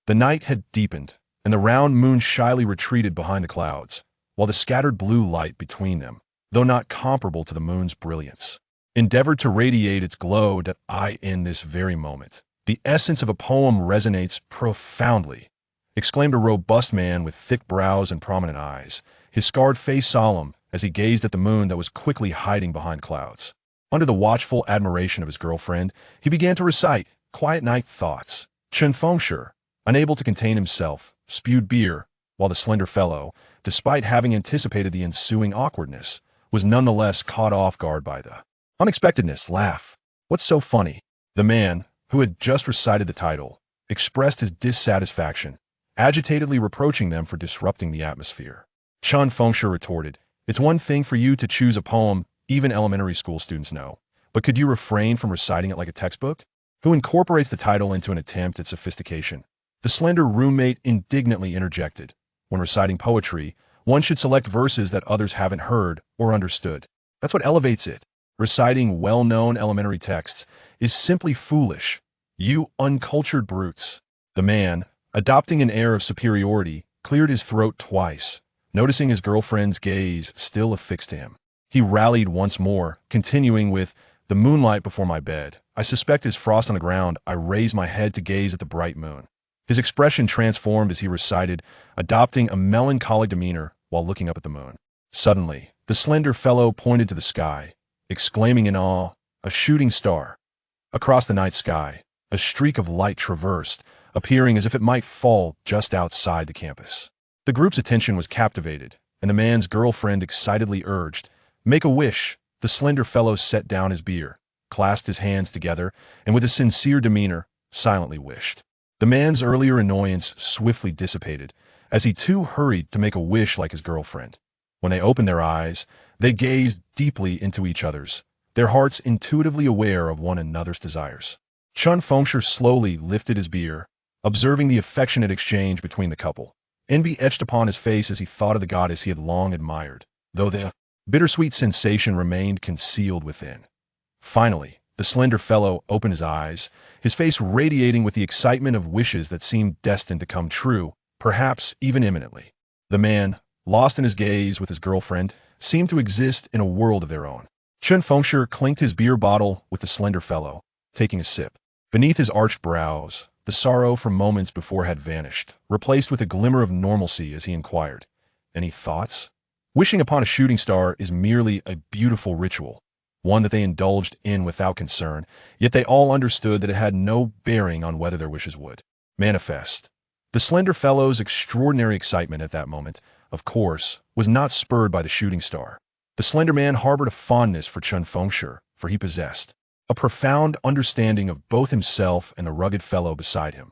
The night had deepened, and the round moon shyly retreated behind the clouds, while the scattered blue light between them, though not comparable to the moon's brilliance, endeavored to radiate its glow that in this very moment. The essence of a poem resonates profoundly, exclaimed a robust man with thick brows and prominent eyes, his scarred face solemn as he gazed at the moon that was quickly hiding behind clouds. Under the watchful admiration of his girlfriend, he began to recite quiet night thoughts. Chen Fengshi, unable to contain himself, spewed beer, while the slender fellow, despite having anticipated the ensuing awkwardness, was nonetheless caught off guard by the unexpectedness. Laugh. What's so funny? The man, who had just recited the title, expressed his dissatisfaction, agitatedly reproaching them for disrupting the atmosphere. Chen Fengshi retorted, "It's one thing for you to choose a poem even elementary school students know, but could you refrain from reciting it like a textbook? Who incorporates the title into an attempt at sophistication?" The slender roommate indignantly interjected, "When reciting poetry, one should select verses that others haven't heard or understood. That's what elevates it. Reciting well-known elementary texts is simply foolish. You uncultured brutes." The man, adopting an air of superiority, cleared his throat twice, noticing his girlfriend's gaze still affixed to him. He rallied once more, continuing with, "The moonlight before my bed. I suspect is frost on the ground. I raise my head to gaze at the bright moon." His expression transformed as he recited, adopting a melancholic demeanor while looking up at the moon. Suddenly, the slender fellow pointed to the sky, exclaiming in awe, "A shooting star!" Across the night sky, a streak of light traversed, appearing as if it might fall just outside the campus. The group's attention was captivated, and the man's girlfriend excitedly urged, "Make a wish." The slender fellow set down his beer, clasped his hands together, and with a sincere demeanor, silently wished. The man's earlier annoyance swiftly dissipated, as he too hurried to make a wish like his girlfriend. When they opened their eyes, they gazed deeply into each other's, their hearts intuitively aware of one another's desires. Chen Fengshi slowly lifted his beer, observing the affectionate exchange between the couple. Envy etched upon his face as he thought of the goddess he had long admired, though the bittersweet sensation remained concealed within. Finally, the slender fellow opened his eyes, his face radiating with the excitement of wishes that seemed destined to come true, perhaps even imminently. The man, lost in his gaze with his girlfriend, seemed to exist in a world of their own. Chen Fengshi clinked his beer bottle with the slender fellow, taking a sip. Beneath his arched brows, the sorrow from moments before had vanished, replaced with a glimmer of normalcy as he inquired, "Any thoughts?" Wishing upon a shooting star is merely a beautiful ritual, one that they indulged in without concern, yet they all understood that it had no bearing on whether their wishes would manifest. The slender fellow's extraordinary excitement at that moment, of course, was not spurred by the shooting star. The slender man harbored a fondness for Chen Fengshi, for he possessed a profound understanding of both himself and the rugged fellow beside him.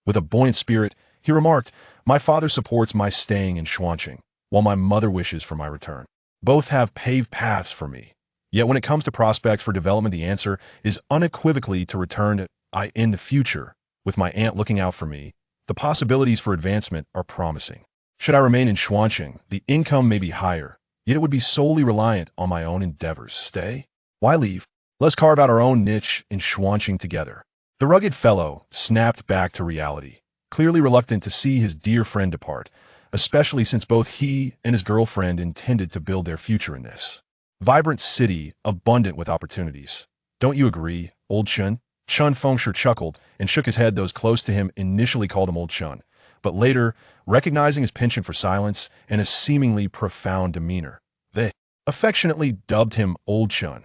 With a buoyant spirit, he remarked, "My father supports my staying in Xuanqing, while my mother wishes for my return. Both have paved paths for me. Yet when it comes to prospects for development, the answer is unequivocally to return in the future. With my aunt looking out for me, the possibilities for advancement are promising. Should I remain in Xuanqing, the income may be higher, yet it would be solely reliant on my own endeavors. Stay? Why leave? Let's carve out our own niche in Xuanqing together." The rugged fellow snapped back to reality, clearly reluctant to see his dear friend depart, especially since both he and his girlfriend intended to build their future in this vibrant city, abundant with opportunities. "Don't you agree, old Chen?" Chen Fengshi chuckled and shook his head. Those close to him initially called him Old Chen, but later, recognizing his penchant for silence and a seemingly profound demeanor, they affectionately dubbed him Old Chen.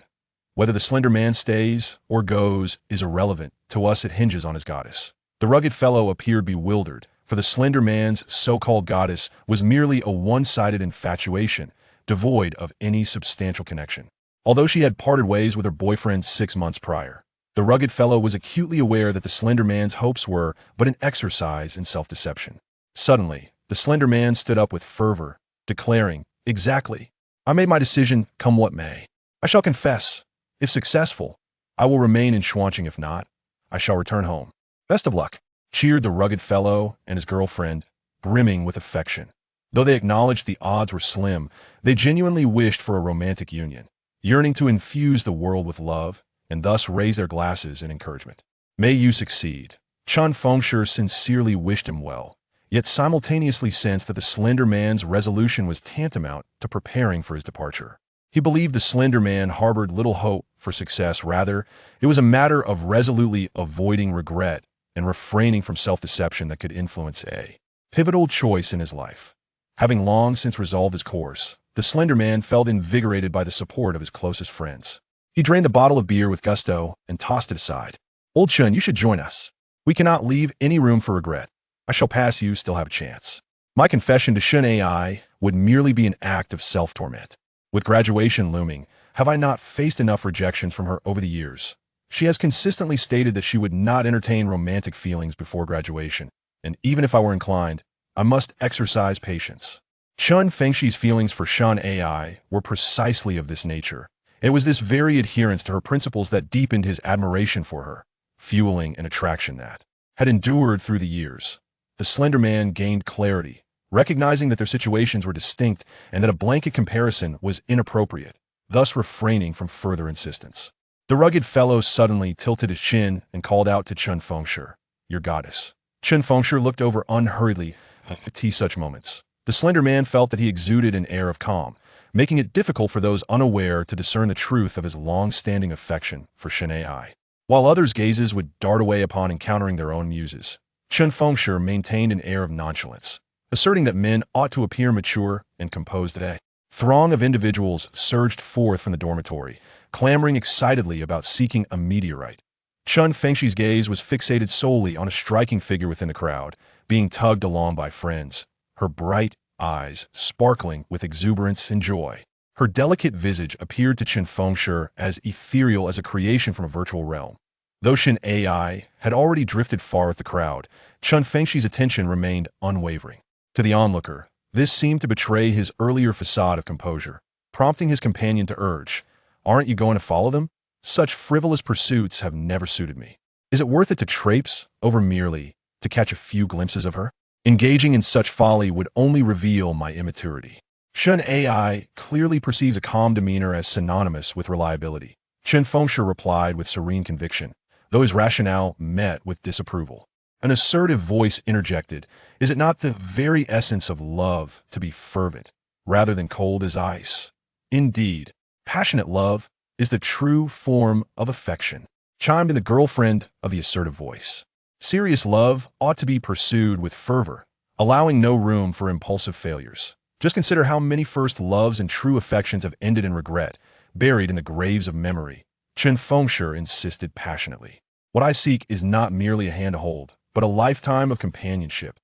Whether the slender man stays or goes is irrelevant. To us it hinges on his goddess. The rugged fellow appeared bewildered, for the slender man's so-called goddess was merely a one-sided infatuation, devoid of any substantial connection. Although she had parted ways with her boyfriend 6 months prior, the rugged fellow was acutely aware that the slender man's hopes were but an exercise in self-deception. Suddenly, the slender man stood up with fervor, declaring, "Exactly. I made my decision, come what may. I shall confess. If successful, I will remain in Xuanqing. If not, I shall return home. Best of luck," cheered the rugged fellow and his girlfriend, brimming with affection. Though they acknowledged the odds were slim, they genuinely wished for a romantic union, yearning to infuse the world with love, and thus raise their glasses in encouragement. "May you succeed." Chen Fengshi sincerely wished him well, yet simultaneously sensed that the Slender Man's resolution was tantamount to preparing for his departure. He believed the Slender Man harbored little hope for success. Rather, it was a matter of resolutely avoiding regret and refraining from self-deception that could influence a pivotal choice in his life. Having long since resolved his course, the Slender Man felt invigorated by the support of his closest friends. He drained the bottle of beer with gusto and tossed it aside. "Old Chen, you should join us. We cannot leave any room for regret. I shall pass you, still have a chance." My confession to Chen Ai would merely be an act of self-torment. With graduation looming, have I not faced enough rejections from her over the years? She has consistently stated that she would not entertain romantic feelings before graduation, and even if I were inclined, I must exercise patience. Chen Fengshi's feelings for Chen Ai were precisely of this nature. It was this very adherence to her principles that deepened his admiration for her, fueling an attraction that had endured through the years. The Slender Man gained clarity, recognizing that their situations were distinct and that a blanket comparison was inappropriate, thus refraining from further insistence. The rugged fellow suddenly tilted his chin and called out to Chen Fengshi, "Your goddess." Chen Fengshi looked over unhurriedly at such moments. The Slender Man felt that he exuded an air of calm, making it difficult for those unaware to discern the truth of his long-standing affection for Chen Ai. While others' gazes would dart away upon encountering their own muses, Chen Fengshi maintained an air of nonchalance, asserting that men ought to appear mature and composed. A throng of individuals surged forth from the dormitory, clamoring excitedly about seeking a meteorite. Chen Fengshi's gaze was fixated solely on a striking figure within the crowd, being tugged along by friends, her bright eyes sparkling with exuberance and joy. Her delicate visage appeared to Chen Fengshi as ethereal as a creation from a virtual realm. Though Chen Ai had already drifted far with the crowd, Chen Fengshi's attention remained unwavering. To the onlooker, this seemed to betray his earlier facade of composure, prompting his companion to urge, "Aren't you going to follow them? Such frivolous pursuits have never suited me. Is it worth it to traipse over merely to catch a few glimpses of her? Engaging in such folly would only reveal my immaturity." Chen Ai clearly perceives a calm demeanor as synonymous with reliability. Chen Fengshi replied with serene conviction, though his rationale met with disapproval. An assertive voice interjected, "Is it not the very essence of love to be fervent, rather than cold as ice? Indeed, passionate love is the true form of affection," chimed in the girlfriend of the assertive voice. "Serious love ought to be pursued with fervor, allowing no room for impulsive failures. Just consider how many first loves and true affections have ended in regret, buried in the graves of memory." Chen Fengshi insisted passionately. "What I seek is not merely a hand to hold, but a lifetime of companionship.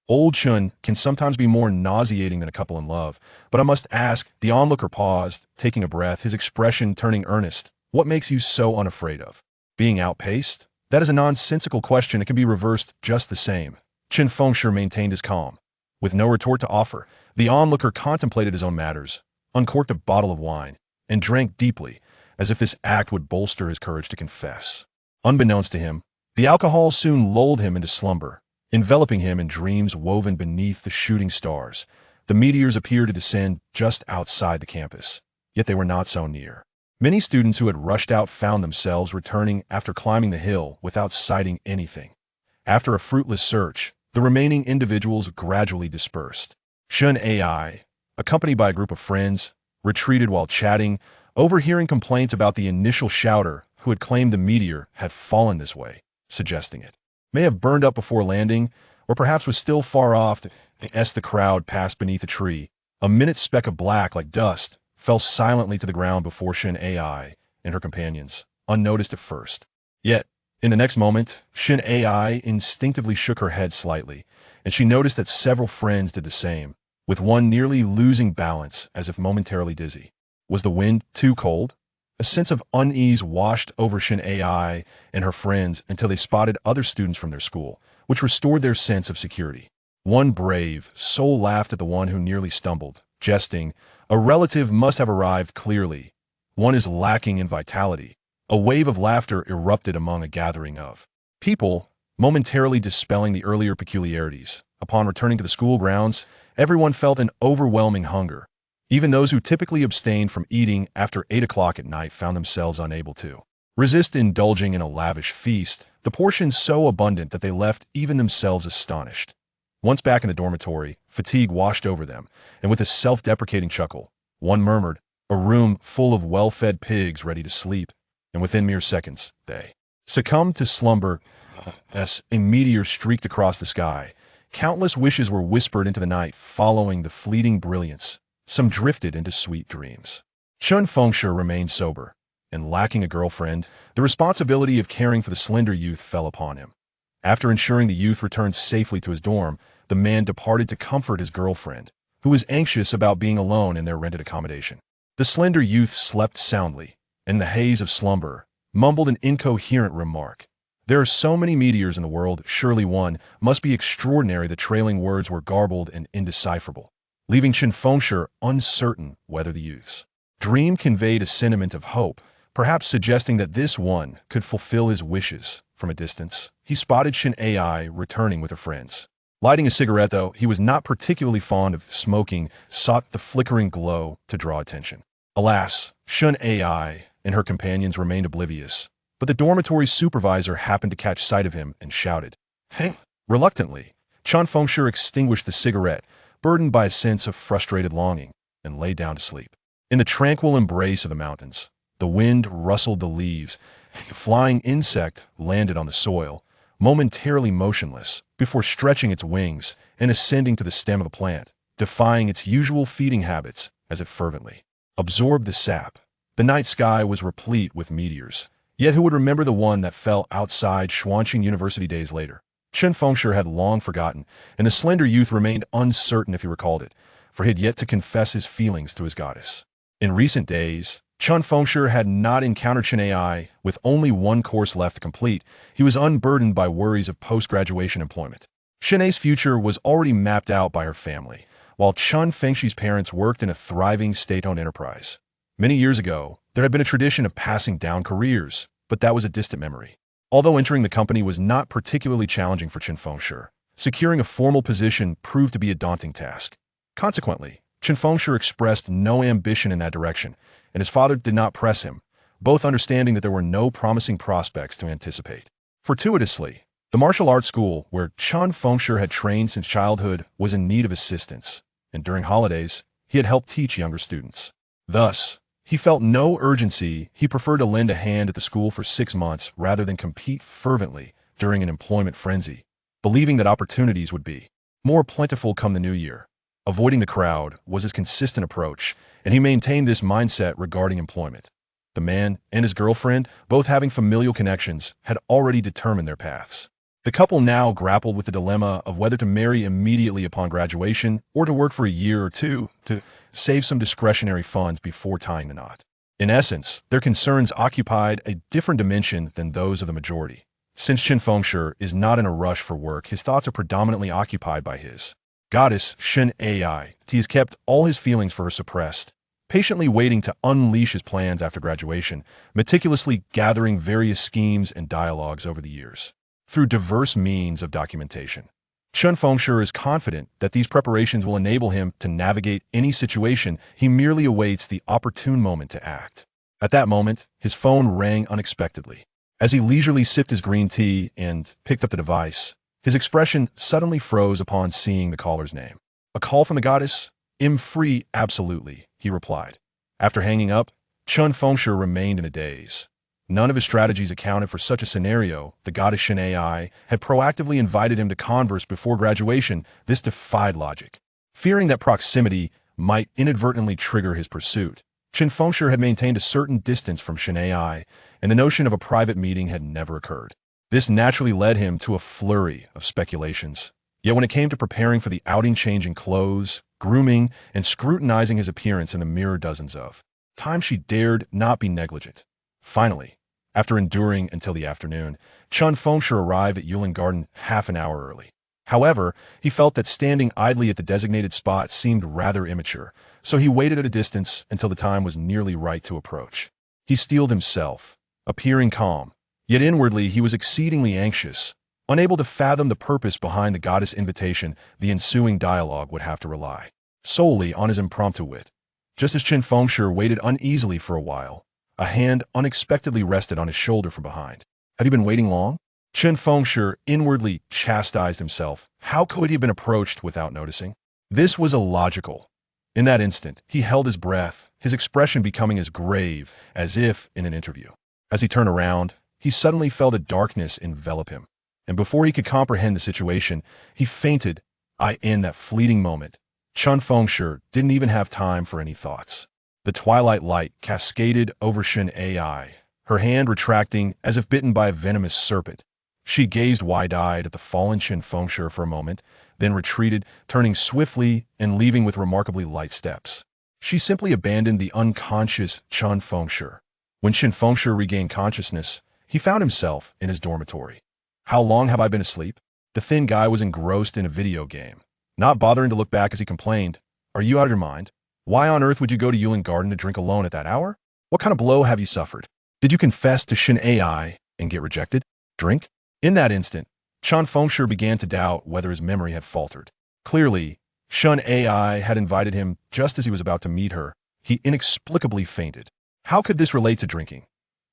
Old Chen can sometimes be more nauseating than a couple in love, but I must ask," the onlooker paused, taking a breath, his expression turning earnest, "what makes you so unafraid of being outpaced? That is a nonsensical question. It can be reversed just the same." Chen Fengshi maintained his calm. With no retort to offer, the onlooker contemplated his own matters, uncorked a bottle of wine, and drank deeply, as if this act would bolster his courage to confess. Unbeknownst to him, the alcohol soon lulled him into slumber, enveloping him in dreams woven beneath the shooting stars. The meteors appeared to descend just outside the campus, yet they were not so near. Many students who had rushed out found themselves returning after climbing the hill without sighting anything. After a fruitless search, the remaining individuals gradually dispersed. Chen Ai, accompanied by a group of friends, retreated while chatting, overhearing complaints about the initial shouter who had claimed the meteor had fallen this way, suggesting it may have burned up before landing, or perhaps was still far off. As the crowd passed beneath a tree, a minute speck of black like dust fell silently to the ground before Chen Ai and her companions, unnoticed at first. Yet, in the next moment, Chen Ai instinctively shook her head slightly, and she noticed that several friends did the same, with one nearly losing balance as if momentarily dizzy. Was the wind too cold? A sense of unease washed over Chen Ai and her friends until they spotted other students from their school, which restored their sense of security. One brave soul laughed at the one who nearly stumbled, jesting, "A relative must have arrived clearly. One is lacking in vitality." A wave of laughter erupted among a gathering of people, momentarily dispelling the earlier peculiarities. Upon returning to the school grounds, everyone felt an overwhelming hunger. Even those who typically abstained from eating after 8 o'clock at night found themselves unable to resist indulging in a lavish feast, the portions so abundant that they left even themselves astonished. Once back in the dormitory, fatigue washed over them, and with a self-deprecating chuckle, one murmured, "A room full of well-fed pigs ready to sleep," and within mere seconds, they succumbed to slumber as a meteor streaked across the sky. Countless wishes were whispered into the night following the fleeting brilliance. Some drifted into sweet dreams. Chen Fengshi remained sober, and lacking a girlfriend, the responsibility of caring for the slender youth fell upon him. After ensuring the youth returned safely to his dorm, the man departed to comfort his girlfriend, who was anxious about being alone in their rented accommodation. The slender youth slept soundly, and in the haze of slumber, mumbled an incoherent remark. "There are so many meteors in the world, surely one must be extraordinary." The trailing words were garbled and indecipherable, leaving Chen Fengshi uncertain whether the youth's dream conveyed a sentiment of hope, perhaps suggesting that this one could fulfill his wishes. From a distance, he spotted Chen Ai returning with her friends. Lighting a cigarette, though he was not particularly fond of smoking, sought the flickering glow to draw attention. Alas, Chen Ai and her companions remained oblivious, but the dormitory supervisor happened to catch sight of him and shouted, "Hey!" Reluctantly, Chen Fengshi extinguished the cigarette, burdened by a sense of frustrated longing, and lay down to sleep. In the tranquil embrace of the mountains, the wind rustled the leaves. A flying insect landed on the soil, momentarily motionless, before stretching its wings and ascending to the stem of a plant, defying its usual feeding habits as it fervently absorbed the sap. The night sky was replete with meteors, yet who would remember the one that fell outside Xuanqing University days later? Chen Fengshi had long forgotten, and the slender youth remained uncertain if he recalled it, for he had yet to confess his feelings to his goddess. In recent days, Chen Fengshi had not encountered Chen Ai. With only one course left to complete, he was unburdened by worries of post-graduation employment. Chen Ai's future was already mapped out by her family, while Chen Fengshi's parents worked in a thriving state-owned enterprise. Many years ago, there had been a tradition of passing down careers, but that was a distant memory. Although entering the company was not particularly challenging for Chen Fengshi, securing a formal position proved to be a daunting task. Consequently, Chen Fengshi expressed no ambition in that direction, and his father did not press him, both understanding that there were no promising prospects to anticipate. Fortuitously, the martial arts school where Chen Fengshi had trained since childhood was in need of assistance, and during holidays, he had helped teach younger students. Thus, he felt no urgency. He preferred to lend a hand at the school for 6 months rather than compete fervently during an employment frenzy, believing that opportunities would be more plentiful come the new year. Avoiding the crowd was his consistent approach, and he maintained this mindset regarding employment. The man and his girlfriend, both having familial connections, had already determined their paths. The couple now grappled with the dilemma of whether to marry immediately upon graduation or to work for a year or two to save some discretionary funds before tying the knot. In essence, their concerns occupied a different dimension than those of the majority. Since Chen Fengshi is not in a rush for work, his thoughts are predominantly occupied by his goddess, Chen Ai. He has kept all his feelings for her suppressed, patiently waiting to unleash his plans after graduation, meticulously gathering various schemes and dialogues over the years. Through diverse means of documentation, Chen Fengshi is confident that these preparations will enable him to navigate any situation. He merely awaits the opportune moment to act. At that moment, his phone rang unexpectedly. As he leisurely sipped his green tea and picked up the device, his expression suddenly froze upon seeing the caller's name. "A call from the goddess? I'm free, absolutely," he replied. After hanging up, Chen Fengshi remained in a daze. None of his strategies accounted for such a scenario. The goddess Chen Ai had proactively invited him to converse before graduation. This defied logic. Fearing that proximity might inadvertently trigger his pursuit, Chen Fengshi had maintained a certain distance from Chen Ai, and the notion of a private meeting had never occurred. This naturally led him to a flurry of speculations. Yet when it came to preparing for the outing, changing clothes, grooming, and scrutinizing his appearance in the mirror dozens of times, she dared not be negligent. Finally, after enduring until the afternoon, Chen Fengshi arrived at Yulin Garden half an hour early. However, he felt that standing idly at the designated spot seemed rather immature, so he waited at a distance until the time was nearly right to approach. He steeled himself, appearing calm, yet inwardly he was exceedingly anxious. Unable to fathom the purpose behind the goddess' invitation, the ensuing dialogue would have to rely solely on his impromptu wit. Just as Chen Fengshi waited uneasily for a while, A hand unexpectedly rested on his shoulder from behind. Had he been waiting long? Chen Fengshi inwardly chastised himself. How could he have been approached without noticing? This was illogical. In that instant, he held his breath, his expression becoming as grave as if in an interview. As he turned around, he suddenly felt a darkness envelop him. And before he could comprehend the situation, he fainted. In that fleeting moment, Chen Fengshi didn't even have time for any thoughts. The twilight light cascaded over Chen Ai, her hand retracting as if bitten by a venomous serpent. She gazed wide-eyed at the fallen Chen Fengshi for a moment, then retreated, turning swiftly and leaving with remarkably light steps. She simply abandoned the unconscious Chen Fengshi. When Chen Fengshi regained consciousness, he found himself in his dormitory. How long have I been asleep? The thin guy was engrossed in a video game, not bothering to look back as he complained. Are you out of your mind? Why on earth would you go to Yulin Garden to drink alone at that hour? What kind of blow have you suffered? Did you confess to Chen Ai and get rejected? Drink? In that instant, Chen Fengshi began to doubt whether his memory had faltered. Clearly, Chen Ai had invited him just as he was about to meet her. He inexplicably fainted. How could this relate to drinking?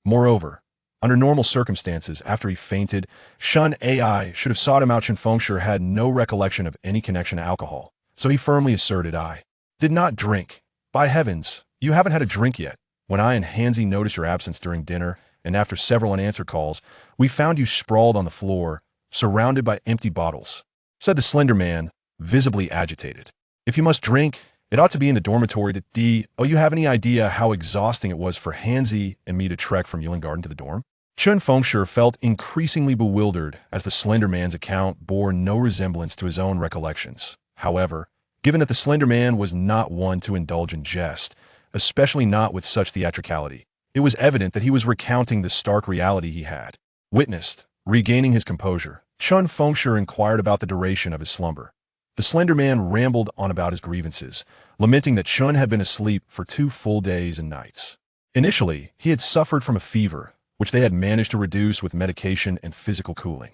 Moreover, under normal circumstances, after he fainted, Chen Ai should have sought him out. Chen Fengshi had no recollection of any connection to alcohol, so he firmly asserted, I did not drink. By heavens, you haven't had a drink yet. When I and Hansi noticed your absence during dinner, and after several unanswered calls, we found you sprawled on the floor, surrounded by empty bottles, said the slender man, visibly agitated. If you must drink, it ought to be in the dormitory to you have any idea how exhausting it was for Hansi and me to trek from Yulin Garden to the dorm? Chen Fengshi felt increasingly bewildered as the slender man's account bore no resemblance to his own recollections. However, given that the slender man was not one to indulge in jest, especially not with such theatricality, it was evident that he was recounting the stark reality he had witnessed. Regaining his composure, Chen Fengshi inquired about the duration of his slumber. The slender man rambled on about his grievances, lamenting that Chen had been asleep for 2 full days and nights. Initially, he had suffered from a fever, which they had managed to reduce with medication and physical cooling.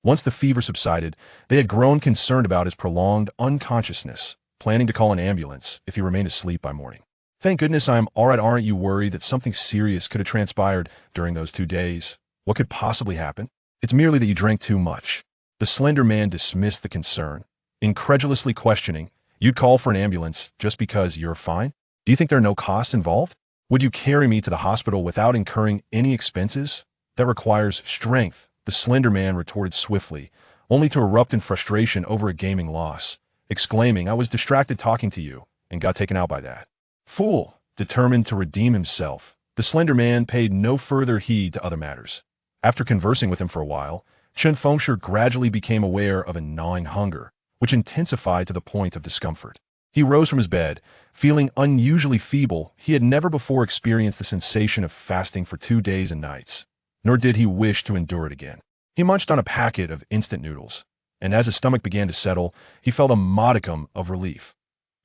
Once the fever subsided, they had grown concerned about his prolonged unconsciousness, planning to call an ambulance if he remained asleep by morning. Thank goodness I am all right. Aren't you worried that something serious could have transpired during those 2 days? What could possibly happen? It's merely that you drank too much. The slender man dismissed the concern, incredulously questioning, you'd call for an ambulance just because you're fine? Do you think there are no costs involved? Would you carry me to the hospital without incurring any expenses? That requires strength, the slender man retorted swiftly, only to erupt in frustration over a gaming loss, exclaiming, I was distracted talking to you and got taken out by that. Fool! Determined to redeem himself, the slender man paid no further heed to other matters. After conversing with him for a while, Chen Fengshi gradually became aware of a gnawing hunger, which intensified to the point of discomfort. He rose from his bed, feeling unusually feeble. He had never before experienced the sensation of fasting for 2 days and nights, nor did he wish to endure it again. He munched on a packet of instant noodles, and as his stomach began to settle, he felt a modicum of relief.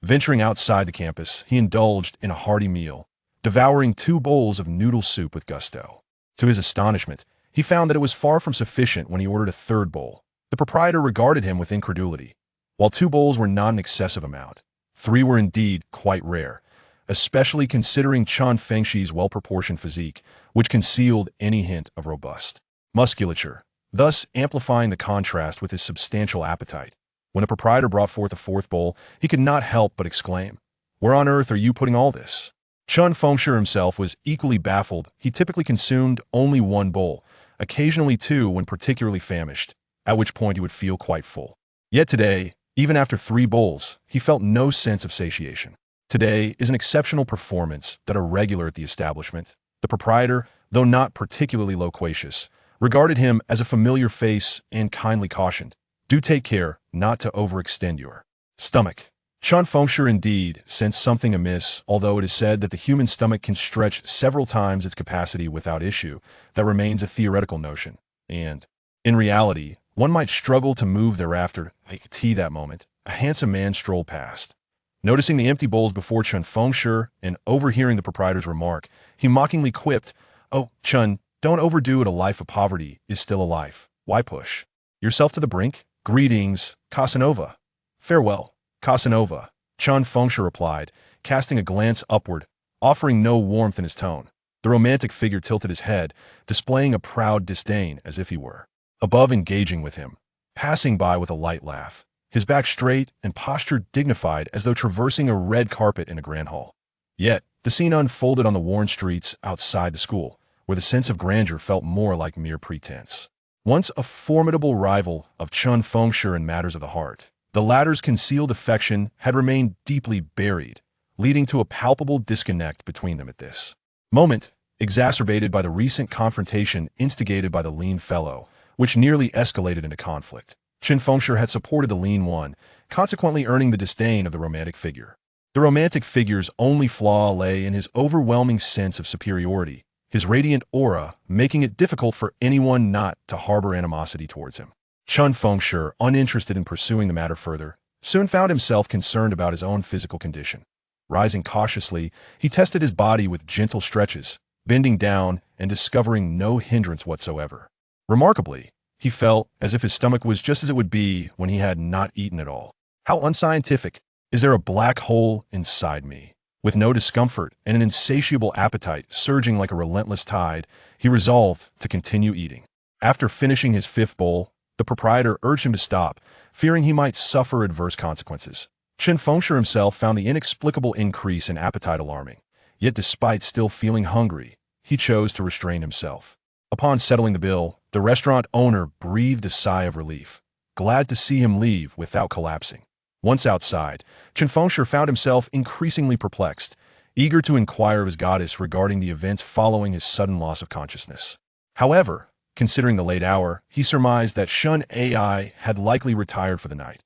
Venturing outside the campus, he indulged in a hearty meal, devouring 2 bowls of noodle soup with gusto. To his astonishment, he found that it was far from sufficient when he ordered a 3rd bowl. The proprietor regarded him with incredulity. While 2 bowls were not an excessive amount, 3 were indeed quite rare, especially considering Chen Fengshi's well-proportioned physique, which concealed any hint of robust musculature, thus amplifying the contrast with his substantial appetite. When the proprietor brought forth a 4th bowl, he could not help but exclaim, Where on earth are you putting all this? Chen Fengshi himself was equally baffled. He typically consumed only 1 bowl, occasionally 2 when particularly famished, at which point he would feel quite full. Yet today, even after 3 bowls, he felt no sense of satiation. Today is an exceptional performance that are regular at the establishment. The proprietor, though not particularly loquacious, regarded him as a familiar face and kindly cautioned, Do take care not to overextend your stomach. Chen Fengshi indeed sensed something amiss. Although it is said that the human stomach can stretch several times its capacity without issue, that remains a theoretical notion, and, in reality, one might struggle to move thereafter. At that moment, a handsome man strolled past. Noticing the empty bowls before Chen Fengshi and overhearing the proprietor's remark, he mockingly quipped, Oh, Chen, don't overdo it. A life of poverty is still a life. Why push yourself to the brink? Greetings, Casanova. Farewell, Casanova, Chen Fengshi replied, casting a glance upward, offering no warmth in his tone. The romantic figure tilted his head, displaying a proud disdain as if he were above engaging with him, passing by with a light laugh, his back straight and posture dignified as though traversing a red carpet in a grand hall. Yet, the scene unfolded on the worn streets outside the school, where the sense of grandeur felt more like mere pretense. Once a formidable rival of Chen Fengshi in matters of the heart, the latter's concealed affection had remained deeply buried, leading to a palpable disconnect between them at this moment, exacerbated by the recent confrontation instigated by the lean fellow, which nearly escalated into conflict. Chen Fengshi had supported the lean one, consequently earning the disdain of the romantic figure. The romantic figure's only flaw lay in his overwhelming sense of superiority, his radiant aura making it difficult for anyone not to harbor animosity towards him. Chen Fengshi, uninterested in pursuing the matter further, soon found himself concerned about his own physical condition. Rising cautiously, he tested his body with gentle stretches, bending down and discovering no hindrance whatsoever. Remarkably, he felt as if his stomach was just as it would be when he had not eaten at all. How unscientific! Is there a black hole inside me? With no discomfort and an insatiable appetite surging like a relentless tide, he resolved to continue eating. After finishing his fifth bowl, the proprietor urged him to stop, fearing he might suffer adverse consequences. Chen Fengshi himself found the inexplicable increase in appetite alarming, yet despite still feeling hungry, he chose to restrain himself. Upon settling the bill, the restaurant owner breathed a sigh of relief, glad to see him leave without collapsing. Once outside, Chen Fengshi found himself increasingly perplexed, eager to inquire of his goddess regarding the events following his sudden loss of consciousness. However, considering the late hour, he surmised that Shun Ai had likely retired for the night.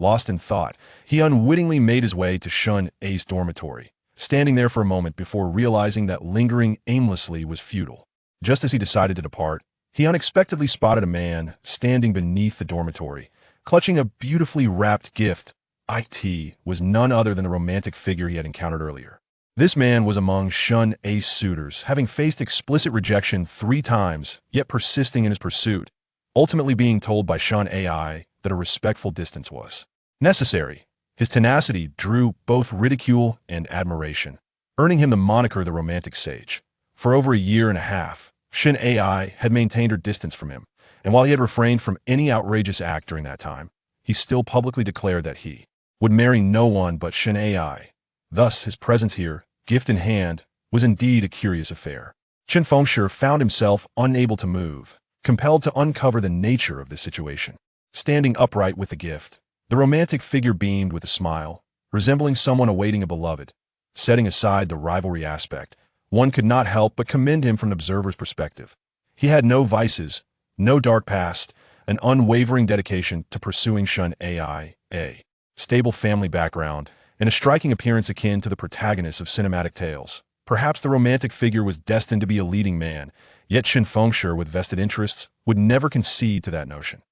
Lost in thought, he unwittingly made his way to Shun Ai's dormitory, standing there for a moment before realizing that lingering aimlessly was futile. Just as he decided to depart, he unexpectedly spotted a man standing beneath the dormitory, clutching a beautifully wrapped gift. It was none other than the romantic figure he had encountered earlier. This man was among Shun Ai's suitors, having faced explicit rejection 3 times, yet persisting in his pursuit, ultimately being told by Shun Ai that a respectful distance was necessary. His tenacity drew both ridicule and admiration, earning him the moniker the romantic sage. For over a year and a half, Shun Ai had maintained her distance from him, and while he had refrained from any outrageous act during that time, he still publicly declared that he would marry no one but Shun Ai. Thus, his presence here, gift in hand, was indeed a curious affair. Chen Fengshi found himself unable to move, compelled to uncover the nature of the situation. Standing upright with the gift, the romantic figure beamed with a smile, resembling someone awaiting a beloved. Setting aside the rivalry aspect, one could not help but commend him from an observer's perspective. He had no vices, no dark past, an unwavering dedication to pursuing Shun Ai, a stable family background, and a striking appearance akin to the protagonist of cinematic tales. Perhaps the romantic figure was destined to be a leading man, yet Chen Fengshi, with vested interests, would never concede to that notion.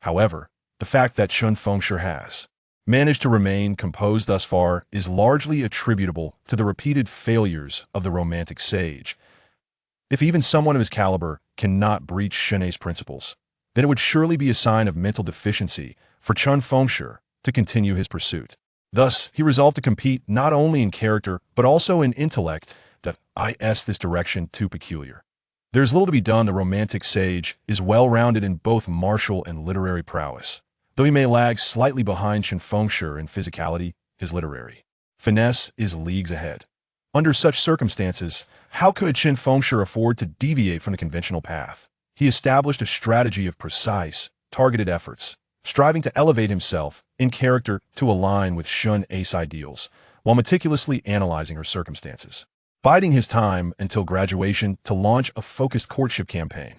However, the fact that Chen Fengshi has managed to remain composed thus far is largely attributable to the repeated failures of the romantic sage. If even someone of his caliber cannot breach Shun Ai's principles, then it would surely be a sign of mental deficiency for Chen Fengshi to continue his pursuit. Thus, he resolved to compete not only in character, but also in intellect. This direction too peculiar. There's little to be done. The romantic sage is well-rounded in both martial and literary prowess. Though he may lag slightly behind Chen Fengshi in physicality, his literary finesse is leagues ahead. Under such circumstances, how could Chen Fengshi afford to deviate from the conventional path? He established a strategy of precise, targeted efforts, striving to elevate himself in character to align with Shun Ai's ideals, while meticulously analyzing her circumstances, biding his time until graduation to launch a focused courtship campaign.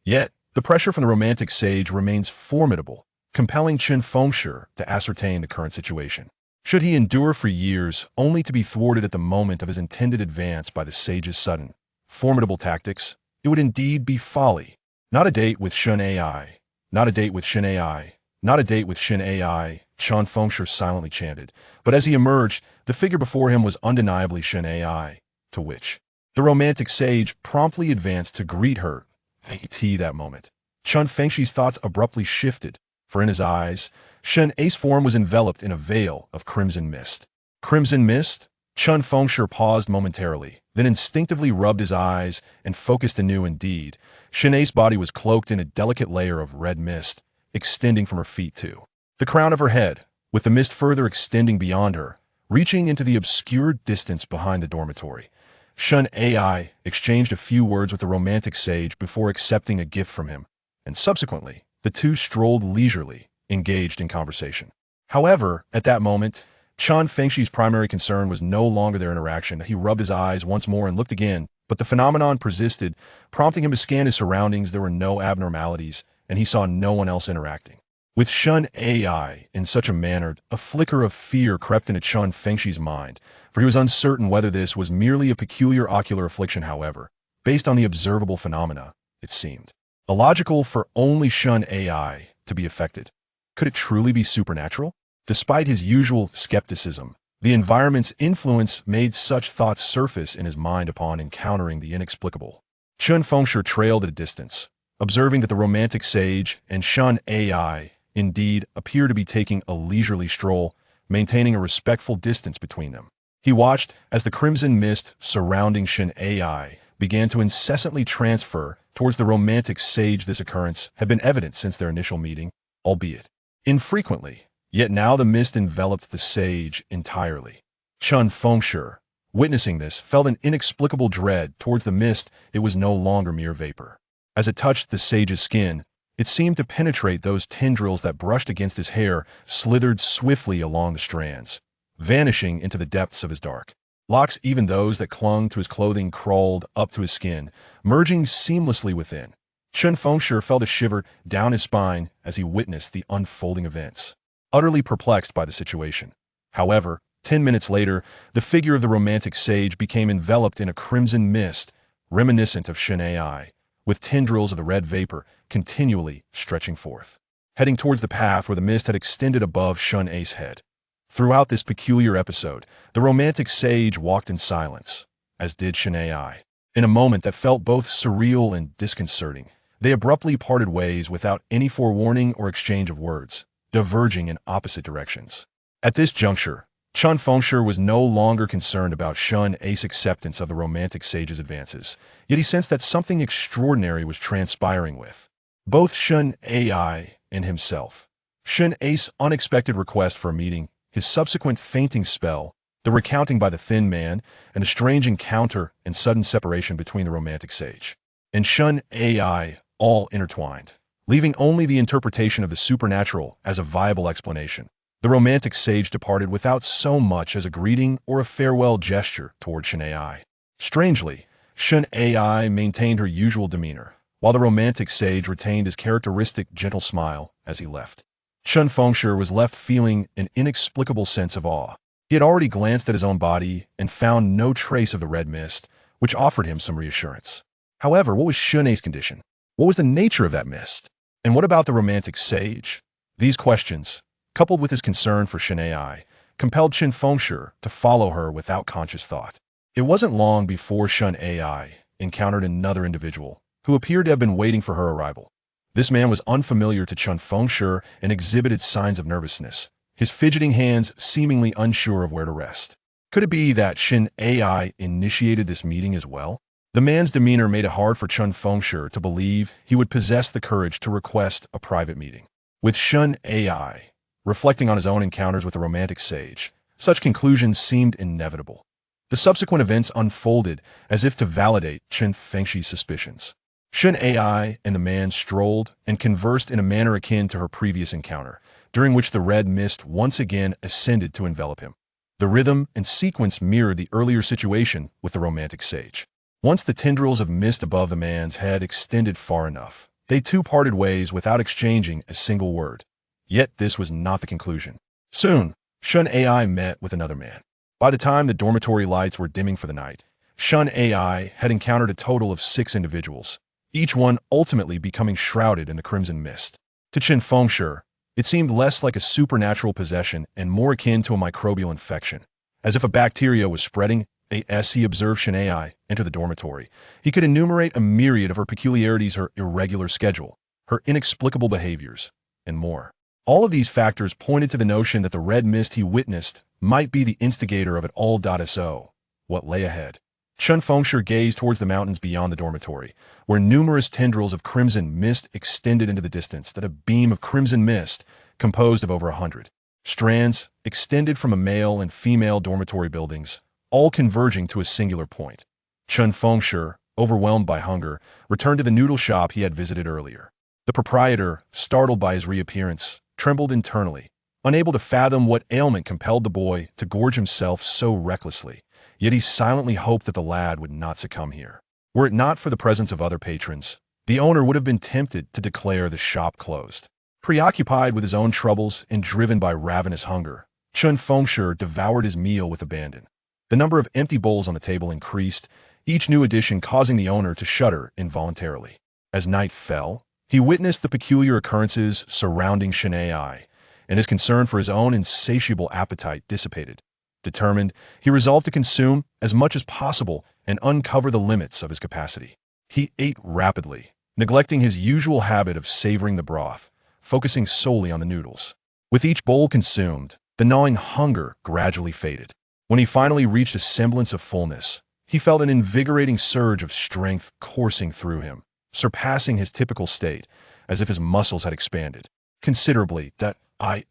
Yet, the pressure from the romantic sage remains formidable, compelling Chen Fengshi to ascertain the current situation. Should he endure for years only to be thwarted at the moment of his intended advance by the sage's sudden, formidable tactics, it would indeed be folly. Not a date with Shun Ai. Not a date with Shun Ai. Not a date with Shun Ai, Chen Fengshi silently chanted, but as he emerged, the figure before him was undeniably Shun Ai, to which the romantic sage promptly advanced to greet her. That moment, Chen Fengshi's thoughts abruptly shifted, for in his eyes, Shun Ai's form was enveloped in a veil of crimson mist. Crimson mist? Chen Fengshi paused momentarily, then instinctively rubbed his eyes and focused anew. Indeed, Shanae's body was cloaked in a delicate layer of red mist, extending from her feet to the crown of her head, with the mist further extending beyond her, reaching into the obscure distance behind the dormitory. Shun Ai exchanged a few words with the romantic sage before accepting a gift from him, and subsequently, the two strolled leisurely, engaged in conversation. However, at that moment, Chen Fengshi's primary concern was no longer their interaction. He rubbed his eyes once more and looked again, but the phenomenon persisted, prompting him to scan his surroundings. There were no abnormalities, and he saw no one else interacting. With Shun Ai in such a manner, a flicker of fear crept into Chen Fengshi's mind, for he was uncertain whether this was merely a peculiar ocular affliction. However, based on the observable phenomena, it seemed illogical for only Shun Ai to be affected. Could it truly be supernatural? Despite his usual skepticism, the environment's influence made such thoughts surface in his mind upon encountering the inexplicable. Chen Fengshi trailed at a distance, observing that the romantic sage and Shun Ai indeed appeared to be taking a leisurely stroll, maintaining a respectful distance between them. He watched as the crimson mist surrounding Shun Ai began to incessantly transfer towards the romantic sage. This occurrence had been evident since their initial meeting, albeit infrequently. Yet now the mist enveloped the sage entirely. Chen Fengshi, witnessing this, felt an inexplicable dread towards the mist. It was no longer mere vapor. As it touched the sage's skin, it seemed to penetrate. Those tendrils that brushed against his hair slithered swiftly along the strands, vanishing into the depths of his dark locks. Even those that clung to his clothing crawled up to his skin, merging seamlessly within. Chen Fengshi felt a shiver down his spine as he witnessed the unfolding events, utterly perplexed by the situation. However, 10 minutes later, the figure of the romantic sage became enveloped in a crimson mist, reminiscent of Shun Ai, with tendrils of the red vapor continually stretching forth, heading towards the path where the mist had extended above Shun Ai's head. Throughout this peculiar episode, the romantic sage walked in silence, as did Shun Ai. In a moment that felt both surreal and disconcerting, they abruptly parted ways without any forewarning or exchange of words, diverging in opposite directions. At this juncture, Chen Fengshi was no longer concerned about Shun Ai's acceptance of the romantic sage's advances, yet he sensed that something extraordinary was transpiring with both Shun Ai and himself. Shun Ai's unexpected request for a meeting, his subsequent fainting spell, the recounting by the thin man, and the strange encounter and sudden separation between the romantic sage and Shun Ai all intertwined, leaving only the interpretation of the supernatural as a viable explanation. The romantic sage departed without so much as a greeting or a farewell gesture toward Shun Ai. Strangely, Shun Ai maintained her usual demeanor, while the romantic sage retained his characteristic gentle smile as he left. Chen Fengshi was left feeling an inexplicable sense of awe. He had already glanced at his own body and found no trace of the red mist, which offered him some reassurance. However, what was Shun Ai's condition? What was the nature of that mist? And what about the romantic sage? These questions, coupled with his concern for Shun Ai, compelled Chen Fengshi to follow her without conscious thought. It wasn't long before Shun Ai encountered another individual who appeared to have been waiting for her arrival. This man was unfamiliar to Chen Fengshi and exhibited signs of nervousness, his fidgeting hands seemingly unsure of where to rest. Could it be that Shun Ai initiated this meeting as well? The man's demeanor made it hard for Chen Fengshi to believe he would possess the courage to request a private meeting. With Shun Ai reflecting on his own encounters with the romantic sage, such conclusions seemed inevitable. The subsequent events unfolded as if to validate Chen Fengshi's suspicions. Shun Ai and the man strolled and conversed in a manner akin to her previous encounter, during which the red mist once again ascended to envelop him. The rhythm and sequence mirrored the earlier situation with the romantic sage. Once the tendrils of mist above the man's head extended far enough, they too parted ways without exchanging a single word. Yet this was not the conclusion. Soon, Shun Ai met with another man. By the time the dormitory lights were dimming for the night, Shun Ai had encountered a total of 6 individuals, each one ultimately becoming shrouded in the crimson mist. To Chen Fengshi, it seemed less like a supernatural possession and more akin to a microbial infection. As if a bacteria was spreading, as he observed Shun Ai enter the dormitory, he could enumerate a myriad of her peculiarities, her irregular schedule, her inexplicable behaviors, and more. All of these factors pointed to the notion that the red mist he witnessed might be the instigator of it all. So, what lay ahead? Chen Fengshi gazed towards the mountains beyond the dormitory, where numerous tendrils of crimson mist extended into the distance, that a beam of crimson mist composed of over 100 strands extended from a male and female dormitory buildings, all converging to a singular point. Chen Fengshi, overwhelmed by hunger, returned to the noodle shop he had visited earlier. The proprietor, startled by his reappearance, trembled internally, unable to fathom what ailment compelled the boy to gorge himself so recklessly. Yet he silently hoped that the lad would not succumb here. Were it not for the presence of other patrons, the owner would have been tempted to declare the shop closed. Preoccupied with his own troubles and driven by ravenous hunger, Chen Fengshi devoured his meal with abandon. The number of empty bowls on the table increased, each new addition causing the owner to shudder involuntarily. As night fell, he witnessed the peculiar occurrences surrounding Chen Ai, and his concern for his own insatiable appetite dissipated. Determined, he resolved to consume as much as possible and uncover the limits of his capacity. He ate rapidly, neglecting his usual habit of savoring the broth, focusing solely on the noodles. With each bowl consumed, the gnawing hunger gradually faded. When he finally reached a semblance of fullness, he felt an invigorating surge of strength coursing through him, surpassing his typical state, as if his muscles had expanded considerably.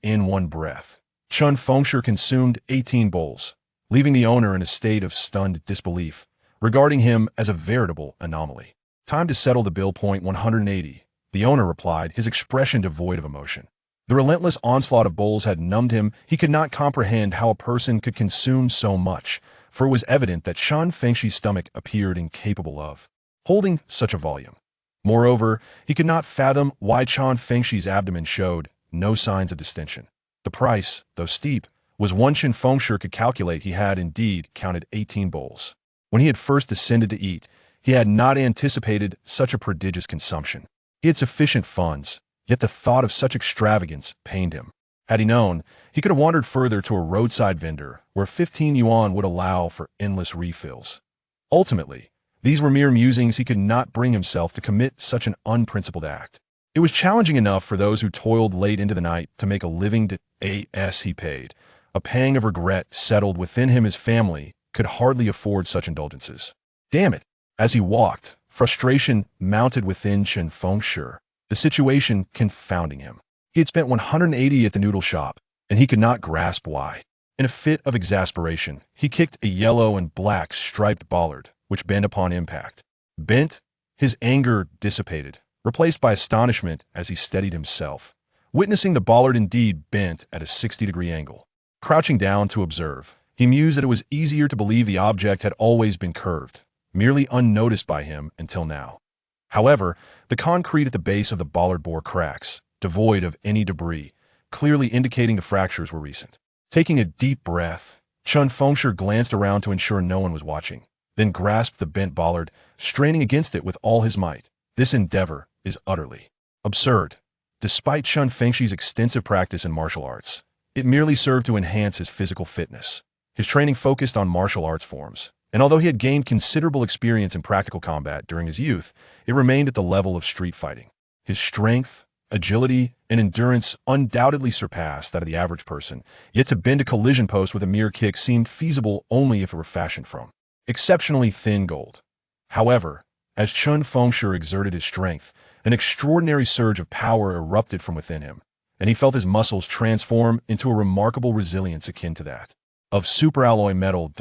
In one breath, Chen Fengshi consumed 18 bowls, leaving the owner in a state of stunned disbelief, regarding him as a veritable anomaly. "Time to settle the bill. 180, the owner replied, his expression devoid of emotion. The relentless onslaught of bowls had numbed him. He could not comprehend how a person could consume so much, for it was evident that Chen Fengshi's stomach appeared incapable of holding such a volume. Moreover, he could not fathom why Chen Fengshi's abdomen showed no signs of distension. The price, though steep, was one Chen Fengshi could calculate. He had indeed counted 18 bowls. When he had first descended to eat, he had not anticipated such a prodigious consumption. He had sufficient funds, yet the thought of such extravagance pained him. Had he known, he could have wandered further to a roadside vendor, where 15 yuan would allow for endless refills. Ultimately, these were mere musings. He could not bring himself to commit such an unprincipled act. It was challenging enough for those who toiled late into the night to make a living. He paid. A pang of regret settled within him. His family could hardly afford such indulgences. Damn it! As he walked, frustration mounted within Chen Fengshi, the situation confounding him. He had spent 180 at the noodle shop, and he could not grasp why. In a fit of exasperation, he kicked a yellow and black striped bollard, which bent upon impact. Bent, his anger dissipated, replaced by astonishment as he steadied himself, witnessing the bollard indeed bent at a 60-degree angle. Crouching down to observe, he mused that it was easier to believe the object had always been curved, merely unnoticed by him until now. However, the concrete at the base of the bollard bore cracks, devoid of any debris, clearly indicating the fractures were recent. Taking a deep breath, Chen Fengshi glanced around to ensure no one was watching, then grasped the bent bollard, straining against it with all his might. This endeavor is utterly absurd. Despite Chen Fengshi's extensive practice in martial arts, it merely served to enhance his physical fitness. His training focused on martial arts forms, and although he had gained considerable experience in practical combat during his youth, it remained at the level of street fighting. His strength, agility, and endurance undoubtedly surpassed that of the average person, yet to bend a collision post with a mere kick seemed feasible only if it were fashioned from exceptionally thin gold. However, as Chen Fengshi exerted his strength, an extraordinary surge of power erupted from within him, and he felt his muscles transform into a remarkable resilience akin to that of superalloy metal.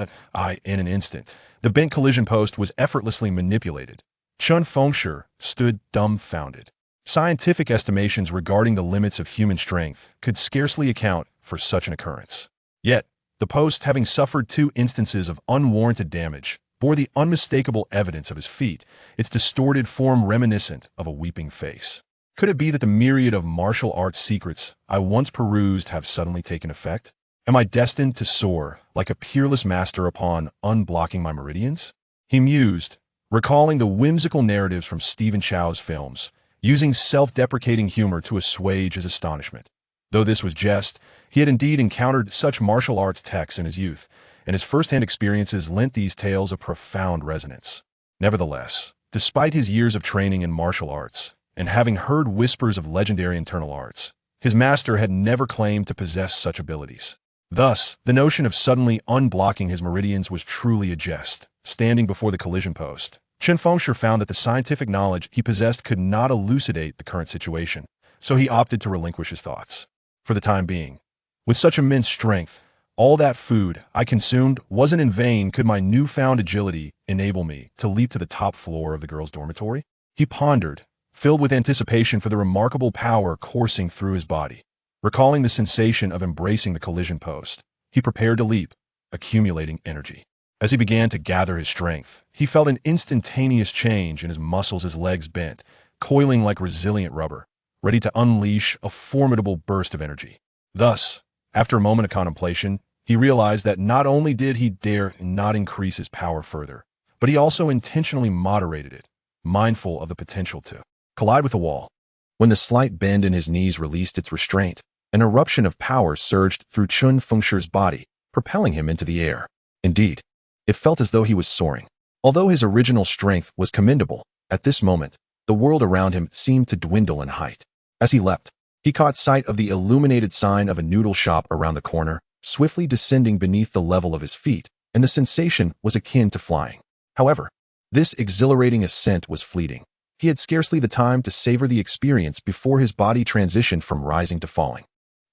In an instant, the bent collision post was effortlessly manipulated. Chen Fengshi stood dumbfounded. Scientific estimations regarding the limits of human strength could scarcely account for such an occurrence. Yet, the post, having suffered 2 instances of unwarranted damage, bore the unmistakable evidence of his feat, its distorted form reminiscent of a weeping face. Could it be that the myriad of martial arts secrets I once perused have suddenly taken effect? Am I destined to soar like a peerless master upon unblocking my meridians? He mused, recalling the whimsical narratives from Stephen Chow's films, using self-deprecating humor to assuage his astonishment. Though this was jest, he had indeed encountered such martial arts texts in his youth, and his first-hand experiences lent these tales a profound resonance. Nevertheless, despite his years of training in martial arts, and having heard whispers of legendary internal arts, his master had never claimed to possess such abilities. Thus, the notion of suddenly unblocking his meridians was truly a jest, standing before the collision post. Chen Fengshi found that the scientific knowledge he possessed could not elucidate the current situation, so he opted to relinquish his thoughts. For the time being, with such immense strength, all that food I consumed wasn't in vain. Could my newfound agility enable me to leap to the top floor of the girls' dormitory? He pondered, filled with anticipation for the remarkable power coursing through his body. Recalling the sensation of embracing the collision post, he prepared to leap, accumulating energy. As he began to gather his strength, he felt an instantaneous change in his muscles. His legs bent, coiling like resilient rubber, ready to unleash a formidable burst of energy. Thus, after a moment of contemplation, he realized that not only did he dare not increase his power further, but he also intentionally moderated it, mindful of the potential to collide with a wall. When the slight bend in his knees released its restraint, an eruption of power surged through Chen Fengshi's body, propelling him into the air. Indeed, it felt as though he was soaring. Although his original strength was commendable, at this moment, the world around him seemed to dwindle in height. As he leapt, he caught sight of the illuminated sign of a noodle shop around the corner, swiftly descending beneath the level of his feet, and the sensation was akin to flying. However, this exhilarating ascent was fleeting. He had scarcely the time to savor the experience before his body transitioned from rising to falling,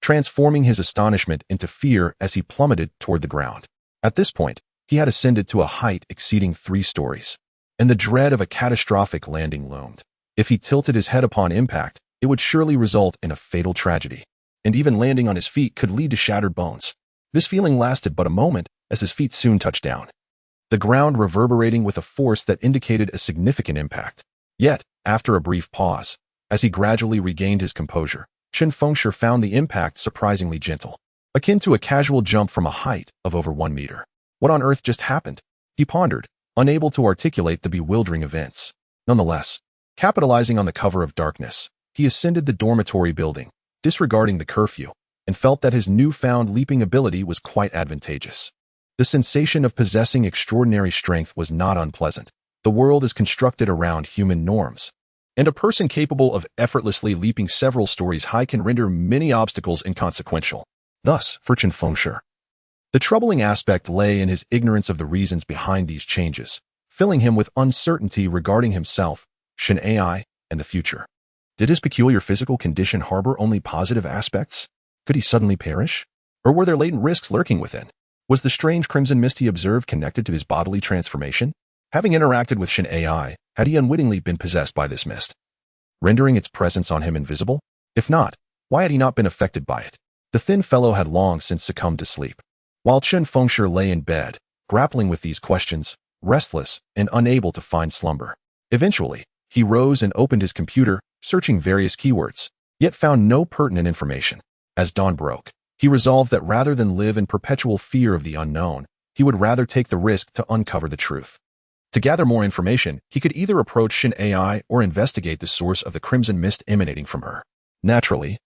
transforming his astonishment into fear as he plummeted toward the ground. At this point, he had ascended to a height exceeding 3 stories, and the dread of a catastrophic landing loomed. If he tilted his head upon impact, it would surely result in a fatal tragedy, and even landing on his feet could lead to shattered bones. This feeling lasted but a moment, as his feet soon touched down, the ground reverberating with a force that indicated a significant impact. Yet, after a brief pause, as he gradually regained his composure, Chen Fengshi found the impact surprisingly gentle, akin to a casual jump from a height of over 1 meter. What on earth just happened? He pondered, unable to articulate the bewildering events. Nonetheless, capitalizing on the cover of darkness, he ascended the dormitory building, disregarding the curfew, and felt that his newfound leaping ability was quite advantageous. The sensation of possessing extraordinary strength was not unpleasant. The world is constructed around human norms, and a person capable of effortlessly leaping several stories high can render many obstacles inconsequential. Thus, for Chen Fengshi, the troubling aspect lay in his ignorance of the reasons behind these changes, filling him with uncertainty regarding himself, Shen AI, and the future. Did his peculiar physical condition harbor only positive aspects? Could he suddenly perish? Or were there latent risks lurking within? Was the strange crimson mist he observed connected to his bodily transformation? Having interacted with Shen AI, had he unwittingly been possessed by this mist, rendering its presence on him invisible? If not, why had he not been affected by it? The thin fellow had long since succumbed to sleep. While Chen Fengshi lay in bed, grappling with these questions, restless and unable to find slumber. Eventually, he rose and opened his computer, searching various keywords, yet found no pertinent information. As dawn broke, he resolved that rather than live in perpetual fear of the unknown, he would rather take the risk to uncover the truth. To gather more information, he could either approach Shen AI or investigate the source of the crimson mist emanating from her. Naturally,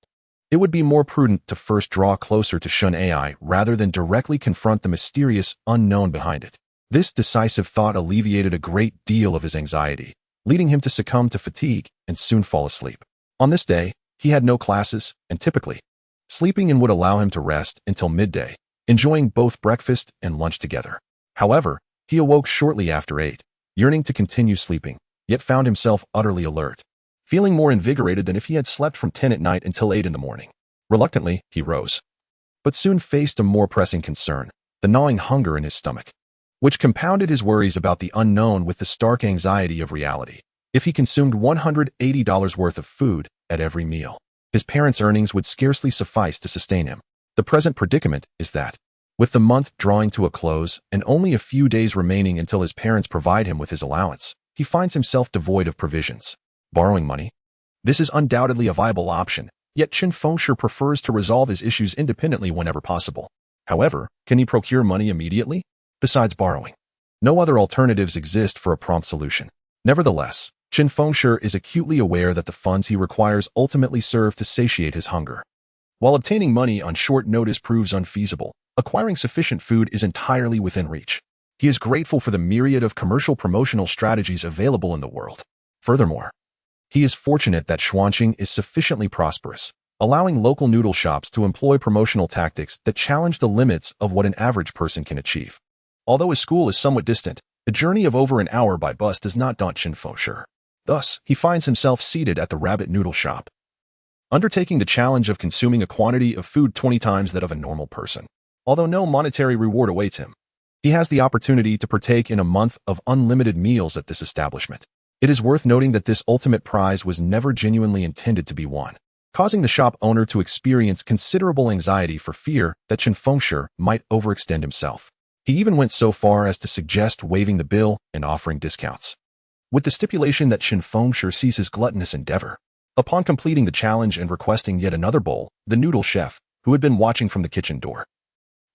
it would be more prudent to first draw closer to Shen AI rather than directly confront the mysterious unknown behind it. This decisive thought alleviated a great deal of his anxiety, leading him to succumb to fatigue and soon fall asleep. On this day, he had no classes, and typically, sleeping in would allow him to rest until midday, enjoying both breakfast and lunch together. However, he awoke shortly after 8, yearning to continue sleeping, yet found himself utterly alert, feeling more invigorated than if he had slept from 10 at night until 8 in the morning. Reluctantly, he rose, but soon faced a more pressing concern, the gnawing hunger in his stomach, which compounded his worries about the unknown with the stark anxiety of reality. If he consumed $180 worth of food at every meal, his parents' earnings would scarcely suffice to sustain him. The present predicament is that, with the month drawing to a close and only a few days remaining until his parents provide him with his allowance, he finds himself devoid of provisions. Borrowing money? This is undoubtedly a viable option, yet Chen Fengshi prefers to resolve his issues independently whenever possible. However, can he procure money immediately? Besides borrowing, no other alternatives exist for a prompt solution. Nevertheless, Chen Fengshi is acutely aware that the funds he requires ultimately serve to satiate his hunger. While obtaining money on short notice proves unfeasible, acquiring sufficient food is entirely within reach. He is grateful for the myriad of commercial promotional strategies available in the world. Furthermore, he is fortunate that Xuanqing is sufficiently prosperous, allowing local noodle shops to employ promotional tactics that challenge the limits of what an average person can achieve. Although his school is somewhat distant, A journey of over an hour by bus does not daunt Chen Fengshi. Thus, he finds himself seated at the rabbit noodle shop, undertaking the challenge of consuming a quantity of food 20 times that of a normal person. Although no monetary reward awaits him, he has the opportunity to partake in a month of unlimited meals at this establishment. It is worth noting that this ultimate prize was never genuinely intended to be won, causing the shop owner to experience considerable anxiety for fear that Chen Fengshi might overextend himself. He even went so far as to suggest waiving the bill and offering discounts, with the stipulation that Chen Fengshi sees his gluttonous endeavor. Upon completing the challenge and requesting yet another bowl, the noodle chef, who had been watching from the kitchen door,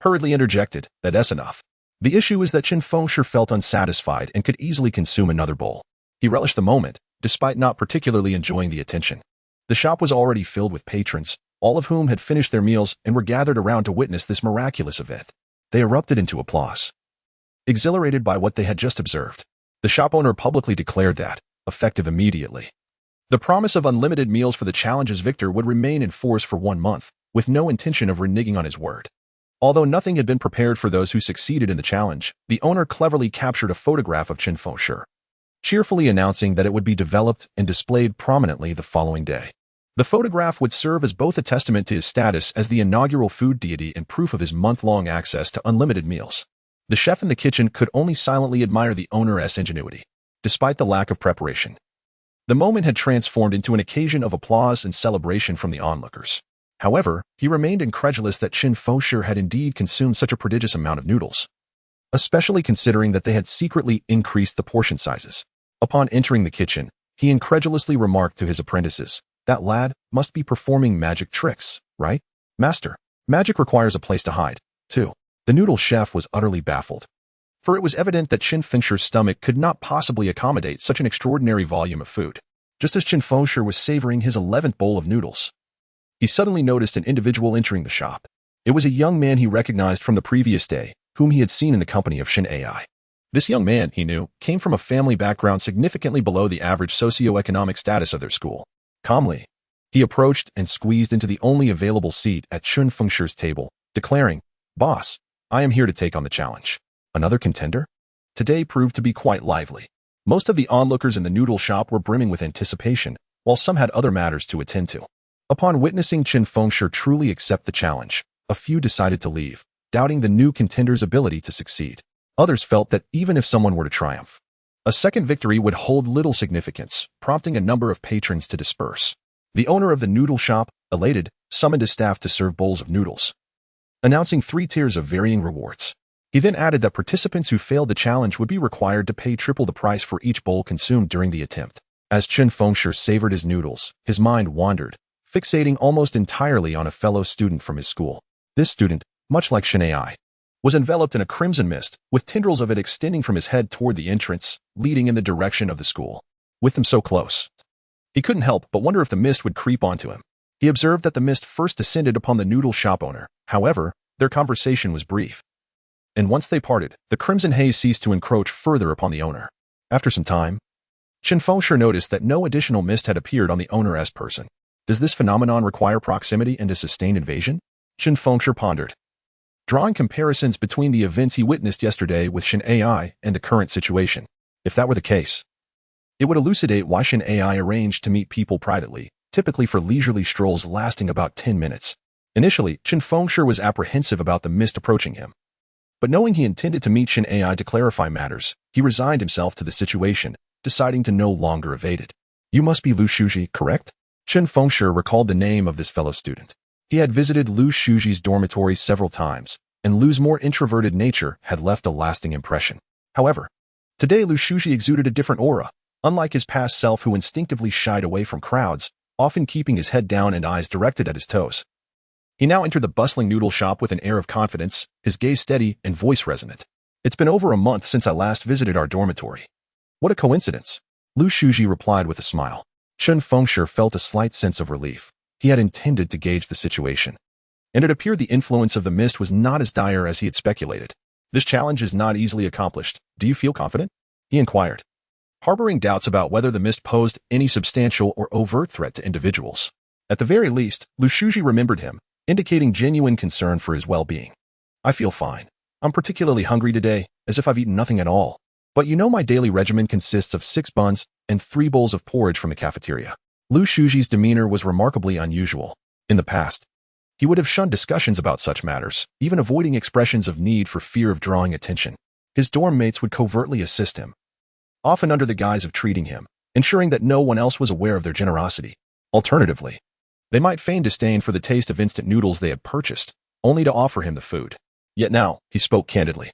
hurriedly interjected, "That's enough." The issue is that Chen Fengshi felt unsatisfied and could easily consume another bowl. He relished the moment, despite not particularly enjoying the attention. The shop was already filled with patrons, all of whom had finished their meals and were gathered around to witness this miraculous event. They erupted into applause, exhilarated by what they had just observed. The shop owner publicly declared that, effective immediately, the promise of unlimited meals for the challenge's victor would remain in force for 1 month, with no intention of reneging on his word. Although nothing had been prepared for those who succeeded in the challenge, the owner cleverly captured a photograph of Chen Fengshi, cheerfully announcing that it would be developed and displayed prominently the following day. The photograph would serve as both a testament to his status as the inaugural food deity and proof of his month-long access to unlimited meals. The chef in the kitchen could only silently admire the owner's ingenuity, despite the lack of preparation. The moment had transformed into an occasion of applause and celebration from the onlookers. However, he remained incredulous that Chen Fengshi had indeed consumed such a prodigious amount of noodles, especially considering that they had secretly increased the portion sizes. Upon entering the kitchen, he incredulously remarked to his apprentices, "That lad must be performing magic tricks, right? Master, magic requires a place to hide, too." The noodle chef was utterly baffled, for it was evident that Chen Fengshi's stomach could not possibly accommodate such an extraordinary volume of food. Just as Chen Fengshi was savoring his 11th bowl of noodles, he suddenly noticed an individual entering the shop. It was a young man he recognized from the previous day, whom he had seen in the company of Shen AI. This young man, he knew, came from a family background significantly below the average socioeconomic status of their school. Calmly, he approached and squeezed into the only available seat at Chen Fengshi's table, declaring, "Boss, I am here to take on the challenge." Another contender? Today proved to be quite lively. Most of the onlookers in the noodle shop were brimming with anticipation, while some had other matters to attend to. Upon witnessing Chen Fengshi truly accept the challenge, a few decided to leave, doubting the new contender's ability to succeed. Others felt that even if someone were to triumph, a second victory would hold little significance, prompting a number of patrons to disperse. The owner of the noodle shop, elated, summoned his staff to serve bowls of noodles, announcing 3 tiers of varying rewards. He then added that participants who failed the challenge would be required to pay triple the price for each bowl consumed during the attempt. As Chen Fengshi savored his noodles, his mind wandered, fixating almost entirely on a fellow student from his school. This student, much like Shen AI, was enveloped in a crimson mist, with tendrils of it extending from his head toward the entrance, leading in the direction of the school. With them so close, he couldn't help but wonder if the mist would creep onto him. He observed that the mist first descended upon the noodle shop owner. However, their conversation was brief, and once they parted, the crimson haze ceased to encroach further upon the owner. After some time, Chen Fengshi noticed that no additional mist had appeared on the owner's person. Does this phenomenon require proximity and a sustained invasion? Chen Fengshi pondered, drawing comparisons between the events he witnessed yesterday with Shen AI and the current situation. If that were the case, it would elucidate why Shen AI arranged to meet people privately, typically for leisurely strolls lasting about 10 minutes. Initially, Chen Fengshi was apprehensive about the mist approaching him, but knowing he intended to meet Shen AI to clarify matters, he resigned himself to the situation, deciding to no longer evade it. "You must be Lu Shuji, correct?" Chen Fengshi recalled the name of this fellow student. He had visited Lu Shuji's dormitory several times, and Lu's more introverted nature had left a lasting impression. However, today Lu Shuji exuded a different aura, unlike his past self who instinctively shied away from crowds, often keeping his head down and eyes directed at his toes. He now entered the bustling noodle shop with an air of confidence, his gaze steady and voice resonant. "It's been over a month since I last visited our dormitory." "What a coincidence," Lu Shuji replied with a smile. Chen Fengshi felt a slight sense of relief. He had intended to gauge the situation, and it appeared the influence of the mist was not as dire as he had speculated. "This challenge is not easily accomplished. Do you feel confident?" he inquired, harboring doubts about whether the mist posed any substantial or overt threat to individuals. At the very least, Lu Shuji remembered him, indicating genuine concern for his well-being. "I feel fine. I'm particularly hungry today, as if I've eaten nothing at all." But you know my daily regimen consists of 6 buns and 3 bowls of porridge from the cafeteria. Lu Shuji's demeanor was remarkably unusual. In the past, he would have shunned discussions about such matters, even avoiding expressions of need for fear of drawing attention. His dorm mates would covertly assist him, often under the guise of treating him, ensuring that no one else was aware of their generosity. Alternatively, they might feign disdain for the taste of instant noodles they had purchased, only to offer him the food. Yet now, he spoke candidly.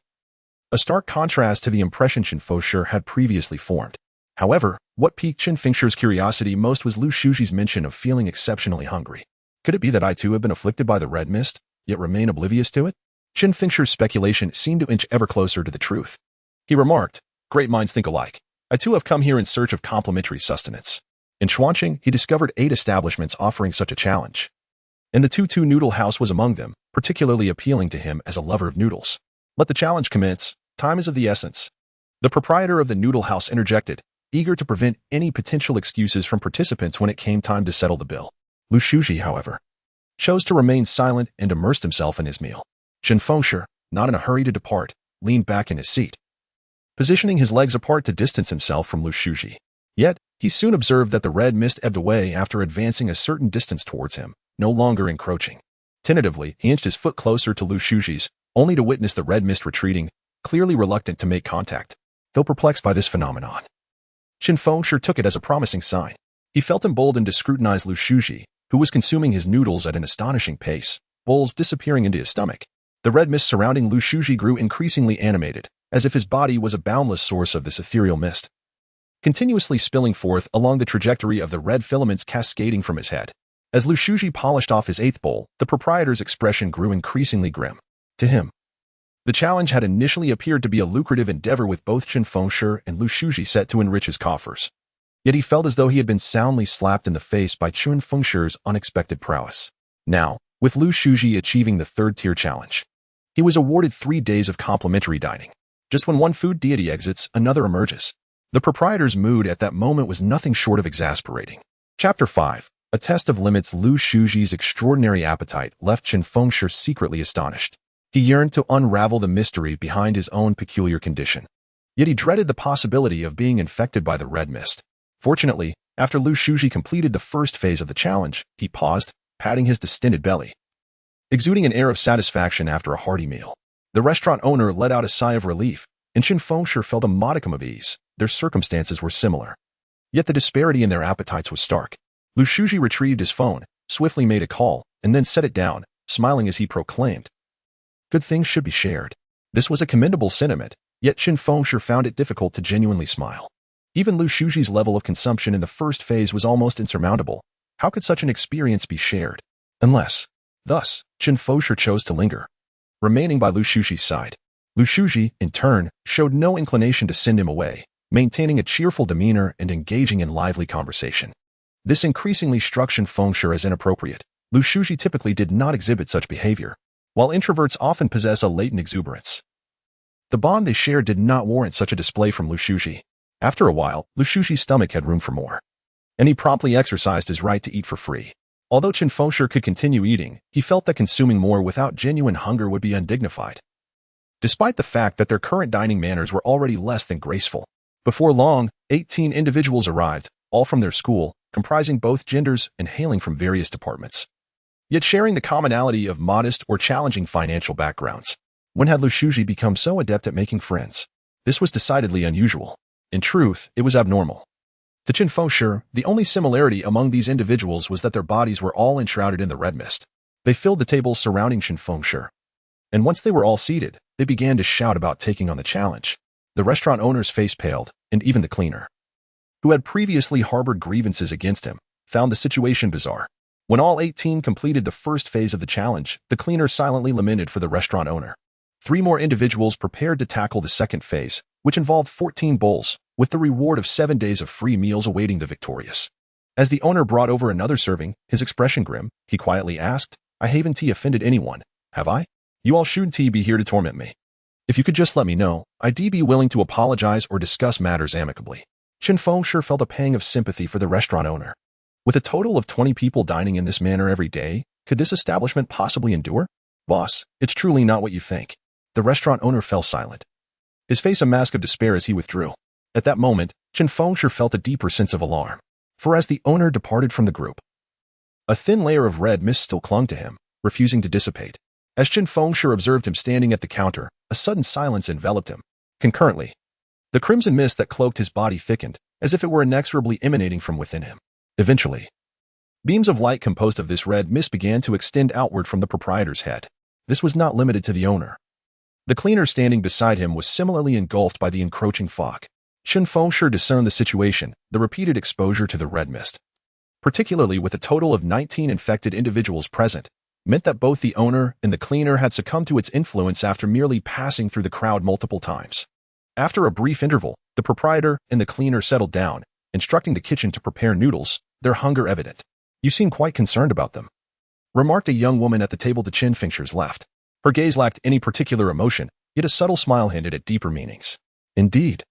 A stark contrast to the impression Chen Fengshi had previously formed. However, what piqued Chen Fengshi's curiosity most was Lu Shuji's mention of feeling exceptionally hungry. Could it be that I too have been afflicted by the red mist, yet remain oblivious to it? Chen Fengshi's speculation seemed to inch ever closer to the truth. He remarked, "Great minds think alike. I too have come here in search of complimentary sustenance." In Chuanqing, he discovered 8 establishments offering such a challenge. And the Tutu Noodle House was among them, particularly appealing to him as a lover of noodles. "Let the challenge commence. Time is of the essence." The proprietor of the noodle house interjected, eager to prevent any potential excuses from participants when it came time to settle the bill. Lu Shuji, however, chose to remain silent and immersed himself in his meal. Chen Fengshi, not in a hurry to depart, leaned back in his seat, positioning his legs apart to distance himself from Lu Shuji. Yet, he soon observed that the red mist ebbed away after advancing a certain distance towards him, no longer encroaching. Tentatively, he inched his foot closer to Lu Shuji's, only to witness the red mist retreating, clearly reluctant to make contact. Though perplexed by this phenomenon, Chen Fengshi took it as a promising sign. He felt emboldened to scrutinize Lu Shuji, who was consuming his noodles at an astonishing pace, bowls disappearing into his stomach. The red mist surrounding Lu Shuji grew increasingly animated, as if his body was a boundless source of this ethereal mist, continuously spilling forth along the trajectory of the red filaments cascading from his head. As Lu Shuji polished off his 8th bowl, the proprietor's expression grew increasingly grim. To him, the challenge had initially appeared to be a lucrative endeavor, with both Chen Fengshi and Lu Shuji set to enrich his coffers. Yet he felt as though he had been soundly slapped in the face by Chen Fengshi's unexpected prowess. Now, with Lu Shuji achieving the 3rd-tier challenge, he was awarded 3 days of complimentary dining. Just when one food deity exits, another emerges. The proprietor's mood at that moment was nothing short of exasperating. Chapter 5. A test of limits. Lu Shuji's extraordinary appetite left Chen Fengshi secretly astonished. He yearned to unravel the mystery behind his own peculiar condition. Yet he dreaded the possibility of being infected by the red mist. Fortunately, after Lu Shuji completed the 1st phase of the challenge, he paused, patting his distended belly, exuding an air of satisfaction after a hearty meal. The restaurant owner let out a sigh of relief, and Chen Fengshi felt a modicum of ease. Their circumstances were similar, yet the disparity in their appetites was stark. Lu Shuji retrieved his phone, swiftly made a call, and then set it down, smiling as he proclaimed, "Good things should be shared." This was a commendable sentiment, yet Chen Fengshi found it difficult to genuinely smile. Even Lu Shuji's level of consumption in the 1st phase was almost insurmountable. How could such an experience be shared? Unless. Thus, Chen Fengshi chose to linger, remaining by Lu Shuji's side. Lu Shuji, in turn, showed no inclination to send him away, maintaining a cheerful demeanor and engaging in lively conversation. This increasingly struck Chen Fengshi as inappropriate. Lu Shuji typically did not exhibit such behavior, while introverts often possess a latent exuberance. The bond they shared did not warrant such a display from Lu Shuji. After a while, Lu Shuji's stomach had room for more, and he promptly exercised his right to eat for free. Although Chen Fengshi could continue eating, he felt that consuming more without genuine hunger would be undignified, despite the fact that their current dining manners were already less than graceful. Before long, 18 individuals arrived, all from their school, comprising both genders and hailing from various departments, yet sharing the commonality of modest or challenging financial backgrounds. When had Lu Shuji become so adept at making friends? This was decidedly unusual. In truth, it was abnormal. To Chen Fengshi, the only similarity among these individuals was that their bodies were all enshrouded in the red mist. They filled the tables surrounding Chen Fengshi, and once they were all seated, they began to shout about taking on the challenge. The restaurant owner's face paled, and even the cleaner, who had previously harbored grievances against him, found the situation bizarre. When all 18 completed the 1st phase of the challenge, the cleaner silently lamented for the restaurant owner. 3 more individuals prepared to tackle the 2nd phase, which involved 14 bowls, with the reward of 7 days of free meals awaiting the victorious. As the owner brought over another serving, his expression grim, he quietly asked, "I haven't offended anyone, have I? You all shouldn't be here to torment me. If you could just let me know, I'd be willing to apologize or discuss matters amicably." Chen Fengshi felt a pang of sympathy for the restaurant owner. With a total of 20 people dining in this manner every day, could this establishment possibly endure? "Boss, it's truly not what you think." The restaurant owner fell silent, his face a mask of despair as he withdrew. At that moment, Chen Fengshi felt a deeper sense of alarm. For as the owner departed from the group, a thin layer of red mist still clung to him, refusing to dissipate. As Chen Fengshi observed him standing at the counter, a sudden silence enveloped him. Concurrently, the crimson mist that cloaked his body thickened, as if it were inexorably emanating from within him. Eventually, beams of light composed of this red mist began to extend outward from the proprietor's head. This was not limited to the owner. The cleaner standing beside him was similarly engulfed by the encroaching fog. Chen Fengshi discerned the situation, the repeated exposure to the red mist, particularly with a total of 19 infected individuals present, meant that both the owner and the cleaner had succumbed to its influence after merely passing through the crowd multiple times. After a brief interval, the proprietor and the cleaner settled down, instructing the kitchen to prepare noodles, their hunger evident. "You seem quite concerned about them," remarked a young woman at the table to Chen Fengshi's left. Her gaze lacked any particular emotion, yet a subtle smile hinted at deeper meanings. Indeed,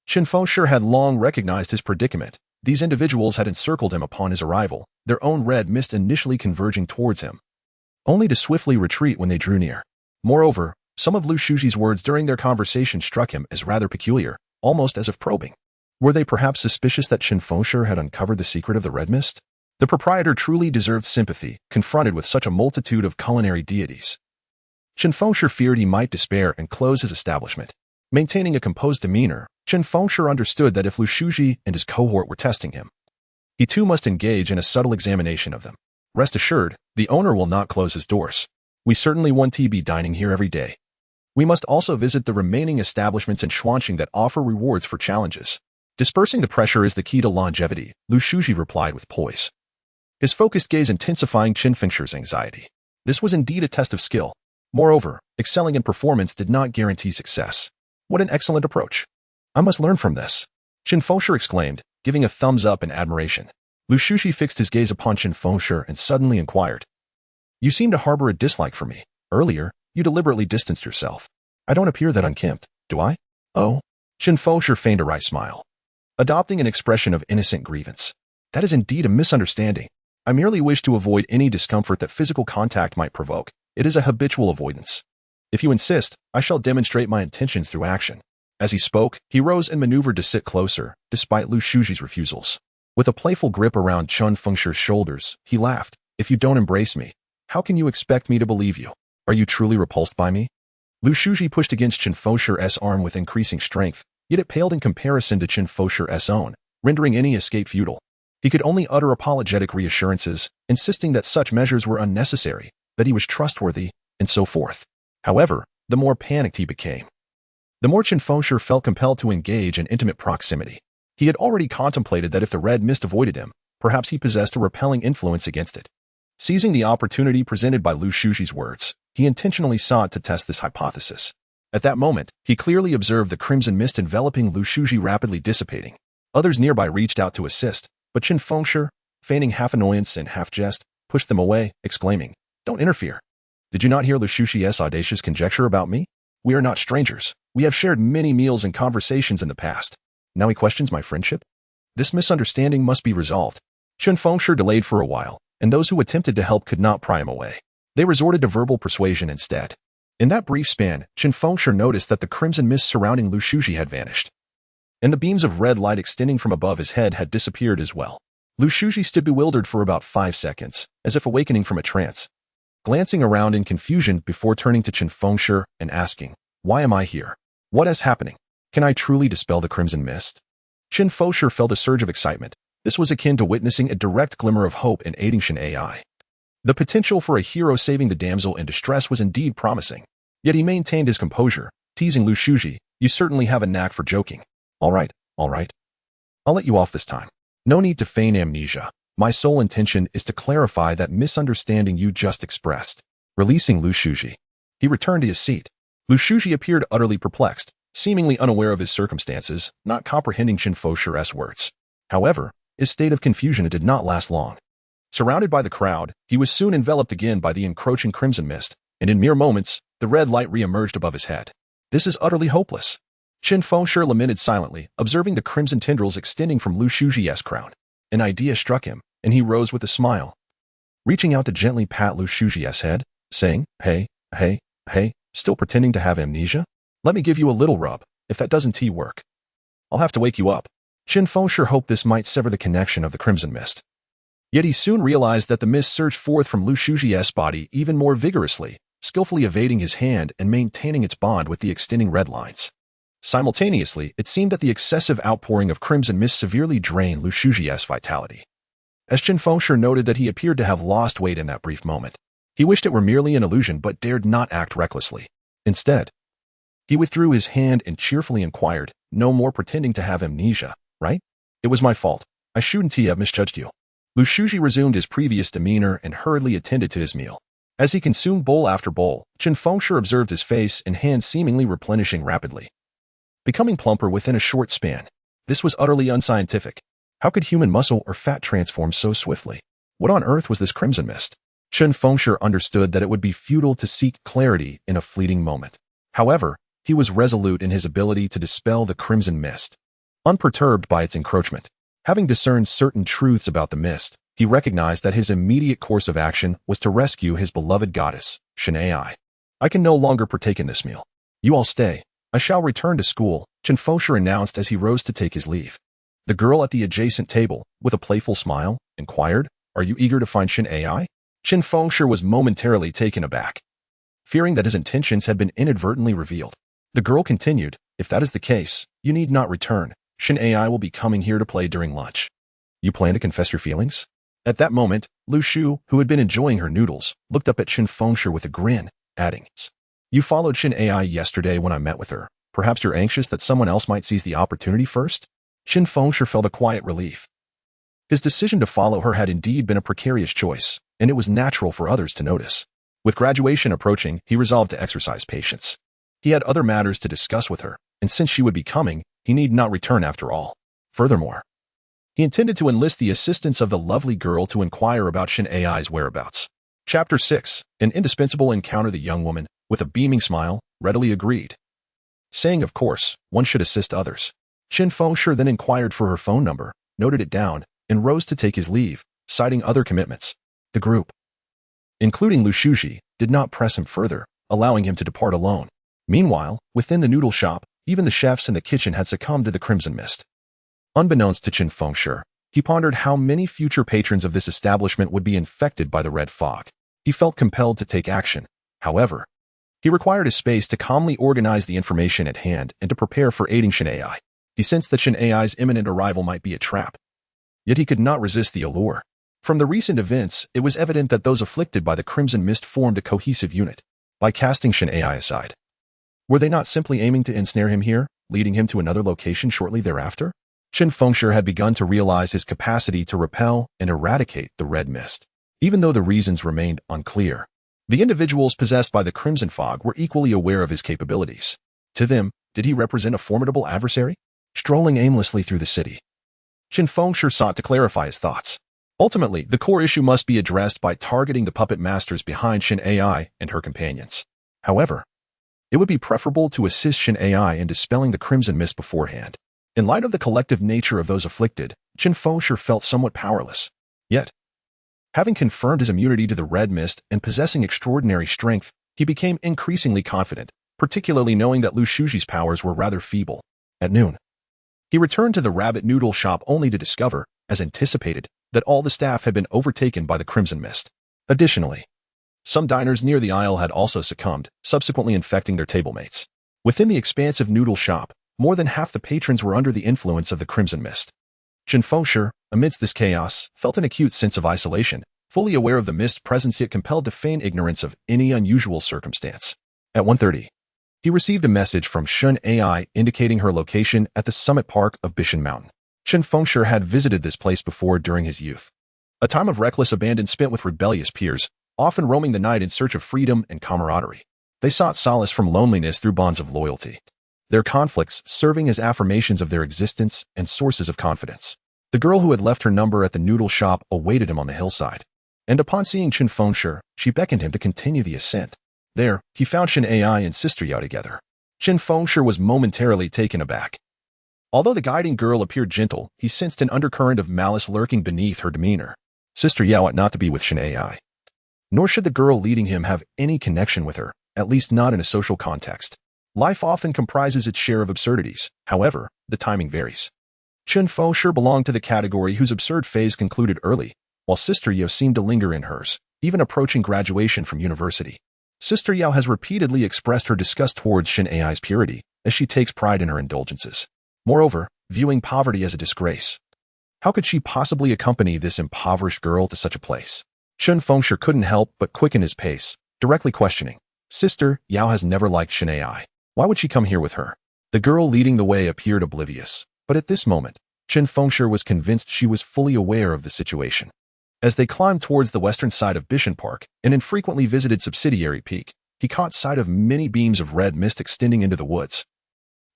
Chen Fengshi had long recognized his predicament. These individuals had encircled him upon his arrival, their own red mist initially converging towards him, only to swiftly retreat when they drew near. Moreover, some of Lu Shuji's words during their conversation struck him as rather peculiar, almost as if probing. Were they perhaps suspicious that Chen Fengshi had uncovered the secret of the red mist? The proprietor truly deserved sympathy, confronted with such a multitude of culinary deities. Chen Fengshi feared he might despair and close his establishment. Maintaining a composed demeanor, Chen Fengshi understood that if Lu Shuji and his cohort were testing him, he too must engage in a subtle examination of them. Rest assured, the owner will not close his doors. We certainly want to be dining here every day. We must also visit the remaining establishments in Xuanqing that offer rewards for challenges. Dispersing the pressure is the key to longevity, Lu Shuji replied with poise, his focused gaze intensifying Chen Fengshi's anxiety. This was indeed a test of skill. Moreover, excelling in performance did not guarantee success. What an excellent approach. I must learn from this, Chen Fengshi exclaimed, giving a thumbs up in admiration. Lu Shuji fixed his gaze upon Chen Fengshi and suddenly inquired, "You seem to harbor a dislike for me. Earlier, you deliberately distanced yourself. I don't appear that unkempt, do I?" "Oh." Chen Fengshi feigned a wry smile, adopting an expression of innocent grievance. "That is indeed a misunderstanding. I merely wish to avoid any discomfort that physical contact might provoke. It is a habitual avoidance. If you insist, I shall demonstrate my intentions through action." As he spoke, he rose and maneuvered to sit closer, despite Lu Shuji's refusals. With a playful grip around Chen Fengshi's shoulders, he laughed. "If you don't embrace me, how can you expect me to believe you? Are you truly repulsed by me?" Lu Shuji pushed against Chen Fengshi's arm with increasing strength, yet it paled in comparison to Chen Fengshi's own, rendering any escape futile. He could only utter apologetic reassurances, insisting that such measures were unnecessary, that he was trustworthy, and so forth. However, the more panicked he became, the more Chen Fengshi felt compelled to engage in intimate proximity. He had already contemplated that if the red mist avoided him, perhaps he possessed a repelling influence against it. Seizing the opportunity presented by Lu Shuji's words, he intentionally sought to test this hypothesis. At that moment, he clearly observed the crimson mist enveloping Lu Shuji rapidly dissipating. Others nearby reached out to assist, but Chen Fengshi, feigning half annoyance and half jest, pushed them away, exclaiming, "Don't interfere. Did you not hear Lu Shuji's audacious conjecture about me? We are not strangers. We have shared many meals and conversations in the past. Now he questions my friendship? This misunderstanding must be resolved." Chen Fengshi delayed for a while, and those who attempted to help could not pry him away. They resorted to verbal persuasion instead. In that brief span, Chen Fengshi noticed that the crimson mist surrounding Lu Shuji had vanished, and the beams of red light extending from above his head had disappeared as well. Lu Shuji stood bewildered for about 5 seconds, as if awakening from a trance, glancing around in confusion before turning to Chen Fengshi and asking, "Why am I here? What is happening? Can I truly dispel the crimson mist?" Chen Fengshi felt a surge of excitement. This was akin to witnessing a direct glimmer of hope in aiding Shen Ai. The potential for a hero saving the damsel in distress was indeed promising. Yet he maintained his composure, teasing Lu Shuji, "You certainly have a knack for joking. All right. I'll let you off this time. No need to feign amnesia. My sole intention is to clarify that misunderstanding you just expressed." Releasing Lu Shuji, he returned to his seat. Lu Shuji appeared utterly perplexed, seemingly unaware of his circumstances, not comprehending Chen Fengshi's words. However, his state of confusion did not last long. Surrounded by the crowd, he was soon enveloped again by the encroaching crimson mist, and in mere moments, the red light re-emerged above his head. "This is utterly hopeless," Chen Fengshi lamented silently, observing the crimson tendrils extending from Lu Shuji's crown. An idea struck him, and he rose with a smile, reaching out to gently pat Lu Shuji's head, saying, Hey, still pretending to have amnesia? Let me give you a little rub." if that doesn't work, I'll have to wake you up. Chen Fengshi hoped this might sever the connection of the crimson mist. Yet he soon realized that the mist surged forth from Lu Shuji's body even more vigorously, skillfully evading his hand and maintaining its bond with the extending red lines. Simultaneously, it seemed that the excessive outpouring of crimson mist severely drained Lu Shuji's vitality. As Chen Fengshi noted that he appeared to have lost weight in that brief moment, he wished it were merely an illusion but dared not act recklessly. Instead, he withdrew his hand and cheerfully inquired, "No more pretending to have amnesia, right? It was my fault. I shouldn't have misjudged you." Lu Shuji resumed his previous demeanor and hurriedly attended to his meal. As he consumed bowl after bowl, Chen Fengshi observed his face and hands seemingly replenishing rapidly, becoming plumper within a short span. This was utterly unscientific. How could human muscle or fat transform so swiftly? What on earth was this crimson mist? Chen Fengshi understood that it would be futile to seek clarity in a fleeting moment. However, he was resolute in his ability to dispel the crimson mist, unperturbed by its encroachment. Having discerned certain truths about the mist, he recognized that his immediate course of action was to rescue his beloved goddess, Chen Ai. "I can no longer partake in this meal. You all stay. I shall return to school," Chen Fengshi announced as he rose to take his leave. The girl at the adjacent table, with a playful smile, inquired, "Are you eager to find Chen Ai?" Chen Fengshi was momentarily taken aback, fearing that his intentions had been inadvertently revealed. The girl continued, "If that is the case, you need not return. Chen Ai will be coming here to play during lunch. You plan to confess your feelings?" At that moment, Lu Shu, who had been enjoying her noodles, looked up at Chen Fengshi with a grin, adding, "You followed Chen Ai yesterday when I met with her. Perhaps you're anxious that someone else might seize the opportunity first?" Chen Fengshi felt a quiet relief. His decision to follow her had indeed been a precarious choice, and it was natural for others to notice. With graduation approaching, he resolved to exercise patience. He had other matters to discuss with her, and since she would be coming, he need not return after all. Furthermore, he intended to enlist the assistance of the lovely girl to inquire about Chen Ai's whereabouts. Chapter 6. An indispensable encounter. The young woman, with a beaming smile, readily agreed, saying, "Of course, one should assist others." Chen Fengshi then inquired for her phone number, noted it down, and rose to take his leave, citing other commitments. The group, including Lu Shuji, did not press him further, allowing him to depart alone. Meanwhile, within the noodle shop, even the chefs in the kitchen had succumbed to the crimson mist. Unbeknownst to Chen Fengshi, he pondered how many future patrons of this establishment would be infected by the red fog. He felt compelled to take action. However, he required a space to calmly organize the information at hand and to prepare for aiding Chen Ai. He sensed that Chen Ai's imminent arrival might be a trap. Yet he could not resist the allure. From the recent events, it was evident that those afflicted by the crimson mist formed a cohesive unit. By casting Chen Ai aside, were they not simply aiming to ensnare him here, leading him to another location shortly thereafter? Chen Fengshi had begun to realize his capacity to repel and eradicate the red mist, even though the reasons remained unclear. The individuals possessed by the crimson fog were equally aware of his capabilities. To them, did he represent a formidable adversary? Strolling aimlessly through the city, Chen Fengshi sought to clarify his thoughts. Ultimately, the core issue must be addressed by targeting the puppet masters behind Chen Ai and her companions. However, it would be preferable to assist Chen Ai in dispelling the crimson mist beforehand. In light of the collective nature of those afflicted, Chen Fengshi felt somewhat powerless. Yet, having confirmed his immunity to the red mist and possessing extraordinary strength, he became increasingly confident, particularly knowing that Lu Shuji's powers were rather feeble. At noon, he returned to the rabbit noodle shop only to discover, as anticipated, that all the staff had been overtaken by the crimson mist. Additionally, some diners near the aisle had also succumbed, subsequently infecting their tablemates. Within the expansive noodle shop, more than half the patrons were under the influence of the crimson mist. Chen Fengshi, amidst this chaos, felt an acute sense of isolation, fully aware of the mist's presence yet compelled to feign ignorance of any unusual circumstance. At 1:30, he received a message from Chen Ai indicating her location at the summit park of Bishan Mountain. Chen Fengshi had visited this place before during his youth, a time of reckless abandon spent with rebellious peers, often roaming the night in search of freedom and camaraderie. They sought solace from loneliness through bonds of loyalty, their conflicts serving as affirmations of their existence and sources of confidence. The girl who had left her number at the noodle shop awaited him on the hillside, and upon seeing Chen Fengshi, she beckoned him to continue the ascent. There, he found Chen Ai and Sister Yao together. Chen Fengshi was momentarily taken aback. Although the guiding girl appeared gentle, he sensed an undercurrent of malice lurking beneath her demeanor. Sister Yao ought not to be with Chen Ai. Nor should the girl leading him have any connection with her, at least not in a social context. Life often comprises its share of absurdities. However, the timing varies. Chen Fengshi belonged to the category whose absurd phase concluded early, while Sister Yao seemed to linger in hers, even approaching graduation from university. Sister Yao has repeatedly expressed her disgust towards Shen Ai's purity, as she takes pride in her indulgences. Moreover, viewing poverty as a disgrace. How could she possibly accompany this impoverished girl to such a place? Chen Fengshi couldn't help but quicken his pace, directly questioning. Sister Yao has never liked Shen Ai. Why would she come here with her? The girl leading the way appeared oblivious, but at this moment, Chen Fengshi was convinced she was fully aware of the situation. As they climbed towards the western side of Bishan Park, an infrequently visited subsidiary peak, he caught sight of many beams of red mist extending into the woods.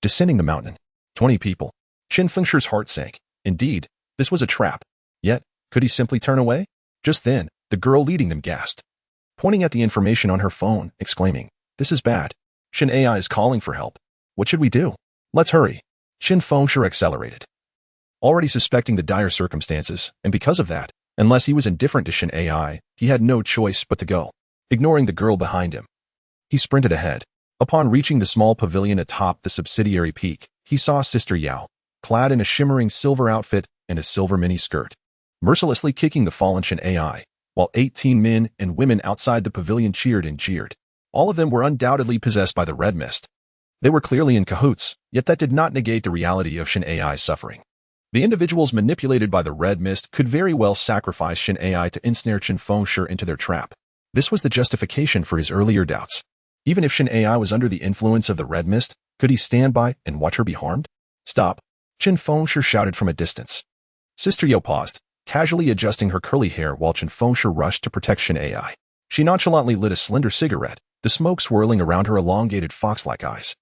Descending the mountain, 20 people. Chen Fengshi's heart sank. Indeed, this was a trap. Yet, could he simply turn away? Just then, the girl leading them gasped, pointing at the information on her phone, exclaiming, "This is bad. Shen Ai is calling for help. What should we do? Let's hurry." Chen Fengshi accelerated, already suspecting the dire circumstances, and because of that, unless he was indifferent to Shen Ai, he had no choice but to go, ignoring the girl behind him. He sprinted ahead. Upon reaching the small pavilion atop the subsidiary peak, he saw Sister Yao, clad in a shimmering silver outfit and a silver mini-skirt, mercilessly kicking the fallen Shen Ai, while 18 men and women outside the pavilion cheered and jeered. All of them were undoubtedly possessed by the red mist. They were clearly in cahoots, yet that did not negate the reality of Shen Ai's suffering. The individuals manipulated by the red mist could very well sacrifice Shen Ai to ensnare Chen Fengshi into their trap. This was the justification for his earlier doubts. Even if Shen Ai was under the influence of the red mist, could he stand by and watch her be harmed? "Stop!" Chen Fengshi shouted from a distance. Sister Yao paused, casually adjusting her curly hair while Chen Fengshi rushed to protect Shen Ai. She nonchalantly lit a slender cigarette, the smoke swirling around her elongated fox-like eyes,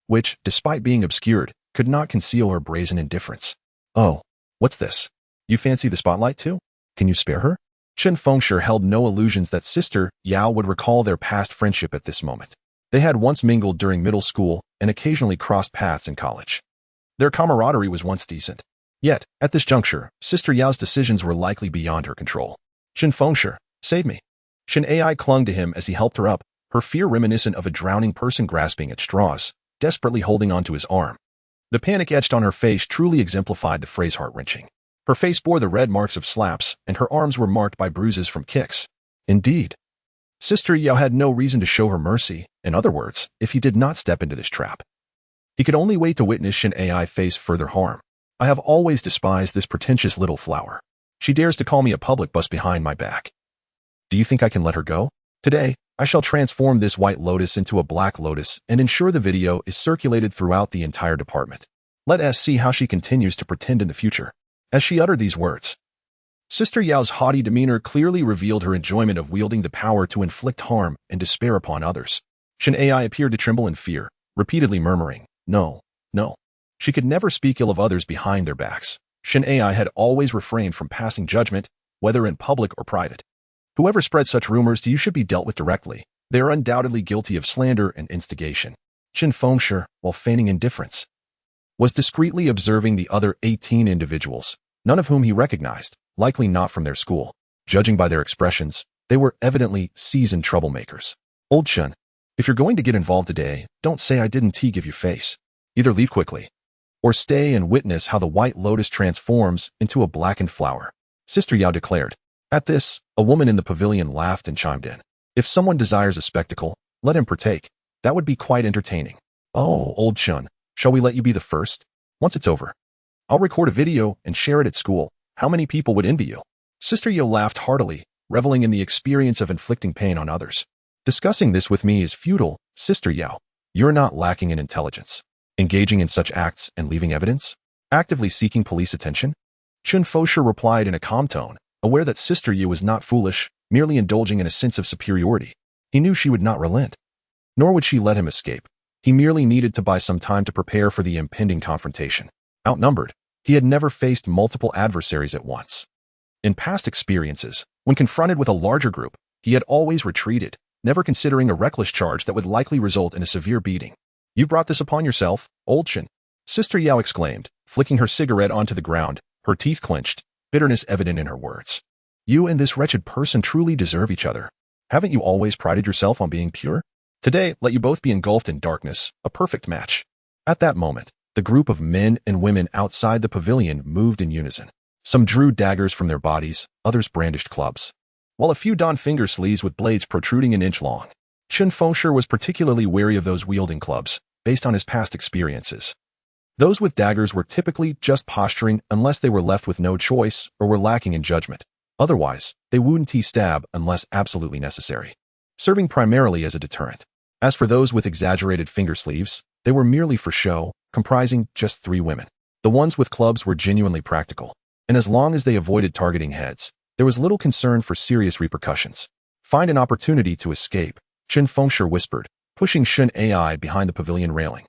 which, despite being obscured, could not conceal her brazen indifference. "Oh, what's this? You fancy the spotlight too? Can you spare her?" Chen Fengshi held no illusions that Sister Yao would recall their past friendship at this moment. They had once mingled during middle school and occasionally crossed paths in college. Their camaraderie was once decent. Yet, at this juncture, Sister Yao's decisions were likely beyond her control. "Chen Fengshi, save me." Shen Ai clung to him as he helped her up, her fear reminiscent of a drowning person grasping at straws, desperately holding onto his arm. The panic etched on her face truly exemplified the phrase heart-wrenching. Her face bore the red marks of slaps, and her arms were marked by bruises from kicks. Indeed, Sister Yao had no reason to show her mercy. In other words, if he did not step into this trap, he could only wait to witness Shen Ai face further harm. "I have always despised this pretentious little flower. She dares to call me a public bus behind my back. Do you think I can let her go? Today, I shall transform this white lotus into a black lotus and ensure the video is circulated throughout the entire department. Let us see how she continues to pretend in the future." As she uttered these words, Sister Yao's haughty demeanor clearly revealed her enjoyment of wielding the power to inflict harm and despair upon others. Shen Ai appeared to tremble in fear, repeatedly murmuring, "No, no." She could never speak ill of others behind their backs. Shen Ai had always refrained from passing judgment, whether in public or private. Whoever spread such rumors to you should be dealt with directly. They are undoubtedly guilty of slander and instigation. Chen Fengshi, while feigning indifference, was discreetly observing the other 18 individuals, none of whom he recognized, likely not from their school. Judging by their expressions, they were evidently seasoned troublemakers. "Old Chen, if you're going to get involved today, don't say I didn't give you face. Either leave quickly, or stay and witness how the white lotus transforms into a blackened flower," Sister Yao declared. At this, a woman in the pavilion laughed and chimed in. "If someone desires a spectacle, let him partake. That would be quite entertaining." "Oh, Old Chen, shall we let you be the first? Once it's over, I'll record a video and share it at school. How many people would envy you?" Sister Yao laughed heartily, reveling in the experience of inflicting pain on others. "Discussing this with me is futile, Sister Yao. You're not lacking in intelligence. Engaging in such acts and leaving evidence? Actively seeking police attention?" Chen Fengshi replied in a calm tone, aware that Sister Yao was not foolish, merely indulging in a sense of superiority. He knew she would not relent, nor would she let him escape. He merely needed to buy some time to prepare for the impending confrontation. Outnumbered, he had never faced multiple adversaries at once. In past experiences, when confronted with a larger group, he had always retreated, never considering a reckless charge that would likely result in a severe beating. "You've brought this upon yourself, Old Chen," Sister Yao exclaimed, flicking her cigarette onto the ground, her teeth clenched, bitterness evident in her words. "You and this wretched person truly deserve each other. Haven't you always prided yourself on being pure? Today, let you both be engulfed in darkness, a perfect match. At that moment, the group of men and women outside the pavilion moved in unison. Some drew daggers from their bodies, others brandished clubs, while a few donned finger sleeves with blades protruding an inch long. Chen Fengshi was particularly wary of those wielding clubs, based on his past experiences. Those with daggers were typically just posturing unless they were left with no choice or were lacking in judgment. Otherwise, they wouldn't stab unless absolutely necessary, serving primarily as a deterrent. As for those with exaggerated finger sleeves, they were merely for show, comprising just 3 women. The ones with clubs were genuinely practical, and as long as they avoided targeting heads, there was little concern for serious repercussions. Find an opportunity to escape, Chen Fengshi whispered, pushing Shen AI behind the pavilion railing,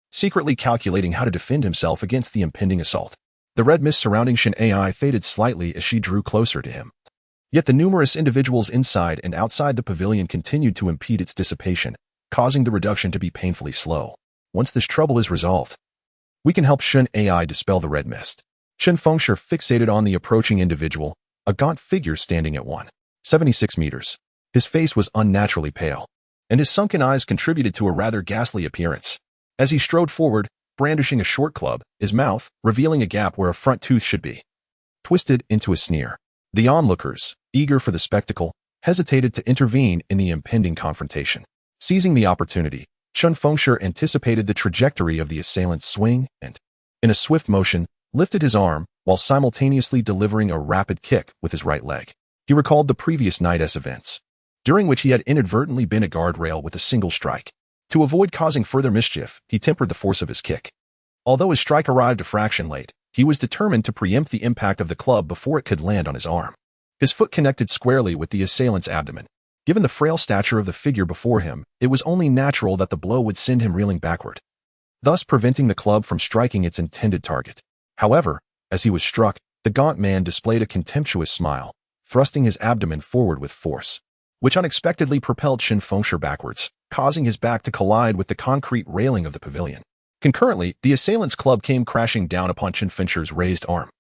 secretly calculating how to defend himself against the impending assault. The red mist surrounding Shen AI faded slightly as she drew closer to him. Yet the numerous individuals inside and outside the pavilion continued to impede its dissipation, causing the reduction to be painfully slow. Once this trouble is resolved, we can help Shen AI dispel the red mist. Chen Fengshi fixated on the approaching individual, a gaunt figure standing at 1.76 meters. His face was unnaturally pale, and his sunken eyes contributed to a rather ghastly appearance. As he strode forward, brandishing a short club, his mouth, revealing a gap where a front tooth should be, twisted into a sneer. The onlookers, eager for the spectacle, hesitated to intervene in the impending confrontation. Seizing the opportunity, Chen Fengshi anticipated the trajectory of the assailant's swing and, in a swift motion, lifted his arm while simultaneously delivering a rapid kick with his right leg. He recalled the previous night's events, during which he had inadvertently bent a guardrail with a single strike. To avoid causing further mischief, he tempered the force of his kick. Although his strike arrived a fraction late, he was determined to preempt the impact of the club before it could land on his arm. His foot connected squarely with the assailant's abdomen. Given the frail stature of the figure before him, it was only natural that the blow would send him reeling backward, thus preventing the club from striking its intended target. However, as he was struck, the gaunt man displayed a contemptuous smile, thrusting his abdomen forward with force, which unexpectedly propelled Chen Fengshi backwards, causing his back to collide with the concrete railing of the pavilion. Concurrently, the assailant's club came crashing down upon Chen Fengshi's raised arm.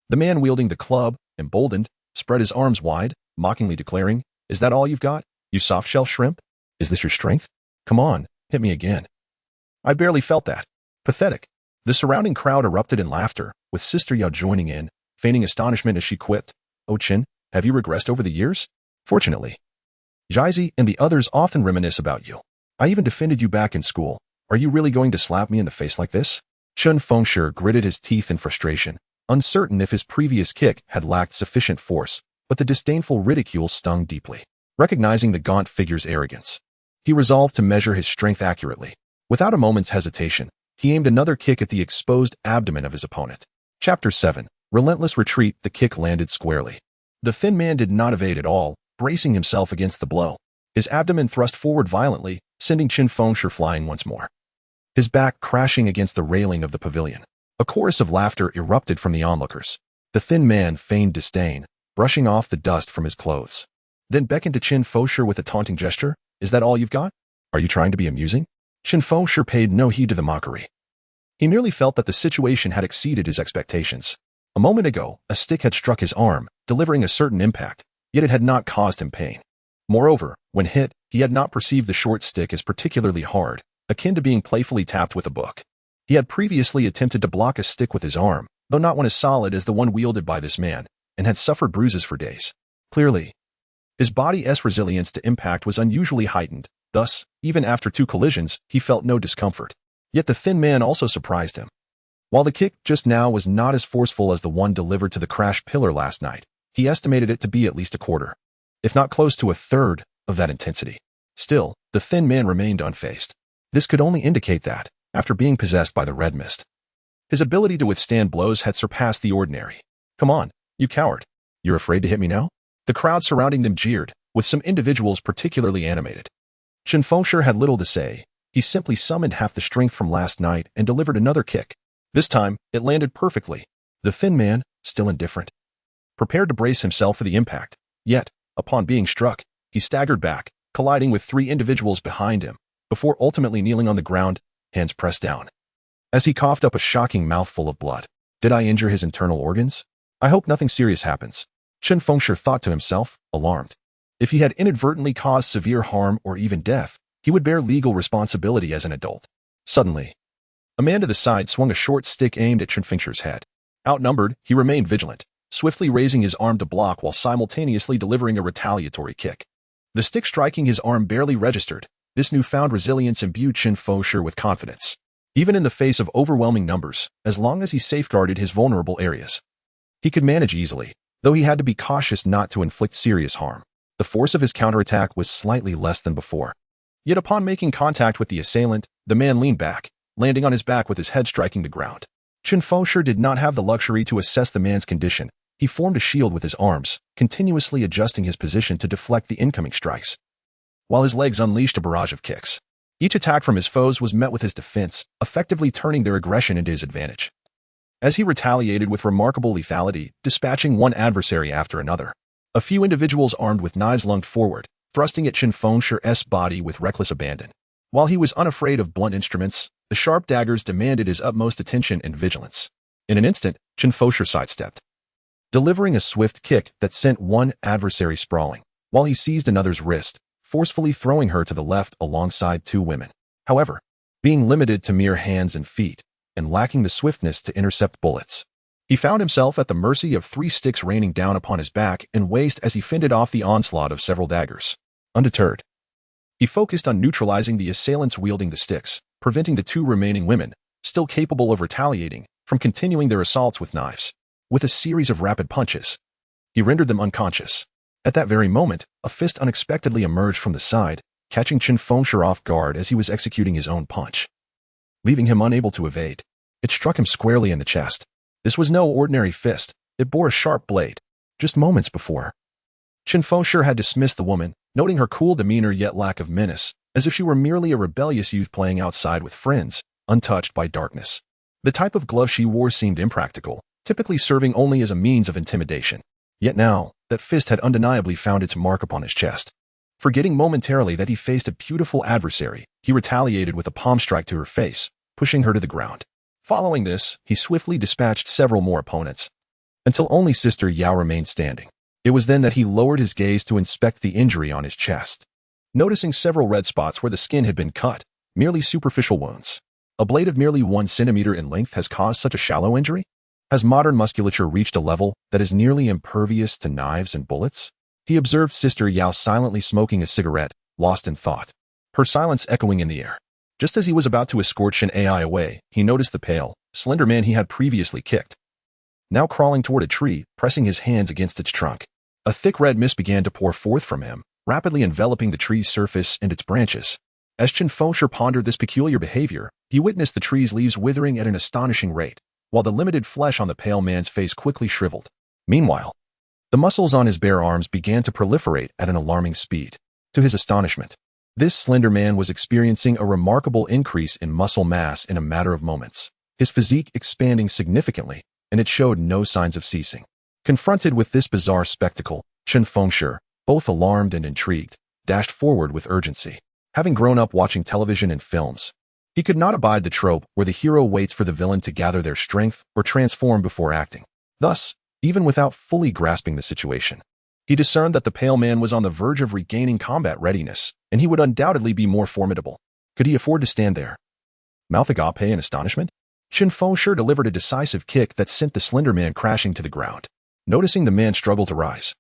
The man wielding the club, emboldened, spread his arms wide, mockingly declaring, "Is that all you've got, you soft-shell shrimp? Is this your strength? Come on, hit me again." "I barely felt that." Pathetic. The surrounding crowd erupted in laughter, with Sister Yao joining in, feigning astonishment as she quipped, "Oh Chen, have you regressed over the years?" "Fortunately. Jizi and the others often reminisce about you. I even defended you back in school. Are you really going to slap me in the face like this?" Chen Fengshi gritted his teeth in frustration, uncertain if his previous kick had lacked sufficient force, but the disdainful ridicule stung deeply. Recognizing the gaunt figure's arrogance, he resolved to measure his strength accurately. Without a moment's hesitation, he aimed another kick at the exposed abdomen of his opponent. Chapter 7. Relentless Retreat. The kick landed squarely. The thin man did not evade at all, bracing himself against the blow. His abdomen thrust forward violently, sending Chen Fengshi flying once more, his back crashing against the railing of the pavilion. A chorus of laughter erupted from the onlookers. The thin man feigned disdain, brushing off the dust from his clothes, then beckoned to Chen Fengshi with a taunting gesture. "Is that all you've got? Are you trying to be amusing?" Chen Fengshi paid no heed to the mockery. He merely felt that the situation had exceeded his expectations. A moment ago, a stick had struck his arm, delivering a certain impact, yet it had not caused him pain. Moreover, when hit, he had not perceived the short stick as particularly hard, akin to being playfully tapped with a book. He had previously attempted to block a stick with his arm, though not one as solid as the one wielded by this man, and had suffered bruises for days. Clearly, his body's resilience to impact was unusually heightened. Thus, even after 2 collisions, he felt no discomfort. Yet the thin man also surprised him. While the kick just now was not as forceful as the one delivered to the crashed pillar last night, he estimated it to be at least a quarter, if not close to a third, of that intensity. Still, the thin man remained unfazed. This could only indicate that, after being possessed by the red mist, his ability to withstand blows had surpassed the ordinary. "Come on, you coward. You're afraid to hit me now?" The crowd surrounding them jeered, with some individuals particularly animated. Chen Fengshi had little to say. He simply summoned half the strength from last night and delivered another kick. This time, it landed perfectly. The thin man, still indifferent, prepared to brace himself for the impact. Yet, upon being struck, he staggered back, colliding with 3 individuals behind him, before ultimately kneeling on the ground, hands pressed down, as he coughed up a shocking mouthful of blood. "Did I injure his internal organs? I hope nothing serious happens," Chen Fengshi thought to himself, alarmed. If he had inadvertently caused severe harm or even death, he would bear legal responsibility as an adult. Suddenly, a man to the side swung a short stick aimed at Chen Fengshi's head. Outnumbered, he remained vigilant, swiftly raising his arm to block while simultaneously delivering a retaliatory kick. The stick striking his arm barely registered. This newfound resilience imbued Chen Fengshi with confidence. Even in the face of overwhelming numbers, as long as he safeguarded his vulnerable areas, he could manage easily, though he had to be cautious not to inflict serious harm. The force of his counterattack was slightly less than before. Yet upon making contact with the assailant, the man leaned back, landing on his back with his head striking the ground. Chen Fengshi did not have the luxury to assess the man's condition. He formed a shield with his arms, continuously adjusting his position to deflect the incoming strikes, while his legs unleashed a barrage of kicks. Each attack from his foes was met with his defense, effectively turning their aggression into his advantage. As he retaliated with remarkable lethality, dispatching one adversary after another, a few individuals armed with knives lunged forward, thrusting at Chen Fengshi's body with reckless abandon. While he was unafraid of blunt instruments, the sharp daggers demanded his utmost attention and vigilance. In an instant, Chen Fengshi sidestepped, delivering a swift kick that sent one adversary sprawling, while he seized another's wrist, forcefully throwing her to the left alongside two women. However, being limited to mere hands and feet, and lacking the swiftness to intercept bullets, he found himself at the mercy of three sticks raining down upon his back and waist as he fended off the onslaught of several daggers. Undeterred, he focused on neutralizing the assailants wielding the sticks, preventing the two remaining women, still capable of retaliating, from continuing their assaults with knives. With a series of rapid punches, he rendered them unconscious. At that very moment, a fist unexpectedly emerged from the side, catching Chen Fengshi off guard as he was executing his own punch, leaving him unable to evade. It struck him squarely in the chest. This was no ordinary fist. It bore a sharp blade. Just moments before, Chen Fengshi had dismissed the woman, noting her cool demeanor yet lack of menace, as if she were merely a rebellious youth playing outside with friends, untouched by darkness. The type of glove she wore seemed impractical, typically serving only as a means of intimidation. Yet now, that fist had undeniably found its mark upon his chest. Forgetting momentarily that he faced a beautiful adversary, he retaliated with a palm strike to her face, pushing her to the ground. Following this, he swiftly dispatched several more opponents, until only Sister Yao remained standing. It was then that he lowered his gaze to inspect the injury on his chest, noticing several red spots where the skin had been cut, merely superficial wounds. A blade of merely 1 centimeter in length has caused such a shallow injury? Has modern musculature reached a level that is nearly impervious to knives and bullets? He observed Sister Yao silently smoking a cigarette, lost in thought, her silence echoing in the air. Just as he was about to escort Chen Ai away, he noticed the pale, slender man he had previously kicked, now crawling toward a tree, pressing his hands against its trunk. A thick red mist began to pour forth from him, rapidly enveloping the tree's surface and its branches. As Chen Fengshi pondered this peculiar behavior, he witnessed the tree's leaves withering at an astonishing rate, while the limited flesh on the pale man's face quickly shriveled. Meanwhile, the muscles on his bare arms began to proliferate at an alarming speed. To his astonishment, this slender man was experiencing a remarkable increase in muscle mass in a matter of moments, his physique expanding significantly, and it showed no signs of ceasing. Confronted with this bizarre spectacle, Chen Fengshi, both alarmed and intrigued, dashed forward with urgency. Having grown up watching television and films, he could not abide the trope where the hero waits for the villain to gather their strength or transform before acting. Thus, even without fully grasping the situation, he discerned that the pale man was on the verge of regaining combat readiness, and he would undoubtedly be more formidable. Could he afford to stand there, mouth agape in astonishment? Chen Fengshi delivered a decisive kick that sent the slender man crashing to the ground. Noticing the man struggle to rise,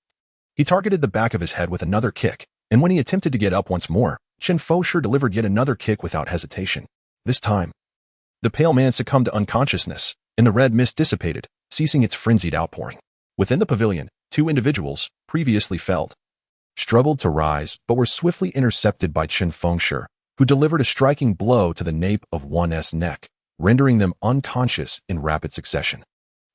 he targeted the back of his head with another kick, and when he attempted to get up once more, Chen Fengshi delivered yet another kick without hesitation. This time, the pale man succumbed to unconsciousness, and the red mist dissipated, ceasing its frenzied outpouring. Within the pavilion, two individuals, previously felled, struggled to rise but were swiftly intercepted by Chen Fengshi, who delivered a striking blow to the nape of one's neck, rendering them unconscious in rapid succession.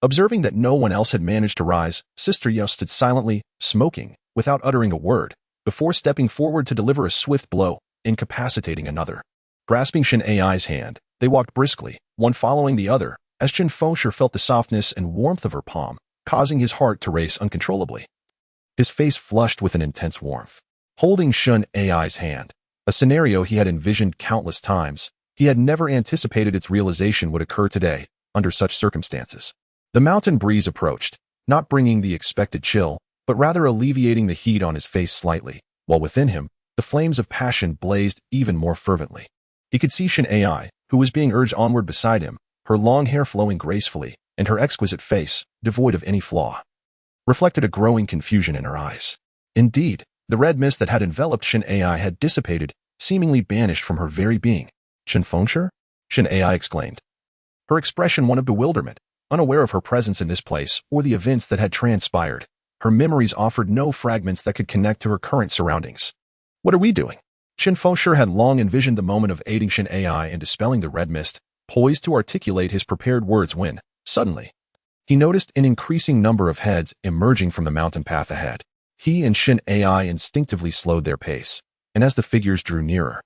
Observing that no one else had managed to rise, Sister Yao stood silently, smoking, without uttering a word, before stepping forward to deliver a swift blow, incapacitating another. Grasping Chen Ai's hand, they walked briskly, one following the other, as Chen Fengshi felt the softness and warmth of her palm, causing his heart to race uncontrollably. His face flushed with an intense warmth. Holding Chen Ai's hand, a scenario he had envisioned countless times, he had never anticipated its realization would occur today, under such circumstances. The mountain breeze approached, not bringing the expected chill, but rather alleviating the heat on his face slightly, while within him, The flames of passion blazed even more fervently. He could see Shen Ai, who was being urged onward beside him, her long hair flowing gracefully, and her exquisite face, devoid of any flaw, reflected a growing confusion in her eyes. Indeed, the red mist that had enveloped Shen Ai had dissipated, seemingly banished from her very being. Chen Fengshi? Shen Ai exclaimed, her expression one of bewilderment, unaware of her presence in this place or the events that had transpired. Her memories offered no fragments that could connect to her current surroundings. What are we doing? Chen Fengshi had long envisioned the moment of aiding Shen Ai in dispelling the red mist, poised to articulate his prepared words when, suddenly, he noticed an increasing number of heads emerging from the mountain path ahead. He and Shen Ai instinctively slowed their pace, and as the figures drew nearer,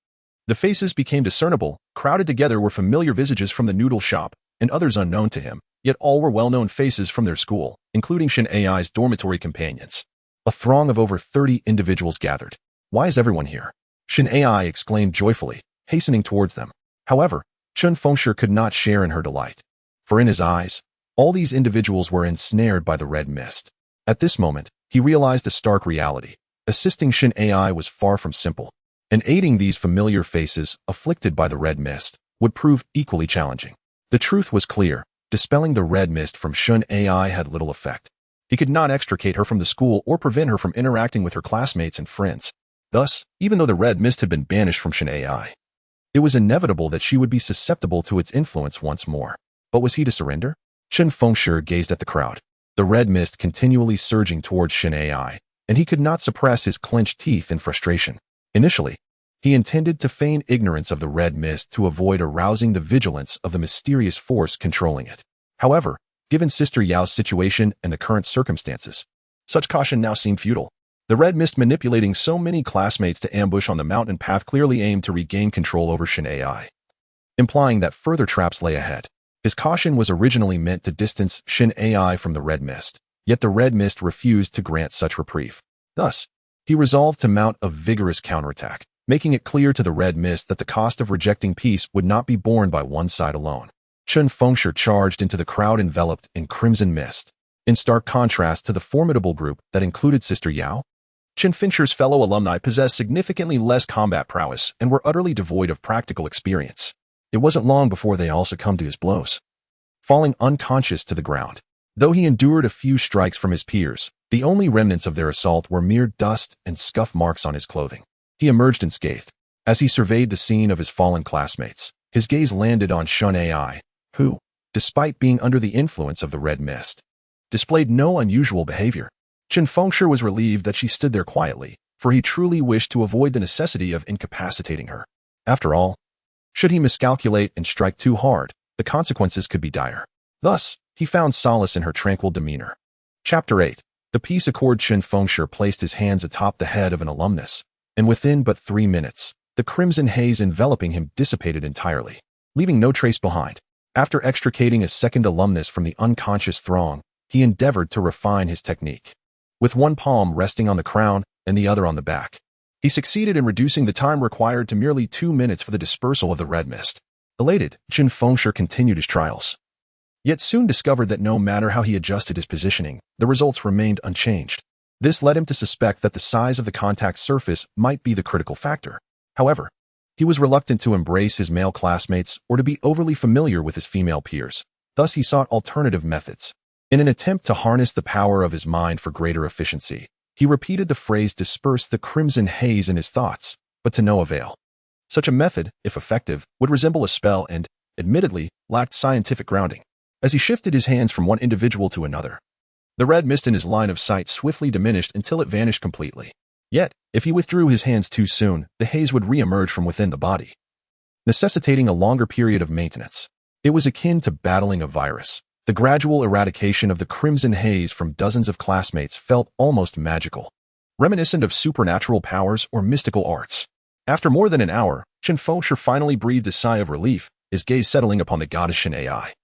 the faces became discernible. Crowded together were familiar visages from the noodle shop and others unknown to him, yet all were well-known faces from their school, including Shen Ai's dormitory companions. A throng of over 30 individuals gathered. Why is everyone here? Shen Ai exclaimed joyfully, hastening towards them. However, Chen Fengshi could not share in her delight, for in his eyes, all these individuals were ensnared by the red mist. At this moment, he realized a stark reality. Assisting Shen Ai was far from simple, and aiding these familiar faces afflicted by the red mist would prove equally challenging. The truth was clear. Dispelling the red mist from Shen Ai had little effect. He could not extricate her from the school or prevent her from interacting with her classmates and friends. Thus, even though the red mist had been banished from Shen Ai, it was inevitable that she would be susceptible to its influence once more. But was he to surrender? Chen Fengshi gazed at the crowd, the red mist continually surging towards Shen Ai, and he could not suppress his clenched teeth in frustration. Initially, he intended to feign ignorance of the red mist to avoid arousing the vigilance of the mysterious force controlling it. However, given Sister Yao's situation and the current circumstances, such caution now seemed futile. The red mist manipulating so many classmates to ambush on the mountain path clearly aimed to regain control over Shen Ai, implying that further traps lay ahead. His caution was originally meant to distance Shen Ai from the red mist, yet the red mist refused to grant such reprieve. Thus, he resolved to mount a vigorous counterattack, making it clear to the red mist that the cost of rejecting peace would not be borne by one side alone. Chen Fengshi charged into the crowd enveloped in crimson mist, in stark contrast to the formidable group that included Sister Yao. Chen Fengshi's fellow alumni possessed significantly less combat prowess and were utterly devoid of practical experience. It wasn't long before they all succumbed to his blows, falling unconscious to the ground. Though he endured a few strikes from his peers, the only remnants of their assault were mere dust and scuff marks on his clothing. He emerged unscathed. As he surveyed the scene of his fallen classmates, his gaze landed on Shen Ai, who, despite being under the influence of the red mist, displayed no unusual behavior. Chen Fengshi was relieved that she stood there quietly, for he truly wished to avoid the necessity of incapacitating her. After all, should he miscalculate and strike too hard, the consequences could be dire. Thus, he found solace in her tranquil demeanor. Chapter 8. The peace accord. Chen Fengshi placed his hands atop the head of an alumnus, and within but 3 minutes, the crimson haze enveloping him dissipated entirely, leaving no trace behind. After extricating a second alumnus from the unconscious throng, he endeavored to refine his technique. With one palm resting on the crown and the other on the back, he succeeded in reducing the time required to merely 2 minutes for the dispersal of the red mist. Elated, Chen Fengshi continued his trials, yet soon discovered that no matter how he adjusted his positioning, the results remained unchanged. This led him to suspect that the size of the contact surface might be the critical factor. However, he was reluctant to embrace his male classmates or to be overly familiar with his female peers. Thus he sought alternative methods. In an attempt to harness the power of his mind for greater efficiency, he repeated the phrase "disperse the crimson haze" in his thoughts, but to no avail. Such a method, if effective, would resemble a spell and, admittedly, lacked scientific grounding. As he shifted his hands from one individual to another, the red mist in his line of sight swiftly diminished until it vanished completely. Yet, if he withdrew his hands too soon, the haze would re-emerge from within the body, necessitating a longer period of maintenance. It was akin to battling a virus. The gradual eradication of the crimson haze from dozens of classmates felt almost magical, reminiscent of supernatural powers or mystical arts. After more than an hour, Chen Fengshi finally breathed a sigh of relief, his gaze settling upon the goddess Shen Ai,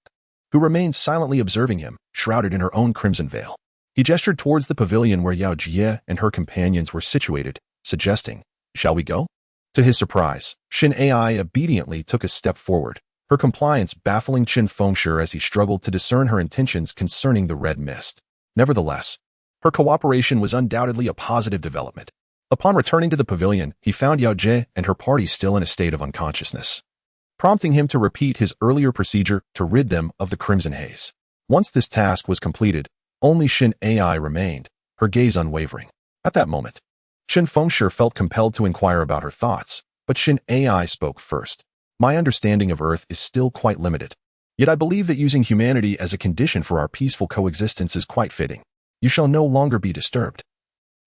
who remained silently observing him, shrouded in her own crimson veil. He gestured towards the pavilion where Yao Jie and her companions were situated, suggesting, "Shall we go?" To his surprise, Shen Ai obediently took a step forward, her compliance baffling Chen Fengshi as he struggled to discern her intentions concerning the red mist. Nevertheless, her cooperation was undoubtedly a positive development. Upon returning to the pavilion, he found Yao Jie and her party still in a state of unconsciousness, prompting him to repeat his earlier procedure to rid them of the crimson haze. Once this task was completed, only Chen Ai remained, her gaze unwavering. At that moment, Chen Fengshi felt compelled to inquire about her thoughts, but Chen Ai spoke first. My understanding of Earth is still quite limited. Yet I believe that using humanity as a condition for our peaceful coexistence is quite fitting. You shall no longer be disturbed,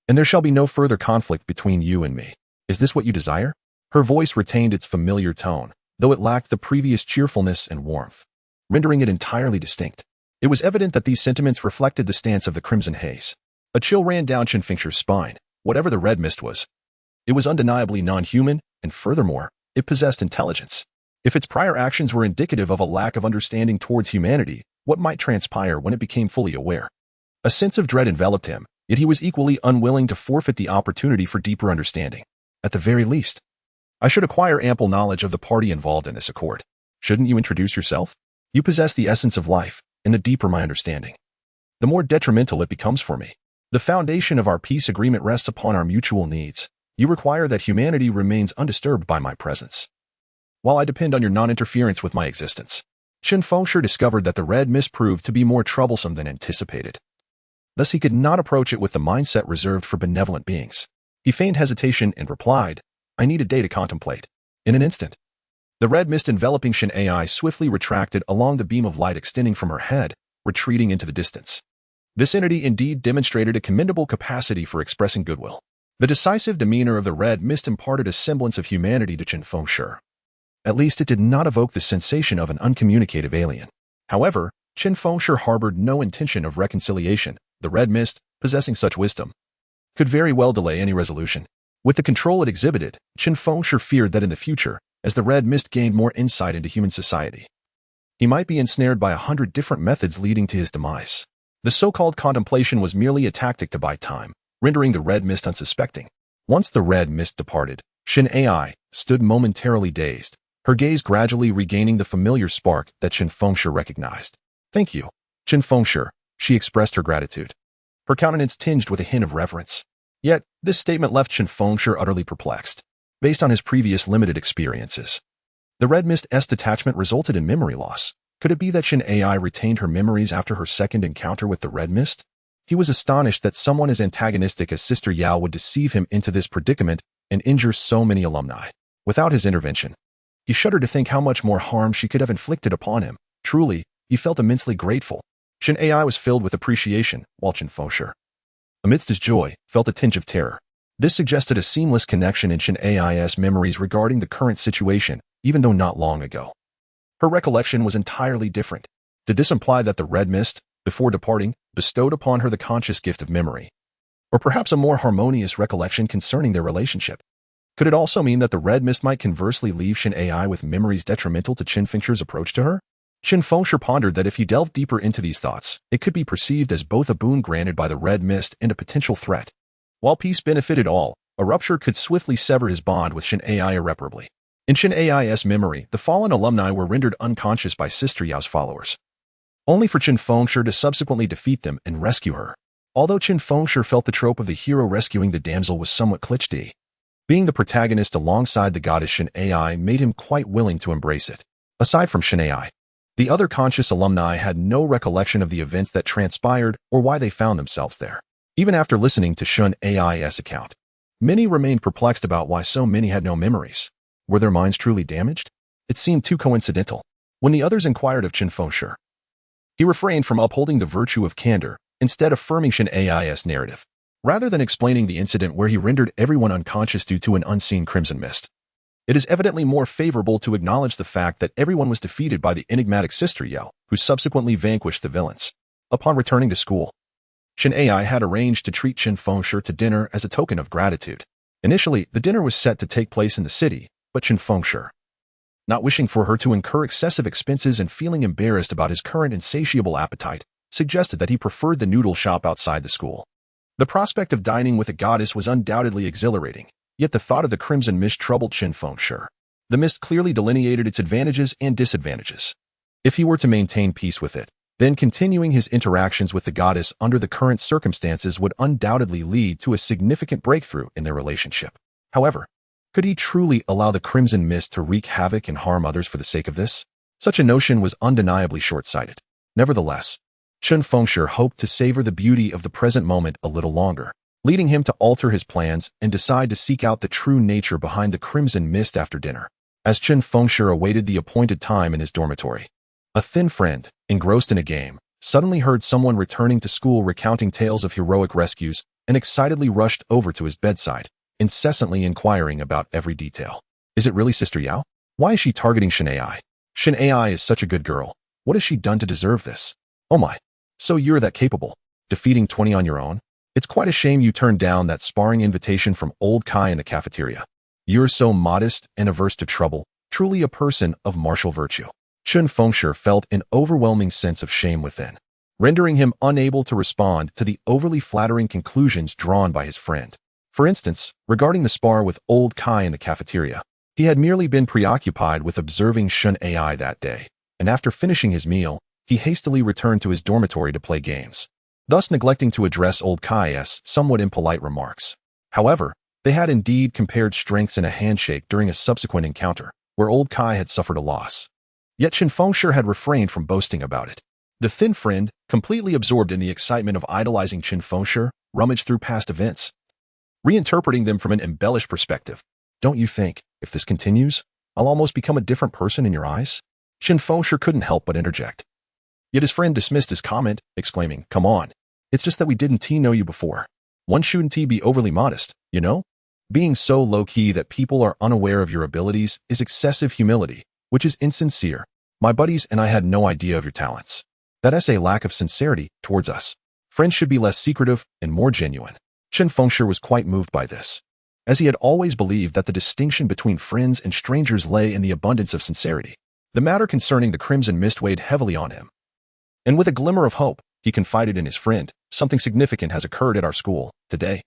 and there shall be no further conflict between you and me. Is this what you desire? Her voice retained its familiar tone, though it lacked the previous cheerfulness and warmth, rendering it entirely distinct. It was evident that these sentiments reflected the stance of the crimson haze. A chill ran down Chen Fengshi's spine. Whatever the red mist was, it was undeniably non-human, and furthermore, it possessed intelligence. If its prior actions were indicative of a lack of understanding towards humanity, what might transpire when it became fully aware? A sense of dread enveloped him, yet he was equally unwilling to forfeit the opportunity for deeper understanding. At the very least, I should acquire ample knowledge of the party involved in this accord. Shouldn't you introduce yourself? You possess the essence of life, and the deeper my understanding, the more detrimental it becomes for me. The foundation of our peace agreement rests upon our mutual needs. You require that humanity remains undisturbed by my presence, while I depend on your non-interference with my existence. Chen Fengshi discovered that the red mist proved to be more troublesome than anticipated. Thus he could not approach it with the mindset reserved for benevolent beings. He feigned hesitation and replied, I need a day to contemplate. In an instant, the red mist enveloping Chen Ai swiftly retracted along the beam of light extending from her head, retreating into the distance. This entity indeed demonstrated a commendable capacity for expressing goodwill. The decisive demeanor of the red mist imparted a semblance of humanity to Chen Fengshi. At least it did not evoke the sensation of an uncommunicative alien. However, Chen Fengshi harbored no intention of reconciliation. The red mist, possessing such wisdom, could very well delay any resolution. With the control it exhibited, Chen Fengshi feared that in the future, as the red mist gained more insight into human society, he might be ensnared by 100 different methods leading to his demise. The so-called contemplation was merely a tactic to buy time, rendering the red mist unsuspecting. Once the red mist departed, Chen Ai stood momentarily dazed, her gaze gradually regaining the familiar spark that Chen Fengshi recognized. Thank you, Chen Fengshi, she expressed her gratitude, her countenance tinged with a hint of reverence. Yet, this statement left Chen Fengshi utterly perplexed. Based on his previous limited experiences, the red mist's detachment resulted in memory loss. Could it be that Chen Ai retained her memories after her second encounter with the red mist? He was astonished that someone as antagonistic as Sister Yao would deceive him into this predicament and injure so many alumni. Without his intervention, he shuddered to think how much more harm she could have inflicted upon him. Truly, he felt immensely grateful. Chen Ai was filled with appreciation, while Chen Fengshi, amidst his joy, felt a tinge of terror. This suggested a seamless connection in Chen Ai's memories regarding the current situation, even though not long ago. Her recollection was entirely different. Did this imply that the red mist, before departing, bestowed upon her the conscious gift of memory? Or perhaps a more harmonious recollection concerning their relationship? Could it also mean that the red mist might conversely leave Chen Ai with memories detrimental to Chen Fengshi's approach to her? Chen Fengshi pondered that if he delved deeper into these thoughts, it could be perceived as both a boon granted by the red mist and a potential threat. While peace benefited all, a rupture could swiftly sever his bond with Chen Ai irreparably. In Chen Ai's memory, the fallen alumni were rendered unconscious by Sister Yao's followers, only for Chen Fengshi to subsequently defeat them and rescue her. Although Chen Fengshi felt the trope of the hero rescuing the damsel was somewhat cliché, being the protagonist alongside the goddess Chen Ai made him quite willing to embrace it. Aside from Chen Ai, the other conscious alumni had no recollection of the events that transpired or why they found themselves there. Even after listening to Chen Ai's account, many remained perplexed about why so many had no memories. Were their minds truly damaged? It seemed too coincidental. When the others inquired of Chen Fengshi, he refrained from upholding the virtue of candor, instead affirming Chen Ai's narrative, rather than explaining the incident where he rendered everyone unconscious due to an unseen crimson mist. It is evidently more favorable to acknowledge the fact that everyone was defeated by the enigmatic Sister Yao, who subsequently vanquished the villains. Upon returning to school, Chen Ai had arranged to treat Chen Fengshi to dinner as a token of gratitude. Initially, the dinner was set to take place in the city, but Chen Fengshi, not wishing for her to incur excessive expenses and feeling embarrassed about his current insatiable appetite, suggested that he preferred the noodle shop outside the school. The prospect of dining with a goddess was undoubtedly exhilarating, yet the thought of the crimson mist troubled Chen Fengshi. The mist clearly delineated its advantages and disadvantages. If he were to maintain peace with it, Then continuing his interactions with the goddess under the current circumstances would undoubtedly lead to a significant breakthrough in their relationship. However, could he truly allow the crimson mist to wreak havoc and harm others for the sake of this? Such a notion was undeniably short-sighted. Nevertheless, Chen Fengshi hoped to savor the beauty of the present moment a little longer, leading him to alter his plans and decide to seek out the true nature behind the crimson mist after dinner. As Chen Fengshi awaited the appointed time in his dormitory, a thin friend, engrossed in a game, suddenly heard someone returning to school recounting tales of heroic rescues and excitedly rushed over to his bedside, incessantly inquiring about every detail. Is it really Sister Yao? Why is she targeting Shen Ai? Shen Ai is such a good girl. What has she done to deserve this? Oh my. So you're that capable, defeating 20 on your own? It's quite a shame you turned down that sparring invitation from old Kai in the cafeteria. You're so modest and averse to trouble, truly a person of martial virtue. Chen Fengshi felt an overwhelming sense of shame within, rendering him unable to respond to the overly flattering conclusions drawn by his friend. For instance, regarding the spar with old Kai in the cafeteria, he had merely been preoccupied with observing Shen Ai that day, and after finishing his meal, he hastily returned to his dormitory to play games, thus neglecting to address old Kai's somewhat impolite remarks. However, they had indeed compared strengths in a handshake during a subsequent encounter, where old Kai had suffered a loss. Yet Chen Fengshi had refrained from boasting about it. The thin friend, completely absorbed in the excitement of idolizing Chen Fengshi, rummaged through past events, reinterpreting them from an embellished perspective. Don't you think, if this continues, I'll almost become a different person in your eyes? Chen Fengshi couldn't help but interject. Yet his friend dismissed his comment, exclaiming, Come on, it's just that we didn't know you before. One shouldn't be overly modest, you know? Being so low-key that people are unaware of your abilities is excessive humility, which is insincere. My buddies and I had no idea of your talents. That is a lack of sincerity towards us. Friends should be less secretive and more genuine. Chen Fengshi was quite moved by this, as he had always believed that the distinction between friends and strangers lay in the abundance of sincerity. The matter concerning the crimson mist weighed heavily on him, and with a glimmer of hope, he confided in his friend, Something significant has occurred at our school today.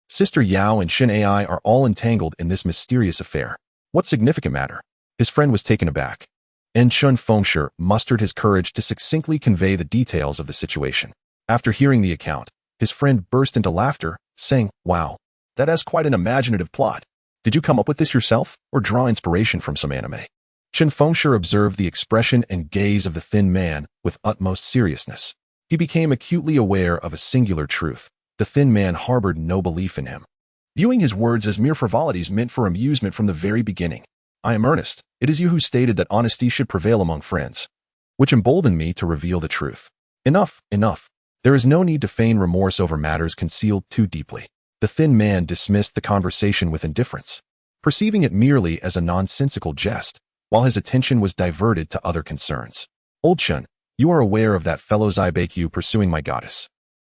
Sister Yao and Shen Ai are all entangled in this mysterious affair. What significant matter? His friend was taken aback, and Chen Fengshi mustered his courage to succinctly convey the details of the situation. After hearing the account, his friend burst into laughter, saying, Wow, that is quite an imaginative plot. Did you come up with this yourself, or draw inspiration from some anime? Chen Fengshi observed the expression and gaze of the thin man with utmost seriousness. He became acutely aware of a singular truth. The thin man harbored no belief in him, viewing his words as mere frivolities meant for amusement from the very beginning. I am earnest. It is you who stated that honesty should prevail among friends, which emboldened me to reveal the truth. Enough, enough. There is no need to feign remorse over matters concealed too deeply. The thin man dismissed the conversation with indifference, perceiving it merely as a nonsensical jest, while his attention was diverted to other concerns. Old Chen, you are aware of that fellow Zaibaku pursuing my goddess.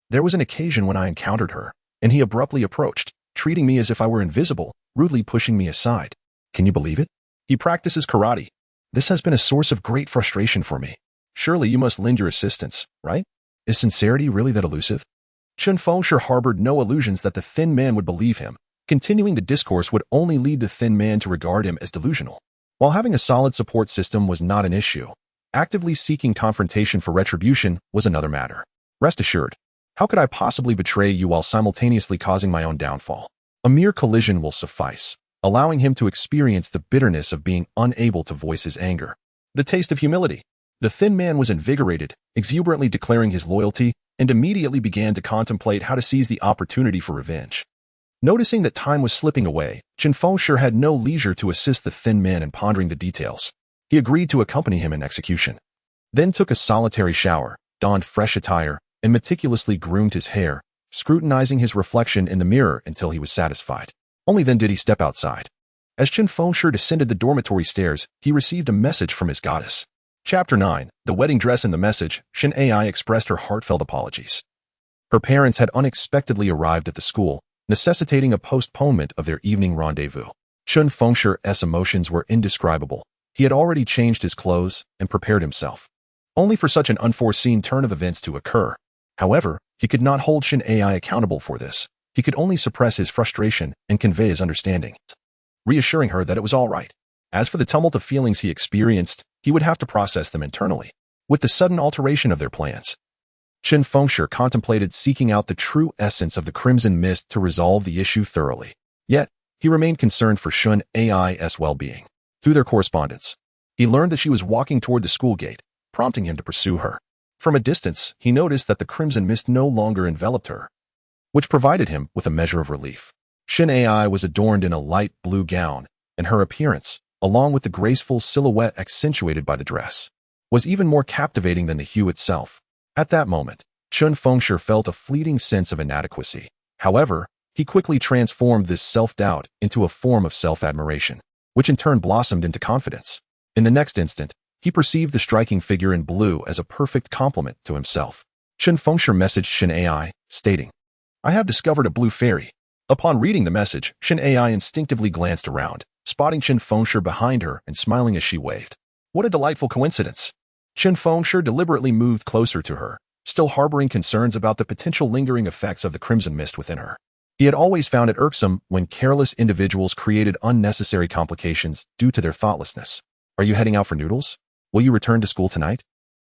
There was an occasion when I encountered her, and he abruptly approached, treating me as if I were invisible, rudely pushing me aside. Can you believe it? He practices karate. This has been a source of great frustration for me. Surely you must lend your assistance, right? Is sincerity really that elusive? Chen Fengshi harbored no illusions that the thin man would believe him. Continuing the discourse would only lead the thin man to regard him as delusional. While having a solid support system was not an issue, actively seeking confrontation for retribution was another matter. Rest assured, how could I possibly betray you while simultaneously causing my own downfall? A mere collision will suffice, allowing him to experience the bitterness of being unable to voice his anger. The taste of humility. The thin man was invigorated, exuberantly declaring his loyalty, and immediately began to contemplate how to seize the opportunity for revenge. Noticing that time was slipping away, Chen Fengshi had no leisure to assist the thin man in pondering the details. He agreed to accompany him in execution, then took a solitary shower, donned fresh attire, and meticulously groomed his hair, scrutinizing his reflection in the mirror until he was satisfied. Only then did he step outside. As Chen Fengshi descended the dormitory stairs, he received a message from his goddess. Chapter 9. The wedding dress. In the message, Shen Ai expressed her heartfelt apologies. Her parents had unexpectedly arrived at the school, necessitating a postponement of their evening rendezvous. Chen Fengshi's emotions were indescribable. He had already changed his clothes and prepared himself, only for such an unforeseen turn of events to occur. However, he could not hold Shen Ai accountable for this. He could only suppress his frustration and convey his understanding, reassuring her that it was all right. As for the tumult of feelings he experienced, he would have to process them internally. With the sudden alteration of their plans, Chen Fengshi contemplated seeking out the true essence of the Crimson Mist to resolve the issue thoroughly. Yet, he remained concerned for Chen Ai's well-being. Through their correspondence, he learned that she was walking toward the school gate, prompting him to pursue her. From a distance, he noticed that the Crimson Mist no longer enveloped her, which provided him with a measure of relief. Chen Ai was adorned in a light blue gown, and her appearance, along with the graceful silhouette accentuated by the dress, was even more captivating than the hue itself. At that moment, Chen Fengshi felt a fleeting sense of inadequacy. However, he quickly transformed this self-doubt into a form of self-admiration, which in turn blossomed into confidence. In the next instant, he perceived the striking figure in blue as a perfect compliment to himself. Chen Fengshi messaged Chen Ai, stating, "I have discovered a blue fairy." Upon reading the message, Chen Ai instinctively glanced around, spotting Chen Fengshi behind her and smiling as she waved. What a delightful coincidence! Chen Fengshi deliberately moved closer to her, still harboring concerns about the potential lingering effects of the Crimson Mist within her. He had always found it irksome when careless individuals created unnecessary complications due to their thoughtlessness. Are you heading out for noodles? Will you return to school tonight?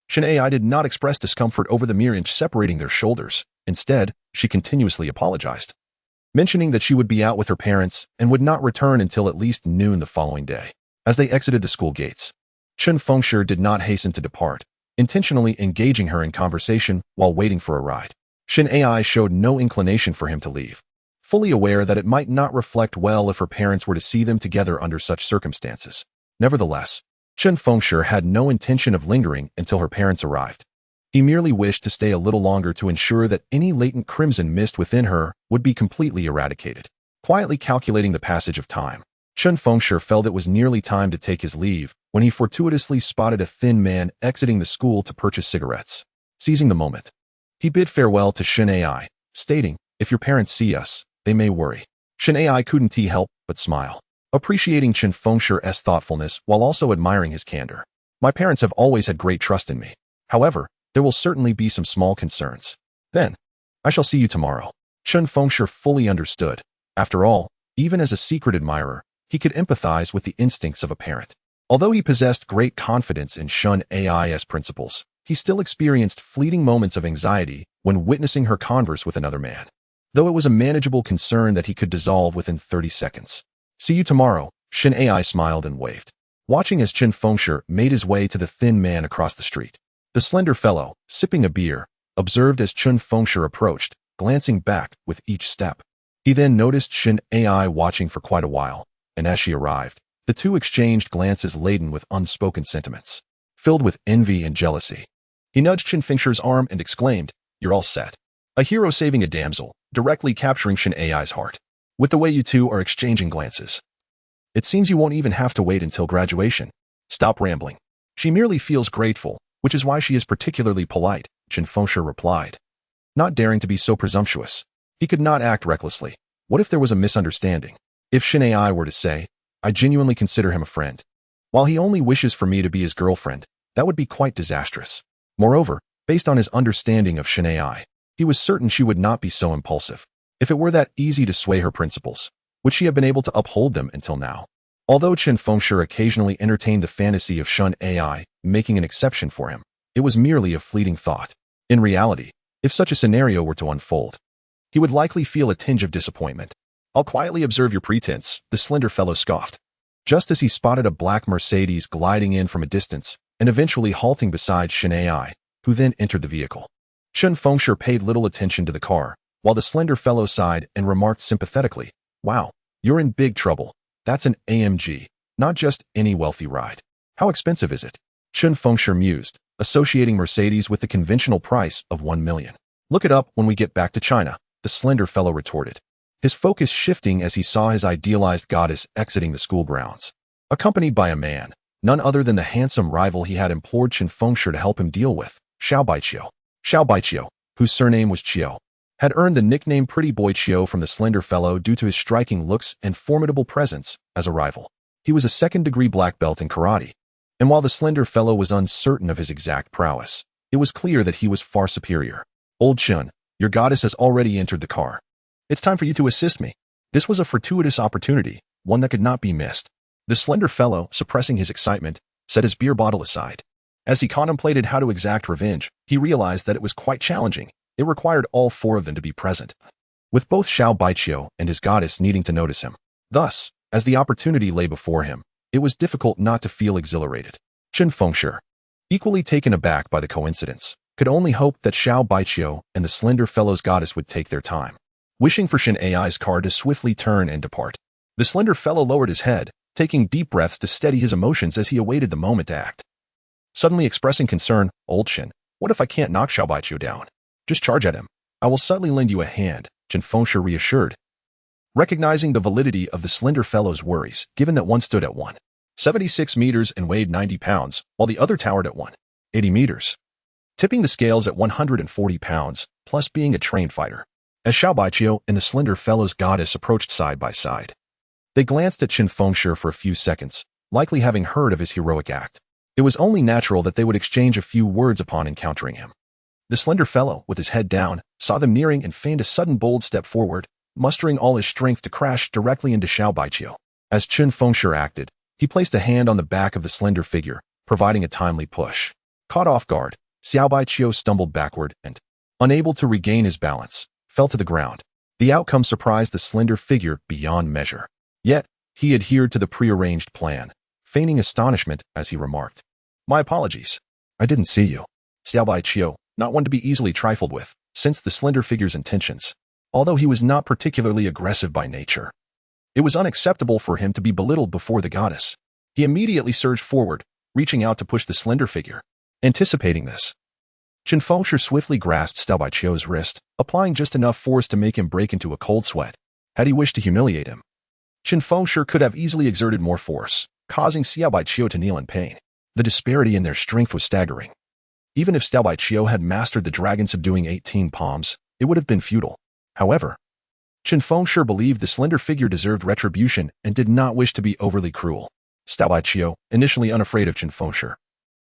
Chen Ai did not express discomfort over the mere inch separating their shoulders. Instead, she continuously apologized, mentioning that she would be out with her parents and would not return until at least noon the following day. As they exited the school gates, Chen Fengshi did not hasten to depart, intentionally engaging her in conversation while waiting for a ride. Chen Ai showed no inclination for him to leave, fully aware that it might not reflect well if her parents were to see them together under such circumstances. Nevertheless, Chen Fengshi had no intention of lingering until her parents arrived. He merely wished to stay a little longer to ensure that any latent crimson mist within her would be completely eradicated. Quietly calculating the passage of time, Chen Fengshi felt it was nearly time to take his leave when he fortuitously spotted a thin man exiting the school to purchase cigarettes. Seizing the moment, he bid farewell to Chen Ai, stating, "If your parents see us, they may worry." Chen Ai couldn't help but smile, appreciating Chen Fengshi's thoughtfulness while also admiring his candor. "My parents have always had great trust in me. However, there will certainly be some small concerns. Then, I shall see you tomorrow." Chen Fengshi fully understood. After all, even as a secret admirer, he could empathize with the instincts of a parent. Although he possessed great confidence in Chen Ai's principles, he still experienced fleeting moments of anxiety when witnessing her converse with another man, though it was a manageable concern that he could dissolve within 30 seconds. "See you tomorrow," Chen Ai smiled and waved, watching as Chen Fengshi made his way to the thin man across the street. The slender fellow, sipping a beer, observed as Chen Fengshi approached, glancing back with each step. He then noticed Chen Ai watching for quite a while, and as she arrived, the two exchanged glances laden with unspoken sentiments, filled with envy and jealousy. He nudged Chen Fengshi's arm and exclaimed, "You're all set." A hero saving a damsel, directly capturing Chen Ai's heart. "With the way you two are exchanging glances, it seems you won't even have to wait until graduation." "Stop rambling. She merely feels grateful, which is why she is particularly polite," Chen Fengshi replied, not daring to be so presumptuous. He could not act recklessly. What if there was a misunderstanding? If Chen Ai were to say, "I genuinely consider him a friend, while he only wishes for me to be his girlfriend," that would be quite disastrous. Moreover, based on his understanding of Chen Ai, he was certain she would not be so impulsive. If it were that easy to sway her principles, would she have been able to uphold them until now? Although Chen Fengshi occasionally entertained the fantasy of Chen Ai making an exception for him, it was merely a fleeting thought. In reality, if such a scenario were to unfold, he would likely feel a tinge of disappointment. "I'll quietly observe your pretense," the slender fellow scoffed, just as he spotted a black Mercedes gliding in from a distance and eventually halting beside Chen Ai, who then entered the vehicle. Chen Fengshi paid little attention to the car, while the slender fellow sighed and remarked sympathetically, "Wow, you're in big trouble. That's an AMG, not just any wealthy ride. How expensive is it?" Chen Fengshi mused, associating Mercedes with the conventional price of 1 million. "Look it up when we get back to China," the slender fellow retorted, his focus shifting as he saw his idealized goddess exiting the school grounds, accompanied by a man, none other than the handsome rival he had implored Chen Fengshi to help him deal with, Xiao Baiqiu. Xiao Baiqiu, whose surname was Qiu, had earned the nickname Pretty Boy Qiu from the slender fellow due to his striking looks and formidable presence as a rival. He was a second-degree black belt in karate, and while the slender fellow was uncertain of his exact prowess, it was clear that he was far superior. "Old Chen, your goddess has already entered the car. It's time for you to assist me." This was a fortuitous opportunity, one that could not be missed. The slender fellow, suppressing his excitement, set his beer bottle aside, As he contemplated how to exact revenge, he realized that it was quite challenging. It required all four of them to be present, with both Xiao Baiqiu and his goddess needing to notice him. Thus, as the opportunity lay before him, it was difficult not to feel exhilarated. Chen Fengshi, equally taken aback by the coincidence, could only hope that Xiao Baiqiu and the slender fellow's goddess would take their time, wishing for Shen Ai's car to swiftly turn and depart. The slender fellow lowered his head, taking deep breaths to steady his emotions as he awaited the moment to act. Suddenly expressing concern, "Old Chen, what if I can't knock Xiao Baiqiu down? Just charge at him. I will subtly lend you a hand," Chen Fengshi reassured, recognizing the validity of the slender fellow's worries, given that one stood at 176 meters and weighed 90 pounds, while the other towered at 180 meters, tipping the scales at 140 pounds, plus being a trained fighter. As Xiao Baiqiu and the slender fellow's goddess approached side by side, they glanced at Chen Fengshi for a few seconds, likely having heard of his heroic act. It was only natural that they would exchange a few words upon encountering him. The slender fellow, with his head down, saw them nearing and feigned a sudden bold step forward, mustering all his strength to crash directly into Xiao Baiqiu. As Chen Fengshi acted, he placed a hand on the back of the slender figure, providing a timely push. Caught off guard, Xiao Baiqiu stumbled backward and, unable to regain his balance, fell to the ground. The outcome surprised the slender figure beyond measure. Yet, he adhered to the prearranged plan, feigning astonishment as he remarked, "My apologies. I didn't see you." Xiao Baiqiu, not one to be easily trifled with, sensed the slender figure's intentions. Although he was not particularly aggressive by nature, it was unacceptable for him to be belittled before the goddess. He immediately surged forward, reaching out to push the slender figure. Anticipating this, Chen Fengshi swiftly grasped Xiao Baiqiu's wrist, applying just enough force to make him break into a cold sweat. Had he wished to humiliate him, Chen Fengshi could have easily exerted more force, causing Xiao Baiqiu to kneel in pain. The disparity in their strength was staggering. Even if Xiao Baiqiu had mastered the dragon subduing 18 palms, it would have been futile. However, Chen Fengshi believed the slender figure deserved retribution and did not wish to be overly cruel. Xiao Baiqiu, initially unafraid of Chen Fengshi,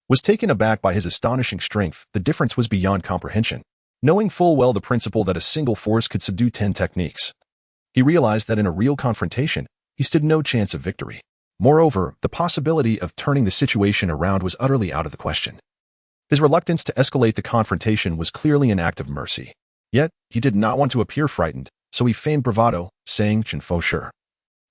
was taken aback by his astonishing strength. The difference was beyond comprehension. Knowing full well the principle that a single force could subdue 10 techniques, he realized that in a real confrontation, he stood no chance of victory. Moreover, the possibility of turning the situation around was utterly out of the question. His reluctance to escalate the confrontation was clearly an act of mercy. Yet, he did not want to appear frightened, so he feigned bravado, saying, "Chen Fengshi,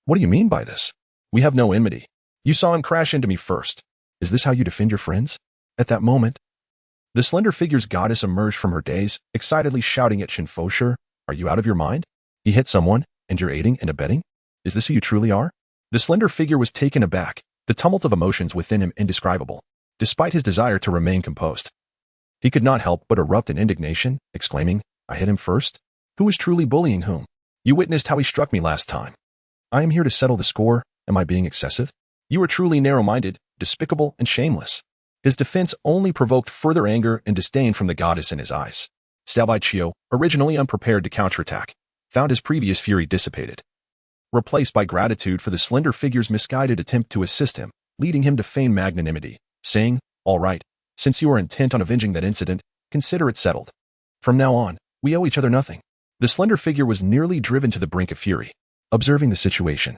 what do you mean by this? We have no enmity. You saw him crash into me first. Is this how you defend your friends?" At that moment, the slender figure's goddess emerged from her daze, excitedly shouting at Chen Fengshi, "Are you out of your mind? He hit someone, and you're aiding and abetting? Is this who you truly are?" The slender figure was taken aback, the tumult of emotions within him indescribable. Despite his desire to remain composed, he could not help but erupt in indignation, exclaiming, "I hit him first? Who is truly bullying whom? You witnessed how he struck me last time. I am here to settle the score. Am I being excessive? You are truly narrow-minded, despicable, and shameless." His defense only provoked further anger and disdain from the goddess in his eyes. Xiao Baiqiu, originally unprepared to counterattack, found his previous fury dissipated, replaced by gratitude for the slender figure's misguided attempt to assist him, leading him to feign magnanimity, saying, "All right, since you are intent on avenging that incident, consider it settled. From now on, we owe each other nothing." The slender figure was nearly driven to the brink of fury. Observing the situation,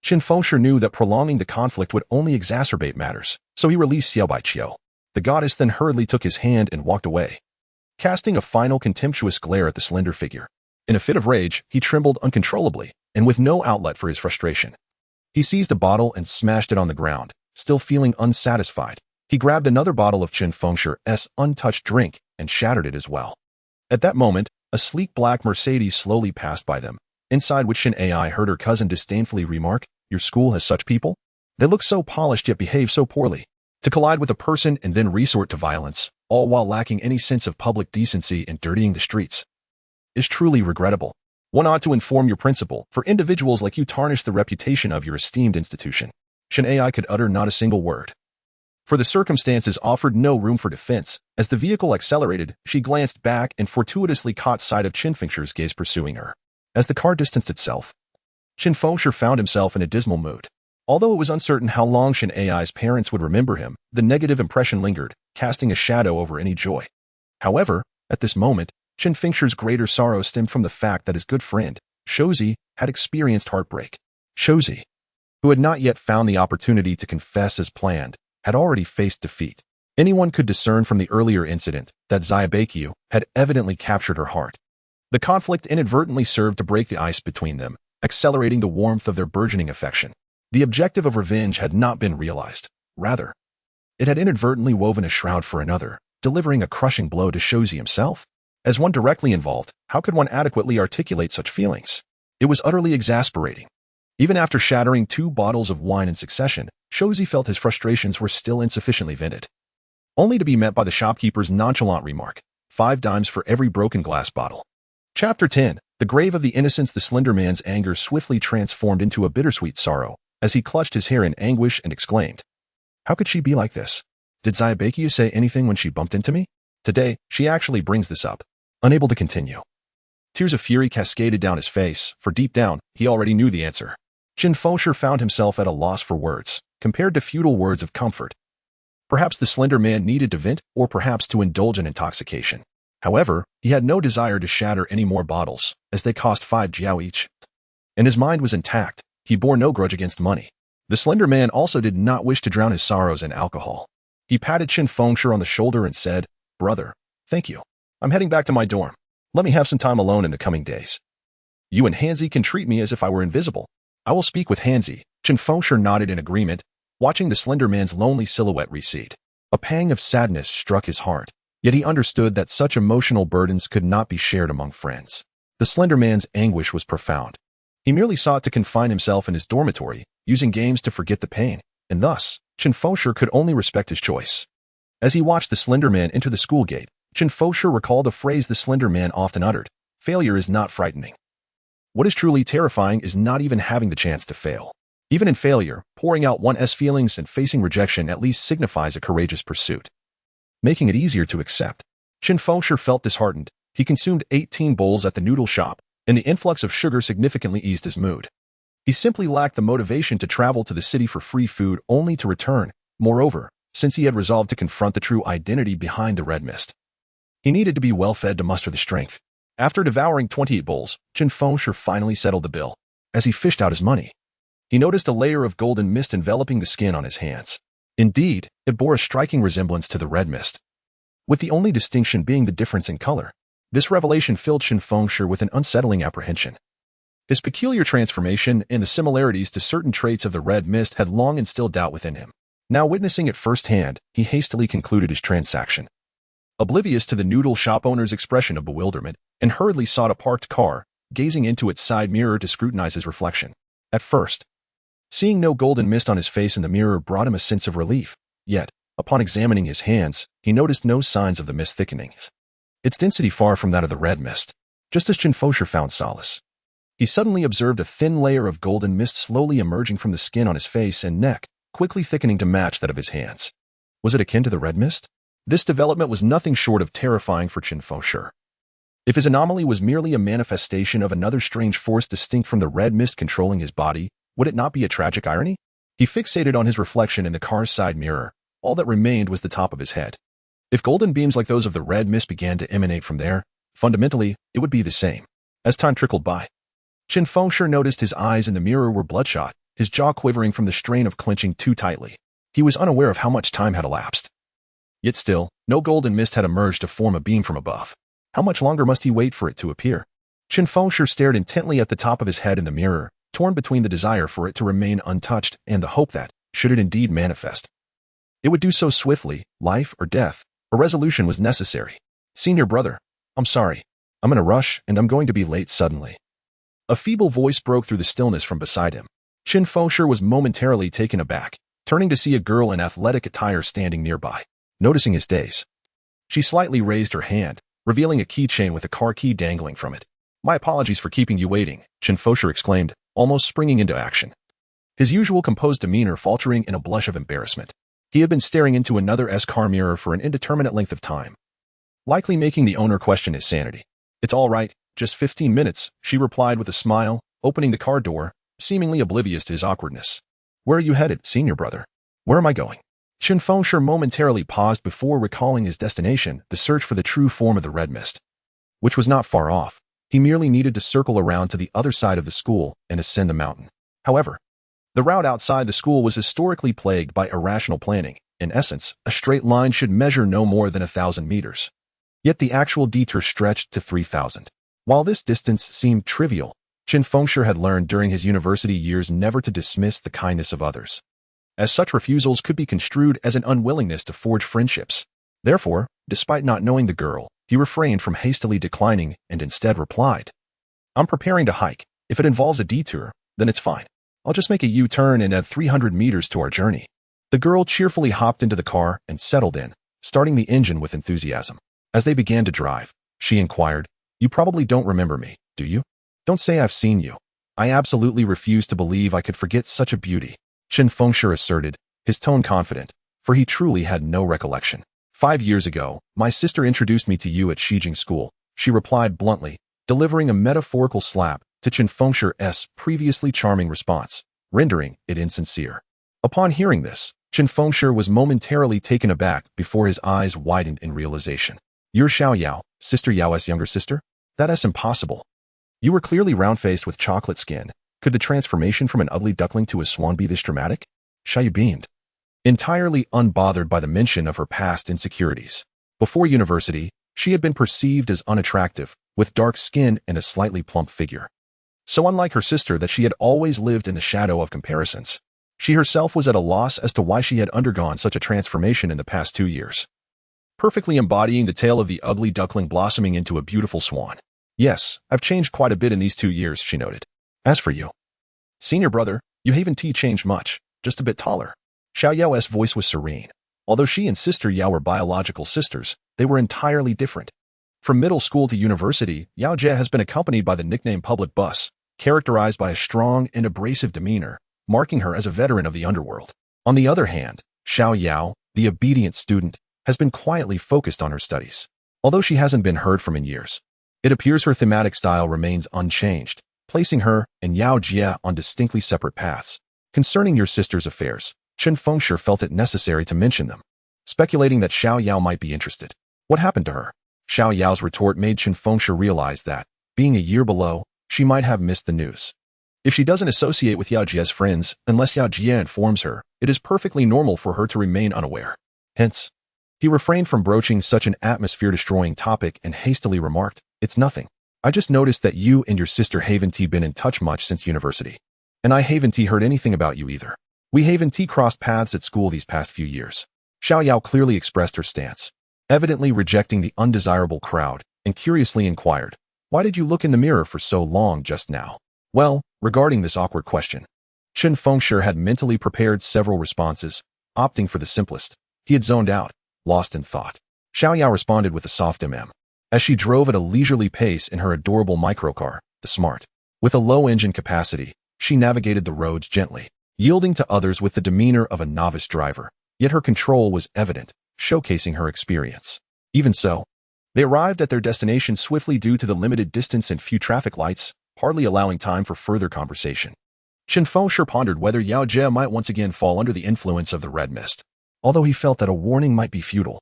Chen Fengshi knew that prolonging the conflict would only exacerbate matters, so he released Xiao Baiqiu. The goddess then hurriedly took his hand and walked away, casting a final contemptuous glare at the slender figure. In a fit of rage, he trembled uncontrollably, and with no outlet for his frustration, he seized a bottle and smashed it on the ground. Still feeling unsatisfied, he grabbed another bottle of Chen Fengshi's untouched drink and shattered it as well. At that moment, a sleek black Mercedes slowly passed by them, inside which Chen Ai heard her cousin disdainfully remark, "Your school has such people? They look so polished yet behave so poorly." To collide with a person and then resort to violence, all while lacking any sense of public decency and dirtying the streets, is truly regrettable. One ought to inform your principal, for individuals like you tarnish the reputation of your esteemed institution. Chen Ai could utter not a single word, for the circumstances offered no room for defense. As the vehicle accelerated, she glanced back and fortuitously caught sight of Chen Fengshi's gaze pursuing her. As the car distanced itself, Chen Fengshi found himself in a dismal mood. Although it was uncertain how long Chen Ai's parents would remember him, the negative impression lingered, casting a shadow over any joy. However, at this moment, Chen Fengshi's greater sorrow stemmed from the fact that his good friend, Shozi, had experienced heartbreak. Shozi, who had not yet found the opportunity to confess as planned, had already faced defeat. Anyone could discern from the earlier incident that Zyabekyu had evidently captured her heart. The conflict inadvertently served to break the ice between them, accelerating the warmth of their burgeoning affection. The objective of revenge had not been realized. Rather, it had inadvertently woven a shroud for another, delivering a crushing blow to Shoji himself. As one directly involved, how could one adequately articulate such feelings? It was utterly exasperating. Even after shattering 2 bottles of wine in succession, Shoji felt his frustrations were still insufficiently vented. Only to be met by the shopkeeper's nonchalant remark, 5 dimes for every broken glass bottle. Chapter 10. The grave of the innocents. The slender man's anger swiftly transformed into a bittersweet sorrow as he clutched his hair in anguish and exclaimed, "How could she be like this? Did Zyabekyu say anything when she bumped into me? Today, she actually brings this up." Unable to continue. Tears of fury cascaded down his face, for deep down, he already knew the answer. Chen Fengshi found himself at a loss for words, compared to futile words of comfort. Perhaps the slender man needed to vent, or perhaps to indulge in intoxication. However, he had no desire to shatter any more bottles, as they cost 5 jiao each. And his mind was intact. He bore no grudge against money. The slender man also did not wish to drown his sorrows in alcohol. He patted Chen Fengshi on the shoulder and said, "Brother, thank you. I'm heading back to my dorm. Let me have some time alone in the coming days. You and Hanzi can treat me as if I were invisible. I will speak with Hanzi." Chen Fengshi nodded in agreement, watching the slender man's lonely silhouette recede. A pang of sadness struck his heart. Yet he understood that such emotional burdens could not be shared among friends. The slender man's anguish was profound. He merely sought to confine himself in his dormitory, using games to forget the pain, and thus, Chen Fengshi could only respect his choice. As he watched the slender man enter the school gate, Chen Fengshi recalled a phrase the slender man often uttered: "Failure is not frightening. What is truly terrifying is not even having the chance to fail." Even in failure, pouring out one's feelings and facing rejection at least signifies a courageous pursuit, making it easier to accept. Chen Fengshi felt disheartened. He consumed 18 bowls at the noodle shop, and the influx of sugar significantly eased his mood. He simply lacked the motivation to travel to the city for free food only to return. Moreover, since he had resolved to confront the true identity behind the red mist, he needed to be well-fed to muster the strength. After devouring 28 bowls, Chen Fengshi finally settled the bill. As he fished out his money, he noticed a layer of golden mist enveloping the skin on his hands. Indeed, it bore a striking resemblance to the red mist, with the only distinction being the difference in color. This revelation filled Chen Fengshi with an unsettling apprehension. His peculiar transformation and the similarities to certain traits of the red mist had long instilled doubt within him. Now witnessing it firsthand, he hastily concluded his transaction. Oblivious to the noodle shop owner's expression of bewilderment, and hurriedly sought a parked car, gazing into its side mirror to scrutinize his reflection. At first, seeing no golden mist on his face in the mirror brought him a sense of relief. Yet, upon examining his hands, he noticed no signs of the mist thickening, its density far from that of the red mist. Just as Chen Fengshi found solace, he suddenly observed a thin layer of golden mist slowly emerging from the skin on his face and neck, quickly thickening to match that of his hands. Was it akin to the red mist? This development was nothing short of terrifying for Chen Fengshi. If his anomaly was merely a manifestation of another strange force distinct from the red mist controlling his body, would it not be a tragic irony? He fixated on his reflection in the car's side mirror. All that remained was the top of his head. If golden beams like those of the red mist began to emanate from there, fundamentally, it would be the same. As time trickled by, Chen Fengshi noticed his eyes in the mirror were bloodshot, his jaw quivering from the strain of clenching too tightly. He was unaware of how much time had elapsed. Yet still, no golden mist had emerged to form a beam from above. How much longer must he wait for it to appear? Chen Fengshi stared intently at the top of his head in the mirror, torn between the desire for it to remain untouched and the hope that, should it indeed manifest, it would do so swiftly. Life or death, a resolution was necessary. "Senior brother, I'm sorry. I'm in a rush and I'm going to be late suddenly." A feeble voice broke through the stillness from beside him. Chen Fengshi was momentarily taken aback, turning to see a girl in athletic attire standing nearby. Noticing his daze, she slightly raised her hand, revealing a keychain with a car key dangling from it. "My apologies for keeping you waiting," Chen Fengshi exclaimed, almost springing into action, his usual composed demeanor faltering in a blush of embarrassment. He had been staring into another car mirror for an indeterminate length of time, likely making the owner question his sanity. "It's all right, just 15 minutes, she replied with a smile, opening the car door, seemingly oblivious to his awkwardness. "Where are you headed, senior brother?" "Where am I going?" Chen Fengshi momentarily paused before recalling his destination, the search for the true form of the red mist, which was not far off. He merely needed to circle around to the other side of the school and ascend the mountain. However, the route outside the school was historically plagued by irrational planning, In essence, a straight line should measure no more than 1,000 meters. Yet the actual detour stretched to 3,000. While this distance seemed trivial, Chen Fengshi had learned during his university years never to dismiss the kindness of others, as such refusals could be construed as an unwillingness to forge friendships. Therefore, despite not knowing the girl, he refrained from hastily declining and instead replied, "I'm preparing to hike. If it involves a detour, then it's fine. I'll just make a U-turn and add 300 meters to our journey." The girl cheerfully hopped into the car and settled in, starting the engine with enthusiasm. As they began to drive, she inquired, "You probably don't remember me, do you? Don't say I've seen you. I absolutely refuse to believe I could forget such a beauty," Chen Fengshi asserted, his tone confident, for he truly had no recollection. "5 years ago, my sister introduced me to you at Shijing School," she replied bluntly, delivering a metaphorical slap to Chen Fengshi's previously charming response, rendering it insincere. Upon hearing this, Chen Fengshi was momentarily taken aback before his eyes widened in realization. "You're Xiao Yao, Sister Yao's younger sister? That's impossible. You were clearly round-faced with chocolate skin. Could the transformation from an ugly duckling to a swan be this dramatic?" Xiao beamed, entirely unbothered by the mention of her past insecurities. Before university, she had been perceived as unattractive, with dark skin and a slightly plump figure. So unlike her sister that she had always lived in the shadow of comparisons, she herself was at a loss as to why she had undergone such a transformation in the past 2 years, perfectly embodying the tale of the ugly duckling blossoming into a beautiful swan. "Yes, I've changed quite a bit in these 2 years, she noted. As for you, senior brother, you haven't changed much, just a bit taller." Xiao Yao's voice was serene. Although she and Sister Yao were biological sisters, they were entirely different. From middle school to university, Yao Jie has been accompanied by the nickname Public Bus, characterized by a strong and abrasive demeanor, marking her as a veteran of the underworld. On the other hand, Xiao Yao, the obedient student, has been quietly focused on her studies. Although she hasn't been heard from in years, it appears her thematic style remains unchanged, placing her and Yao Jie on distinctly separate paths. Concerning your sister's affairs, Chen Fengshi felt it necessary to mention them, speculating that Xiao Yao might be interested. What happened to her? Xiao Yao's retort made Chen Fengshi realize that, being a year below, she might have missed the news. If she doesn't associate with Yao Jie's friends, unless Yao Jie informs her, it is perfectly normal for her to remain unaware. Hence, he refrained from broaching such an atmosphere-destroying topic and hastily remarked, "It's nothing. I just noticed that you and your sister haven't been in touch much since university. And I haven't heard anything about you either. We haven't crossed paths at school these past few years." Xiao Yao clearly expressed her stance, evidently rejecting the undesirable crowd, and curiously inquired, "Why did you look in the mirror for so long just now?" Well, regarding this awkward question, Chen Fengshi had mentally prepared several responses, opting for the simplest. He had zoned out, lost in thought. Xiao Yao responded with a soft as she drove at a leisurely pace in her adorable microcar, the Smart. With a low engine capacity, she navigated the roads gently, yielding to others with the demeanor of a novice driver, yet her control was evident, showcasing her experience. Even so, they arrived at their destination swiftly due to the limited distance and few traffic lights, hardly allowing time for further conversation. Chen Fengshi pondered whether Yao Jie might once again fall under the influence of the red mist. Although he felt that a warning might be futile,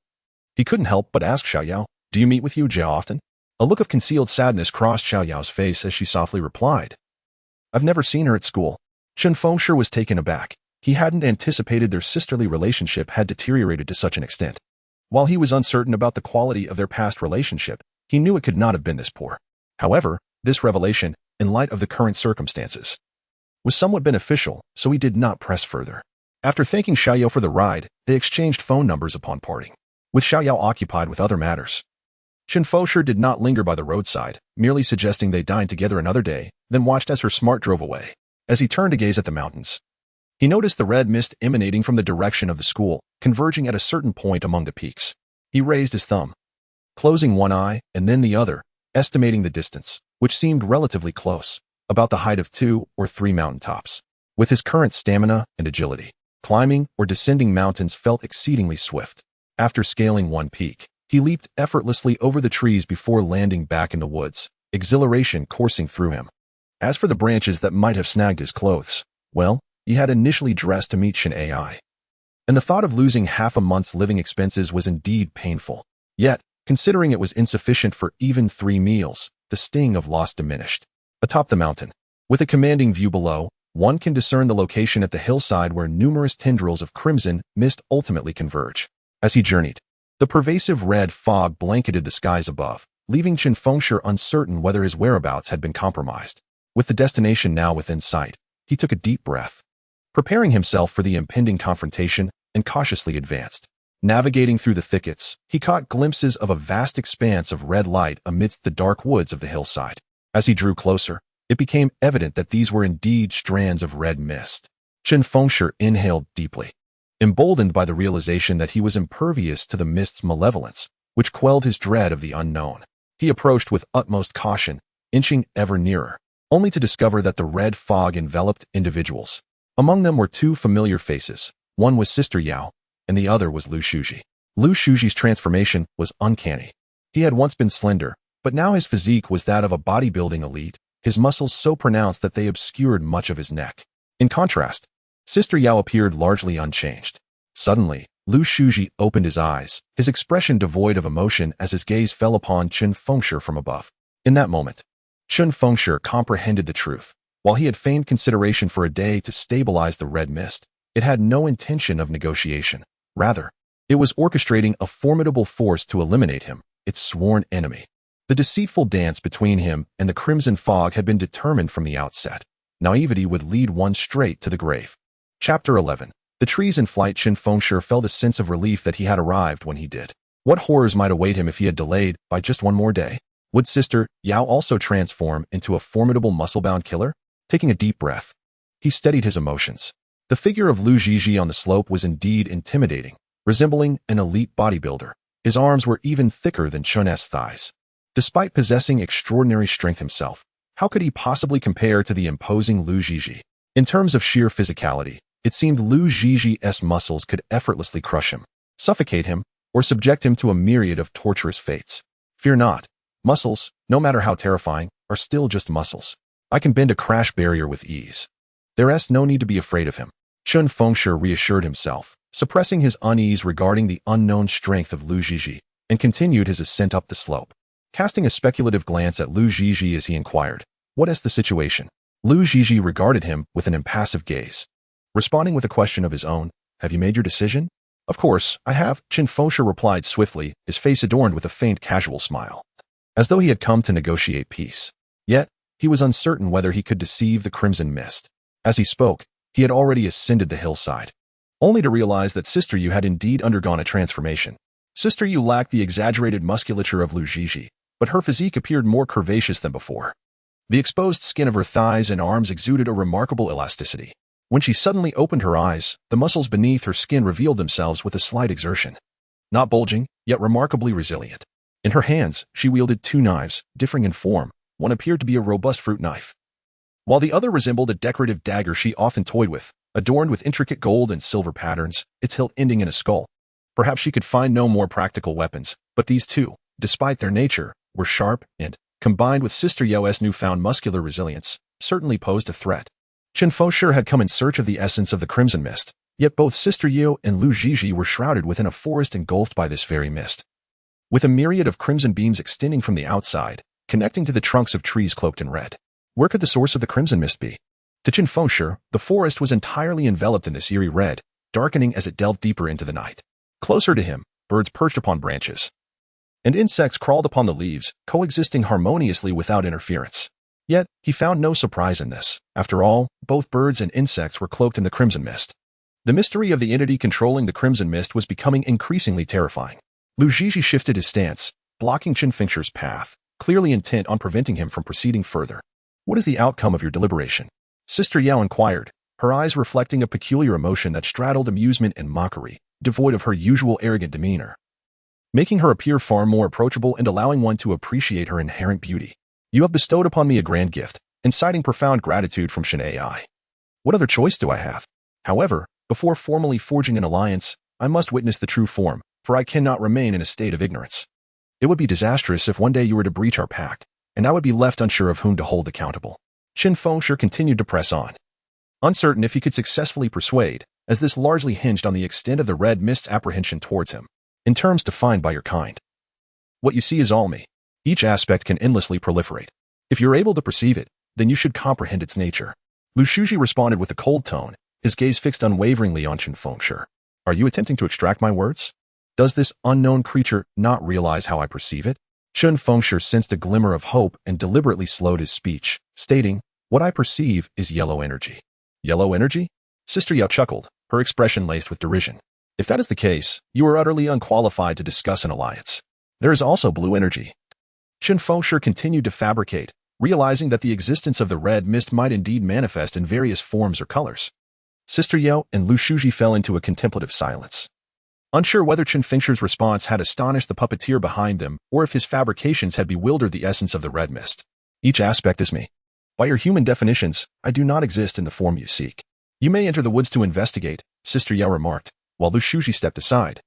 he couldn't help but ask Xiao Yao, "Do you meet with Yao Jie often?" A look of concealed sadness crossed Xiao Yao's face as she softly replied, "I've never seen her at school." Chen Fengshi was taken aback. He hadn't anticipated their sisterly relationship had deteriorated to such an extent. While he was uncertain about the quality of their past relationship, he knew it could not have been this poor. However, this revelation, in light of the current circumstances, was somewhat beneficial, so he did not press further. After thanking Xiao Yao for the ride, they exchanged phone numbers upon parting, with Xiao Yao occupied with other matters. Chen Fengshi did not linger by the roadside, merely suggesting they dine together another day, then watched as her Smart drove away. As he turned to gaze at the mountains, he noticed the red mist emanating from the direction of the school, converging at a certain point among the peaks. He raised his thumb, closing one eye and then the other, estimating the distance, which seemed relatively close, about the height of 2 or 3 mountaintops. With his current stamina and agility, climbing or descending mountains felt exceedingly swift. After scaling one peak, he leaped effortlessly over the trees before landing back in the woods, exhilaration coursing through him. As for the branches that might have snagged his clothes, well, he had initially dressed to meet Chen Ai. And the thought of losing half a month's living expenses was indeed painful. Yet, considering it was insufficient for even 3 meals, the sting of loss diminished. Atop the mountain, with a commanding view below, one can discern the location at the hillside where numerous tendrils of crimson mist ultimately converge. As he journeyed, the pervasive red fog blanketed the skies above, leaving Chen Fengshi uncertain whether his whereabouts had been compromised. With the destination now within sight, he took a deep breath, preparing himself for the impending confrontation, and cautiously advanced. Navigating through the thickets, he caught glimpses of a vast expanse of red light amidst the dark woods of the hillside. As he drew closer, it became evident that these were indeed strands of red mist. Chen Fengshi inhaled deeply, emboldened by the realization that he was impervious to the mist's malevolence, which quelled his dread of the unknown. He approached with utmost caution, inching ever nearer, only to discover that the red fog enveloped individuals. Among them were two familiar faces. One was Sister Yao, and the other was Lu Shuji. Lu Shuji's transformation was uncanny. He had once been slender, but now his physique was that of a bodybuilding elite, his muscles so pronounced that they obscured much of his neck. In contrast, Sister Yao appeared largely unchanged. Suddenly, Lu Shuji opened his eyes, his expression devoid of emotion as his gaze fell upon Chen Fengshi from above. In that moment, Chen Fengshi comprehended the truth. While he had feigned consideration for a day to stabilize the red mist, it had no intention of negotiation. Rather, it was orchestrating a formidable force to eliminate him, its sworn enemy. The deceitful dance between him and the crimson fog had been determined from the outset. Naivety would lead one straight to the grave. Chapter 11. The trees in flight. Chen Fengshi felt a sense of relief that he had arrived when he did. What horrors might await him if he had delayed by just one more day? Would Sister Yao also transform into a formidable muscle-bound killer? Taking a deep breath, he steadied his emotions. The figure of Lu Zhizhi on the slope was indeed intimidating, resembling an elite bodybuilder. His arms were even thicker than Chen's thighs. Despite possessing extraordinary strength himself, how could he possibly compare to the imposing Lu Zhizhi? In terms of sheer physicality, it seemed Lu Zhizhi's muscles could effortlessly crush him, suffocate him, or subject him to a myriad of torturous fates. Fear not. Muscles, no matter how terrifying, are still just muscles. I can bend a crash barrier with ease. There's no need to be afraid of him. Chen Fengshi reassured himself, suppressing his unease regarding the unknown strength of Lu Zhizhi, and continued his ascent up the slope. Casting a speculative glance at Lu Zhizhi as he inquired, "What is the situation?" Lu Zhizhi regarded him with an impassive gaze. Responding with a question of his own, "Have you made your decision?" "Of course, I have," Chen Fengshi replied swiftly, his face adorned with a faint casual smile, as though he had come to negotiate peace. Yet, he was uncertain whether he could deceive the crimson mist. As he spoke, he had already ascended the hillside, only to realize that Sister Yu had indeed undergone a transformation. Sister Yu lacked the exaggerated musculature of Lu Zhizhi, but her physique appeared more curvaceous than before. The exposed skin of her thighs and arms exuded a remarkable elasticity. When she suddenly opened her eyes, the muscles beneath her skin revealed themselves with a slight exertion. Not bulging, yet remarkably resilient. In her hands, she wielded two knives, differing in form. One appeared to be a robust fruit knife, while the other resembled a decorative dagger she often toyed with, adorned with intricate gold and silver patterns, its hilt ending in a skull. Perhaps she could find no more practical weapons, but these two, despite their nature, were sharp and, combined with Sister Yao's newfound muscular resilience, certainly posed a threat. Chen Fengshi had come in search of the essence of the crimson mist, yet both Sister Yao and Lu Zhizhi were shrouded within a forest engulfed by this very mist, with a myriad of crimson beams extending from the outside, connecting to the trunks of trees cloaked in red. Where could the source of the crimson mist be? To Chen Fengshi, the forest was entirely enveloped in this eerie red, darkening as it delved deeper into the night. Closer to him, birds perched upon branches, and insects crawled upon the leaves, coexisting harmoniously without interference. Yet, he found no surprise in this. After all, both birds and insects were cloaked in the crimson mist. The mystery of the entity controlling the crimson mist was becoming increasingly terrifying. Lu Zhizhi shifted his stance, blocking Chen Fengshi's path, clearly intent on preventing him from proceeding further. "What is the outcome of your deliberation?" Sister Yao inquired, her eyes reflecting a peculiar emotion that straddled amusement and mockery, devoid of her usual arrogant demeanor, making her appear far more approachable and allowing one to appreciate her inherent beauty. "You have bestowed upon me a grand gift, inciting profound gratitude from Chen Ai. What other choice do I have? However, before formally forging an alliance, I must witness the true form, for I cannot remain in a state of ignorance. It would be disastrous if one day you were to breach our pact, and I would be left unsure of whom to hold accountable." Chen Fengshi continued to press on, uncertain if he could successfully persuade, as this largely hinged on the extent of the red mist's apprehension towards him. In terms defined by your kind, what you see is all me. Each aspect can endlessly proliferate. If you're able to perceive it, then you should comprehend its nature. Lu Shuji responded with a cold tone, his gaze fixed unwaveringly on Chen Fengshi. Are you attempting to extract my words? Does this unknown creature not realize how I perceive it? Chen Fengshi sensed a glimmer of hope and deliberately slowed his speech, stating, what I perceive is yellow energy. Yellow energy? Sister Yao chuckled, her expression laced with derision. If that is the case, you are utterly unqualified to discuss an alliance. There is also blue energy. Chen Fengshi continued to fabricate, realizing that the existence of the red mist might indeed manifest in various forms or colors. Sister Yao and Lu Shuji fell into a contemplative silence. Unsure whether Chen Fengshi's response had astonished the puppeteer behind them or if his fabrications had bewildered the essence of the red mist. Each aspect is me. By your human definitions, I do not exist in the form you seek. You may enter the woods to investigate, Sister Yao remarked, while Lu Shuji stepped aside,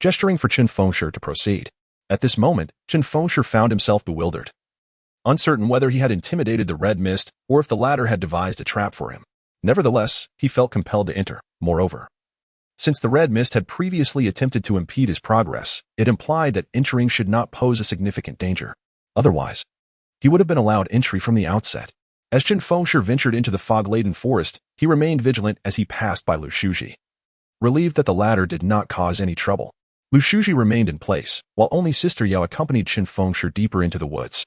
gesturing for Chen Fengshi to proceed. At this moment, Chen Fengshi found himself bewildered, uncertain whether he had intimidated the red mist or if the latter had devised a trap for him. Nevertheless, he felt compelled to enter. Moreover, since the red mist had previously attempted to impede his progress, it implied that entering should not pose a significant danger. Otherwise, he would have been allowed entry from the outset. As Chen Fengshi ventured into the fog-laden forest, he remained vigilant as he passed by Lu Shuji, relieved that the latter did not cause any trouble. Lu Shuji remained in place, while only Sister Yao accompanied Chen Fengshi deeper into the woods.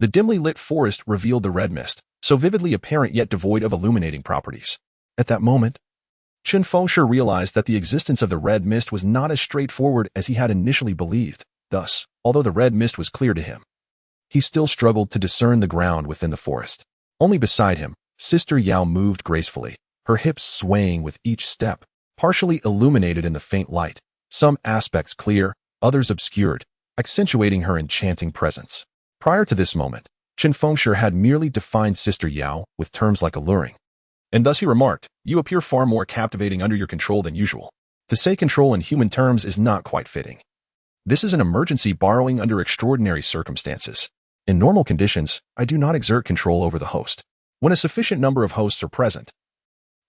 The dimly lit forest revealed the red mist, so vividly apparent yet devoid of illuminating properties. At that moment, Chen Fengshi realized that the existence of the red mist was not as straightforward as he had initially believed. Thus, although the red mist was clear to him, he still struggled to discern the ground within the forest. Only beside him, Sister Yao moved gracefully, her hips swaying with each step, partially illuminated in the faint light, some aspects clear, others obscured, accentuating her enchanting presence. Prior to this moment, Chen Fengshi had merely defined Sister Yao with terms like alluring. And thus he remarked, you appear far more captivating under your control than usual. To say control in human terms is not quite fitting. This is an emergency borrowing under extraordinary circumstances. In normal conditions, I do not exert control over the host. When a sufficient number of hosts are present,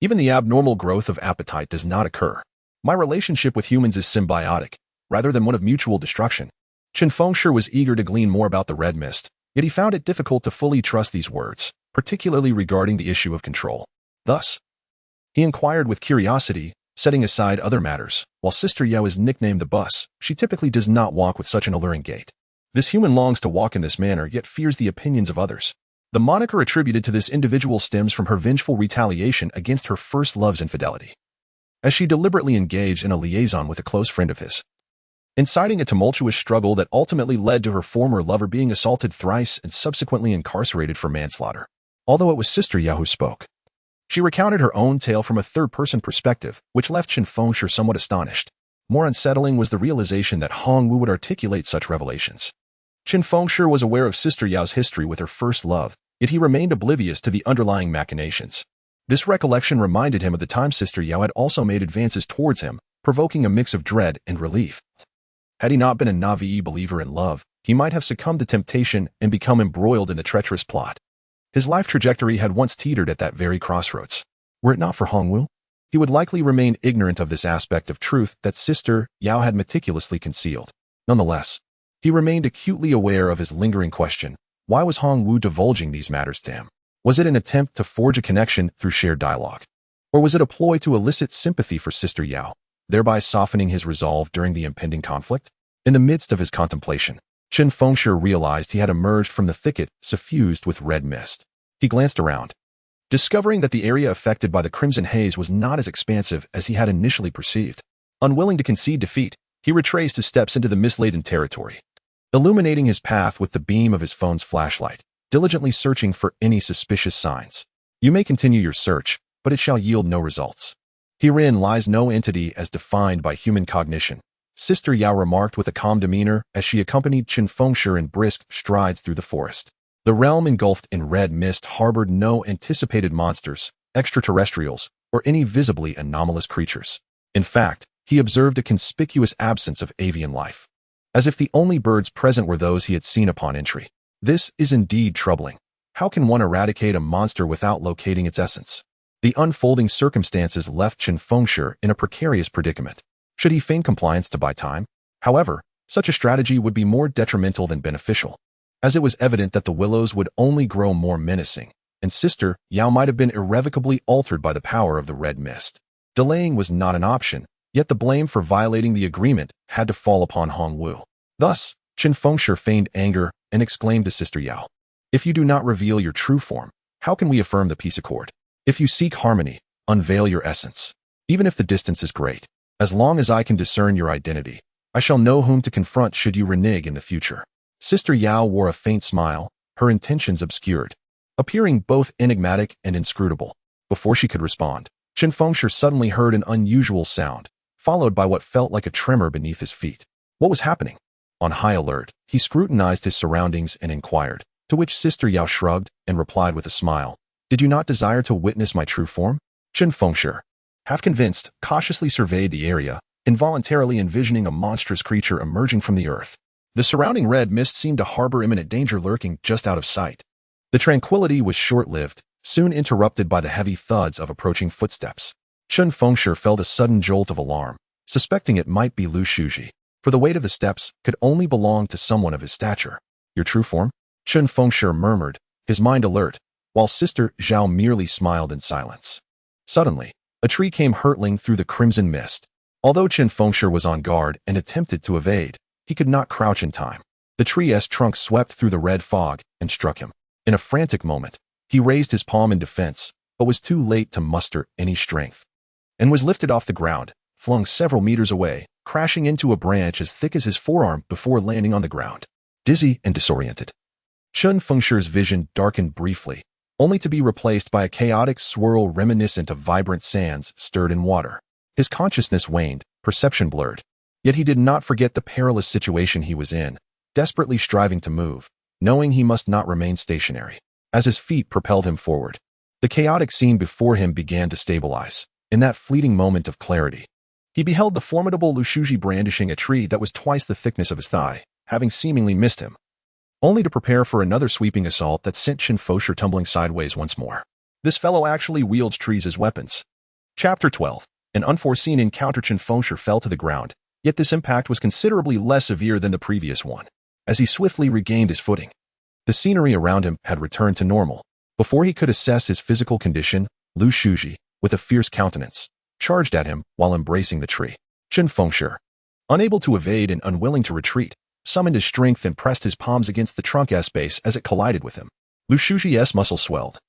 even the abnormal growth of appetite does not occur. My relationship with humans is symbiotic, rather than one of mutual destruction. Chen Fengshi was eager to glean more about the red mist, yet he found it difficult to fully trust these words, particularly regarding the issue of control. Thus, he inquired with curiosity, setting aside other matters. While Sister Yao is nicknamed the bus, she typically does not walk with such an alluring gait. This human longs to walk in this manner, yet fears the opinions of others. The moniker attributed to this individual stems from her vengeful retaliation against her first love's infidelity, as she deliberately engaged in a liaison with a close friend of his, inciting a tumultuous struggle that ultimately led to her former lover being assaulted thrice and subsequently incarcerated for manslaughter. Although it was Sister Yao who spoke, she recounted her own tale from a third-person perspective, which left Chen Fengshi somewhat astonished. More unsettling was the realization that Hong Wu would articulate such revelations. Chen Fengshi was aware of Sister Yao's history with her first love, yet he remained oblivious to the underlying machinations. This recollection reminded him of the time Sister Yao had also made advances towards him, provoking a mix of dread and relief. Had he not been a naive believer in love, he might have succumbed to temptation and become embroiled in the treacherous plot. His life trajectory had once teetered at that very crossroads. Were it not for Hong Wu, he would likely remain ignorant of this aspect of truth that Sister Yao had meticulously concealed. Nonetheless, he remained acutely aware of his lingering question, why was Hong Wu divulging these matters to him? Was it an attempt to forge a connection through shared dialogue? Or was it a ploy to elicit sympathy for Sister Yao, thereby softening his resolve during the impending conflict? In the midst of his contemplation, Chen Fengshi realized he had emerged from the thicket suffused with red mist. He glanced around, discovering that the area affected by the crimson haze was not as expansive as he had initially perceived. Unwilling to concede defeat, he retraced his steps into the mist-laden territory, illuminating his path with the beam of his phone's flashlight, diligently searching for any suspicious signs. You may continue your search, but it shall yield no results. Herein lies no entity as defined by human cognition, Sister Yao remarked with a calm demeanor as she accompanied Chen Fengshi in brisk strides through the forest. The realm engulfed in red mist harbored no anticipated monsters, extraterrestrials, or any visibly anomalous creatures. In fact, he observed a conspicuous absence of avian life, as if the only birds present were those he had seen upon entry. This is indeed troubling. How can one eradicate a monster without locating its essence? The unfolding circumstances left Chen Fengshi in a precarious predicament. Should he feign compliance to buy time? However, such a strategy would be more detrimental than beneficial, as it was evident that the willows would only grow more menacing. and Sister Yao might have been irrevocably altered by the power of the red mist. Delaying was not an option, yet the blame for violating the agreement had to fall upon Hongwu. Thus, Chen Fengshi feigned anger and exclaimed to Sister Yao, "If you do not reveal your true form, how can we affirm the peace accord? If you seek harmony, unveil your essence. Even if the distance is great, as long as I can discern your identity, I shall know whom to confront should you renege in the future." Sister Yao wore a faint smile, her intentions obscured, appearing both enigmatic and inscrutable. Before she could respond, Chen Fengshi suddenly heard an unusual sound, followed by what felt like a tremor beneath his feet. What was happening? On high alert, he scrutinized his surroundings and inquired, to which Sister Yao shrugged and replied with a smile, "Did you not desire to witness my true form?" Chen Fengshi, half convinced, cautiously surveyed the area, involuntarily envisioning a monstrous creature emerging from the earth. The surrounding red mist seemed to harbor imminent danger lurking just out of sight. The tranquility was short-lived, soon interrupted by the heavy thuds of approaching footsteps. Chen Fengshi felt a sudden jolt of alarm, suspecting it might be Lu Shuji, for the weight of the steps could only belong to someone of his stature. "Your true form?" Chen Fengshi murmured, his mind alert, while Sister Zhao merely smiled in silence. Suddenly, a tree came hurtling through the crimson mist. Although Chen Fengshi was on guard and attempted to evade, he could not crouch in time. The tree's trunk swept through the red fog and struck him. In a frantic moment, he raised his palm in defense, but was too late to muster any strength, and was lifted off the ground, flung several meters away, crashing into a branch as thick as his forearm before landing on the ground. Dizzy and disoriented, Chen Fengshi's vision darkened briefly, only to be replaced by a chaotic swirl reminiscent of vibrant sands stirred in water. His consciousness waned, perception blurred. Yet he did not forget the perilous situation he was in, desperately striving to move, knowing he must not remain stationary. As his feet propelled him forward, the chaotic scene before him began to stabilize. In that fleeting moment of clarity, he beheld the formidable Lu Shuji brandishing a tree that was twice the thickness of his thigh, having seemingly missed him, only to prepare for another sweeping assault that sent Chen Fengshi tumbling sideways once more. This fellow actually wields trees as weapons. Chapter 12. An unforeseen encounter. Chen Fengshi fell to the ground, yet this impact was considerably less severe than the previous one. As he swiftly regained his footing, the scenery around him had returned to normal. Before he could assess his physical condition, Lu Shuji, with a fierce countenance, charged at him while embracing the tree. Chen Fengshi, unable to evade and unwilling to retreat, summoned his strength and pressed his palms against the trunk's base as it collided with him. Lu Shuji's muscles swelled,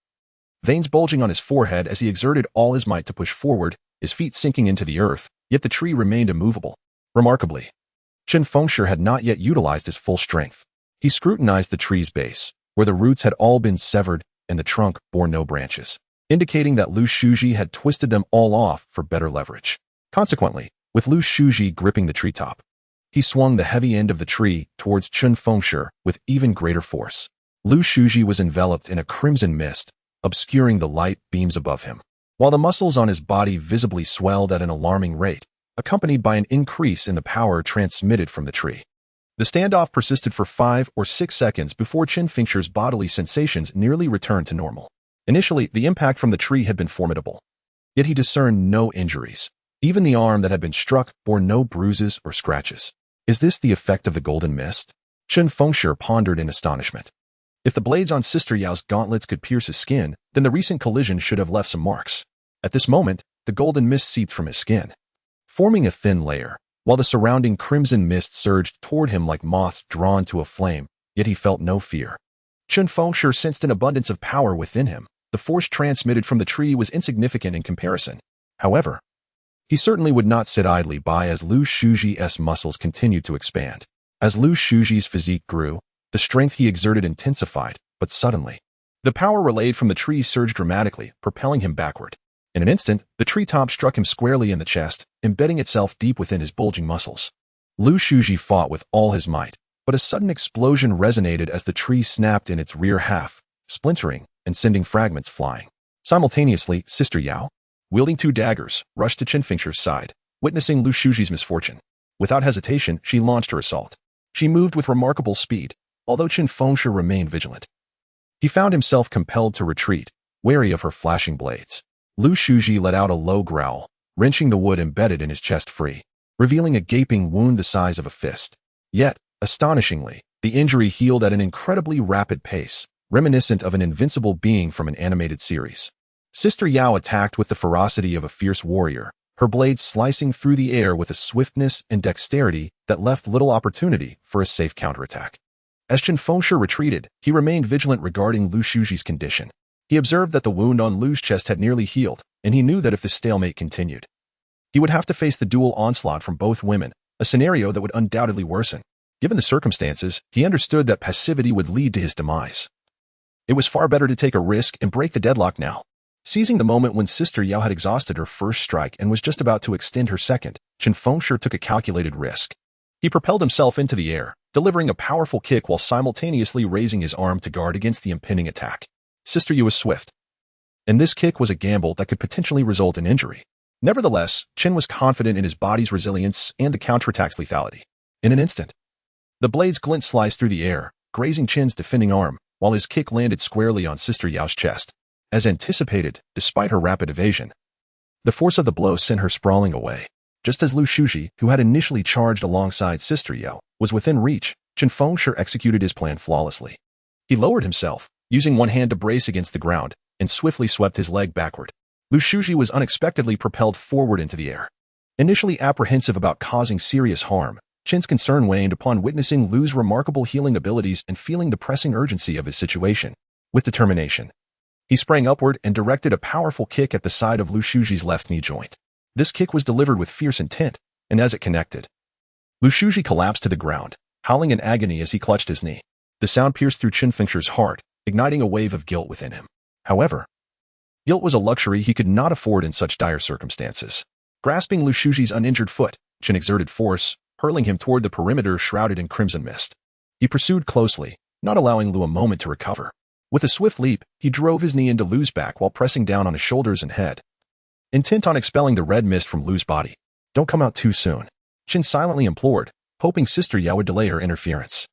veins bulging on his forehead as he exerted all his might to push forward, his feet sinking into the earth, yet the tree remained immovable. Remarkably, Chen Fengshi had not yet utilized his full strength. He scrutinized the tree's base, where the roots had all been severed and the trunk bore no branches, indicating that Lu Shuji had twisted them all off for better leverage. Consequently, with Lu Shuji gripping the treetop, he swung the heavy end of the tree towards Chen Fengshi with even greater force. Lu Shuji was enveloped in a crimson mist, obscuring the light beams above him, while the muscles on his body visibly swelled at an alarming rate, accompanied by an increase in the power transmitted from the tree. The standoff persisted for 5 or 6 seconds before Chen Fengshi's bodily sensations nearly returned to normal. Initially, the impact from the tree had been formidable, yet he discerned no injuries. Even the arm that had been struck bore no bruises or scratches. Is this the effect of the golden mist? Chen Fengshi pondered in astonishment. If the blades on Sister Yao's gauntlets could pierce his skin, then the recent collision should have left some marks. At this moment, the golden mist seeped from his skin, forming a thin layer, while the surrounding crimson mist surged toward him like moths drawn to a flame, yet he felt no fear. Chen Fengshi sensed an abundance of power within him. The force transmitted from the tree was insignificant in comparison. However, he certainly would not sit idly by as Lu Shuji's muscles continued to expand. As Lu Shuji's physique grew, the strength he exerted intensified, but suddenly, the power relayed from the tree surged dramatically, propelling him backward. In an instant, the treetop struck him squarely in the chest, embedding itself deep within his bulging muscles. Lu Shuji fought with all his might, but a sudden explosion resonated as the tree snapped in its rear half, splintering and sending fragments flying. Simultaneously, Sister Yao, wielding 2 daggers, rushed to Chen Fengshi's side, witnessing Lu Shuji's misfortune. Without hesitation, she launched her assault. She moved with remarkable speed, although Chen Fengshi remained vigilant. He found himself compelled to retreat, wary of her flashing blades. Lu Shuji let out a low growl, wrenching the wood embedded in his chest free, revealing a gaping wound the size of a fist. Yet, astonishingly, the injury healed at an incredibly rapid pace, reminiscent of an invincible being from an animated series. Sister Yao attacked with the ferocity of a fierce warrior, her blades slicing through the air with a swiftness and dexterity that left little opportunity for a safe counterattack. As Chen Fengshi retreated, he remained vigilant regarding Lu Shuji's condition. He observed that the wound on Lu's chest had nearly healed, and he knew that if the stalemate continued, he would have to face the dual onslaught from both women, a scenario that would undoubtedly worsen. Given the circumstances, he understood that passivity would lead to his demise. It was far better to take a risk and break the deadlock now. Seizing the moment when Sister Yao had exhausted her first strike and was just about to extend her second, Chen Fengshi took a calculated risk. He propelled himself into the air, delivering a powerful kick while simultaneously raising his arm to guard against the impending attack. Sister Yao was swift, and this kick was a gamble that could potentially result in injury. Nevertheless, Chen was confident in his body's resilience and the counterattack's lethality. In an instant, the blade's glint sliced through the air, grazing Chen's defending arm, while his kick landed squarely on Sister Yao's chest. As anticipated, despite her rapid evasion, the force of the blow sent her sprawling away. Just as Lu Shuji, who had initially charged alongside Sister Yao, was within reach, Chen Fengshi executed his plan flawlessly. He lowered himself, using one hand to brace against the ground, and swiftly swept his leg backward. Lu Shuji was unexpectedly propelled forward into the air. Initially apprehensive about causing serious harm, Chen's concern waned upon witnessing Lu's remarkable healing abilities and feeling the pressing urgency of his situation. With determination, he sprang upward and directed a powerful kick at the side of Lu Shuji's left knee joint. This kick was delivered with fierce intent, and as it connected, Lu Shuji collapsed to the ground, howling in agony as he clutched his knee. The sound pierced through Chen Fengshi's heart, igniting a wave of guilt within him. However, guilt was a luxury he could not afford in such dire circumstances. Grasping Lu Shuji's uninjured foot, Chen exerted force, hurling him toward the perimeter shrouded in crimson mist. He pursued closely, not allowing Lu a moment to recover. With a swift leap, he drove his knee into Lu's back while pressing down on his shoulders and head, intent on expelling the red mist from Lu's body. Don't come out too soon, Chen silently implored, hoping Sister Yao would delay her interference.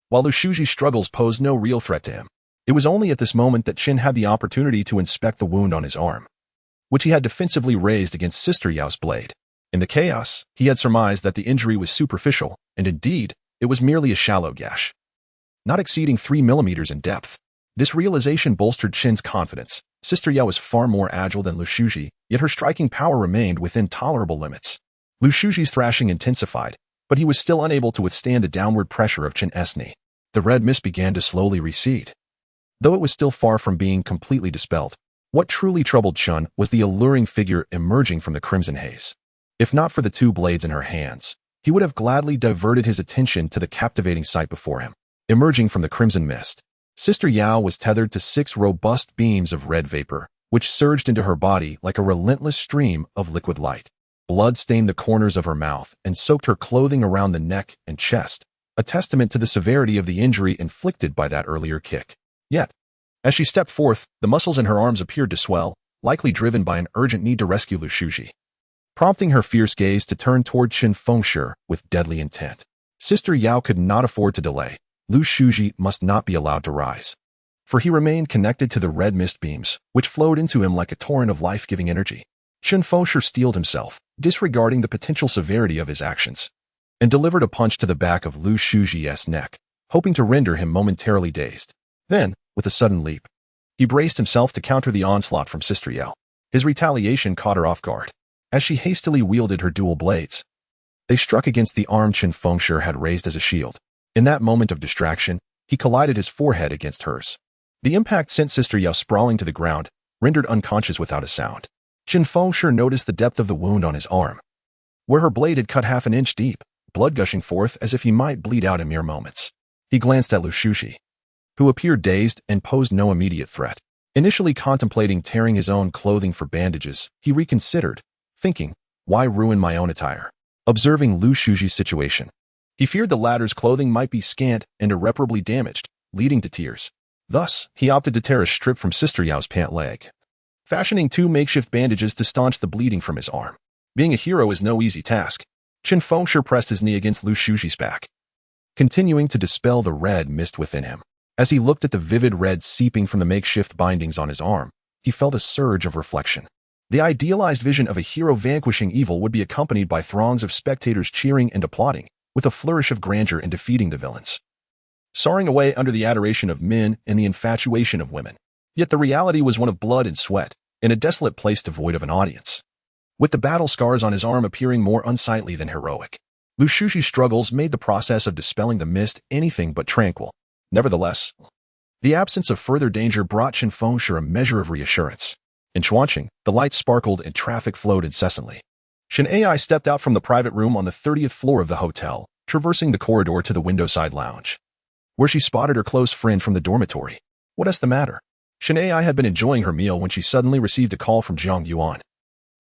While Lu Shuji's struggles posed no real threat to him, it was only at this moment that Chen had the opportunity to inspect the wound on his arm, which he had defensively raised against Sister Yao's blade. In the chaos, he had surmised that the injury was superficial, and indeed, it was merely a shallow gash, not exceeding 3 millimeters in depth. This realization bolstered Chen's confidence. Sister Yao was far more agile than Lu Shuji, yet her striking power remained within tolerable limits. Lu Shuji's thrashing intensified, but he was still unable to withstand the downward pressure of Chen's knee. The red mist began to slowly recede, though it was still far from being completely dispelled. What truly troubled Chen was the alluring figure emerging from the crimson haze. If not for the two blades in her hands, he would have gladly diverted his attention to the captivating sight before him. Emerging from the crimson mist, Sister Yao was tethered to 6 robust beams of red vapor, which surged into her body like a relentless stream of liquid light. Blood stained the corners of her mouth and soaked her clothing around the neck and chest, a testament to the severity of the injury inflicted by that earlier kick. Yet, as she stepped forth, the muscles in her arms appeared to swell, likely driven by an urgent need to rescue Lu Shuji, prompting her fierce gaze to turn toward Chen Fengshi with deadly intent. Sister Yao could not afford to delay. Lu Shuji must not be allowed to rise, for he remained connected to the red mist beams, which flowed into him like a torrent of life-giving energy. Chen Fengshi steeled himself, disregarding the potential severity of his actions, and delivered a punch to the back of Lu Shuji's neck, hoping to render him momentarily dazed. Then, with a sudden leap, he braced himself to counter the onslaught from Sister Yao. His retaliation caught her off guard. As she hastily wielded her dual blades, they struck against the arm Chen Fengshi had raised as a shield. In that moment of distraction, he collided his forehead against hers. The impact sent Sister Yao sprawling to the ground, rendered unconscious without a sound. Chen Fengshi noticed the depth of the wound on his arm, where her blade had cut half an inch deep, blood gushing forth as if he might bleed out in mere moments. He glanced at Lu Shuji, who appeared dazed and posed no immediate threat. Initially contemplating tearing his own clothing for bandages, he reconsidered, thinking, why ruin my own attire? Observing Lu Shuji's situation, he feared the latter's clothing might be scant and irreparably damaged, leading to tears. Thus, he opted to tear a strip from Sister Yao's pant leg, fashioning 2 makeshift bandages to staunch the bleeding from his arm. Being a hero is no easy task. Chen Fengshi pressed his knee against Lu Shuji's back, continuing to dispel the red mist within him. As he looked at the vivid red seeping from the makeshift bindings on his arm, he felt a surge of reflection. The idealized vision of a hero vanquishing evil would be accompanied by throngs of spectators cheering and applauding, with a flourish of grandeur in defeating the villains. soaring away under the adoration of men and the infatuation of women. Yet the reality was one of blood and sweat, in a desolate place devoid of an audience. With the battle scars on his arm appearing more unsightly than heroic, Lu Shushi's struggles made the process of dispelling the mist anything but tranquil. Nevertheless, the absence of further danger brought Chen Fengshi a measure of reassurance. In Chuanqing, the lights sparkled and traffic flowed incessantly. Chen Ai stepped out from the private room on the 30th floor of the hotel, traversing the corridor to the window-side lounge, where she spotted her close friend from the dormitory. What is the matter? Chen Ai had been enjoying her meal when she suddenly received a call from Jiang Yuan,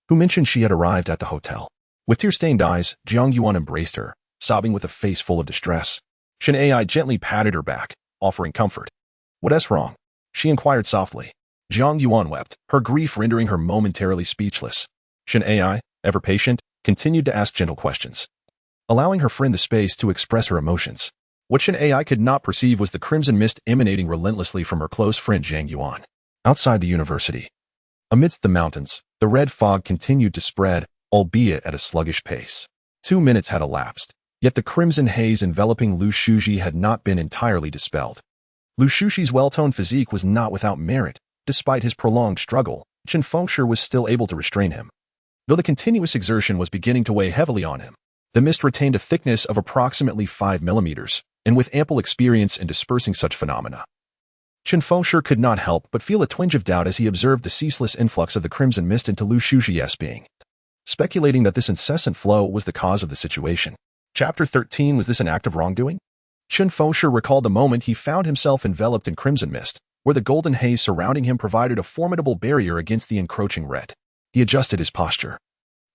who mentioned she had arrived at the hotel. With tear-stained eyes, Jiang Yuan embraced her, sobbing with a face full of distress. Chen Ai gently patted her back, offering comfort. What is wrong? She inquired softly. Jiang Yuan wept, her grief rendering her momentarily speechless. Chen Ai, ever patient, continued to ask gentle questions, allowing her friend the space to express her emotions. What Chen Ai could not perceive was the crimson mist emanating relentlessly from her close friend Jiang Yuan. Outside the university, amidst the mountains, the red fog continued to spread, albeit at a sluggish pace. 2 minutes had elapsed, yet the crimson haze enveloping Lu Shuji had not been entirely dispelled. Lu Shushi's well-toned physique was not without merit. Despite his prolonged struggle, Chen Fengshi was still able to restrain him. Though the continuous exertion was beginning to weigh heavily on him, the mist retained a thickness of approximately 5 millimeters, and with ample experience in dispersing such phenomena, Chen Fengshi could not help but feel a twinge of doubt as he observed the ceaseless influx of the crimson mist into Lu Shuji's being, speculating that this incessant flow was the cause of the situation. Chapter 13. Was this an act of wrongdoing? Chen Fengshi recalled the moment he found himself enveloped in crimson mist, where the golden haze surrounding him provided a formidable barrier against the encroaching red. He adjusted his posture,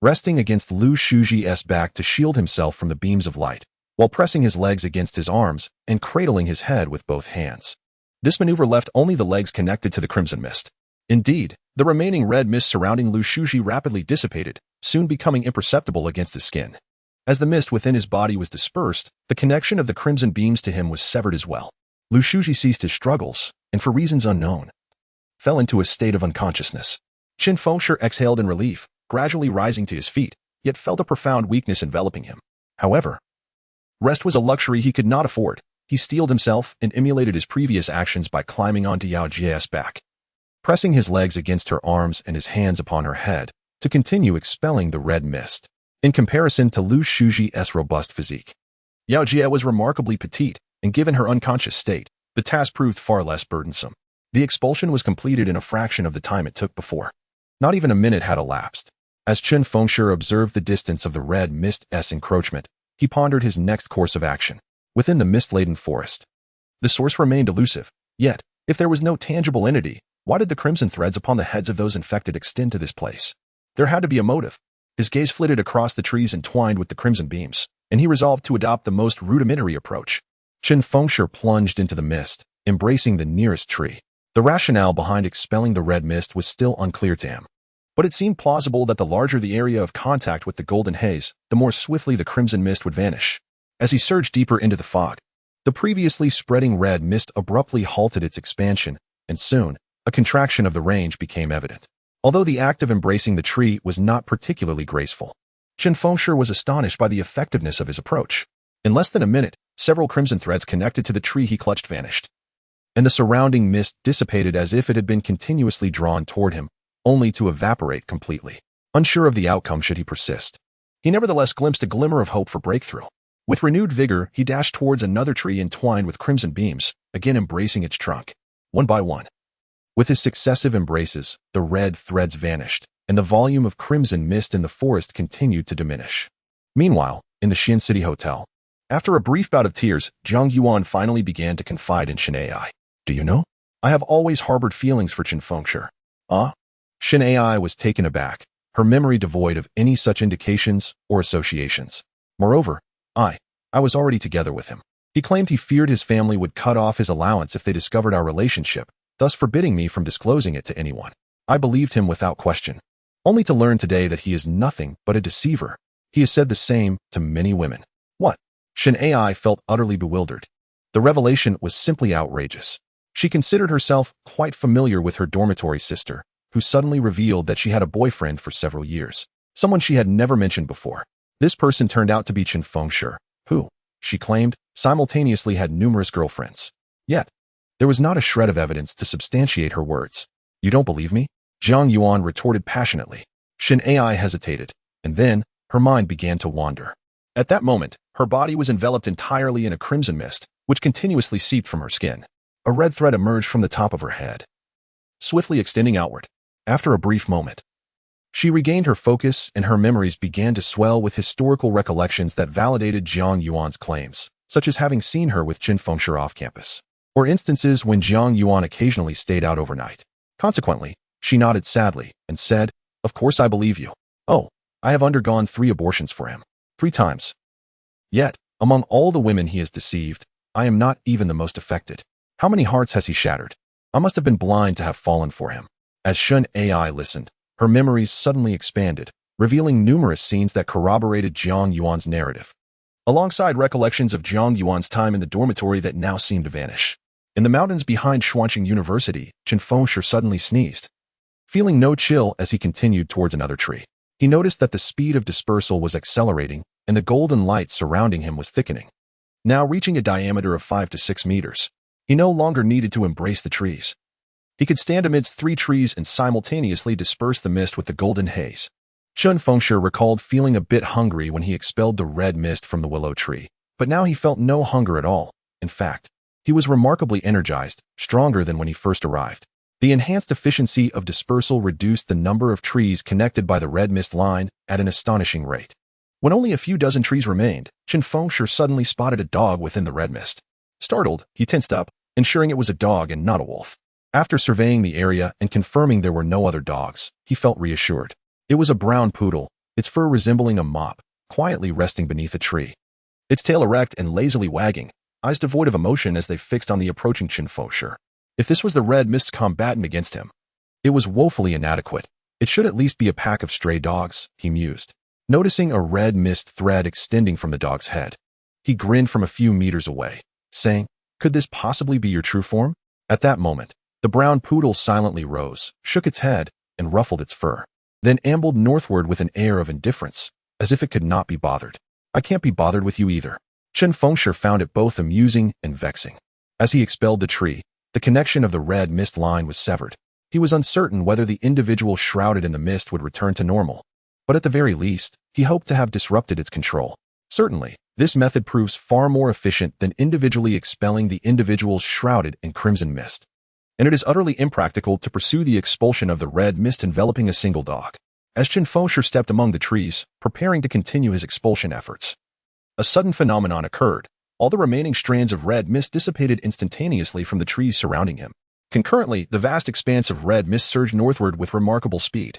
resting against Lu Shuji's back to shield himself from the beams of light, while pressing his legs against his arms and cradling his head with both hands. This maneuver left only the legs connected to the crimson mist. Indeed, the remaining red mist surrounding Lu Shuji rapidly dissipated, soon becoming imperceptible against his skin. As the mist within his body was dispersed, the connection of the crimson beams to him was severed as well. Lu Shuji ceased his struggles, and for reasons unknown, fell into a state of unconsciousness. Chen Fengshi exhaled in relief, gradually rising to his feet, yet felt a profound weakness enveloping him. However, rest was a luxury he could not afford. He steeled himself and emulated his previous actions by climbing onto Yao Jie's back, pressing his legs against her arms and his hands upon her head to continue expelling the red mist. In comparison to Lu Shuji's robust physique, Yao Jie was remarkably petite, and given her unconscious state, the task proved far less burdensome. The expulsion was completed in a fraction of the time it took before. Not even a minute had elapsed. As Chen Fengshi observed the distance of the red mist's encroachment, he pondered his next course of action. Within the mist-laden forest, the source remained elusive. Yet, if there was no tangible entity, why did the crimson threads upon the heads of those infected extend to this place? There had to be a motive. His gaze flitted across the trees entwined with the crimson beams, and he resolved to adopt the most rudimentary approach. Chen Fengshi plunged into the mist, embracing the nearest tree. The rationale behind expelling the red mist was still unclear to him, but it seemed plausible that the larger the area of contact with the golden haze, the more swiftly the crimson mist would vanish. As he surged deeper into the fog, the previously spreading red mist abruptly halted its expansion, and soon, a contraction of the range became evident. Although the act of embracing the tree was not particularly graceful, Chen Fengshi was astonished by the effectiveness of his approach. In less than a minute, several crimson threads connected to the tree he clutched vanished, and the surrounding mist dissipated as if it had been continuously drawn toward him, only to evaporate completely. Unsure of the outcome should he persist, he nevertheless glimpsed a glimmer of hope for breakthrough. With renewed vigor, he dashed towards another tree entwined with crimson beams, again embracing its trunk. One by one, with his successive embraces, the red threads vanished, and the volume of crimson mist in the forest continued to diminish. Meanwhile, in the Xian City Hotel, after a brief bout of tears, Jiang Yuan finally began to confide in Chen Ai. Do you know? I have always harbored feelings for Chen Fengshi. Ah? Chen Ai was taken aback, her memory devoid of any such indications or associations. Moreover, I was already together with him. He claimed he feared his family would cut off his allowance if they discovered our relationship, thus forbidding me from disclosing it to anyone. I believed him without question, only to learn today that he is nothing but a deceiver. He has said the same to many women. What? Chen Ai felt utterly bewildered. The revelation was simply outrageous. She considered herself quite familiar with her dormitory sister, who suddenly revealed that she had a boyfriend for several years, someone she had never mentioned before. This person turned out to be Chen Fengshi, who, she claimed, simultaneously had numerous girlfriends. Yet, there was not a shred of evidence to substantiate her words. You don't believe me? Jiang Yuan retorted passionately. Shen Ai hesitated, and then her mind began to wander. At that moment, her body was enveloped entirely in a crimson mist, which continuously seeped from her skin. A red thread emerged from the top of her head, swiftly extending outward. After a brief moment, she regained her focus and her memories began to swell with historical recollections that validated Jiang Yuan's claims, such as having seen her with Chen Fengshi off campus, or instances when Jiang Yuan occasionally stayed out overnight. Consequently, she nodded sadly and said, "Of course I believe you. Oh, I have undergone 3 abortions for him. 3 times. Yet, among all the women he has deceived, I am not even the most affected. How many hearts has he shattered? I must have been blind to have fallen for him." As Shen Ai listened, her memories suddenly expanded, revealing numerous scenes that corroborated Jiang Yuan's narrative, alongside recollections of Jiang Yuan's time in the dormitory that now seemed to vanish. In the mountains behind Xuanqing University, Chen Fengshi suddenly sneezed, feeling no chill as he continued towards another tree. He noticed that the speed of dispersal was accelerating and the golden light surrounding him was thickening, now reaching a diameter of 5 to 6 meters. He no longer needed to embrace the trees. He could stand amidst 3 trees and simultaneously disperse the mist with the golden haze. Chen Fengshi recalled feeling a bit hungry when he expelled the red mist from the willow tree, but now he felt no hunger at all. In fact, he was remarkably energized, stronger than when he first arrived. The enhanced efficiency of dispersal reduced the number of trees connected by the red mist line at an astonishing rate. When only a few dozen trees remained, Chen Fengshi suddenly spotted a dog within the red mist. Startled, he tensed up, ensuring it was a dog and not a wolf. After surveying the area and confirming there were no other dogs, he felt reassured. It was a brown poodle, its fur resembling a mop, quietly resting beneath a tree. Its tail erect and lazily wagging, eyes devoid of emotion as they fixed on the approaching Chen Fengshi. If this was the red mist's combatant against him, it was woefully inadequate. It should at least be a pack of stray dogs, he mused. Noticing a red mist thread extending from the dog's head, he grinned from a few meters away, saying, "Could this possibly be your true form?" At that moment, the brown poodle silently rose, shook its head, and ruffled its fur, then ambled northward with an air of indifference, as if it could not be bothered. "I can't be bothered with you either." Chen Fengshi found it both amusing and vexing. As he expelled the tree, the connection of the red mist line was severed. He was uncertain whether the individual shrouded in the mist would return to normal, but at the very least, he hoped to have disrupted its control. Certainly, this method proves far more efficient than individually expelling the individuals shrouded in crimson mist. And it is utterly impractical to pursue the expulsion of the red mist enveloping a single dog. As Chen Fengshi stepped among the trees, preparing to continue his expulsion efforts, a sudden phenomenon occurred. All the remaining strands of red mist dissipated instantaneously from the trees surrounding him. Concurrently, the vast expanse of red mist surged northward with remarkable speed,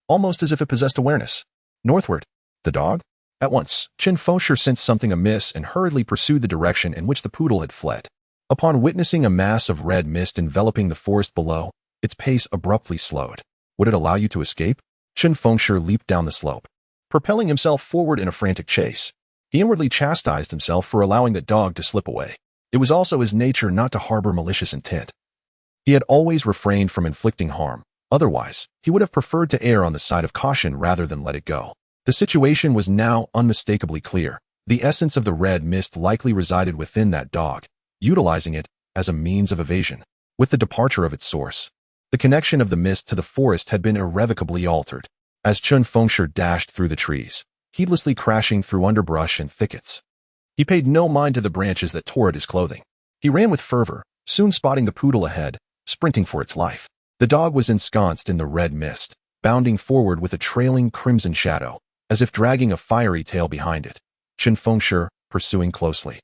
almost as if it possessed awareness. Northward. The dog? At once, Chen Fengshi sensed something amiss and hurriedly pursued the direction in which the poodle had fled. Upon witnessing a mass of red mist enveloping the forest below, its pace abruptly slowed. Would it allow you to escape? Chen Fengshi leaped down the slope, propelling himself forward in a frantic chase. He inwardly chastised himself for allowing the dog to slip away. It was also his nature not to harbor malicious intent. He had always refrained from inflicting harm. Otherwise, he would have preferred to err on the side of caution rather than let it go. The situation was now unmistakably clear. The essence of the red mist likely resided within that dog, utilizing it as a means of evasion. With the departure of its source, the connection of the mist to the forest had been irrevocably altered. As Chen Fengshi dashed through the trees, heedlessly crashing through underbrush and thickets, he paid no mind to the branches that tore at his clothing. He ran with fervor, soon spotting the poodle ahead, sprinting for its life. The dog was ensconced in the red mist, bounding forward with a trailing crimson shadow, as if dragging a fiery tail behind it. Chen Fengshi, pursuing closely,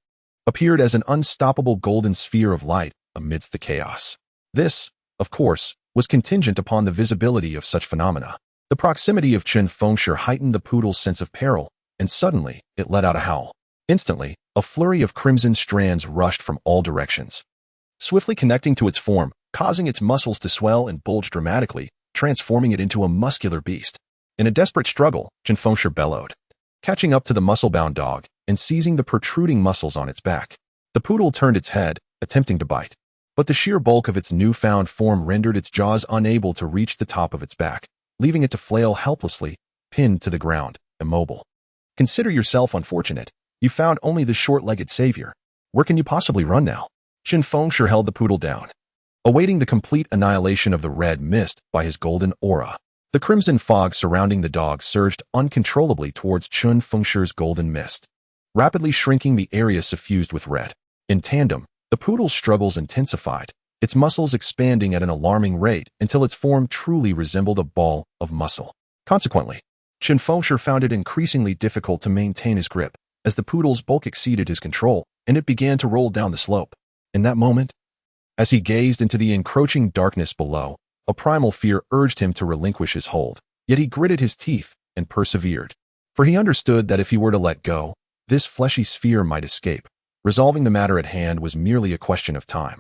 appeared as an unstoppable golden sphere of light amidst the chaos. This, of course, was contingent upon the visibility of such phenomena. The proximity of Chen Fengshi heightened the poodle's sense of peril, and suddenly it let out a howl. Instantly, a flurry of crimson strands rushed from all directions, swiftly connecting to its form, causing its muscles to swell and bulge dramatically, transforming it into a muscular beast. In a desperate struggle, Chen Fengshi bellowed, catching up to the muscle-bound dog and seizing the protruding muscles on its back. The poodle turned its head, attempting to bite, but the sheer bulk of its newfound form rendered its jaws unable to reach the top of its back, leaving it to flail helplessly, pinned to the ground, immobile. "Consider yourself unfortunate," You found only the short-legged savior. Where can you possibly run now? Chen Fengshi held the poodle down, awaiting the complete annihilation of the red mist by his golden aura. The crimson fog surrounding the dog surged uncontrollably towards Chen Fengshi's golden mist, rapidly shrinking the area suffused with red. In tandem, the poodle's struggles intensified, its muscles expanding at an alarming rate until its form truly resembled a ball of muscle. Consequently, Chen Fengshi found it increasingly difficult to maintain his grip as the poodle's bulk exceeded his control and it began to roll down the slope. In that moment, as he gazed into the encroaching darkness below, a primal fear urged him to relinquish his hold, yet he gritted his teeth and persevered. For he understood that if he were to let go, this fleshy sphere might escape. Resolving the matter at hand was merely a question of time.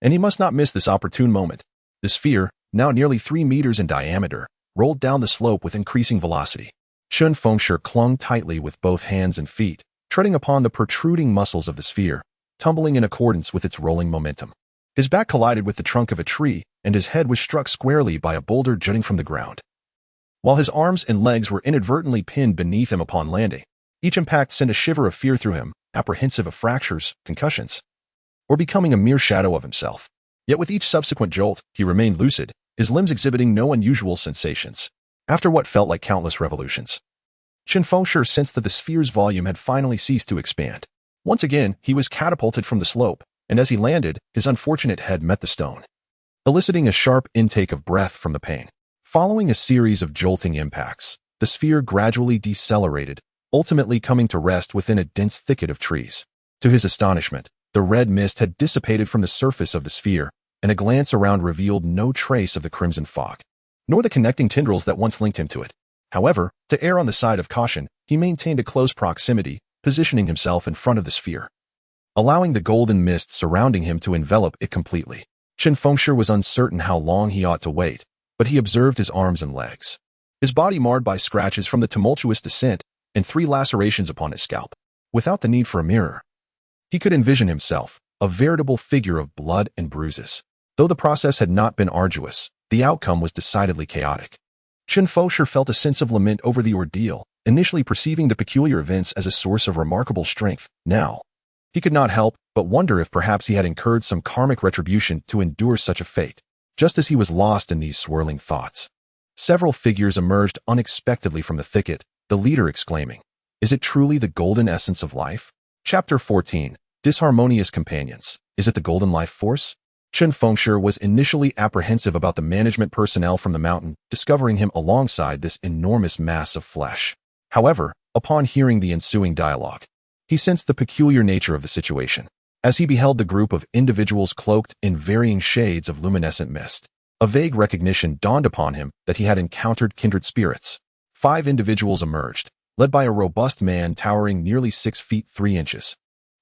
And he must not miss this opportune moment. The sphere, now nearly 3 meters in diameter, rolled down the slope with increasing velocity. Chen Fengshi clung tightly with both hands and feet, treading upon the protruding muscles of the sphere, tumbling in accordance with its rolling momentum. His back collided with the trunk of a tree, and his head was struck squarely by a boulder jutting from the ground. While his arms and legs were inadvertently pinned beneath him upon landing, each impact sent a shiver of fear through him, apprehensive of fractures, concussions, or becoming a mere shadow of himself. Yet with each subsequent jolt, he remained lucid, his limbs exhibiting no unusual sensations. After what felt like countless revolutions, Chen Fengshi sensed that the sphere's volume had finally ceased to expand. Once again, he was catapulted from the slope, and as he landed, his unfortunate head met the stone, eliciting a sharp intake of breath from the pain. Following a series of jolting impacts, the sphere gradually decelerated, ultimately coming to rest within a dense thicket of trees. To his astonishment, the red mist had dissipated from the surface of the sphere, and a glance around revealed no trace of the crimson fog, nor the connecting tendrils that once linked him to it. However, to err on the side of caution, he maintained a close proximity, positioning himself in front of the sphere, allowing the golden mist surrounding him to envelop it completely. Chen Fengshi was uncertain how long he ought to wait, but he observed his arms and legs, his body marred by scratches from the tumultuous descent and 3 lacerations upon his scalp. Without the need for a mirror, he could envision himself, a veritable figure of blood and bruises. Though the process had not been arduous, the outcome was decidedly chaotic. Chen Fengshi felt a sense of lament over the ordeal, initially perceiving the peculiar events as a source of remarkable strength. Now, he could not help but wonder if perhaps he had incurred some karmic retribution to endure such a fate. Just as he was lost in these swirling thoughts, several figures emerged unexpectedly from the thicket, the leader exclaiming, "Is it truly the golden essence of life?" Chapter 14. Disharmonious Companions. Is it the golden life force? Chen Fengshi was initially apprehensive about the management personnel from the mountain, discovering him alongside this enormous mass of flesh. However, upon hearing the ensuing dialogue, he sensed the peculiar nature of the situation. As he beheld the group of individuals cloaked in varying shades of luminescent mist, a vague recognition dawned upon him that he had encountered kindred spirits. 5 individuals emerged, led by a robust man towering nearly 6 feet 3 inches,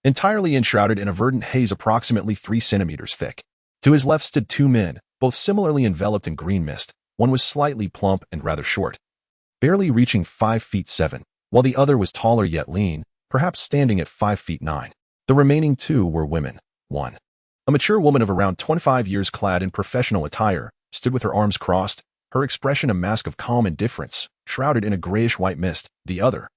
entirely enshrouded in a verdant haze approximately 3 centimeters thick. To his left stood 2 men, both similarly enveloped in green mist. One was slightly plump and rather short, barely reaching 5 feet 7, while the other was taller yet lean, perhaps standing at 5 feet 9. The remaining 2 were women. 1, a mature woman of around 25 years clad in professional attire, stood with her arms crossed, her expression a mask of calm indifference, shrouded in a grayish-white mist. The other,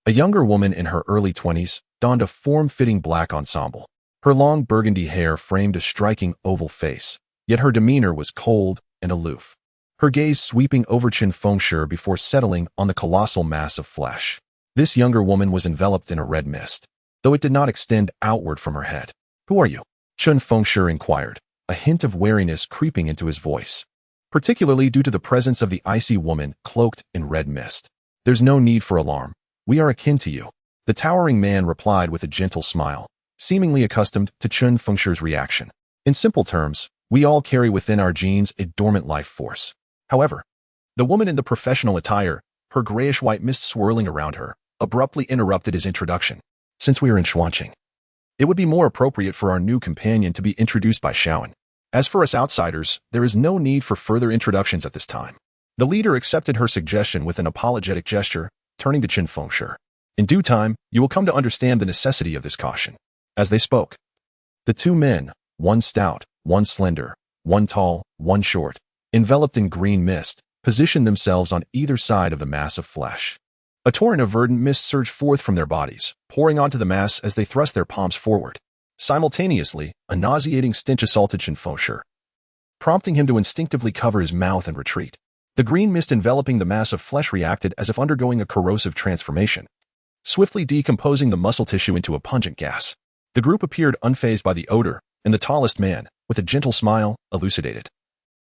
a younger woman in her early 20s, donned a form-fitting black ensemble. Her long burgundy hair framed a striking oval face, yet her demeanor was cold and aloof, her gaze sweeping over Chen Fengshi before settling on the colossal mass of flesh. This younger woman was enveloped in a red mist, though it did not extend outward from her head. "Who are you?" Chen Fengshi inquired, a hint of wariness creeping into his voice, particularly due to the presence of the icy woman cloaked in red mist. "There's no need for alarm. We are akin to you," the towering man replied with a gentle smile, seemingly accustomed to Chen Fengshi's reaction. "In simple terms, we all carry within our genes a dormant life force." However, the woman in the professional attire, her grayish-white mist swirling around her, abruptly interrupted his introduction. "Since we are in Xuanqing, it would be more appropriate for our new companion to be introduced by Shaoan. As for us outsiders, there is no need for further introductions at this time." The leader accepted her suggestion with an apologetic gesture, turning to Chen Fengshi. "In due time, you will come to understand the necessity of this caution." As they spoke, the 2 men, one stout, one slender, one tall, one short, enveloped in green mist, positioned themselves on either side of the mass of flesh. A torrent of verdant mist surged forth from their bodies, pouring onto the mass as they thrust their palms forward. Simultaneously, a nauseating stench assaulted Chen Fengshi, prompting him to instinctively cover his mouth and retreat. The green mist enveloping the mass of flesh reacted as if undergoing a corrosive transformation, swiftly decomposing the muscle tissue into a pungent gas. The group appeared unfazed by the odor, and the tallest man, with a gentle smile, elucidated.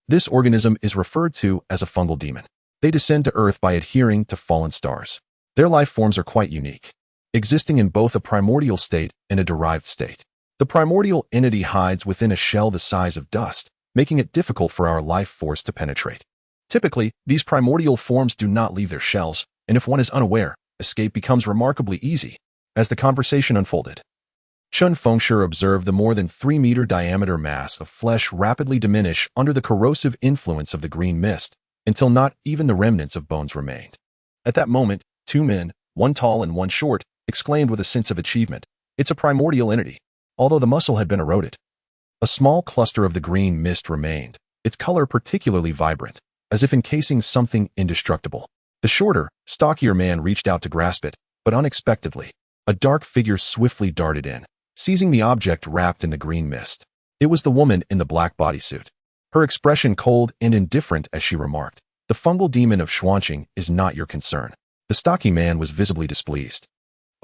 This organism is referred to as a fungal demon. They descend to Earth by adhering to fallen stars. Their life forms are quite unique, existing in both a primordial state and a derived state. The primordial entity hides within a shell the size of dust, making it difficult for our life force to penetrate. Typically, these primordial forms do not leave their shells, and if one is unaware, escape becomes remarkably easy. As the conversation unfolded, Chen Fengshi observed the more than 3-meter diameter mass of flesh rapidly diminish under the corrosive influence of the green mist, until not even the remnants of bones remained. At that moment, 2 men, one tall and one short, exclaimed with a sense of achievement, "It's a primordial entity," although the muscle had been eroded. A small cluster of the green mist remained, its color particularly vibrant, as if encasing something indestructible. The shorter, stockier man reached out to grasp it, but unexpectedly, a dark figure swiftly darted in, seizing the object wrapped in the green mist. It was the woman in the black bodysuit. Her expression cold and indifferent as she remarked, "The fungal demon of Xuanqing is not your concern." The stocky man was visibly displeased,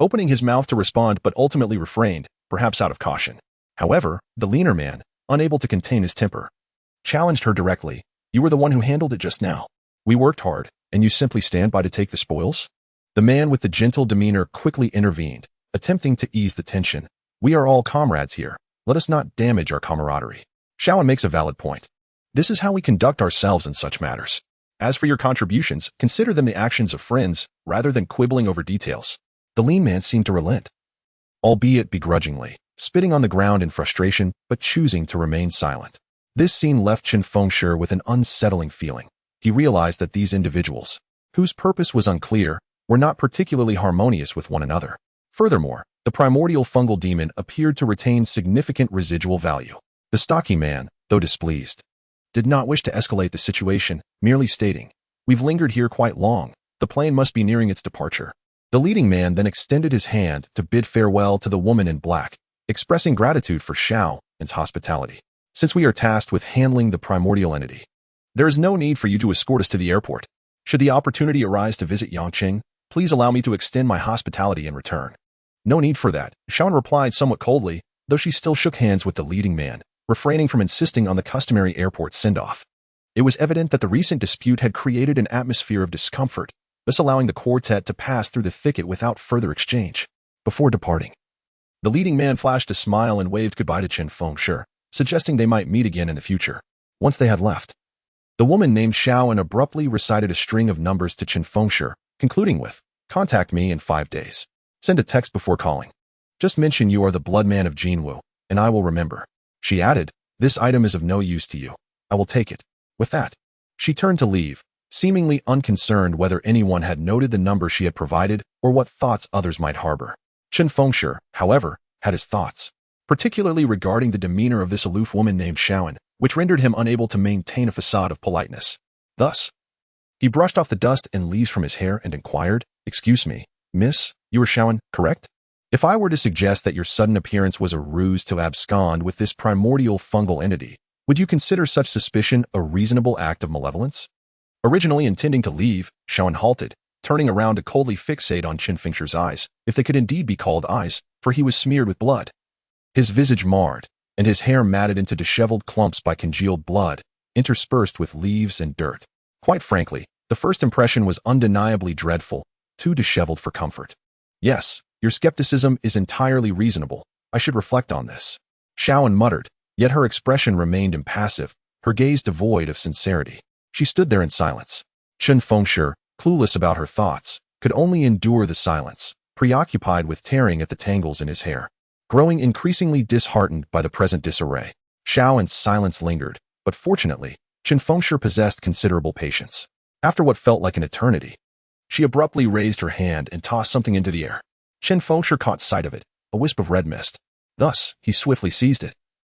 opening his mouth to respond but ultimately refrained, perhaps out of caution. However, the leaner man, unable to contain his temper, challenged her directly, "You were the one who handled it just now. We worked hard, and you simply stand by to take the spoils?" The man with the gentle demeanor quickly intervened, attempting to ease the tension. "We are all comrades here. Let us not damage our camaraderie." Shaoan makes a valid point. This is how we conduct ourselves in such matters. As for your contributions, consider them the actions of friends, rather than quibbling over details. The lean man seemed to relent, albeit begrudgingly, spitting on the ground in frustration, but choosing to remain silent. This scene left Chen Fengshi with an unsettling feeling. He realized that these individuals, whose purpose was unclear, were not particularly harmonious with one another. Furthermore, the primordial fungal demon appeared to retain significant residual value. The stocky man, though displeased, did not wish to escalate the situation, merely stating, "We've lingered here quite long. The plane must be nearing its departure." The leading man then extended his hand to bid farewell to the woman in black, expressing gratitude for Shaoan's hospitality. "Since we are tasked with handling the primordial entity, there is no need for you to escort us to the airport. Should the opportunity arise to visit Yangqing, please allow me to extend my hospitality in return." "No need for that," Shaoan replied somewhat coldly, though she still shook hands with the leading man, refraining from insisting on the customary airport send-off. It was evident that the recent dispute had created an atmosphere of discomfort, thus allowing the quartet to pass through the thicket without further exchange. Before departing, the leading man flashed a smile and waved goodbye to Chen Fengshi, suggesting they might meet again in the future. Once they had left, the woman named Shaoan abruptly recited a string of numbers to Chen Fengshi, concluding with, "Contact me in 5 days. Send a text before calling. Just mention you are the blood man of Jinwu, and I will remember." She added, "This item is of no use to you. I will take it." With that, she turned to leave, seemingly unconcerned whether anyone had noted the number she had provided or what thoughts others might harbor. Chen Fengshi, however, had his thoughts, particularly regarding the demeanor of this aloof woman named Shaoan, which rendered him unable to maintain a facade of politeness. Thus, he brushed off the dust and leaves from his hair and inquired, "Excuse me, miss, you are Shaoan, correct? If I were to suggest that your sudden appearance was a ruse to abscond with this primordial fungal entity, would you consider such suspicion a reasonable act of malevolence?" Originally intending to leave, Shaoan halted, turning around to coldly fixate on Chen Fengshi's eyes, if they could indeed be called eyes, for he was smeared with blood. His visage marred, and his hair matted into disheveled clumps by congealed blood, interspersed with leaves and dirt. Quite frankly, the first impression was undeniably dreadful, too disheveled for comfort. "Yes, your skepticism is entirely reasonable. I should reflect on this," Shaoan muttered, yet her expression remained impassive, her gaze devoid of sincerity. She stood there in silence. Chen Fengshi, clueless about her thoughts, could only endure the silence, preoccupied with tearing at the tangles in his hair. Growing increasingly disheartened by the present disarray, Shaoan's silence lingered, but fortunately, Chen Fengshi possessed considerable patience. After what felt like an eternity, she abruptly raised her hand and tossed something into the air. Chen Fengshi caught sight of it, a wisp of red mist. Thus, he swiftly seized it,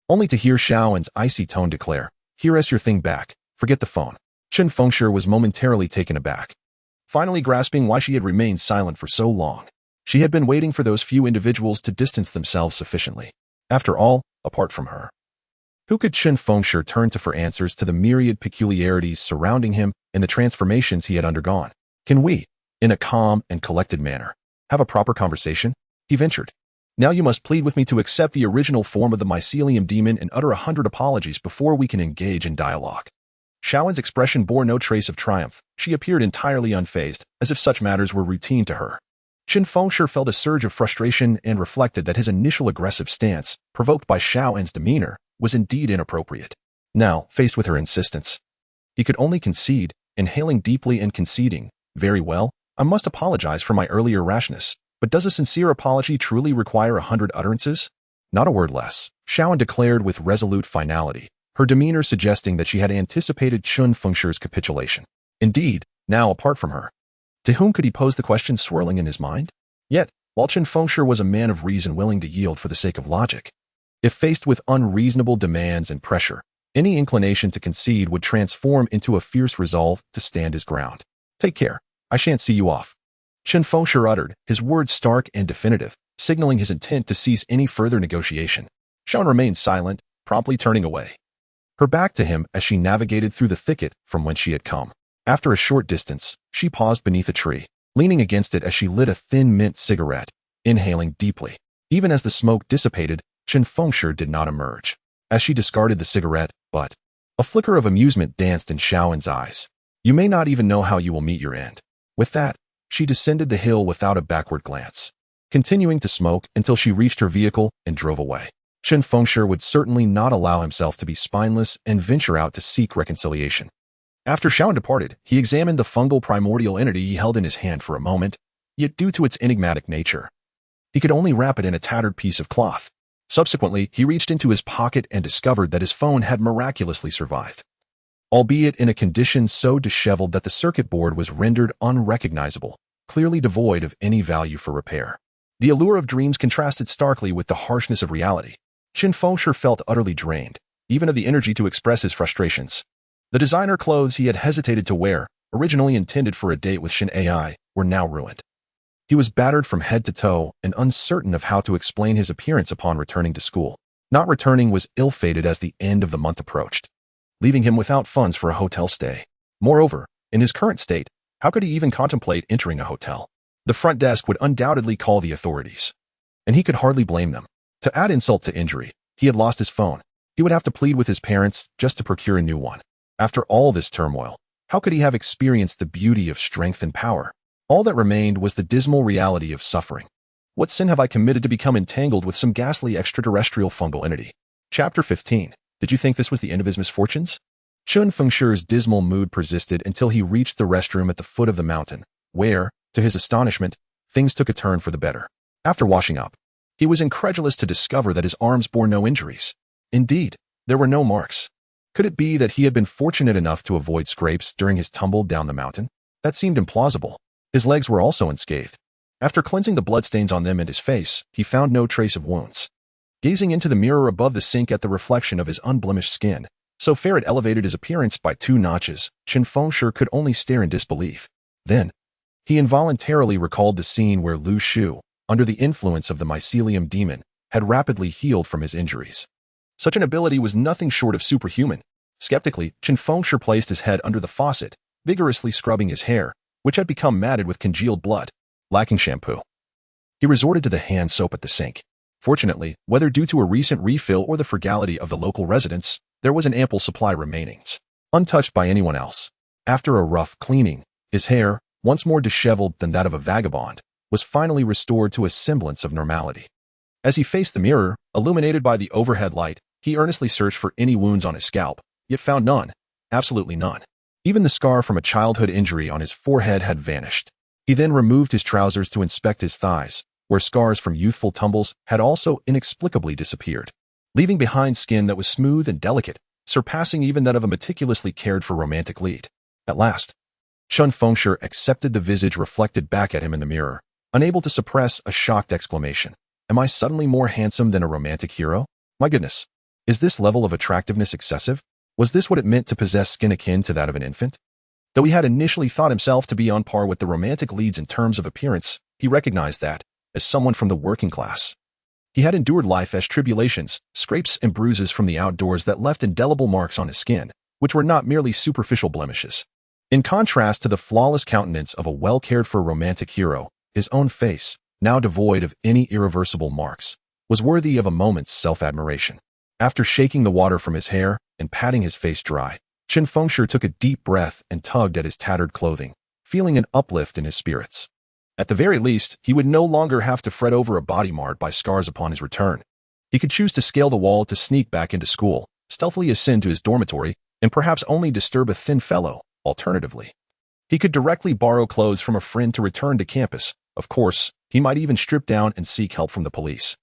only to hear Shaoan's icy tone declare, "Here is your thing back. Forget the phone." Chen Fengshi was momentarily taken aback. finally grasping why she had remained silent for so long. She had been waiting for those few individuals to distance themselves sufficiently. After all, apart from her, who could Chen Fengshi turn to for answers to the myriad peculiarities surrounding him and the transformations he had undergone? Can we, in a calm and collected manner, have a proper conversation? He ventured. Now you must plead with me to accept the original form of the mycelium demon and utter 100 apologies before we can engage in dialogue. Xiaowen's expression bore no trace of triumph. She appeared entirely unfazed, as if such matters were routine to her. Chen Fengshi felt a surge of frustration and reflected that his initial aggressive stance, provoked by Xiaowen's demeanor, was indeed inappropriate. Now, faced with her insistence, he could only concede, inhaling deeply and conceding, "Very well, I must apologize for my earlier rashness, but does a sincere apology truly require 100 utterances?" Not a word less, Xiaowen declared with resolute finality, her demeanor suggesting that she had anticipated Chen Fengshi's capitulation. Indeed, now apart from her, to whom could he pose the question swirling in his mind? Yet, while Chen Fengshi was a man of reason willing to yield for the sake of logic, if faced with unreasonable demands and pressure, any inclination to concede would transform into a fierce resolve to stand his ground. "Take care, I shan't see you off," Chen Fengshi uttered, his words stark and definitive, signaling his intent to cease any further negotiation. Xiaowen remained silent, promptly turning away, her back to him as she navigated through the thicket from whence she had come. After a short distance, she paused beneath a tree, leaning against it as she lit a thin mint cigarette, inhaling deeply. Even as the smoke dissipated, Chen Fengshi did not emerge. As she discarded the cigarette, but a flicker of amusement danced in Xiaowen's eyes. "You may not even know how you will meet your end." With that, she descended the hill without a backward glance, continuing to smoke until she reached her vehicle and drove away. Chen Fengshi would certainly not allow himself to be spineless and venture out to seek reconciliation. After Xiaowen departed, he examined the fungal primordial entity he held in his hand for a moment, yet due to its enigmatic nature, he could only wrap it in a tattered piece of cloth. Subsequently, he reached into his pocket and discovered that his phone had miraculously survived, albeit in a condition so disheveled that the circuit board was rendered unrecognizable, clearly devoid of any value for repair. The allure of dreams contrasted starkly with the harshness of reality. Chen Fengshi felt utterly drained, even of the energy to express his frustrations. The designer clothes he had hesitated to wear, originally intended for a date with Shin Ai, were now ruined. He was battered from head to toe and uncertain of how to explain his appearance upon returning to school. Not returning was ill-fated as the end of the month approached, leaving him without funds for a hotel stay. Moreover, in his current state, how could he even contemplate entering a hotel? The front desk would undoubtedly call the authorities, and he could hardly blame them. To add insult to injury, he had lost his phone. He would have to plead with his parents just to procure a new one. After all this turmoil, how could he have experienced the beauty of strength and power? All that remained was the dismal reality of suffering. What sin have I committed to become entangled with some ghastly extraterrestrial fungal entity? Chapter 15. Did you think this was the end of his misfortunes? Chen Fengshi's dismal mood persisted until he reached the restroom at the foot of the mountain, where, to his astonishment, things took a turn for the better. After washing up, he was incredulous to discover that his arms bore no injuries. Indeed, there were no marks. Could it be that he had been fortunate enough to avoid scrapes during his tumble down the mountain? That seemed implausible. His legs were also unscathed. After cleansing the bloodstains on them and his face, he found no trace of wounds. Gazing into the mirror above the sink at the reflection of his unblemished skin, so fair it elevated his appearance by 2 notches, Chen Fengshi could only stare in disbelief. Then, he involuntarily recalled the scene where Lu Shu, under the influence of the mycelium demon, had rapidly healed from his injuries. Such an ability was nothing short of superhuman. Skeptically, Chen Fengshi placed his head under the faucet, vigorously scrubbing his hair, which had become matted with congealed blood. Lacking shampoo, he resorted to the hand soap at the sink. Fortunately, whether due to a recent refill or the frugality of the local residents, there was an ample supply remaining, untouched by anyone else. After a rough cleaning, his hair, once more disheveled than that of a vagabond, was finally restored to a semblance of normality. As he faced the mirror, illuminated by the overhead light, he earnestly searched for any wounds on his scalp, yet found none. Absolutely none. Even the scar from a childhood injury on his forehead had vanished. He then removed his trousers to inspect his thighs, where scars from youthful tumbles had also inexplicably disappeared, leaving behind skin that was smooth and delicate, surpassing even that of a meticulously cared-for romantic lead. At last, Chen Fengshi accepted the visage reflected back at him in the mirror, unable to suppress a shocked exclamation. Am I suddenly more handsome than a romantic hero? My goodness, is this level of attractiveness excessive? Was this what it meant to possess skin akin to that of an infant? Though he had initially thought himself to be on par with the romantic leads in terms of appearance, he recognized that, as someone from the working class, he had endured life as tribulations, scrapes and bruises from the outdoors that left indelible marks on his skin, which were not merely superficial blemishes. In contrast to the flawless countenance of a well-cared-for romantic hero, his own face, now devoid of any irreversible marks, was worthy of a moment's self-admiration. After shaking the water from his hair and patting his face dry, Chen Fengshi took a deep breath and tugged at his tattered clothing, feeling an uplift in his spirits. At the very least, he would no longer have to fret over a body marred by scars upon his return. He could choose to scale the wall to sneak back into school, stealthily ascend to his dormitory, and perhaps only disturb a thin fellow. Alternatively, he could directly borrow clothes from a friend to return to campus. Of course, he might even strip down and seek help from the police,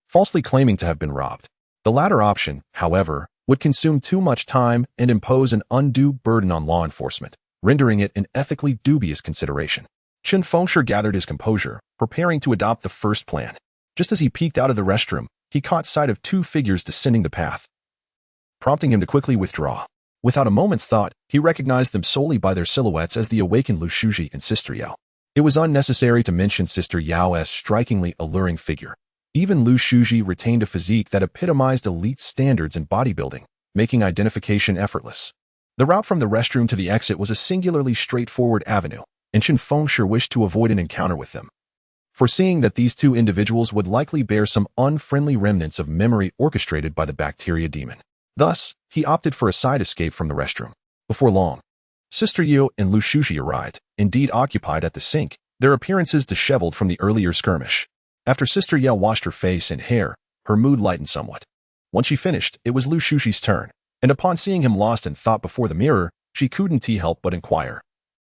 falsely claiming to have been robbed. The latter option, however, would consume too much time and impose an undue burden on law enforcement, rendering it an ethically dubious consideration. Chen Fengshi gathered his composure, preparing to adopt the first plan. Just as he peeked out of the restroom, he caught sight of two figures descending the path, prompting him to quickly withdraw. Without a moment's thought, he recognized them solely by their silhouettes as the awakened Lu Shuji and Sister Yao. It was unnecessary to mention Sister Yao's strikingly alluring figure. Even Lu Shuji retained a physique that epitomized elite standards in bodybuilding, making identification effortless. The route from the restroom to the exit was a singularly straightforward avenue, and Chen Fengshi wished to avoid an encounter with them, foreseeing that these two individuals would likely bear some unfriendly remnants of memory orchestrated by the bacteria demon. Thus, he opted for a side escape from the restroom. Before long, Sister Yao and Lu Shuji arrived, indeed occupied at the sink, their appearances disheveled from the earlier skirmish. After Sister Yao washed her face and hair, her mood lightened somewhat. Once she finished, it was Lu Shuji's turn, and upon seeing him lost in thought before the mirror, she couldn't help but inquire,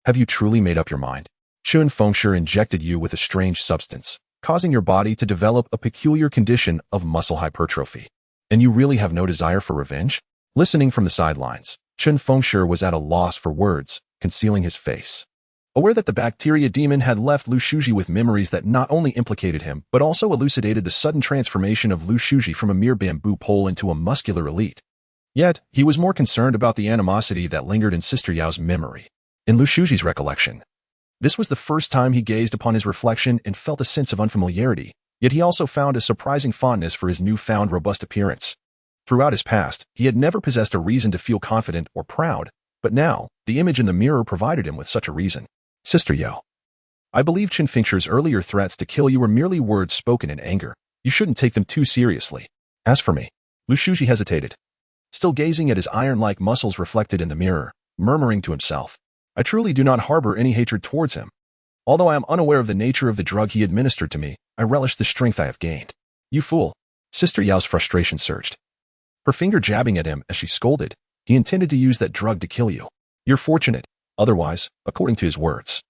"Have you truly made up your mind? Chen Fengshi injected you with a strange substance, causing your body to develop a peculiar condition of muscle hypertrophy. And you really have no desire for revenge?" Listening from the sidelines, Chen Fengshi was at a loss for words, concealing his face. Aware that the bacteria demon had left Lu Shuji with memories that not only implicated him, but also elucidated the sudden transformation of Lu Shuji from a mere bamboo pole into a muscular elite. Yet, he was more concerned about the animosity that lingered in Sister Yao's memory. In Lu Shuji's recollection, this was the first time he gazed upon his reflection and felt a sense of unfamiliarity, yet he also found a surprising fondness for his newfound robust appearance. Throughout his past, he had never possessed a reason to feel confident or proud, but now, the image in the mirror provided him with such a reason. "Sister Yao, I believe Chen Fengshi's earlier threats to kill you were merely words spoken in anger. You shouldn't take them too seriously. As for me," Lu Shuji hesitated, still gazing at his iron-like muscles reflected in the mirror, murmuring to himself, "I truly do not harbor any hatred towards him. Although I am unaware of the nature of the drug he administered to me, I relish the strength I have gained." "You fool!" Sister Yao's frustration surged, her finger jabbing at him as she scolded. "He intended to use that drug to kill you. You're fortunate. Otherwise, according to his words,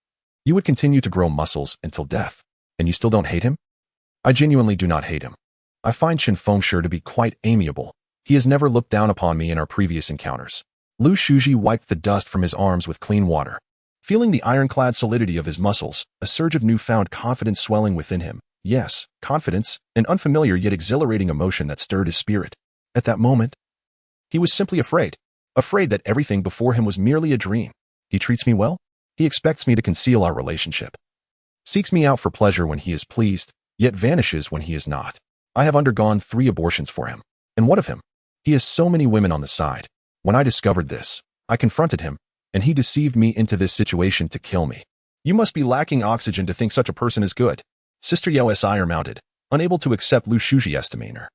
you would continue to grow muscles until death. And you still don't hate him?" "I genuinely do not hate him. I find Chen Fengshi to be quite amiable. He has never looked down upon me in our previous encounters." Lu Shuji wiped the dust from his arms with clean water. Feeling the ironclad solidity of his muscles, a surge of newfound confidence swelling within him. Yes, confidence, an unfamiliar yet exhilarating emotion that stirred his spirit. At that moment, he was simply afraid that everything before him was merely a dream. He treats me well? He expects me to conceal our relationship. Seeks me out for pleasure when he is pleased, yet vanishes when he is not. I have undergone 3 abortions for him. And what of him? He has so many women on the side. When I discovered this, I confronted him, and he deceived me into this situation to kill me. You must be lacking oxygen to think such a person is good. Sister Yao's ire mounted, unable to accept Lu Shuji's demeanor,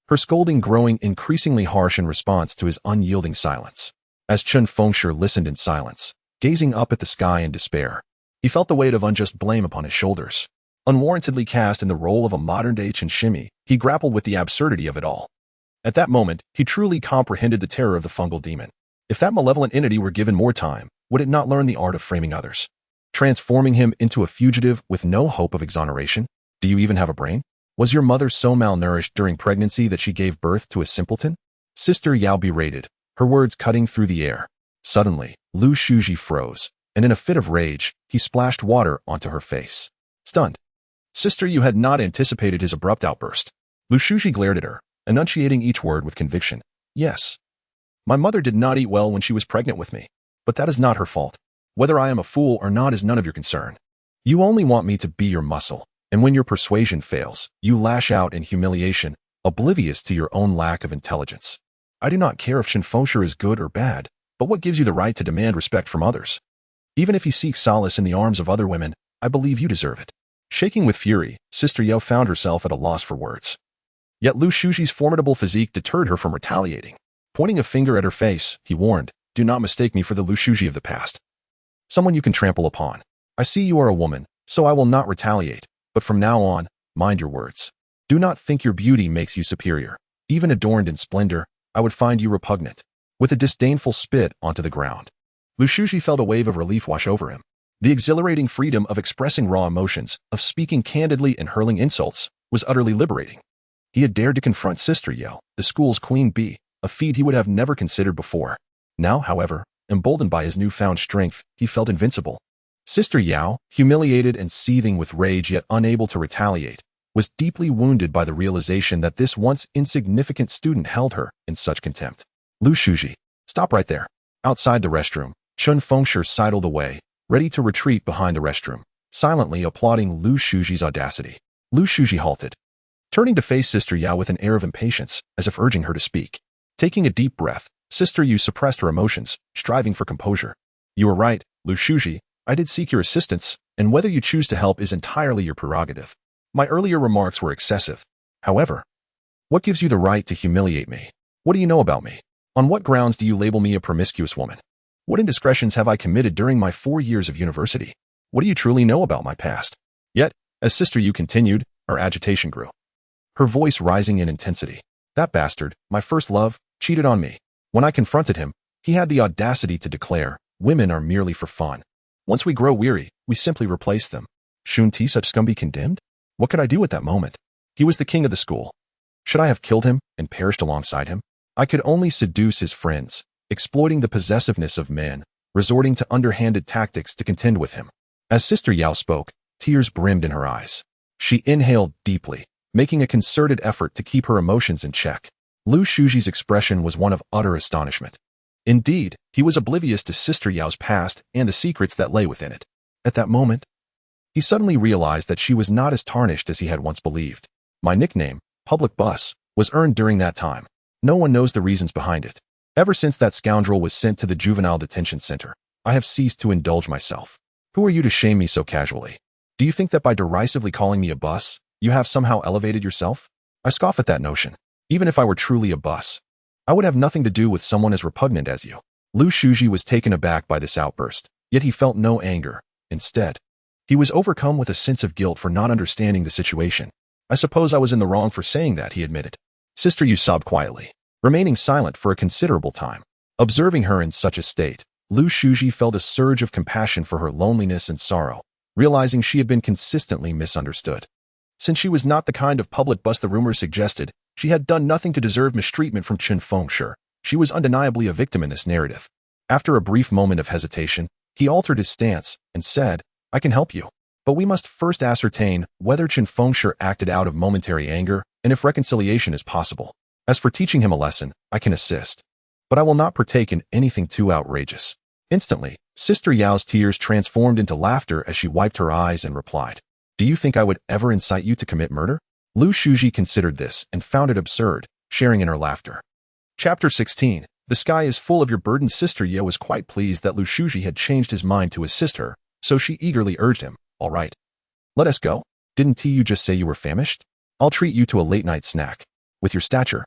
her scolding growing increasingly harsh in response to his unyielding silence. As Chen Fengshi listened in silence, gazing up at the sky in despair, he felt the weight of unjust blame upon his shoulders. Unwarrantedly cast in the role of a modern-day Chen Shimi, he grappled with the absurdity of it all. At that moment, he truly comprehended the terror of the fungal demon. If that malevolent entity were given more time, would it not learn the art of framing others, transforming him into a fugitive with no hope of exoneration? Do you even have a brain? Was your mother so malnourished during pregnancy that she gave birth to a simpleton? Sister Yao berated, her words cutting through the air. Suddenly, Lu Shuji froze, and in a fit of rage, he splashed water onto her face. Stunned, Sister Yu had not anticipated his abrupt outburst. Lu Shuji glared at her, enunciating each word with conviction. "Yes. My mother did not eat well when she was pregnant with me. But that is not her fault. Whether I am a fool or not is none of your concern. You only want me to be your muscle, and when your persuasion fails, you lash out in humiliation, oblivious to your own lack of intelligence. I do not care if Chen Fengshi is good or bad, but what gives you the right to demand respect from others? Even if he seeks solace in the arms of other women, I believe you deserve it. Shaking with fury, Sister Yao found herself at a loss for words. Yet Lu Shuji's formidable physique deterred her from retaliating. Pointing a finger at her face, he warned, "Do not mistake me for the Lu Shuji of the past. Someone you can trample upon. I see you are a woman, so I will not retaliate, but from now on, mind your words. Do not think your beauty makes you superior. Even adorned in splendor, I would find you repugnant." With a disdainful spit onto the ground, Lu Shuji felt a wave of relief wash over him. The exhilarating freedom of expressing raw emotions, of speaking candidly and hurling insults, was utterly liberating. He had dared to confront Sister Yao, the school's queen bee, a feat he would have never considered before. Now, however, emboldened by his newfound strength, he felt invincible. Sister Yao, humiliated and seething with rage yet unable to retaliate, was deeply wounded by the realization that this once insignificant student held her in such contempt. Lu Shuji, stop right there. Outside the restroom, Chen Fengshi sidled away, ready to retreat behind the restroom, silently applauding Lu Shuji's audacity. Lu Shuji halted, turning to face Sister Yao with an air of impatience, as if urging her to speak. Taking a deep breath, Sister Yao suppressed her emotions, striving for composure. You were right, Lu Shuji. I did seek your assistance, and whether you choose to help is entirely your prerogative. My earlier remarks were excessive. However, what gives you the right to humiliate me? What do you know about me? On what grounds do you label me a promiscuous woman? What indiscretions have I committed during my 4 years of university? What do you truly know about my past? Yet, as Sister Yao continued, her agitation grew, her voice rising in intensity. That bastard, my first love, cheated on me. When I confronted him, he had the audacity to declare, "Women are merely for fun. Once we grow weary, we simply replace them." Shouldn't such scum be condemned? What could I do at that moment? He was the king of the school. Should I have killed him and perished alongside him? I could only seduce his friends, exploiting the possessiveness of men, resorting to underhanded tactics to contend with him. As Sister Yao spoke, tears brimmed in her eyes. She inhaled deeply, making a concerted effort to keep her emotions in check. Lu Shuji's expression was one of utter astonishment. Indeed, he was oblivious to Sister Yao's past and the secrets that lay within it. At that moment, he suddenly realized that she was not as tarnished as he had once believed. My nickname, Public Bus, was earned during that time. No one knows the reasons behind it. Ever since that scoundrel was sent to the juvenile detention center, I have ceased to indulge myself. Who are you to shame me so casually? Do you think that by derisively calling me a bus, you have somehow elevated yourself? I scoff at that notion. Even if I were truly a bus, I would have nothing to do with someone as repugnant as you. Lu Shuji was taken aback by this outburst, yet he felt no anger. Instead, he was overcome with a sense of guilt for not understanding the situation. I suppose I was in the wrong for saying that, he admitted. Sister Yao sobbed quietly, remaining silent for a considerable time. Observing her in such a state, Lu Shuji felt a surge of compassion for her loneliness and sorrow, realizing she had been consistently misunderstood. Since she was not the kind of public bus the rumors suggested, she had done nothing to deserve mistreatment from Chen Fengshi. She was undeniably a victim in this narrative. After a brief moment of hesitation, he altered his stance and said, "I can help you, but we must first ascertain whether Chen Fengshi acted out of momentary anger and if reconciliation is possible. As for teaching him a lesson, I can assist, but I will not partake in anything too outrageous." Instantly, Sister Yao's tears transformed into laughter as she wiped her eyes and replied, "Do you think I would ever incite you to commit murder?" Lu Shuji considered this and found it absurd, sharing in her laughter. Chapter 16. The sky is full of your burden. Sister Yao was quite pleased that Lu Shuji had changed his mind to assist her, so she eagerly urged him, "All right. Let us go. Didn't you just say you were famished? I'll treat you to a late-night snack. With your stature,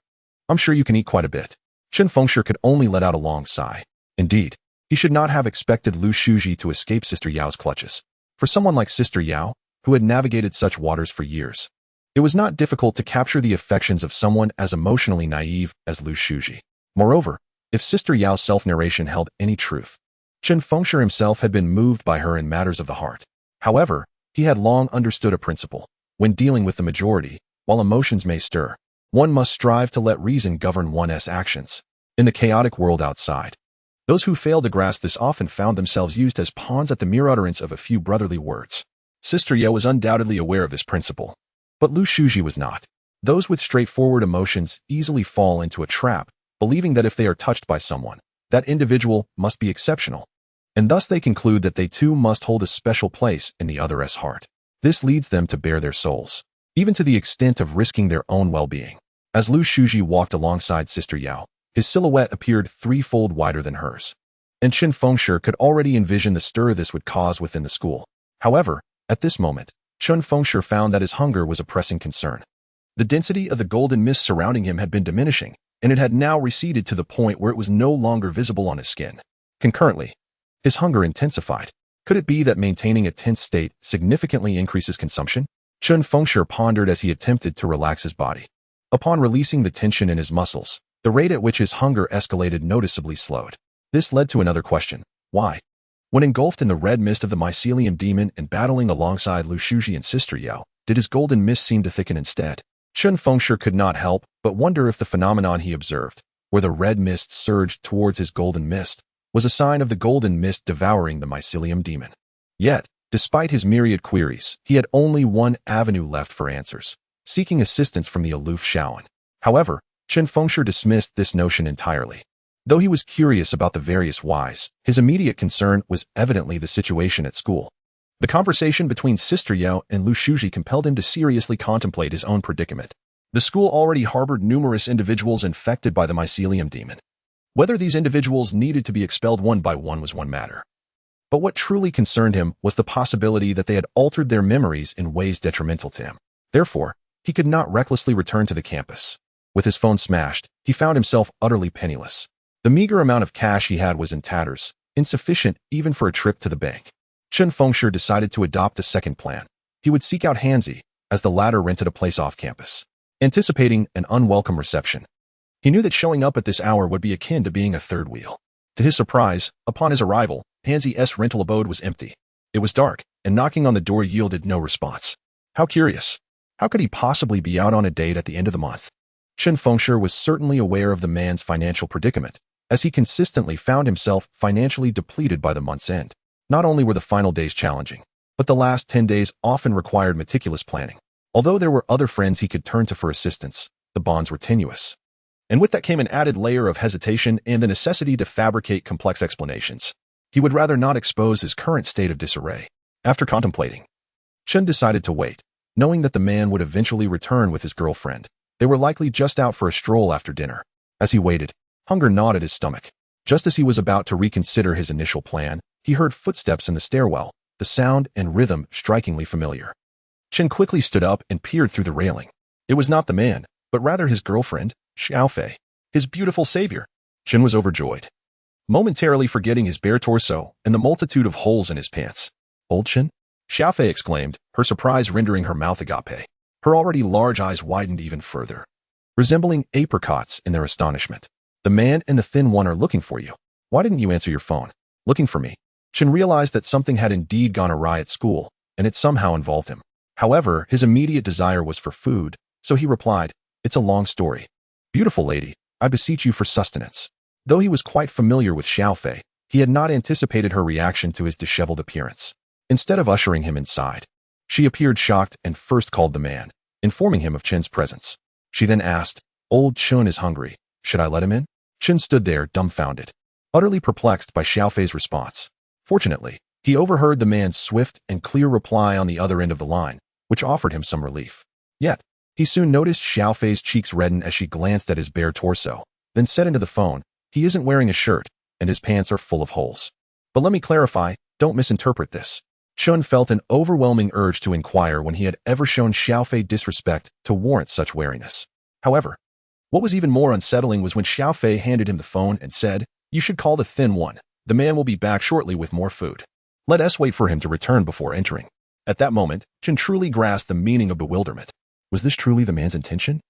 I'm sure you can eat quite a bit." Chen Fengshi could only let out a long sigh. Indeed, he should not have expected Lu Shuji to escape Sister Yao's clutches. For someone like Sister Yao, who had navigated such waters for years, it was not difficult to capture the affections of someone as emotionally naive as Lu Shuji. Moreover, if Sister Yao's self-narration held any truth, Chen Fengshi himself had been moved by her in matters of the heart. However, he had long understood a principle. When dealing with the majority, while emotions may stir, one must strive to let reason govern one's actions. In the chaotic world outside, those who failed to grasp this often found themselves used as pawns at the mere utterance of a few brotherly words. Sister Yao was undoubtedly aware of this principle, but Lu Shuji was not. Those with straightforward emotions easily fall into a trap, believing that if they are touched by someone, that individual must be exceptional, and thus they conclude that they too must hold a special place in the other's heart. This leads them to bare their souls, even to the extent of risking their own well-being. As Lu Shuji walked alongside Sister Yao, his silhouette appeared threefold wider than hers, and Chen Fengshi could already envision the stir this would cause within the school. However, at this moment, Chen Fengshi found that his hunger was a pressing concern. The density of the golden mist surrounding him had been diminishing, and it had now receded to the point where it was no longer visible on his skin. Concurrently, his hunger intensified. Could it be that maintaining a tense state significantly increases consumption? Chen Fengshi pondered as he attempted to relax his body. Upon releasing the tension in his muscles, the rate at which his hunger escalated noticeably slowed. This led to another question. Why? When engulfed in the red mist of the mycelium demon and battling alongside Lu Shuji and Sister Yao, did his golden mist seem to thicken instead? Chen Fengshi could not help but wonder if the phenomenon he observed, where the red mist surged towards his golden mist, was a sign of the golden mist devouring the mycelium demon. Yet, despite his myriad queries, he had only one avenue left for answers: seeking assistance from the aloof Shaoan. However, Chen Fengshi dismissed this notion entirely. Though he was curious about the various whys, his immediate concern was evidently the situation at school. The conversation between Sister Yao and Lu Shuji compelled him to seriously contemplate his own predicament. The school already harbored numerous individuals infected by the mycelium demon. Whether these individuals needed to be expelled one by one was one matter. But what truly concerned him was the possibility that they had altered their memories in ways detrimental to him. Therefore, he could not recklessly return to the campus. With his phone smashed, he found himself utterly penniless. The meager amount of cash he had was in tatters, insufficient even for a trip to the bank. Chen Fengshi decided to adopt a second plan. He would seek out Hanzi, as the latter rented a place off campus. Anticipating an unwelcome reception, he knew that showing up at this hour would be akin to being a third wheel. To his surprise, upon his arrival, Hanzi's rental abode was empty. It was dark, and knocking on the door yielded no response. How curious. How could he possibly be out on a date at the end of the month? Chen Fengshi was certainly aware of the man's financial predicament, as he consistently found himself financially depleted by the month's end. Not only were the final days challenging, but the last 10 days often required meticulous planning. Although there were other friends he could turn to for assistance, the bonds were tenuous. And with that came an added layer of hesitation and the necessity to fabricate complex explanations. He would rather not expose his current state of disarray. After contemplating, Chen decided to wait, knowing that the man would eventually return with his girlfriend. They were likely just out for a stroll after dinner. As he waited, hunger gnawed at his stomach. Just as he was about to reconsider his initial plan, he heard footsteps in the stairwell, the sound and rhythm strikingly familiar. Chen quickly stood up and peered through the railing. It was not the man, but rather his girlfriend, Xiaofei, his beautiful savior. Chen was overjoyed, momentarily forgetting his bare torso and the multitude of holes in his pants. "Old Chen?" Xiaofei exclaimed, her surprise rendering her mouth agape. Her already large eyes widened even further, resembling apricots in their astonishment. "The man and the thin one are looking for you. Why didn't you answer your phone?" "Looking for me?" Chen realized that something had indeed gone awry at school, and it somehow involved him. However, his immediate desire was for food, so he replied, "It's a long story. Beautiful lady, I beseech you for sustenance." Though he was quite familiar with Xiaofei, he had not anticipated her reaction to his disheveled appearance. Instead of ushering him inside, she appeared shocked and first called the man, informing him of Chen's presence. She then asked, "Old Chen is hungry. Should I let him in?" Chen stood there dumbfounded, utterly perplexed by Xiaofei's response. Fortunately, he overheard the man's swift and clear reply on the other end of the line, which offered him some relief. Yet, he soon noticed Xiaofei's cheeks redden as she glanced at his bare torso, then said into the phone, "He isn't wearing a shirt, and his pants are full of holes. But let me clarify, don't misinterpret this." Chen felt an overwhelming urge to inquire when he had ever shown Xiaofei disrespect to warrant such wariness. However, what was even more unsettling was when Xiaofei handed him the phone and said, "You should call the thin one. The man will be back shortly with more food. Let us wait for him to return before entering." At that moment, Chen truly grasped the meaning of bewilderment. Was this truly the man's intention?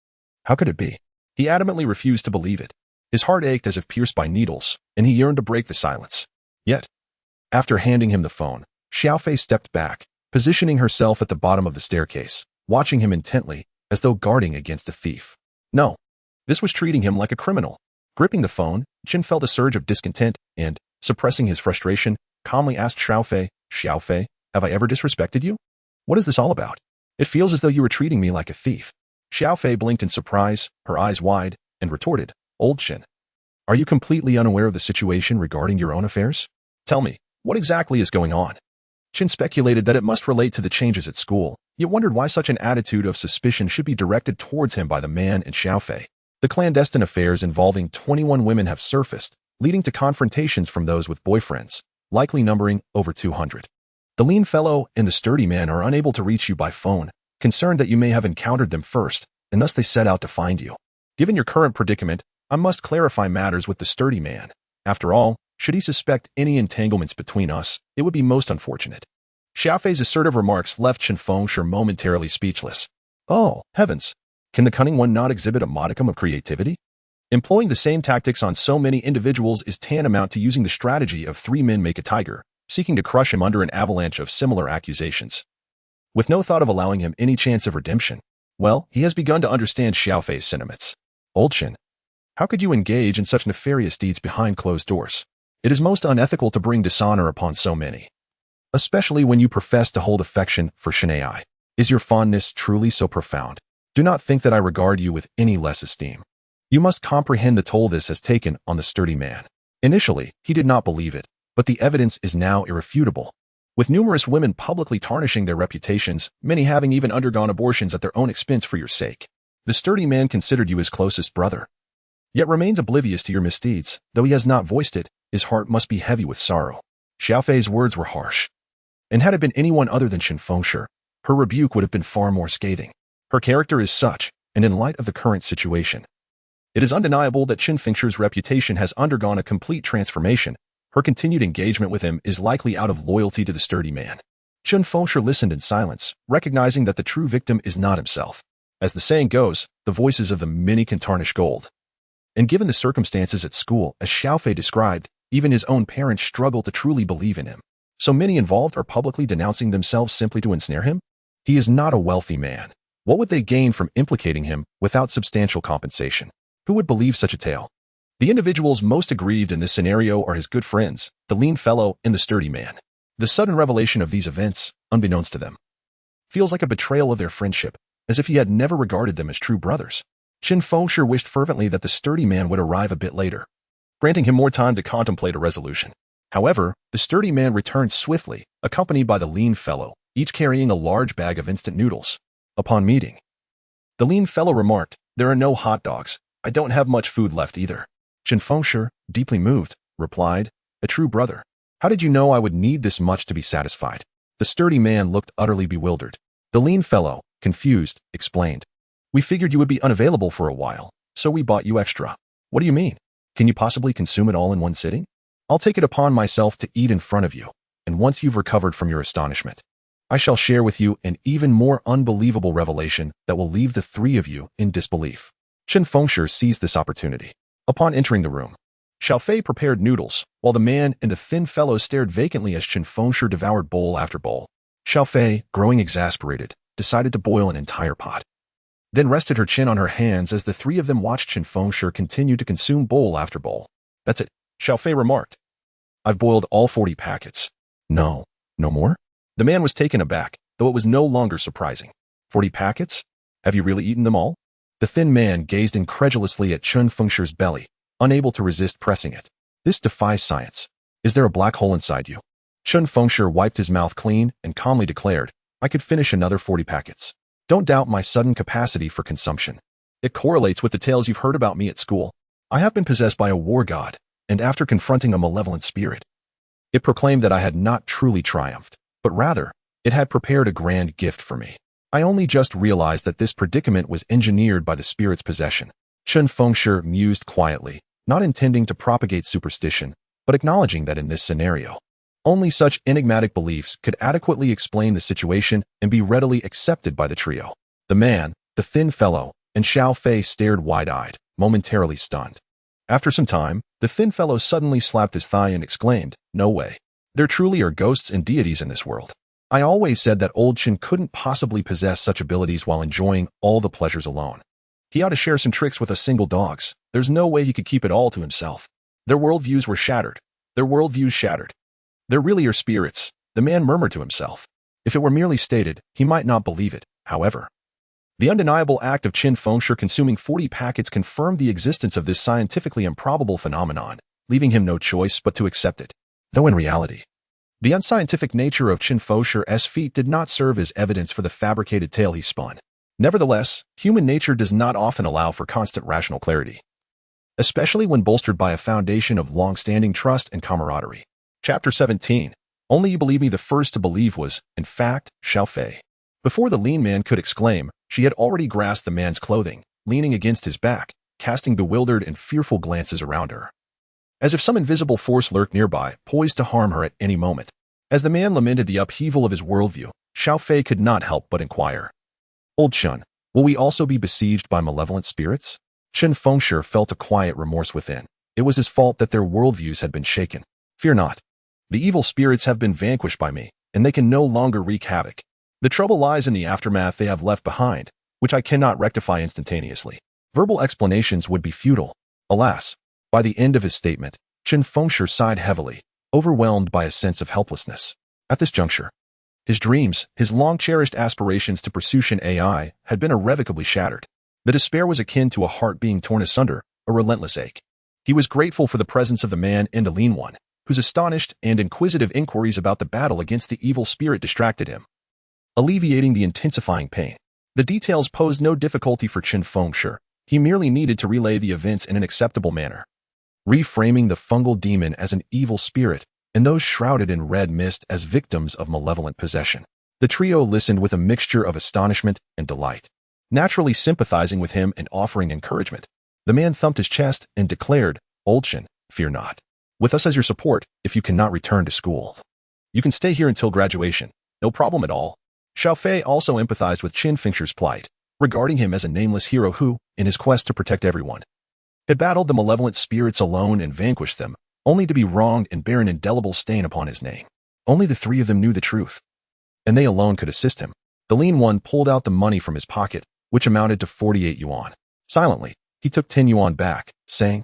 How could it be? He adamantly refused to believe it. His heart ached as if pierced by needles, and he yearned to break the silence. Yet, after handing him the phone, Xiaofei stepped back, positioning herself at the bottom of the staircase, watching him intently, as though guarding against a thief. No, this was treating him like a criminal. Gripping the phone, Chen felt a surge of discontent and, suppressing his frustration, calmly asked Xiaofei, "Xiaofei, have I ever disrespected you? What is this all about? It feels as though you were treating me like a thief." Xiaofei blinked in surprise, her eyes wide, and retorted, "Old Chen, Are you completely unaware of the situation regarding your own affairs? Tell me, what exactly is going on? Chen speculated that it must relate to the changes at school, yet wondered why such an attitude of suspicion should be directed towards him by the man and Xiaofei. The clandestine affairs involving 21 women have surfaced, leading to confrontations from those with boyfriends, likely numbering over 200. The lean fellow and the sturdy man are unable to reach you by phone, concerned that you may have encountered them first, and thus they set out to find you. Given your current predicament, I must clarify matters with the sturdy man. After all, should he suspect any entanglements between us, it would be most unfortunate. Xiaofei's assertive remarks left Chen Fengshi momentarily speechless. Oh, heavens! Can the cunning one not exhibit a modicum of creativity? Employing the same tactics on so many individuals is tantamount to using the strategy of 3 men make a tiger, seeking to crush him under an avalanche of similar accusations. With no thought of allowing him any chance of redemption, well, he has begun to understand Xiaofei's sentiments. Old Chen, how could you engage in such nefarious deeds behind closed doors? It is most unethical to bring dishonor upon so many, especially when you profess to hold affection for Shenai. Is your fondness truly so profound? Do not think that I regard you with any less esteem. You must comprehend the toll this has taken on the sturdy man. Initially, he did not believe it, but the evidence is now irrefutable. With numerous women publicly tarnishing their reputations, many having even undergone abortions at their own expense for your sake, the sturdy man considered you his closest brother, yet remains oblivious to your misdeeds. Though he has not voiced it, his heart must be heavy with sorrow. Xiaofei's words were harsh, and had it been anyone other than Chen Fengshi, her rebuke would have been far more scathing. Her character is such, and in light of the current situation, it is undeniable that Chen Fengshi's reputation has undergone a complete transformation. Her continued engagement with him is likely out of loyalty to the sturdy man. Chen Fengshi listened in silence, recognizing that the true victim is not himself. As the saying goes, the voices of the many can tarnish gold. And given the circumstances at school, as Xiaofei described, even his own parents struggle to truly believe in him. So many involved are publicly denouncing themselves simply to ensnare him? He is not a wealthy man. What would they gain from implicating him without substantial compensation? Who would believe such a tale? The individuals most aggrieved in this scenario are his good friends, the lean fellow and the sturdy man. The sudden revelation of these events, unbeknownst to them, feels like a betrayal of their friendship, as if he had never regarded them as true brothers. Chen Fengshi wished fervently that the sturdy man would arrive a bit later, granting him more time to contemplate a resolution. However, the sturdy man returned swiftly, accompanied by the lean fellow, each carrying a large bag of instant noodles. Upon meeting, the lean fellow remarked, "There are no hot dogs. I don't have much food left either." Chen Fengshi, deeply moved, replied, "A true brother. How did you know I would need this much to be satisfied?" The sturdy man looked utterly bewildered. The lean fellow, confused, explained, "We figured you would be unavailable for a while, so we bought you extra." "What do you mean? Can you possibly consume it all in one sitting?" "I'll take it upon myself to eat in front of you, and once you've recovered from your astonishment, I shall share with you an even more unbelievable revelation that will leave the 3 of you in disbelief." Chen Fengshi seized this opportunity. Upon entering the room, Xiaofei prepared noodles, while the man and the thin fellow stared vacantly as Chen Fengshi devoured bowl after bowl. Xiaofei, growing exasperated, decided to boil an entire pot, then rested her chin on her hands as the 3 of them watched Chen Fengshi continue to consume bowl after bowl. "That's it," Xiaofei remarked. "I've boiled all 40 packets. No more?" The man was taken aback, though it was no longer surprising. 40 packets? Have you really eaten them all? The thin man gazed incredulously at Chen Fengshi's belly, unable to resist pressing it. "This defies science. Is there a black hole inside you?" Chen Fengshi wiped his mouth clean and calmly declared, "I could finish another 40 packets. Don't doubt my sudden capacity for consumption. It correlates with the tales you've heard about me at school. I have been possessed by a war god, and after confronting a malevolent spirit, it proclaimed that I had not truly triumphed, but rather, it had prepared a grand gift for me. I only just realized that this predicament was engineered by the spirit's possession." Chen Fengshi mused quietly, not intending to propagate superstition, but acknowledging that in this scenario, only such enigmatic beliefs could adequately explain the situation and be readily accepted by the trio. The man, the thin fellow, and Xiaofei stared wide-eyed, momentarily stunned. After some time, the thin fellow suddenly slapped his thigh and exclaimed, "No way. There truly are ghosts and deities in this world. I always said that old Chen couldn't possibly possess such abilities while enjoying all the pleasures alone. He ought to share some tricks with us single dogs. There's no way he could keep it all to himself." Their worldviews were shattered. Their worldviews shattered. "There really are spirits," the man murmured to himself. If it were merely stated, he might not believe it, however. The undeniable act of Chen Fengshi consuming 40 packets confirmed the existence of this scientifically improbable phenomenon, leaving him no choice but to accept it. Though in reality, the unscientific nature of Chen Fengshi's feat did not serve as evidence for the fabricated tale he spun. Nevertheless, human nature does not often allow for constant rational clarity, especially when bolstered by a foundation of long-standing trust and camaraderie. Chapter 17. Only you believe me. The first to believe was, in fact, Xiao Fei. Before the lean man could exclaim, she had already grasped the man's clothing, leaning against his back, casting bewildered and fearful glances around her, as if some invisible force lurked nearby, poised to harm her at any moment. As the man lamented the upheaval of his worldview, Xiao Fei could not help but inquire, "Old Chen, will we also be besieged by malevolent spirits?" Chen Fengshi felt a quiet remorse within. It was his fault that their worldviews had been shaken. "Fear not. The evil spirits have been vanquished by me, and they can no longer wreak havoc. The trouble lies in the aftermath they have left behind, which I cannot rectify instantaneously." Verbal explanations would be futile. Alas, by the end of his statement, Chen Fengshi sighed heavily, overwhelmed by a sense of helplessness. At this juncture, his dreams, his long-cherished aspirations to pursue Shen AI, had been irrevocably shattered. The despair was akin to a heart being torn asunder, a relentless ache. He was grateful for the presence of the man and the lean one, whose astonished and inquisitive inquiries about the battle against the evil spirit distracted him, alleviating the intensifying pain. The details posed no difficulty for Chen Fengshi. He merely needed to relay the events in an acceptable manner, reframing the fungal demon as an evil spirit and those shrouded in red mist as victims of malevolent possession. The trio listened with a mixture of astonishment and delight, naturally sympathizing with him and offering encouragement. The man thumped his chest and declared, "Old Chen, fear not. With us as your support, if you cannot return to school, you can stay here until graduation. No problem at all." Xiao Fei also empathized with Chen Fengshi's plight, regarding him as a nameless hero who, in his quest to protect everyone, had battled the malevolent spirits alone and vanquished them, only to be wronged and bear an indelible stain upon his name. Only the three of them knew the truth, and they alone could assist him. The lean one pulled out the money from his pocket, which amounted to 48 yuan. Silently, he took 10 yuan back, saying,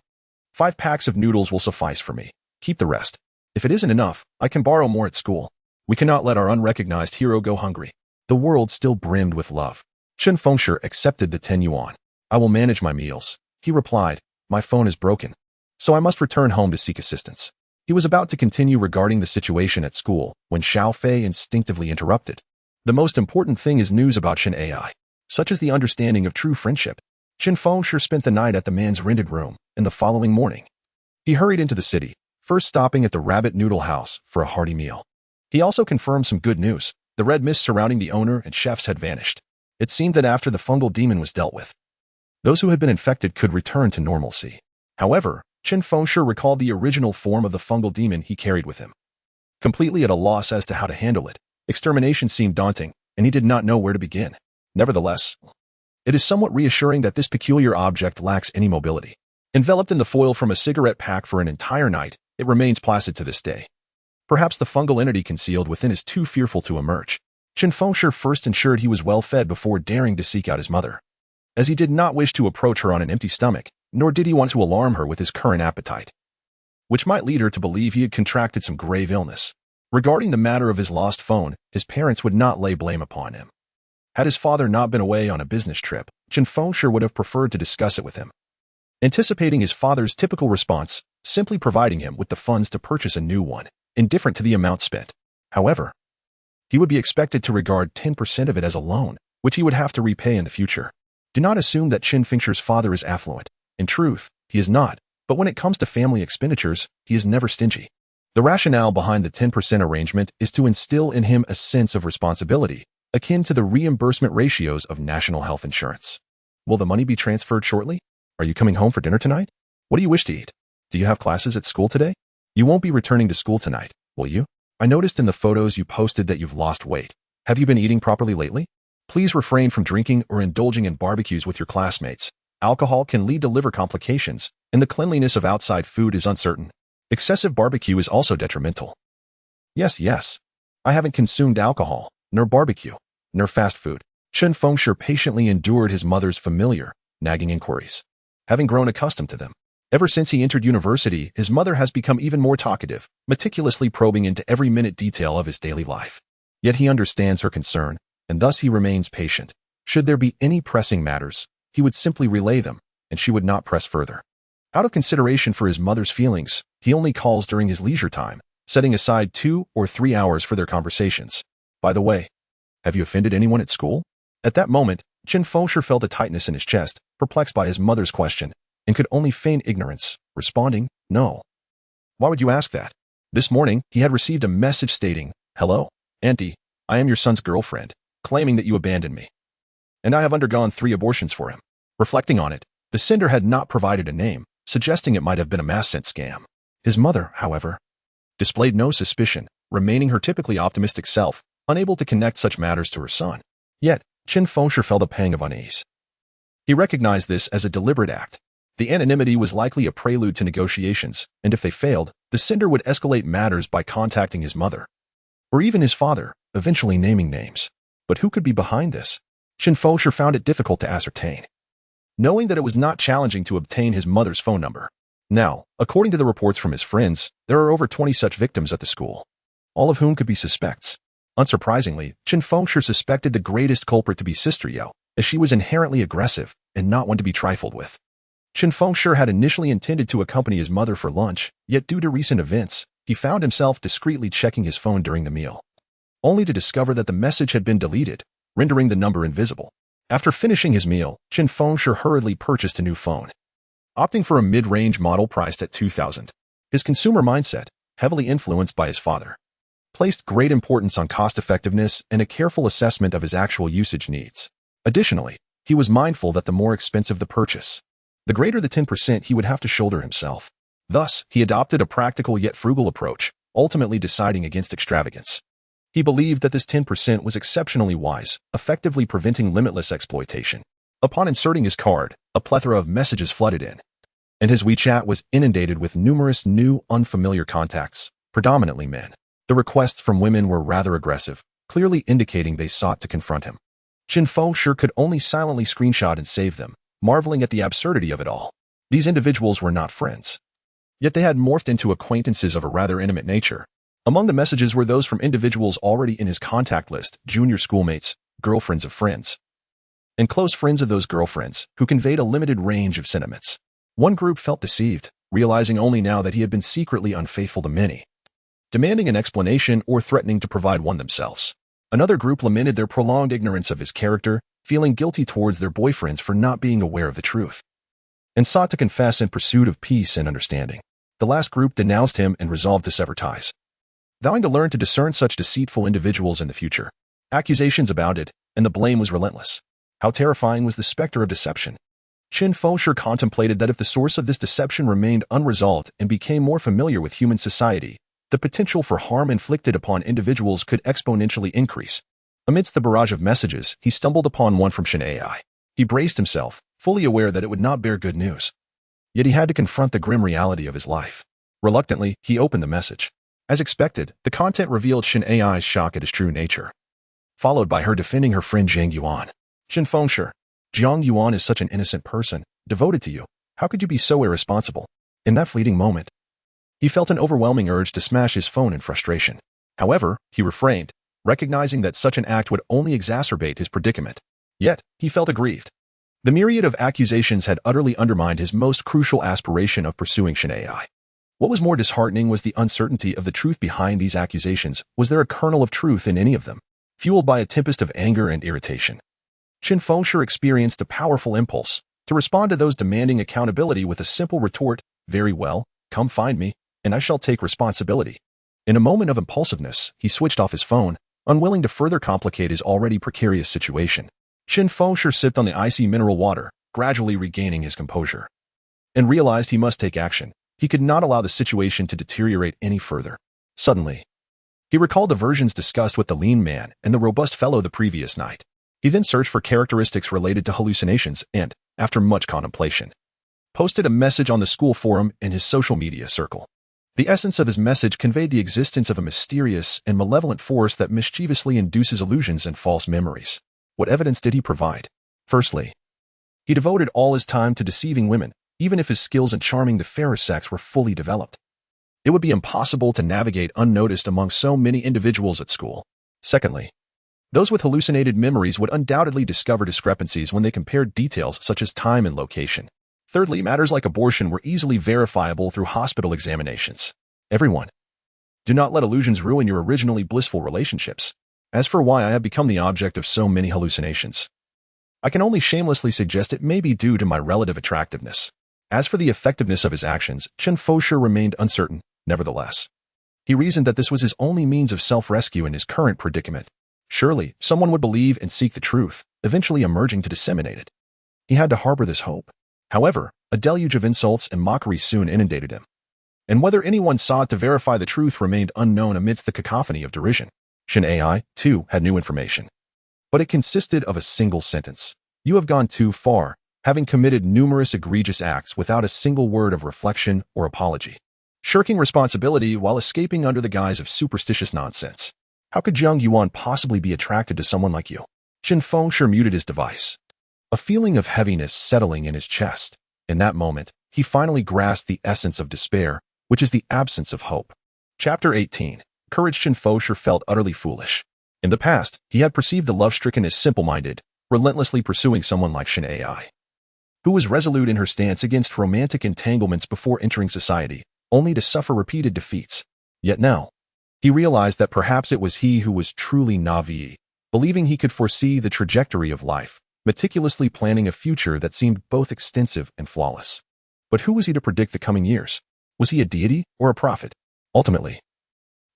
"5 packs of noodles will suffice for me. Keep the rest. If it isn't enough, I can borrow more at school. We cannot let our unrecognized hero go hungry." The world still brimmed with love. Chen Fengshi accepted the 10 yuan. "I will manage my meals," he replied. "My phone is broken, so I must return home to seek assistance." He was about to continue regarding the situation at school when Xiao Fei instinctively interrupted. "The most important thing is news about Shen AI, such as the understanding of true friendship." Chen Fengshi spent the night at the man's rented room, and the following morning, he hurried into the city, first stopping at the Rabbit Noodle House for a hearty meal. He also confirmed some good news. The red mist surrounding the owner and chefs had vanished. It seemed that after the fungal demon was dealt with, those who had been infected could return to normalcy. However, Chen Fengshi recalled the original form of the fungal demon he carried with him. Completely at a loss as to how to handle it, extermination seemed daunting, and he did not know where to begin. Nevertheless, it is somewhat reassuring that this peculiar object lacks any mobility. Enveloped in the foil from a cigarette pack for an entire night, it remains placid to this day. Perhaps the fungal entity concealed within is too fearful to emerge. Chen Fengshi first ensured he was well fed before daring to seek out his mother, as he did not wish to approach her on an empty stomach, nor did he want to alarm her with his current appetite, which might lead her to believe he had contracted some grave illness. Regarding the matter of his lost phone, his parents would not lay blame upon him. Had his father not been away on a business trip, Chen Fengshi would have preferred to discuss it with him, anticipating his father's typical response, simply providing him with the funds to purchase a new one, indifferent to the amount spent. However, he would be expected to regard 10% of it as a loan, which he would have to repay in the future. Do not assume that Chen Fengshi's father is affluent. In truth, he is not, but when it comes to family expenditures, he is never stingy. The rationale behind the 10% arrangement is to instill in him a sense of responsibility, akin to the reimbursement ratios of national health insurance. Will the money be transferred shortly? Are you coming home for dinner tonight? What do you wish to eat? Do you have classes at school today? You won't be returning to school tonight, will you? I noticed in the photos you posted that you've lost weight. Have you been eating properly lately? Please refrain from drinking or indulging in barbecues with your classmates. Alcohol can lead to liver complications, and the cleanliness of outside food is uncertain. Excessive barbecue is also detrimental. Yes. I haven't consumed alcohol, nor barbecue, nor fast food. Chen Fengshi patiently endured his mother's familiar, nagging inquiries, having grown accustomed to them. Ever since he entered university, his mother has become even more talkative, meticulously probing into every minute detail of his daily life. Yet he understands her concern, and thus he remains patient, Should there be any pressing matters, he would simply relay them, and she would not press further. Out of consideration for his mother's feelings, he only calls during his leisure time, setting aside 2 or 3 hours for their conversations. By the way, have you offended anyone at school? At that moment, Chen Fengshi felt a tightness in his chest, perplexed by his mother's question, and could only feign ignorance, responding, "No." Why would you ask that? This morning, he had received a message stating, "Hello, Auntie, I am your son's girlfriend, claiming that you abandoned me. And I have undergone 3 abortions for him." Reflecting on it, the sender had not provided a name, suggesting it might have been a mass-sent scam. His mother, however, displayed no suspicion, remaining her typically optimistic self, unable to connect such matters to her son. Yet, Chen Fengshi felt a pang of unease. He recognized this as a deliberate act. The anonymity was likely a prelude to negotiations, and if they failed, the sender would escalate matters by contacting his mother, or even his father, eventually naming names. But who could be behind this? Chen Fengshi found it difficult to ascertain, knowing that it was not challenging to obtain his mother's phone number. Now, according to the reports from his friends, there are over 20 such victims at the school, all of whom could be suspects. Unsurprisingly, Chen Fengshi suspected the greatest culprit to be Sister Yao, as she was inherently aggressive and not one to be trifled with. Chen Fengshi had initially intended to accompany his mother for lunch, yet due to recent events, he found himself discreetly checking his phone during the meal, only to discover that the message had been deleted, rendering the number invisible. After finishing his meal, Chen Fengshi hurriedly purchased a new phone, opting for a mid-range model priced at 2,000. His consumer mindset, heavily influenced by his father, placed great importance on cost-effectiveness and a careful assessment of his actual usage needs. Additionally, he was mindful that the more expensive the purchase, the greater the 10% he would have to shoulder himself. Thus, he adopted a practical yet frugal approach, ultimately deciding against extravagance. He believed that this 10% was exceptionally wise, effectively preventing limitless exploitation. Upon inserting his card, a plethora of messages flooded in, and his WeChat was inundated with numerous new, unfamiliar contacts, predominantly men. The requests from women were rather aggressive, clearly indicating they sought to confront him. Chen Fengshi could only silently screenshot and save them, marveling at the absurdity of it all. These individuals were not friends, yet they had morphed into acquaintances of a rather intimate nature. Among the messages were those from individuals already in his contact list, junior schoolmates, girlfriends of friends, and close friends of those girlfriends, who conveyed a limited range of sentiments. One group felt deceived, realizing only now that he had been secretly unfaithful to many, demanding an explanation or threatening to provide one themselves. Another group lamented their prolonged ignorance of his character, feeling guilty towards their boyfriends for not being aware of the truth, and sought to confess in pursuit of peace and understanding. The last group denounced him and resolved to sever ties, vowing to learn to discern such deceitful individuals in the future. Accusations abounded, and the blame was relentless. How terrifying was the specter of deception! Chen Fengshi contemplated that if the source of this deception remained unresolved and became more familiar with human society, the potential for harm inflicted upon individuals could exponentially increase. Amidst the barrage of messages, he stumbled upon one from Chen AI. He braced himself, fully aware that it would not bear good news. Yet he had to confront the grim reality of his life. Reluctantly, he opened the message. As expected, the content revealed Chen Ai's shock at his true nature, followed by her defending her friend Jiang Yuan. Chen Fengshi, Jiang Yuan is such an innocent person, devoted to you. How could you be so irresponsible? In that fleeting moment, he felt an overwhelming urge to smash his phone in frustration. However, he refrained, recognizing that such an act would only exacerbate his predicament. Yet, he felt aggrieved. The myriad of accusations had utterly undermined his most crucial aspiration of pursuing Chen AI. What was more disheartening was the uncertainty of the truth behind these accusations. Was there a kernel of truth in any of them? Fueled by a tempest of anger and irritation, Chen Fengshi experienced a powerful impulse to respond to those demanding accountability with a simple retort, "Very well, come find me, and I shall take responsibility." In a moment of impulsiveness, he switched off his phone, unwilling to further complicate his already precarious situation. Chen Fengshi sipped on the icy mineral water, gradually regaining his composure, and realized he must take action. He could not allow the situation to deteriorate any further. Suddenly, he recalled the versions discussed with the lean man and the robust fellow the previous night. He then searched for characteristics related to hallucinations and, after much contemplation, posted a message on the school forum in his social media circle. The essence of his message conveyed the existence of a mysterious and malevolent force that mischievously induces illusions and false memories. What evidence did he provide? Firstly, he devoted all his time to deceiving women, even if his skills in charming the fairer sex were fully developed. It would be impossible to navigate unnoticed among so many individuals at school. Secondly, Those with hallucinated memories would undoubtedly discover discrepancies when they compared details such as time and location. Thirdly, matters like abortion were easily verifiable through hospital examinations. Everyone, do not let illusions ruin your originally blissful relationships. As for why I have become the object of so many hallucinations, I can only shamelessly suggest it may be due to my relative attractiveness. As for the effectiveness of his actions, Chen Fengshi remained uncertain. Nevertheless, he reasoned that this was his only means of self-rescue in his current predicament. Surely, someone would believe and seek the truth, eventually emerging to disseminate it. He had to harbor this hope. However, a deluge of insults and mockery soon inundated him. And whether anyone sought to verify the truth remained unknown amidst the cacophony of derision. Chen AI, too, had new information. But it consisted of a single sentence. You have gone too far, having committed numerous egregious acts without a single word of reflection or apology. Shirking responsibility while escaping under the guise of superstitious nonsense. How could Zhang Yuan possibly be attracted to someone like you? Chen Fengshi muted his device. A feeling of heaviness settling in his chest. In that moment, he finally grasped the essence of despair, which is the absence of hope. Chapter 18. Courage. Chen Fengshi felt utterly foolish. In the past, he had perceived the love-stricken as simple-minded, relentlessly pursuing someone like Chen AI, who was resolute in her stance against romantic entanglements before entering society, only to suffer repeated defeats. Yet now, he realized that perhaps it was he who was truly naive, believing he could foresee the trajectory of life, meticulously planning a future that seemed both extensive and flawless. But who was he to predict the coming years? Was he a deity or a prophet? Ultimately,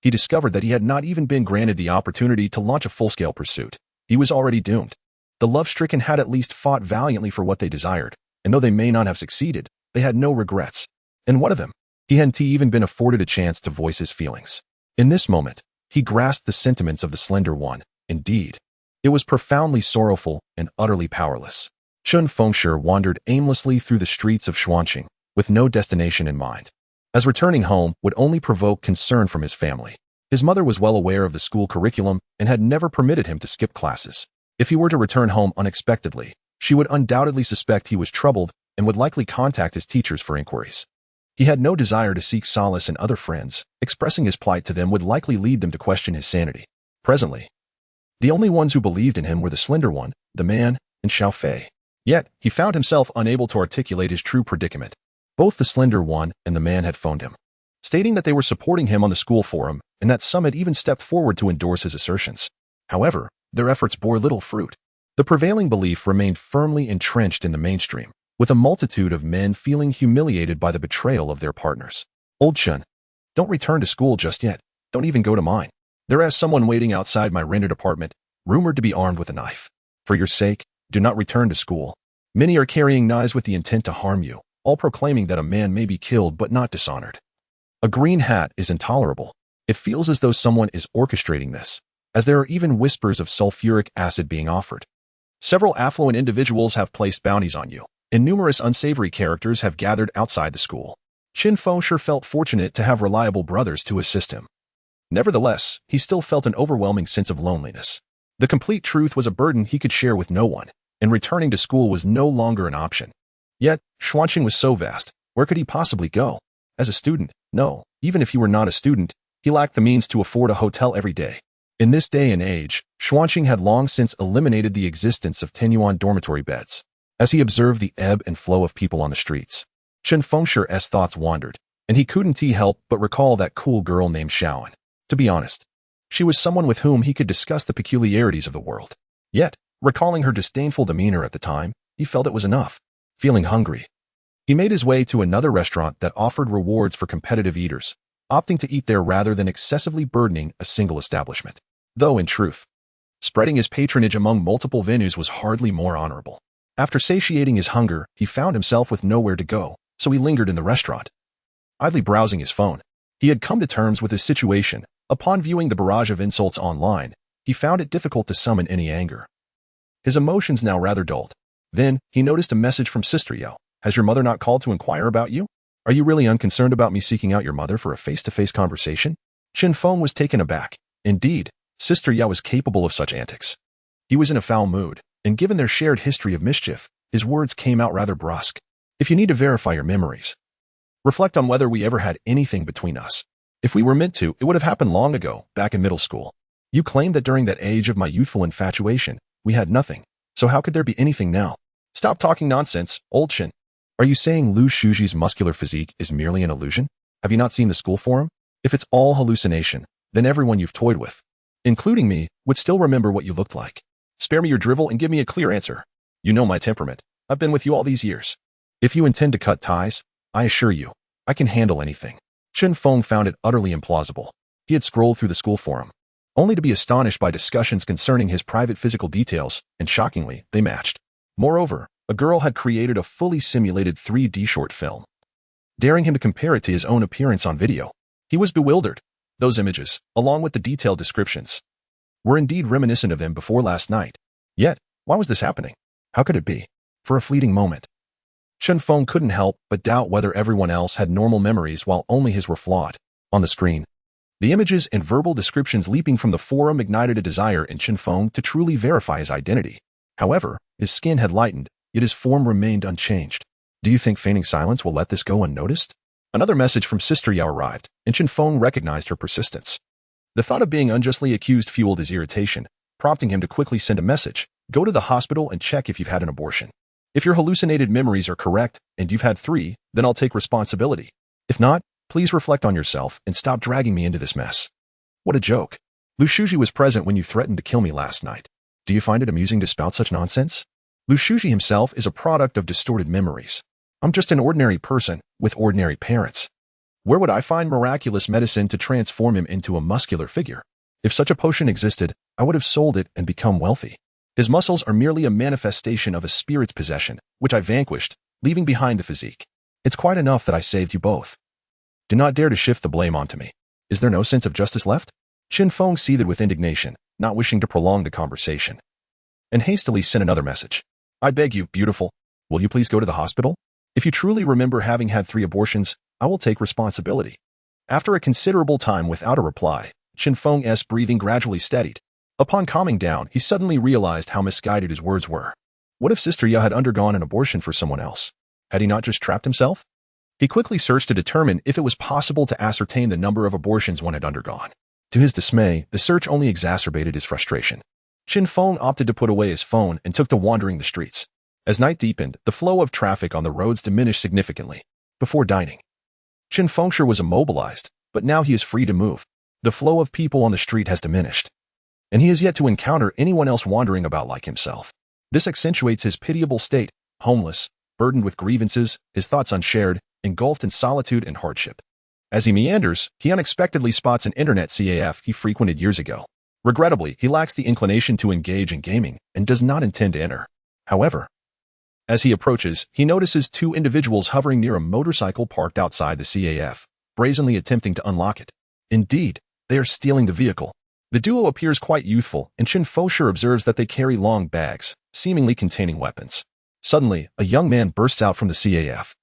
he discovered that he had not even been granted the opportunity to launch a full-scale pursuit. He was already doomed. The love-stricken had at least fought valiantly for what they desired, and though they may not have succeeded, they had no regrets. And what of them? He hadn't even been afforded a chance to voice his feelings. In this moment, he grasped the sentiments of the Slender One. Indeed, it was profoundly sorrowful and utterly powerless. Chen Fengshi wandered aimlessly through the streets of Xuanqing, with no destination in mind, as returning home would only provoke concern from his family. His mother was well aware of the school curriculum and had never permitted him to skip classes. If he were to return home unexpectedly, she would undoubtedly suspect he was troubled and would likely contact his teachers for inquiries. He had no desire to seek solace in other friends. Expressing his plight to them would likely lead them to question his sanity. Presently, the only ones who believed in him were the Slender One, the man, and Xiao Fei. Yet, he found himself unable to articulate his true predicament. Both the Slender One and the man had phoned him, stating that they were supporting him on the school forum and that some had even stepped forward to endorse his assertions. However, their efforts bore little fruit. The prevailing belief remained firmly entrenched in the mainstream, with a multitude of men feeling humiliated by the betrayal of their partners. Old Chen, don't return to school just yet. Don't even go to mine. There is someone waiting outside my rented apartment, rumored to be armed with a knife. For your sake, do not return to school. Many are carrying knives with the intent to harm you, all proclaiming that a man may be killed but not dishonored. A green hat is intolerable. It feels as though someone is orchestrating this, as there are even whispers of sulfuric acid being offered. Several affluent individuals have placed bounties on you, and numerous unsavory characters have gathered outside the school. Chen Fengshi felt fortunate to have reliable brothers to assist him. Nevertheless, he still felt an overwhelming sense of loneliness. The complete truth was a burden he could share with no one, and returning to school was no longer an option. Yet, Xuanqing was so vast, where could he possibly go? As a student, no, even if he were not a student, he lacked the means to afford a hotel every day. In this day and age, Xuanqing had long since eliminated the existence of Tenyuan dormitory beds. As he observed the ebb and flow of people on the streets, Chen Fengshi's thoughts wandered, and he couldn't help but recall that cool girl named Shaoan. To be honest, she was someone with whom he could discuss the peculiarities of the world. Yet, recalling her disdainful demeanor at the time, he felt it was enough. Feeling hungry, he made his way to another restaurant that offered rewards for competitive eaters, opting to eat there rather than excessively burdening a single establishment. Though, in truth, spreading his patronage among multiple venues was hardly more honorable. After satiating his hunger, he found himself with nowhere to go, so he lingered in the restaurant, idly browsing his phone. He had come to terms with his situation. Upon viewing the barrage of insults online, he found it difficult to summon any anger. His emotions now rather dulled. Then, he noticed a message from Sister Yao. Has your mother not called to inquire about you? Are you really unconcerned about me seeking out your mother for a face-to-face conversation? Chen Feng was taken aback. Indeed, Sister Yao was capable of such antics. He was in a foul mood, and given their shared history of mischief, his words came out rather brusque. If you need to verify your memories, reflect on whether we ever had anything between us. If we were meant to, it would have happened long ago, back in middle school. You claimed that during that age of my youthful infatuation, we had nothing. So how could there be anything now? Stop talking nonsense, old Chen. Are you saying Lu Shuji's muscular physique is merely an illusion? Have you not seen the school forum? If it's all hallucination, then everyone you've toyed with, including me, would still remember what you looked like. Spare me your drivel and give me a clear answer. You know my temperament. I've been with you all these years. If you intend to cut ties, I assure you, I can handle anything. Chen Feng found it utterly implausible. He had scrolled through the school forum, only to be astonished by discussions concerning his private physical details, and shockingly, they matched. Moreover, a girl had created a fully simulated 3D short film, daring him to compare it to his own appearance on video. He was bewildered. Those images, along with the detailed descriptions, were indeed reminiscent of him before last night. Yet, why was this happening? How could it be? For a fleeting moment, Chen Feng couldn't help but doubt whether everyone else had normal memories while only his were flawed. On the screen, the images and verbal descriptions leaping from the forum ignited a desire in Chen Feng to truly verify his identity. However, his skin had lightened, yet his form remained unchanged. Do you think feigning silence will let this go unnoticed? Another message from Sister Yao arrived, and Chen Feng recognized her persistence. The thought of being unjustly accused fueled his irritation, prompting him to quickly send a message. Go to the hospital and check if you've had an abortion. If your hallucinated memories are correct and you've had 3, then I'll take responsibility. If not, please reflect on yourself and stop dragging me into this mess. What a joke. Lu Shuji was present when you threatened to kill me last night. Do you find it amusing to spout such nonsense? Lu Shuji himself is a product of distorted memories. I'm just an ordinary person with ordinary parents. Where would I find miraculous medicine to transform him into a muscular figure? If such a potion existed, I would have sold it and become wealthy. His muscles are merely a manifestation of a spirit's possession, which I vanquished, leaving behind the physique. It's quite enough that I saved you both. Do not dare to shift the blame onto me. Is there no sense of justice left? Chen Feng seethed with indignation, not wishing to prolong the conversation, and hastily sent another message. I beg you, beautiful, will you please go to the hospital? If you truly remember having had 3 abortions, I will take responsibility. After a considerable time without a reply, Chen Feng's breathing gradually steadied. Upon calming down, he suddenly realized how misguided his words were. What if Sister Ya had undergone an abortion for someone else? Had he not just trapped himself? He quickly searched to determine if it was possible to ascertain the number of abortions one had undergone. To his dismay, the search only exacerbated his frustration. Chen Feng opted to put away his phone and took to wandering the streets. As night deepened, the flow of traffic on the roads diminished significantly. Before dining, Chen Fengshi was immobilized, but now he is free to move. The flow of people on the street has diminished, and he has yet to encounter anyone else wandering about like himself. This accentuates his pitiable state, homeless, burdened with grievances, his thoughts unshared, engulfed in solitude and hardship. As he meanders, he unexpectedly spots an internet CAF he frequented years ago. Regrettably, he lacks the inclination to engage in gaming and does not intend to enter. However, as he approaches, he notices 2 individuals hovering near a motorcycle parked outside the CAF, brazenly attempting to unlock it. Indeed, they are stealing the vehicle. The duo appears quite youthful, and Chen Fengshi observes that they carry long bags, seemingly containing weapons. Suddenly, a young man bursts out from the CAF,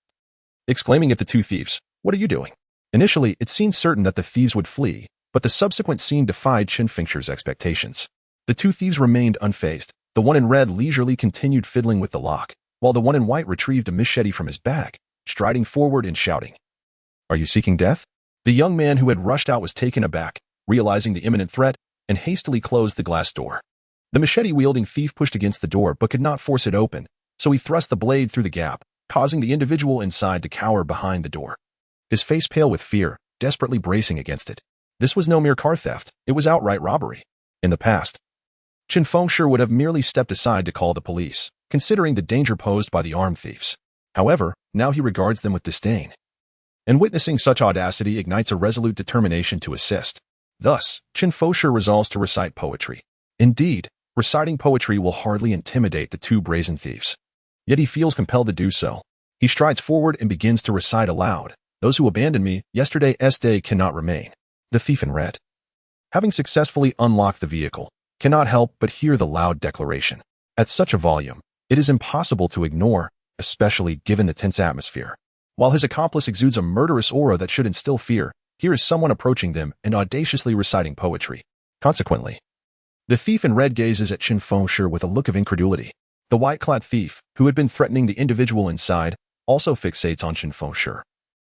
exclaiming at the 2 thieves, "What are you doing?" Initially, it seemed certain that the thieves would flee, but the subsequent scene defied Chen Fengshi's expectations. The 2 thieves remained unfazed. The one in red leisurely continued fiddling with the lock, while the one in white retrieved a machete from his bag, striding forward and shouting, "Are you seeking death?" The young man who had rushed out was taken aback, realizing the imminent threat, and hastily closed the glass door. The machete-wielding thief pushed against the door but could not force it open, so he thrust the blade through the gap, causing the individual inside to cower behind the door, his face pale with fear, desperately bracing against it. This was no mere car theft, it was outright robbery. In the past, Chen Fengshi would have merely stepped aside to call the police, considering the danger posed by the armed thieves. However, now he regards them with disdain, and witnessing such audacity ignites a resolute determination to assist. Thus, Chen Fengshi resolves to recite poetry. Indeed, reciting poetry will hardly intimidate the 2 brazen thieves. Yet he feels compelled to do so. He strides forward and begins to recite aloud, "Those who abandoned me yesterday's day cannot remain." The thief in red, having successfully unlocked the vehicle, cannot help but hear the loud declaration. At such a volume, it is impossible to ignore, especially given the tense atmosphere. While his accomplice exudes a murderous aura that should instill fear, here is someone approaching them and audaciously reciting poetry. Consequently, the thief in red gazes at Chen Fengshi with a look of incredulity. The white-clad thief, who had been threatening the individual inside, also fixates on Chen Fengshi,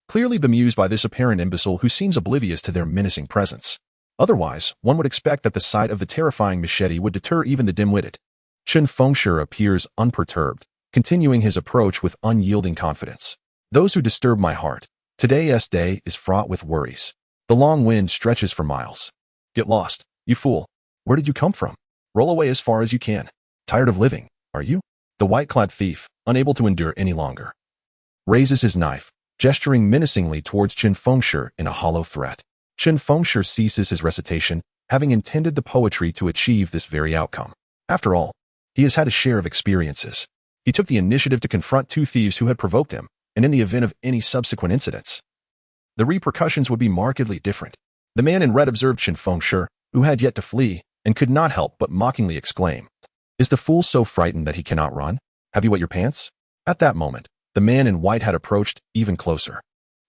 clearly bemused by this apparent imbecile who seems oblivious to their menacing presence. Otherwise, one would expect that the sight of the terrifying machete would deter even the dim-witted. Chen Fengshi appears unperturbed, continuing his approach with unyielding confidence. Those who disturb my heart. Today's day is fraught with worries. The long wind stretches for miles. Get lost, you fool. Where did you come from? Roll away as far as you can. Tired of living, are you? The white-clad thief, unable to endure any longer, raises his knife, gesturing menacingly towards Chen Fengshi in a hollow threat. Chen Fengshi ceases his recitation, having intended the poetry to achieve this very outcome. After all, he has had a share of experiences. He took the initiative to confront two thieves who had provoked him, and in the event of any subsequent incidents, the repercussions would be markedly different. The man in red observed Chen Fengshi, who had yet to flee, and could not help but mockingly exclaim, "Is the fool so frightened that he cannot run? Have you wet your pants?" At that moment, the man in white had approached even closer.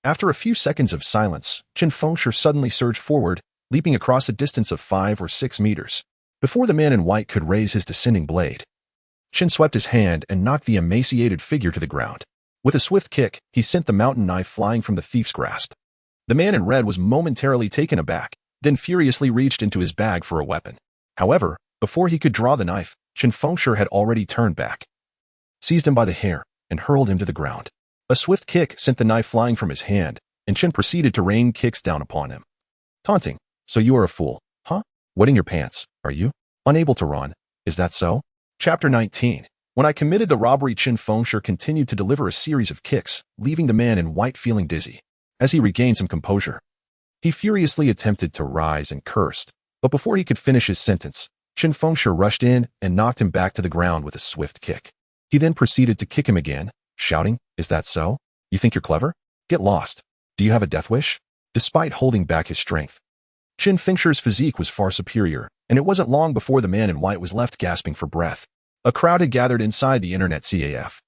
After a few seconds of silence, Chen Fengshi suddenly surged forward, leaping across a distance of 5 or 6 meters. Before the man in white could raise his descending blade, Chen swept his hand and knocked the emaciated figure to the ground. With a swift kick, he sent the mountain knife flying from the thief's grasp. The man in red was momentarily taken aback, then furiously reached into his bag for a weapon. However, before he could draw the knife, Chen Fengshi had already turned back, seized him by the hair, and hurled him to the ground. A swift kick sent the knife flying from his hand, and Chen proceeded to rain kicks down upon him. Taunting, "So you are a fool, huh? Wetting your pants, are you? Unable to run, is that so?" Chapter 19. When I committed the robbery, Chen Fengshi continued to deliver a series of kicks, leaving the man in white feeling dizzy. As he regained some composure, he furiously attempted to rise and cursed, but before he could finish his sentence, Chen Fengshi rushed in and knocked him back to the ground with a swift kick. He then proceeded to kick him again, shouting, "Is that so? You think you're clever? Get lost. Do you have a death wish?" Despite holding back his strength, Chen Fengshi's physique was far superior, and it wasn't long before the man in white was left gasping for breath. A crowd had gathered inside the internet CAF.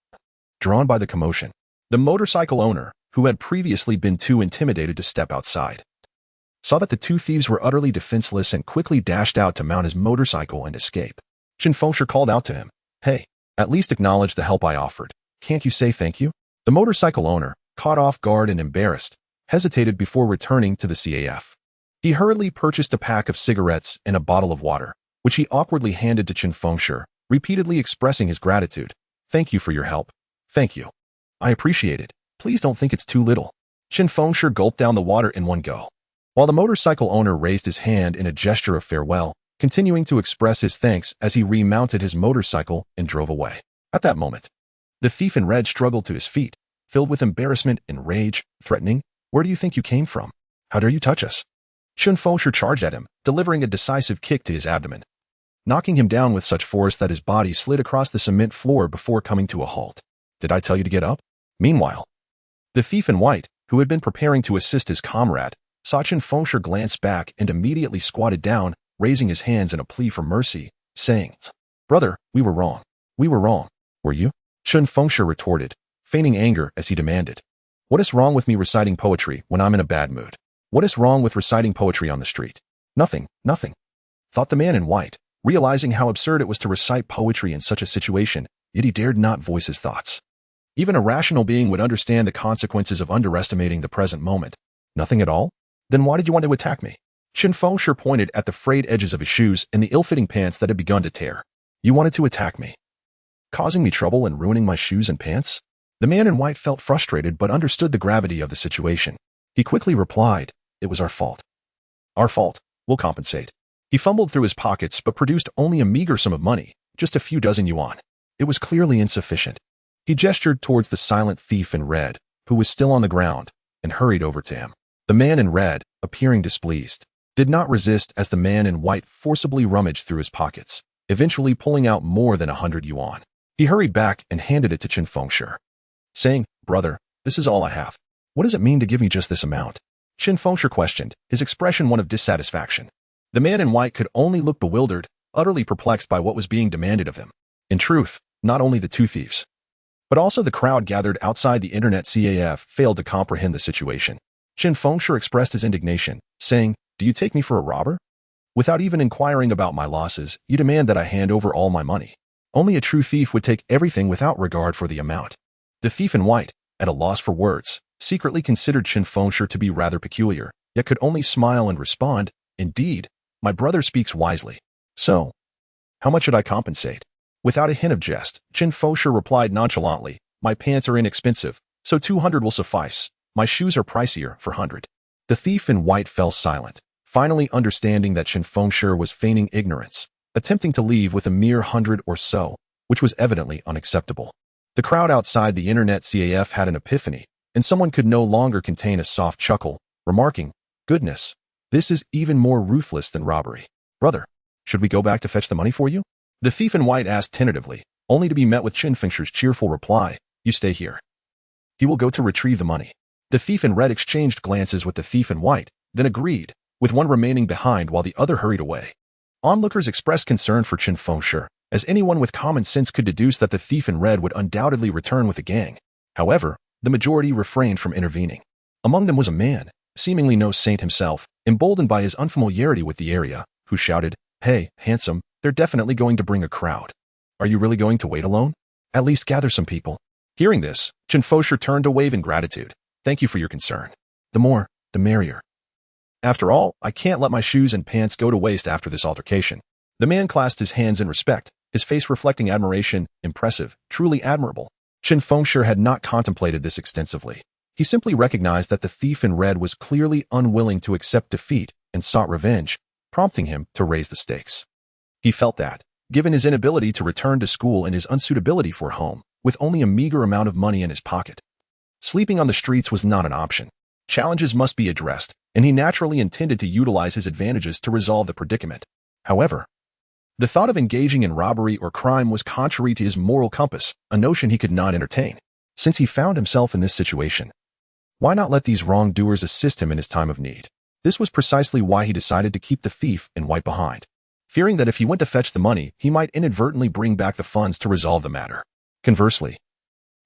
Drawn by the commotion, the motorcycle owner, who had previously been too intimidated to step outside, saw that the two thieves were utterly defenseless and quickly dashed out to mount his motorcycle and escape. Chen Fengshi called out to him, "Hey, at least acknowledge the help I offered. Can't you say thank you?" The motorcycle owner, caught off guard and embarrassed, hesitated before returning to the CAF. He hurriedly purchased a pack of cigarettes and a bottle of water, which he awkwardly handed to Chen Fengshi, repeatedly expressing his gratitude. "Thank you for your help. Thank you. I appreciate it. Please don't think it's too little." Chen Fengshi gulped down the water in one go, while the motorcycle owner raised his hand in a gesture of farewell, continuing to express his thanks as he remounted his motorcycle and drove away. At that moment, the thief in red struggled to his feet, filled with embarrassment and rage, threatening, "Where do you think you came from? How dare you touch us?" Chen Fengshi charged at him, delivering a decisive kick to his abdomen, knocking him down with such force that his body slid across the cement floor before coming to a halt. "Did I tell you to get up?" Meanwhile, the thief in white, who had been preparing to assist his comrade, saw Chen Fengshi glance back and immediately squatted down, raising his hands in a plea for mercy, saying, "Brother, we were wrong. We were wrong. Were you?" Chen Fengshi retorted, feigning anger as he demanded, "What is wrong with me reciting poetry when I'm in a bad mood? What is wrong with reciting poetry on the street?" "Nothing, nothing," thought the man in white, realizing how absurd it was to recite poetry in such a situation, yet he dared not voice his thoughts. Even a rational being would understand the consequences of underestimating the present moment. "Nothing at all? Then why did you want to attack me?" Chen Fengshi pointed at the frayed edges of his shoes and the ill-fitting pants that had begun to tear. "You wanted to attack me, causing me trouble and ruining my shoes and pants?" The man in white felt frustrated but understood the gravity of the situation. He quickly replied, "It was our fault. Our fault. We'll compensate." He fumbled through his pockets but produced only a meager sum of money, just a few dozen yuan. It was clearly insufficient. He gestured towards the silent thief in red, who was still on the ground, and hurried over to him. The man in red, appearing displeased, did not resist as the man in white forcibly rummaged through his pockets, eventually pulling out more than 100 yuan. He hurried back and handed it to Chen Fengshi, saying, "Brother, this is all I have. What does it mean to give me just this amount?" Chen Fengshi questioned, his expression one of dissatisfaction. The man in white could only look bewildered, utterly perplexed by what was being demanded of him. In truth, not only the two thieves, but also the crowd gathered outside the internet CAF failed to comprehend the situation. Chen Fengshi expressed his indignation, saying, "Do you take me for a robber? Without even inquiring about my losses, you demand that I hand over all my money. Only a true thief would take everything without regard for the amount." The thief in white, at a loss for words, secretly considered Chen Fengshi to be rather peculiar, yet could only smile and respond, Indeed, my brother speaks wisely. So, how much should I compensate? Without a hint of jest, Chen Fengshi replied nonchalantly, my pants are inexpensive, so 200 will suffice. My shoes are pricier for 100. The thief in white fell silent, finally understanding that Chen Fengshi was feigning ignorance, attempting to leave with a mere 100 or so, which was evidently unacceptable. The crowd outside the internet CAF had an epiphany, and someone could no longer contain a soft chuckle, remarking, goodness, this is even more ruthless than robbery. Brother, should we go back to fetch the money for you? The thief in white asked tentatively, only to be met with Chen Fengshi's cheerful reply, you stay here. He will go to retrieve the money. The thief in red exchanged glances with the thief in white, then agreed, with one remaining behind while the other hurried away. Onlookers expressed concern for Chen Fengshi, as anyone with common sense could deduce that the thief in red would undoubtedly return with the gang. However, the majority refrained from intervening. Among them was a man, seemingly no saint himself, emboldened by his unfamiliarity with the area, who shouted, hey, handsome, they're definitely going to bring a crowd. Are you really going to wait alone? At least gather some people. Hearing this, Chen Fengshi turned to wave in gratitude. Thank you for your concern. The more, the merrier. After all, I can't let my shoes and pants go to waste after this altercation. The man clasped his hands in respect, his face reflecting admiration, impressive, truly admirable. Chen Fengshi had not contemplated this extensively. He simply recognized that the thief in red was clearly unwilling to accept defeat and sought revenge, prompting him to raise the stakes. He felt that, given his inability to return to school and his unsuitability for home, with only a meager amount of money in his pocket, sleeping on the streets was not an option. Challenges must be addressed, and he naturally intended to utilize his advantages to resolve the predicament. However, the thought of engaging in robbery or crime was contrary to his moral compass, a notion he could not entertain. Since he found himself in this situation, why not let these wrongdoers assist him in his time of need? This was precisely why he decided to keep the thief in white behind, fearing that if he went to fetch the money, he might inadvertently bring back the funds to resolve the matter. Conversely,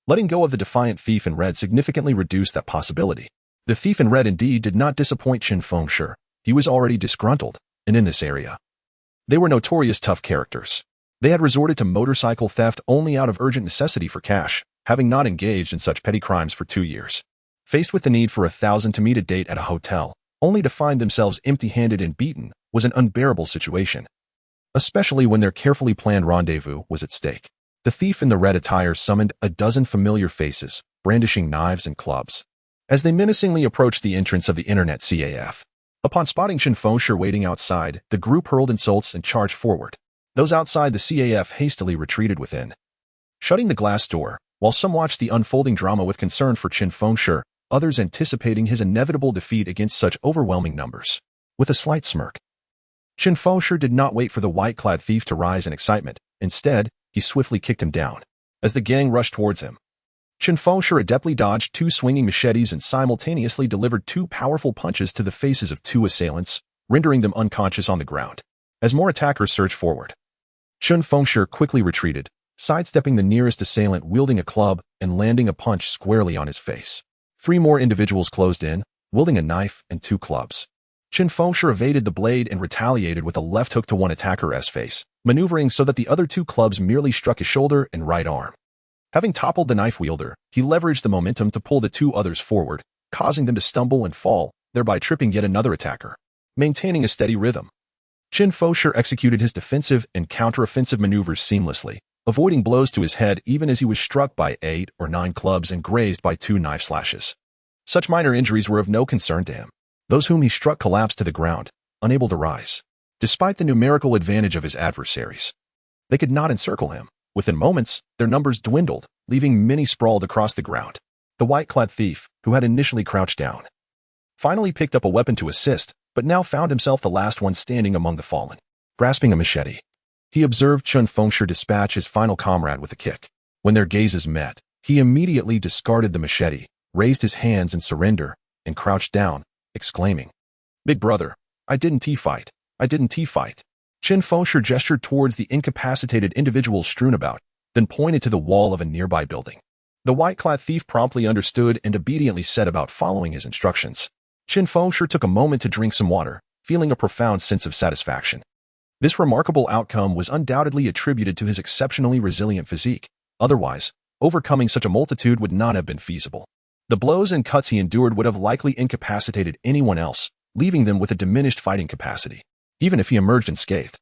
letting go of the defiant thief in red significantly reduced that possibility. The thief in red indeed did not disappoint Chen Fengshi. He was already disgruntled, and in this area, they were notorious tough characters. They had resorted to motorcycle theft only out of urgent necessity for cash, having not engaged in such petty crimes for 2 years. Faced with the need for 1,000 to meet a date at a hotel, only to find themselves empty-handed and beaten, was an unbearable situation, especially when their carefully planned rendezvous was at stake. The thief in the red attire summoned a dozen familiar faces, brandishing knives and clubs, as they menacingly approached the entrance of the internet CAF. Upon spotting Chen Fengshi waiting outside, the group hurled insults and charged forward. Those outside the CAF hastily retreated within, shutting the glass door, while some watched the unfolding drama with concern for Chen Fengshi, others anticipating his inevitable defeat against such overwhelming numbers. With a slight smirk, Chen Fengshi did not wait for the white-clad thief to rise in excitement. Instead, he swiftly kicked him down. As the gang rushed towards him, Chen Fengshi adeptly dodged 2 swinging machetes and simultaneously delivered 2 powerful punches to the faces of 2 assailants, rendering them unconscious on the ground. As more attackers surged forward, Chen Fengshi quickly retreated, sidestepping the nearest assailant wielding a club and landing a punch squarely on his face. 3 more individuals closed in, wielding a knife and 2 clubs. Chen Fengshi evaded the blade and retaliated with a left hook to one attacker's face, maneuvering so that the other 2 clubs merely struck his shoulder and right arm. Having toppled the knife wielder, he leveraged the momentum to pull the 2 others forward, causing them to stumble and fall, thereby tripping yet another attacker. Maintaining a steady rhythm, Chen Fengshi executed his defensive and counter-offensive maneuvers seamlessly, avoiding blows to his head even as he was struck by 8 or 9 clubs and grazed by 2 knife slashes. Such minor injuries were of no concern to him. Those whom he struck collapsed to the ground, unable to rise. Despite the numerical advantage of his adversaries, they could not encircle him. Within moments, their numbers dwindled, leaving many sprawled across the ground. The white-clad thief, who had initially crouched down, finally picked up a weapon to assist, but now found himself the last one standing among the fallen. Grasping a machete, he observed Chen Fengshi dispatch his final comrade with a kick. When their gazes met, he immediately discarded the machete, raised his hands in surrender, and crouched down, exclaiming, "Big brother, I didn't fight. I didn't fight." Chen Fengshi gestured towards the incapacitated individuals strewn about, then pointed to the wall of a nearby building. The white-clad thief promptly understood and obediently set about following his instructions. Chen Fengshi took a moment to drink some water, feeling a profound sense of satisfaction. This remarkable outcome was undoubtedly attributed to his exceptionally resilient physique. Otherwise, overcoming such a multitude would not have been feasible. The blows and cuts he endured would have likely incapacitated anyone else, leaving them with a diminished fighting capacity, even if he emerged unscathed.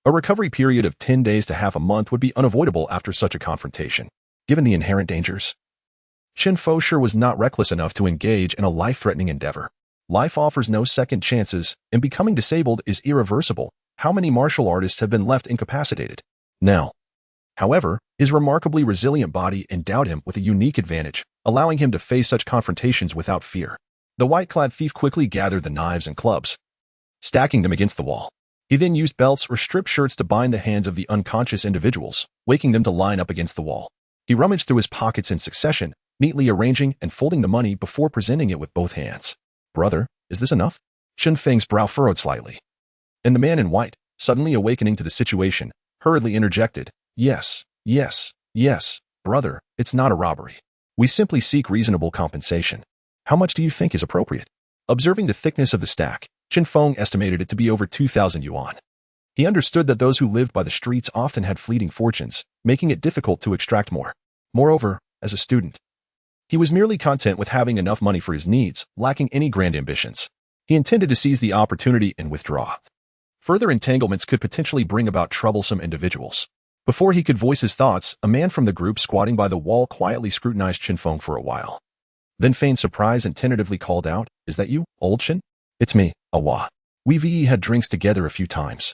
A recovery period of 10 days to half a month would be unavoidable after such a confrontation, given the inherent dangers. Chen Fengshi was not reckless enough to engage in a life-threatening endeavor. Life offers no second chances, and becoming disabled is irreversible. How many martial artists have been left incapacitated? Now, however, his remarkably resilient body endowed him with a unique advantage, allowing him to face such confrontations without fear. The white-clad thief quickly gathered the knives and clubs, stacking them against the wall. He then used belts or strip shirts to bind the hands of the unconscious individuals, waking them to line up against the wall. He rummaged through his pockets in succession, neatly arranging and folding the money before presenting it with both hands. "Brother, is this enough?" Chen Feng's brow furrowed slightly. And the man in white, suddenly awakening to the situation, hurriedly interjected, Yes, brother, it's not a robbery. We simply seek reasonable compensation. How much do you think is appropriate?" Observing the thickness of the stack, Chen Feng estimated it to be over 2,000 yuan. He understood that those who lived by the streets often had fleeting fortunes, making it difficult to extract more. Moreover, as a student, he was merely content with having enough money for his needs, lacking any grand ambitions. He intended to seize the opportunity and withdraw. Further entanglements could potentially bring about troublesome individuals. Before he could voice his thoughts, a man from the group squatting by the wall quietly scrutinized Chen Feng for a while. Then feigned surprise and tentatively called out, "Is that you, old Chen?" "It's me, Awa. We've had drinks together a few times.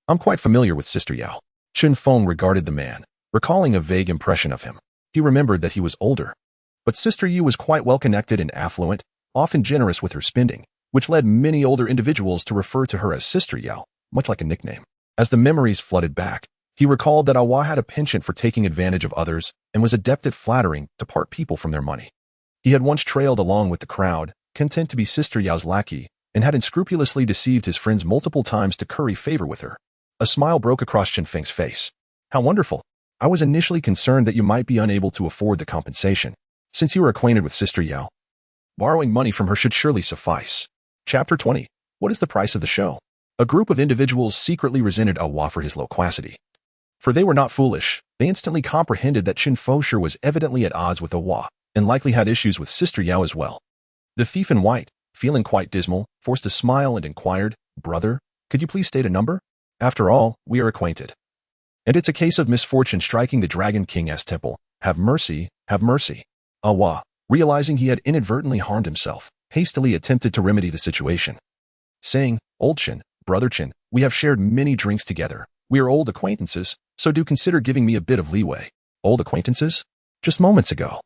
I'm quite familiar with Sister Yao." Chen Feng regarded the man, recalling a vague impression of him. He remembered that he was older. But Sister Yu was quite well-connected and affluent, often generous with her spending, which led many older individuals to refer to her as Sister Yao, much like a nickname. As the memories flooded back, he recalled that Awa had a penchant for taking advantage of others and was adept at flattering to part people from their money. He had once trailed along with the crowd, content to be Sister Yao's lackey, and had unscrupulously deceived his friends multiple times to curry favor with her. A smile broke across Chen Feng's face. "How wonderful. I was initially concerned that you might be unable to afford the compensation. Since you are acquainted with Sister Yao, borrowing money from her should surely suffice." Chapter 20. What is the price of the show? A group of individuals secretly resented Awa for his loquacity. For they were not foolish. They instantly comprehended that Chen Fengshi was evidently at odds with Awa, and likely had issues with Sister Yao as well. The thief in white, feeling quite dismal, forced a smile and inquired, "Brother, could you please state a number? After all, we are acquainted. And it's a case of misfortune striking the Dragon King's temple. Have mercy, have mercy." Awa, realizing he had inadvertently harmed himself, hastily attempted to remedy the situation, saying, "Old Chen, brother Chen, we have shared many drinks together. We are old acquaintances, so do consider giving me a bit of leeway." "Old acquaintances? Just moments ago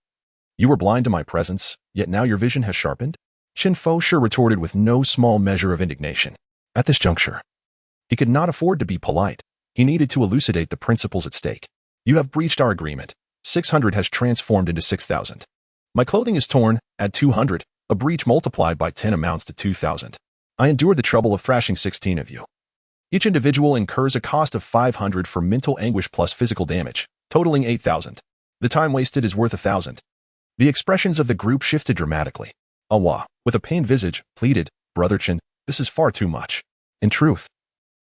you were blind to my presence, yet now your vision has sharpened?" Chen Fengshi retorted with no small measure of indignation. At this juncture, he could not afford to be polite. He needed to elucidate the principles at stake. "You have breached our agreement. 600 has transformed into 6,000. My clothing is torn, add 200, a breach multiplied by 10 amounts to 2,000. I endured the trouble of thrashing 16 of you. Each individual incurs a cost of 500 for mental anguish plus physical damage, totaling 8,000. The time wasted is worth 1,000. The expressions of the group shifted dramatically. Awa, with a pained visage, pleaded, "Brother Chen, this is far too much. In truth,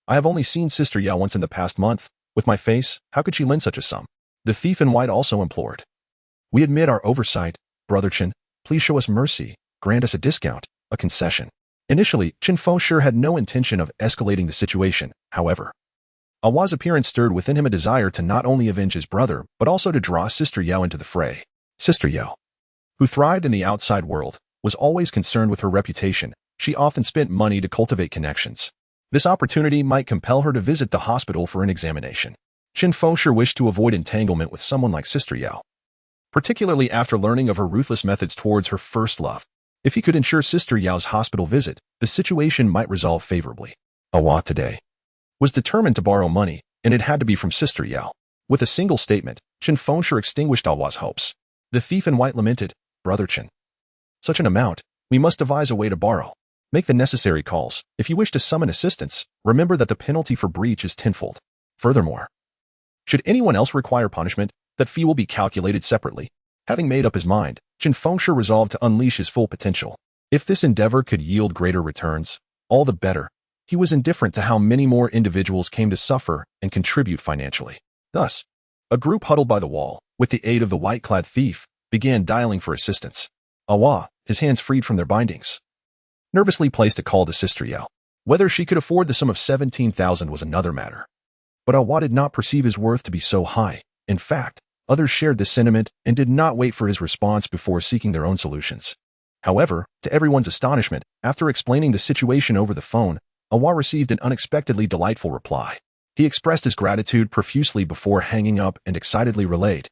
I have only seen Sister Yao once in the past month. With my face, how could she lend such a sum?" The thief in white also implored. "We admit our oversight. Brother Chen, please show us mercy, grant us a discount, a concession." Initially, Chen Fengshi had no intention of escalating the situation, however. Awa's appearance stirred within him a desire to not only avenge his brother, but also to draw Sister Yao into the fray. Sister Yao, who thrived in the outside world, was always concerned with her reputation. She often spent money to cultivate connections. This opportunity might compel her to visit the hospital for an examination. Chen Fengshi wished to avoid entanglement with someone like Sister Yao, particularly after learning of her ruthless methods towards her first love. If he could ensure Sister Yao's hospital visit, the situation might resolve favorably. Awa today was determined to borrow money, and it had to be from Sister Yao. With a single statement, Chen Fengshi extinguished Awa's hopes. The thief in white lamented, "Brother Chen, such an amount, we must devise a way to borrow. Make the necessary calls. If you wish to summon assistance, remember that the penalty for breach is tenfold. Furthermore, should anyone else require punishment, that fee will be calculated separately." Having made up his mind, Chen Fengshi resolved to unleash his full potential. If this endeavor could yield greater returns, all the better. He was indifferent to how many more individuals came to suffer and contribute financially. Thus, a group huddled by the wall, with the aid of the white-clad thief, began dialing for assistance. Awa, his hands freed from their bindings, nervously placed a call to Sister Yao. Whether she could afford the sum of 17,000 was another matter. But Awa did not perceive his worth to be so high. In fact, others shared this sentiment and did not wait for his response before seeking their own solutions. However, to everyone's astonishment, after explaining the situation over the phone, Awa received an unexpectedly delightful reply. He expressed his gratitude profusely before hanging up and excitedly relayed,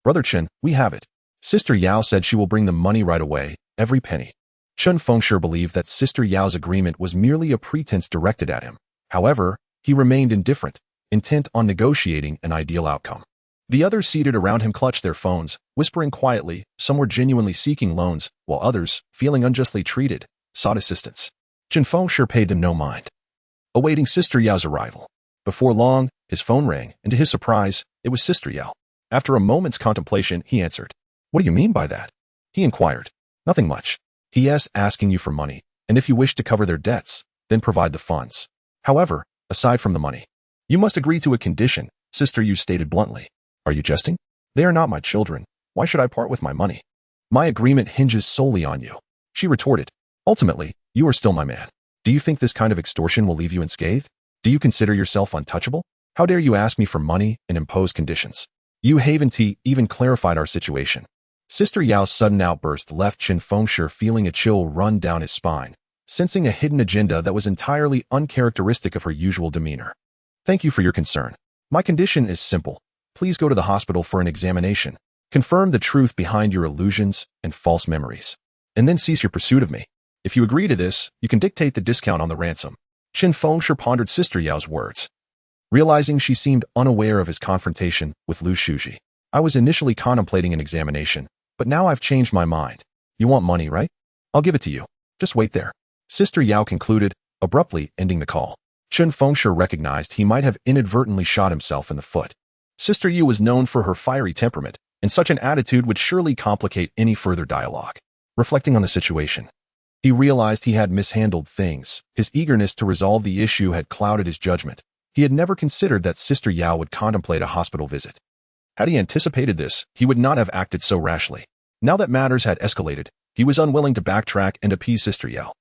"Brother Chen, we have it. Sister Yao said she will bring the money right away, every penny." Chen Fengshi believed that Sister Yao's agreement was merely a pretense directed at him. However, he remained indifferent, intent on negotiating an ideal outcome. The others seated around him clutched their phones, whispering quietly. Some were genuinely seeking loans, while others, feeling unjustly treated, sought assistance. Chen Fengshi paid them no mind, awaiting Sister Yao's arrival. Before long, his phone rang, and to his surprise, it was Sister Yao. After a moment's contemplation, he answered. "What do you mean by that?" He inquired. "Nothing much. He is asking you for money, and if you wish to cover their debts, then provide the funds. However, aside from the money, you must agree to a condition," Sister Yu stated bluntly. "Are you jesting? They are not my children. Why should I part with my money? My agreement hinges solely on you," she retorted. "Ultimately, you are still my man. Do you think this kind of extortion will leave you unscathed? Do you consider yourself untouchable? How dare you ask me for money and impose conditions?" Yu Haventy even clarified our situation. Sister Yao's sudden outburst left Chen Fengshi feeling a chill run down his spine, sensing a hidden agenda that was entirely uncharacteristic of her usual demeanor. "Thank you for your concern. My condition is simple. Please go to the hospital for an examination, confirm the truth behind your illusions and false memories, and then cease your pursuit of me. If you agree to this, you can dictate the discount on the ransom." Chen Fengshi pondered Sister Yao's words, realizing she seemed unaware of his confrontation with Lu Shuji. "I was initially contemplating an examination, but now I've changed my mind. You want money, right? I'll give it to you. Just wait there," Sister Yao concluded, abruptly ending the call. Chen Fengshi recognized he might have inadvertently shot himself in the foot. Sister Yu was known for her fiery temperament, and such an attitude would surely complicate any further dialogue. Reflecting on the situation, he realized he had mishandled things. His eagerness to resolve the issue had clouded his judgment. He had never considered that Sister Yao would contemplate a hospital visit. Had he anticipated this, he would not have acted so rashly. Now that matters had escalated, he was unwilling to backtrack and appease Sister Yao.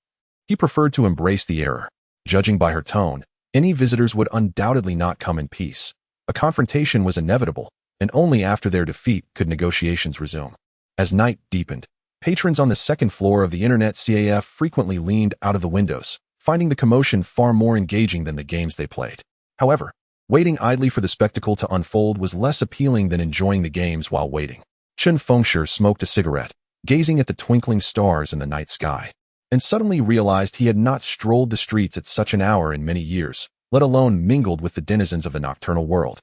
He preferred to embrace the error. Judging by her tone, any visitors would undoubtedly not come in peace. A confrontation was inevitable, and only after their defeat could negotiations resume. As night deepened, patrons on the second floor of the Internet CAF frequently leaned out of the windows, finding the commotion far more engaging than the games they played. However, waiting idly for the spectacle to unfold was less appealing than enjoying the games while waiting. Chen Fengshi smoked a cigarette, gazing at the twinkling stars in the night sky, and suddenly realized he had not strolled the streets at such an hour in many years, let alone mingled with the denizens of the nocturnal world.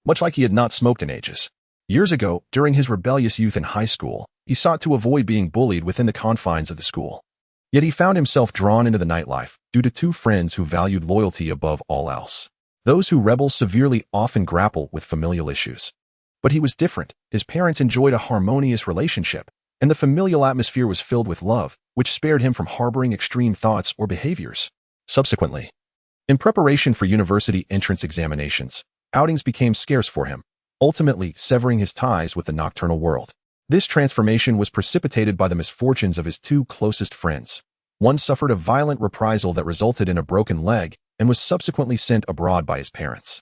Much like he had not smoked in ages. Years ago, during his rebellious youth in high school, he sought to avoid being bullied within the confines of the school. Yet he found himself drawn into the nightlife due to two friends who valued loyalty above all else. Those who rebel severely often grapple with familial issues. But he was different. His parents enjoyed a harmonious relationship, and the familial atmosphere was filled with love, which spared him from harboring extreme thoughts or behaviors. Subsequently, in preparation for university entrance examinations, outings became scarce for him, ultimately severing his ties with the nocturnal world. This transformation was precipitated by the misfortunes of his two closest friends. One suffered a violent reprisal that resulted in a broken leg and was subsequently sent abroad by his parents.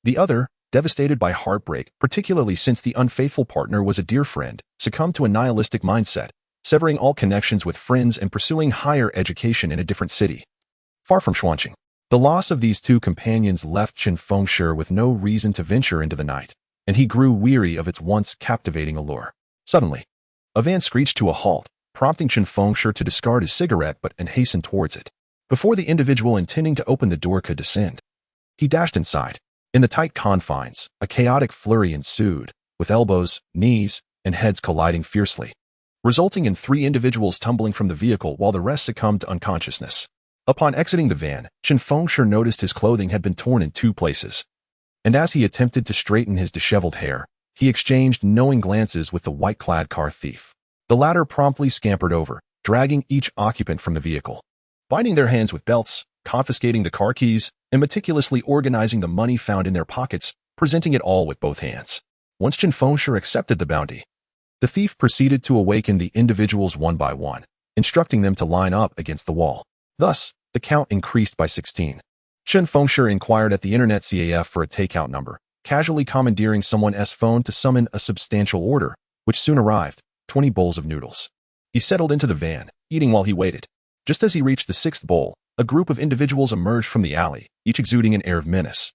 The other, devastated by heartbreak, particularly since the unfaithful partner was a dear friend, succumbed to a nihilistic mindset, severing all connections with friends and pursuing higher education in a different city. Far from Xuanqing, the loss of these two companions left Chen Fengshi with no reason to venture into the night, and he grew weary of its once captivating allure. Suddenly, a van screeched to a halt, prompting Chen Fengshi to discard his cigarette and hasten towards it. Before the individual intending to open the door could descend, he dashed inside. In the tight confines, a chaotic flurry ensued, with elbows, knees, and heads colliding fiercely, resulting in 3 individuals tumbling from the vehicle while the rest succumbed to unconsciousness. Upon exiting the van, Chen Fengshi noticed his clothing had been torn in 2 places, and as he attempted to straighten his disheveled hair, he exchanged knowing glances with the white-clad car thief. The latter promptly scampered over, dragging each occupant from the vehicle, binding their hands with belts, confiscating the car keys, and meticulously organizing the money found in their pockets, presenting it all with both hands. Once Chen Fengshi accepted the bounty, the thief proceeded to awaken the individuals one by one, instructing them to line up against the wall. Thus, the count increased by 16. Chen Fengshi inquired at the internet CAF for a takeout number, casually commandeering someone's phone to summon a substantial order, which soon arrived, 20 bowls of noodles. He settled into the van, eating while he waited. Just as he reached the 6th bowl, a group of individuals emerged from the alley, each exuding an air of menace.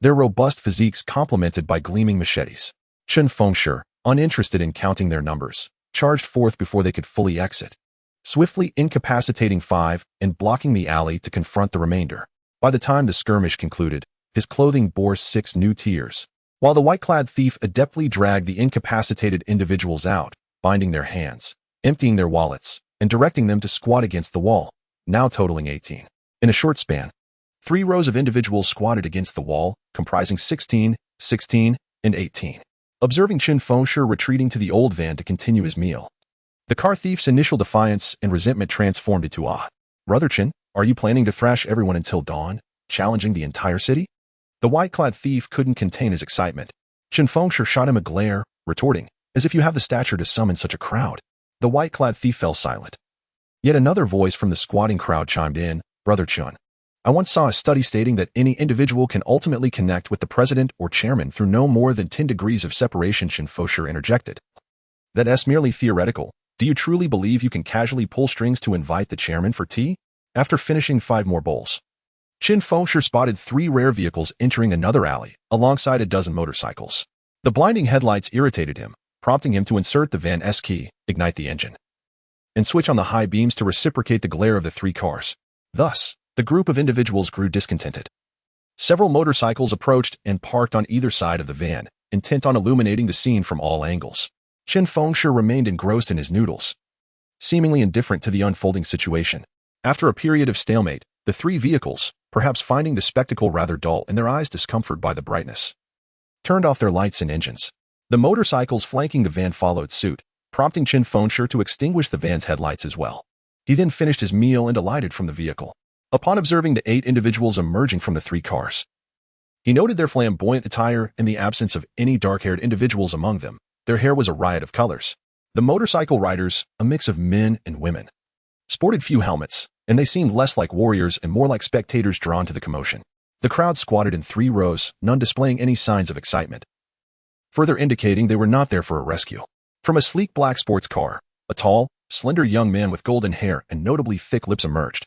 Their robust physiques complemented by gleaming machetes. Chen Fengshi, uninterested in counting their numbers, charged forth before they could fully exit, swiftly incapacitating 5 and blocking the alley to confront the remainder. By the time the skirmish concluded, his clothing bore 6 new tiers, while the white-clad thief adeptly dragged the incapacitated individuals out, binding their hands, emptying their wallets, and directing them to squat against the wall, now totaling 18. In a short span, 3 rows of individuals squatted against the wall, comprising 16, 16, and 18. Observing Chen Fengshi retreating to the old van to continue his meal, the car thief's initial defiance and resentment transformed into awe. "Brother Chen, are you planning to thrash everyone until dawn, challenging the entire city?" The white-clad thief couldn't contain his excitement. Chen Fengshi shot him a glare, retorting, "As if you have the stature to summon such a crowd." The white-clad thief fell silent. Yet another voice from the squatting crowd chimed in, "Brother Chen, I once saw a study stating that any individual can ultimately connect with the president or chairman through no more than 10 degrees of separation." Chen Fengshi interjected. "That's merely theoretical. Do you truly believe you can casually pull strings to invite the chairman for tea?" After finishing 5 more bowls, Chen Fengshi spotted 3 rare vehicles entering another alley, alongside a dozen motorcycles. The blinding headlights irritated him, prompting him to insert the van's key, ignite the engine, and switch on the high beams to reciprocate the glare of the 3 cars. Thus, the group of individuals grew discontented. Several motorcycles approached and parked on either side of the van, intent on illuminating the scene from all angles. Chen Fengshi remained engrossed in his noodles, seemingly indifferent to the unfolding situation. After a period of stalemate, the 3 vehicles, perhaps finding the spectacle rather dull and their eyes discomforted by the brightness, turned off their lights and engines. The motorcycles flanking the van followed suit, prompting Chen Fengshi to extinguish the van's headlights as well. He then finished his meal and alighted from the vehicle. Upon observing the 8 individuals emerging from the 3 cars, he noted their flamboyant attire and the absence of any dark-haired individuals among them. Their hair was a riot of colors. The motorcycle riders, a mix of men and women, sported few helmets, and they seemed less like warriors and more like spectators drawn to the commotion. The crowd squatted in 3 rows, none displaying any signs of excitement, further indicating they were not there for a rescue. From a sleek black sports car, a tall, slender young man with golden hair and notably thick lips emerged,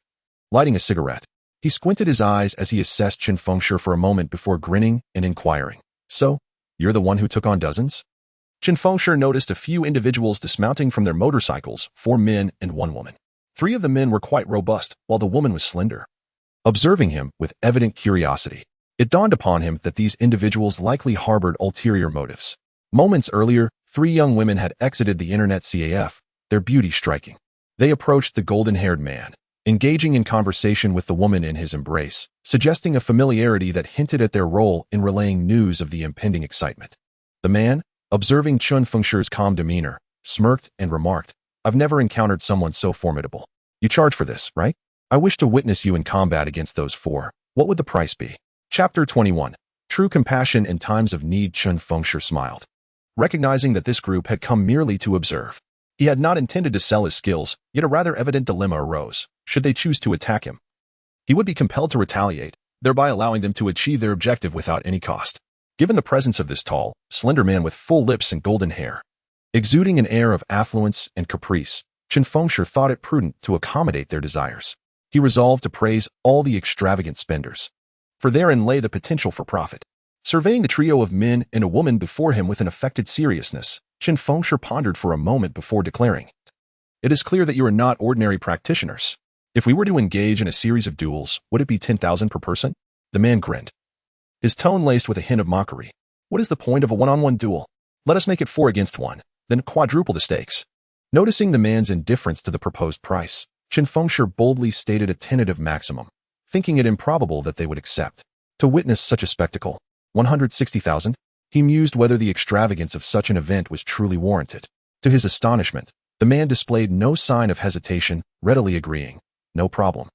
lighting a cigarette. He squinted his eyes as he assessed Chen Fengshi for a moment before grinning and inquiring, "So, you're the one who took on dozens?" Chen Fengshi noticed a few individuals dismounting from their motorcycles, 4 men and 1 woman. 3 of the men were quite robust, while the woman was slender. Observing him with evident curiosity, it dawned upon him that these individuals likely harbored ulterior motives. Moments earlier, 3 young women had exited the internet CAF, their beauty striking. They approached the golden-haired man, engaging in conversation with the woman in his embrace, suggesting a familiarity that hinted at their role in relaying news of the impending excitement. The man, observing Chen Fengshi's calm demeanor, smirked and remarked, "I've never encountered someone so formidable. You charge for this, right? I wish to witness you in combat against those 4. What would the price be?" Chapter 21. True compassion in times of need. Chen Fengshi smiled, recognizing that this group had come merely to observe. He had not intended to sell his skills, yet a rather evident dilemma arose. Should they choose to attack him, he would be compelled to retaliate, thereby allowing them to achieve their objective without any cost. Given the presence of this tall, slender man with full lips and golden hair, exuding an air of affluence and caprice, Chen Fengshi thought it prudent to accommodate their desires. He resolved to praise all the extravagant spenders, for therein lay the potential for profit. Surveying the trio of men and a woman before him with an affected seriousness, Chen Fengshi pondered for a moment before declaring, "It is clear that you are not ordinary practitioners. If we were to engage in a series of duels, would it be 10,000 per person?" The man grinned, his tone laced with a hint of mockery. "What is the point of a one-on-one duel? Let us make it 4 against 1, then quadruple the stakes." Noticing the man's indifference to the proposed price, Chen Fengshi boldly stated a tentative maximum, thinking it improbable that they would accept. To witness such a spectacle, 160,000? He mused whether the extravagance of such an event was truly warranted. To his astonishment, the man displayed no sign of hesitation, readily agreeing, "No problem.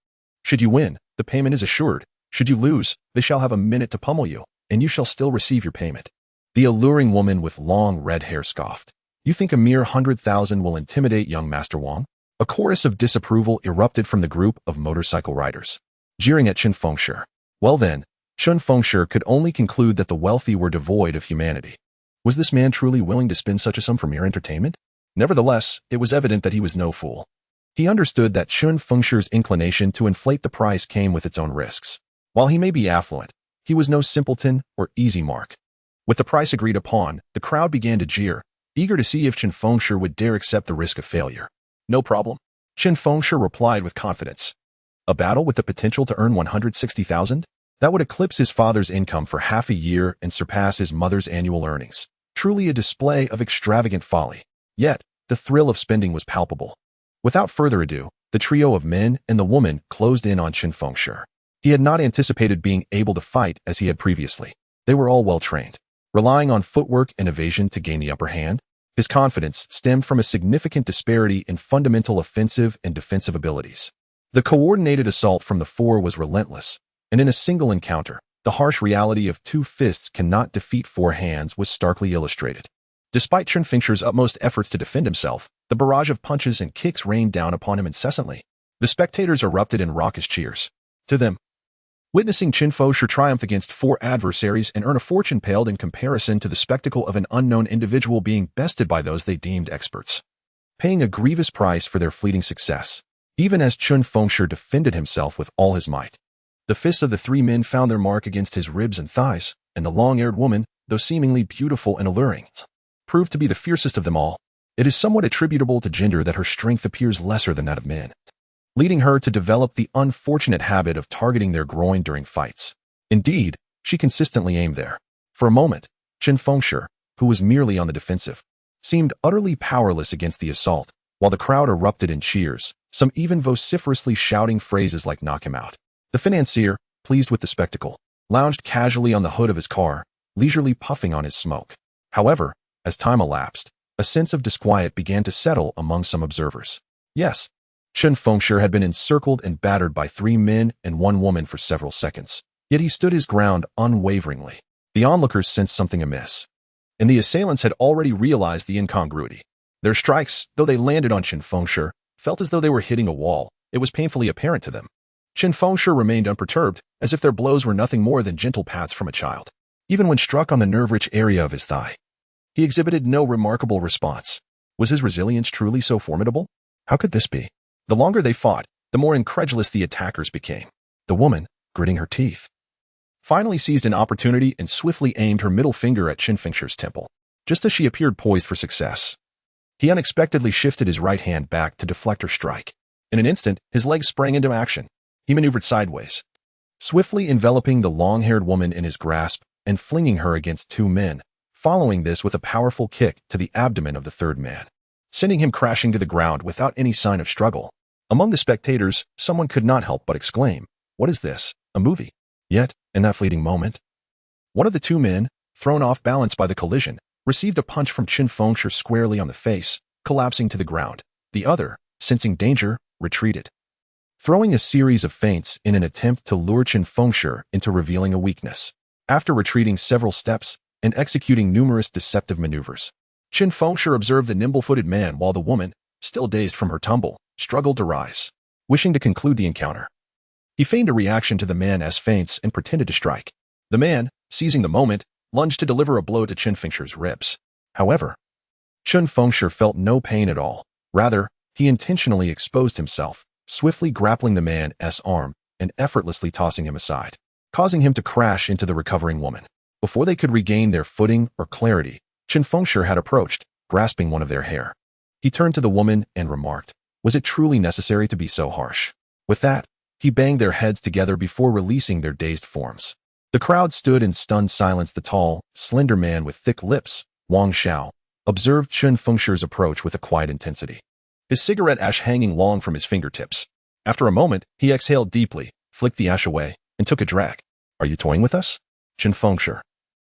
Should you win, the payment is assured. Should you lose, they shall have a minute to pummel you, and you shall still receive your payment." The alluring woman with long red hair scoffed, "You think a mere 100,000 will intimidate young Master Wang?" A chorus of disapproval erupted from the group of motorcycle riders, jeering at Chen Fengshi. Well then, Chen Fengshi could only conclude that the wealthy were devoid of humanity. Was this man truly willing to spend such a sum for mere entertainment? Nevertheless, it was evident that he was no fool. He understood that Chen Fengshi's inclination to inflate the price came with its own risks. While he may be affluent, he was no simpleton or easy mark. With the price agreed upon, the crowd began to jeer, eager to see if Chen Fengshi would dare accept the risk of failure. No problem, Chen Fengshi replied with confidence. A battle with the potential to earn 160,000? That would eclipse his father's income for half a year and surpass his mother's annual earnings. Truly a display of extravagant folly. Yet, the thrill of spending was palpable. Without further ado, the trio of men and the woman closed in on Chen Fengshi. He had not anticipated being able to fight as he had previously. They were all well trained, relying on footwork and evasion to gain the upper hand. His confidence stemmed from a significant disparity in fundamental offensive and defensive abilities. The coordinated assault from the four was relentless, and in a single encounter, the harsh reality of two fists cannot defeat four hands was starkly illustrated. Despite Chen Fengshi's utmost efforts to defend himself, the barrage of punches and kicks rained down upon him incessantly. The spectators erupted in raucous cheers. To them, witnessing Chen Fengshi triumph against four adversaries and earn a fortune paled in comparison to the spectacle of an unknown individual being bested by those they deemed experts, paying a grievous price for their fleeting success. Even as Chen Fengshi defended himself with all his might, the fists of the three men found their mark against his ribs and thighs, and the long-haired woman, though seemingly beautiful and alluring, proved to be the fiercest of them all. It is somewhat attributable to gender that her strength appears lesser than that of men, leading her to develop the unfortunate habit of targeting their groin during fights. Indeed, she consistently aimed there. For a moment, Chen Fengshi, who was merely on the defensive, seemed utterly powerless against the assault, while the crowd erupted in cheers, some even vociferously shouting phrases like "knock him out." The financier, pleased with the spectacle, lounged casually on the hood of his car, leisurely puffing on his smoke. However, as time elapsed, a sense of disquiet began to settle among some observers. Yes, Chen Fengshi had been encircled and battered by three men and one woman for several seconds, yet he stood his ground unwaveringly. The onlookers sensed something amiss, and the assailants had already realized the incongruity. Their strikes, though they landed on Chen Fengshi, felt as though they were hitting a wall. It was painfully apparent to them. Chen Fengshi remained unperturbed, as if their blows were nothing more than gentle pats from a child. Even when struck on the nerve-rich area of his thigh, he exhibited no remarkable response. Was his resilience truly so formidable? How could this be? The longer they fought, the more incredulous the attackers became. The woman, gritting her teeth, finally seized an opportunity and swiftly aimed her middle finger at Chen Fengshi's temple. Just as she appeared poised for success, he unexpectedly shifted his right hand back to deflect her strike. In an instant, his legs sprang into action. He maneuvered sideways, swiftly enveloping the long-haired woman in his grasp and flinging her against two men, following this with a powerful kick to the abdomen of the third man, sending him crashing to the ground without any sign of struggle. Among the spectators, someone could not help but exclaim, "What is this? A movie?" Yet, in that fleeting moment, one of the two men, thrown off balance by the collision, received a punch from Chen Fengshi squarely on the face, collapsing to the ground. The other, sensing danger, retreated, throwing a series of feints in an attempt to lure Chen Fengshi into revealing a weakness. After retreating several steps and executing numerous deceptive maneuvers, Chen Fengshi observed the nimble-footed man while the woman, still dazed from her tumble, struggled to rise. Wishing to conclude the encounter, he feigned a reaction to the man's feints and pretended to strike. The man, seizing the moment, lunged to deliver a blow to Chen Fengshi's ribs. However, Chen Fengshi felt no pain at all. Rather, he intentionally exposed himself, swiftly grappling the man's arm and effortlessly tossing him aside, causing him to crash into the recovering woman. Before they could regain their footing or clarity, Chen Fengshi had approached, grasping one of their hair. He turned to the woman and remarked, "Was it truly necessary to be so harsh?" With that, he banged their heads together before releasing their dazed forms. The crowd stood in stunned silence. The tall, slender man with thick lips, Wang Xiao, observed Chen Fengshi's approach with a quiet intensity, his cigarette ash hanging long from his fingertips. After a moment, he exhaled deeply, flicked the ash away, and took a drag. "Are you toying with us?" Chen Fengshi,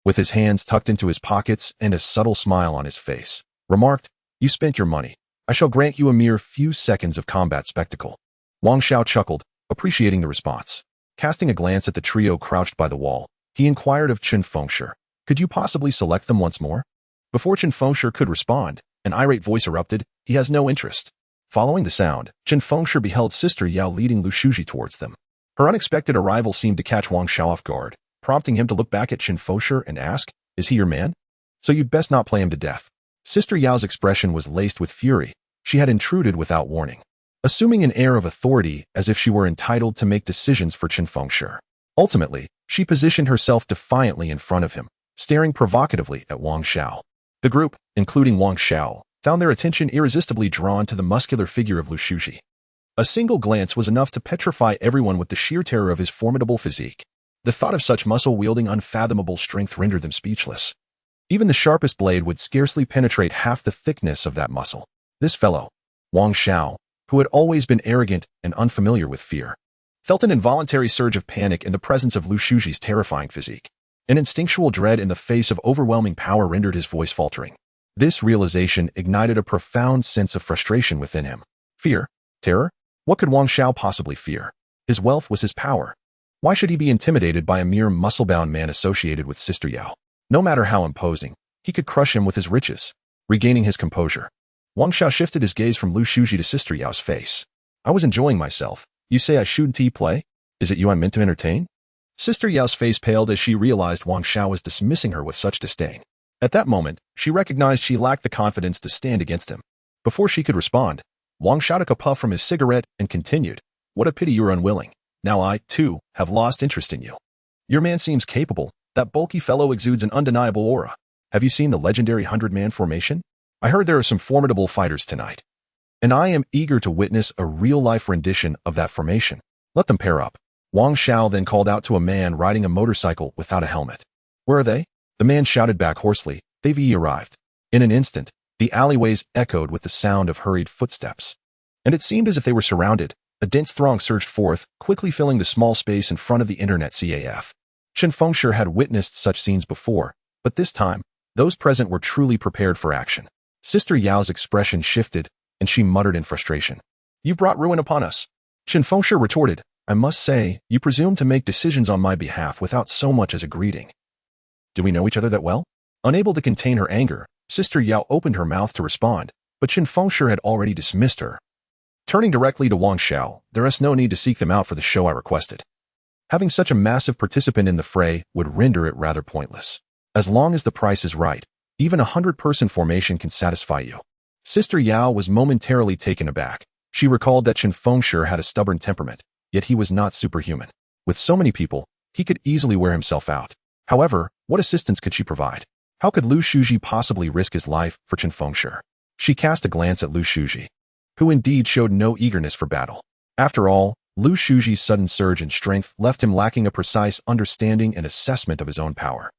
with his hands tucked into his pockets and a subtle smile on his face, remarked, "You spent your money. I shall grant you a mere few seconds of combat spectacle." Wang Xiao chuckled, appreciating the response. Casting a glance at the trio crouched by the wall, he inquired of Chen Fengshi, "Could you possibly select them once more?" Before Chen Fengshi could respond, an irate voice erupted, "He has no interest." Following the sound, Chen Fengshi beheld Sister Yao leading Lu Shuji towards them. Her unexpected arrival seemed to catch Wang Xiao off guard, prompting him to look back at Chen Fengshi and ask, "Is he your man? So you'd best not play him to death." Sister Yao's expression was laced with fury. She had intruded without warning, assuming an air of authority as if she were entitled to make decisions for Chen Fengshi. Ultimately, she positioned herself defiantly in front of him, staring provocatively at Wang Xiao. The group, including Wang Xiao, found their attention irresistibly drawn to the muscular figure of Lu Shuji. A single glance was enough to petrify everyone with the sheer terror of his formidable physique. The thought of such muscle-wielding unfathomable strength rendered them speechless. Even the sharpest blade would scarcely penetrate half the thickness of that muscle. This fellow, Wang Xiao, who had always been arrogant and unfamiliar with fear, felt an involuntary surge of panic in the presence of Lu Shuji's terrifying physique. An instinctual dread in the face of overwhelming power rendered his voice faltering. This realization ignited a profound sense of frustration within him. Fear? Terror? What could Wang Xiao possibly fear? His wealth was his power. Why should he be intimidated by a mere muscle-bound man associated with Sister Yao? No matter how imposing, he could crush him with his riches. Regaining his composure, Wang Xiao shifted his gaze from Lu Shuji to Sister Yao's face. "I was enjoying myself. You say I shouldn't play? Is it you I'm meant to entertain?" Sister Yao's face paled as she realized Wang Xiao was dismissing her with such disdain. At that moment, she recognized she lacked the confidence to stand against him. Before she could respond, Wang Xiao took a puff from his cigarette and continued, "What a pity you're unwilling. Now I, too, have lost interest in you. Your man seems capable. That bulky fellow exudes an undeniable aura. Have you seen the legendary 100-man formation? I heard there are some formidable fighters tonight, and I am eager to witness a real-life rendition of that formation. Let them pair up." Wang Xiao then called out to a man riding a motorcycle without a helmet. "Where are they?" The man shouted back hoarsely, "They've arrived." In an instant, the alleyways echoed with the sound of hurried footsteps, and it seemed as if they were surrounded. A dense throng surged forth, quickly filling the small space in front of the internet CAF. Chen Fengshi had witnessed such scenes before, but this time, those present were truly prepared for action. Sister Yao's expression shifted, and she muttered in frustration, "You've brought ruin upon us." Chen Fengshi retorted, "I must say, you presume to make decisions on my behalf without so much as a greeting. Do we know each other that well?" Unable to contain her anger, Sister Yao opened her mouth to respond, but Chen Fengshi had already dismissed her. Turning directly to Wang Xiao, "There is no need to seek them out for the show I requested. Having such a massive participant in the fray would render it rather pointless. As long as the price is right, even a 100-person formation can satisfy you." Sister Yao was momentarily taken aback. She recalled that Chen Fengshi had a stubborn temperament, yet he was not superhuman. With so many people, he could easily wear himself out. However, what assistance could she provide? How could Lu Shuji possibly risk his life for Chen Fengshi? She cast a glance at Lu Shuji, who indeed showed no eagerness for battle. After all, Lu Shuji's sudden surge in strength left him lacking a precise understanding and assessment of his own power,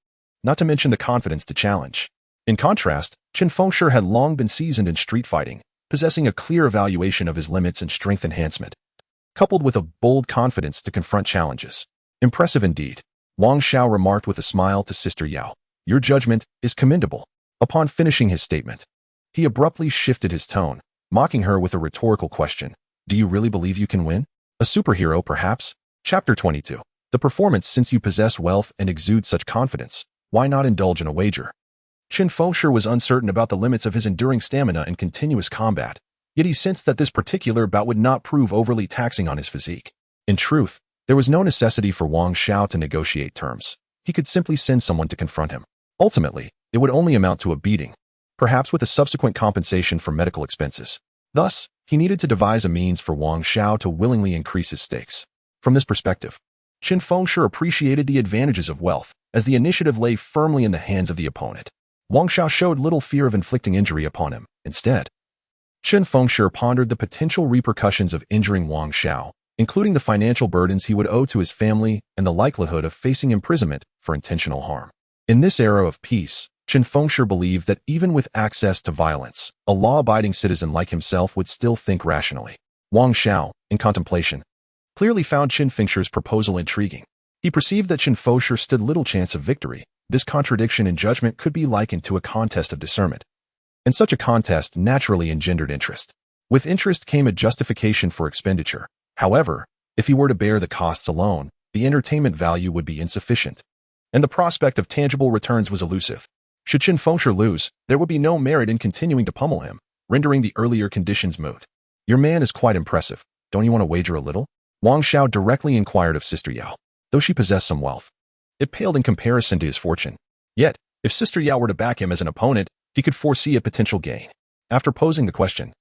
not to mention the confidence to challenge. In contrast, Chen Fengshi had long been seasoned in street fighting, possessing a clear evaluation of his limits and strength enhancement, coupled with a bold confidence to confront challenges. Impressive indeed. Wang Xiao remarked with a smile to Sister Yao, "Your judgment is commendable." Upon finishing his statement, he abruptly shifted his tone, mocking her with a rhetorical question, "Do you really believe you can win? A superhero, perhaps?" Chapter 22. The performance. Since you possess wealth and exude such confidence, why not indulge in a wager? Chen Fengshi was uncertain about the limits of his enduring stamina in continuous combat, yet he sensed that this particular bout would not prove overly taxing on his physique. In truth, there was no necessity for Wang Xiao to negotiate terms. He could simply send someone to confront him. Ultimately, it would only amount to a beating, perhaps with a subsequent compensation for medical expenses. Thus, he needed to devise a means for Wang Xiao to willingly increase his stakes. From this perspective, Chen Fengshi appreciated the advantages of wealth, as the initiative lay firmly in the hands of the opponent. Wang Xiao showed little fear of inflicting injury upon him. Instead, Chen Fengshi pondered the potential repercussions of injuring Wang Xiao, including the financial burdens he would owe to his family and the likelihood of facing imprisonment for intentional harm. In this era of peace, Chen Fengshi believed that even with access to violence, a law-abiding citizen like himself would still think rationally. Wang Xiao, in contemplation, clearly found Chen Fengshi's proposal intriguing. He perceived that Chen Fengshi stood little chance of victory. This contradiction in judgment could be likened to a contest of discernment, and such a contest naturally engendered interest. With interest came a justification for expenditure. However, if he were to bear the costs alone, the entertainment value would be insufficient, and the prospect of tangible returns was elusive. Should Chen Fengshi lose, there would be no merit in continuing to pummel him, rendering the earlier conditions moot. Your man is quite impressive. Don't you want to wager a little? Wang Xiao directly inquired of Sister Yao. Though she possessed some wealth, it paled in comparison to his fortune. Yet, if Sister Yao were to back him as an opponent, he could foresee a potential gain. After posing the question,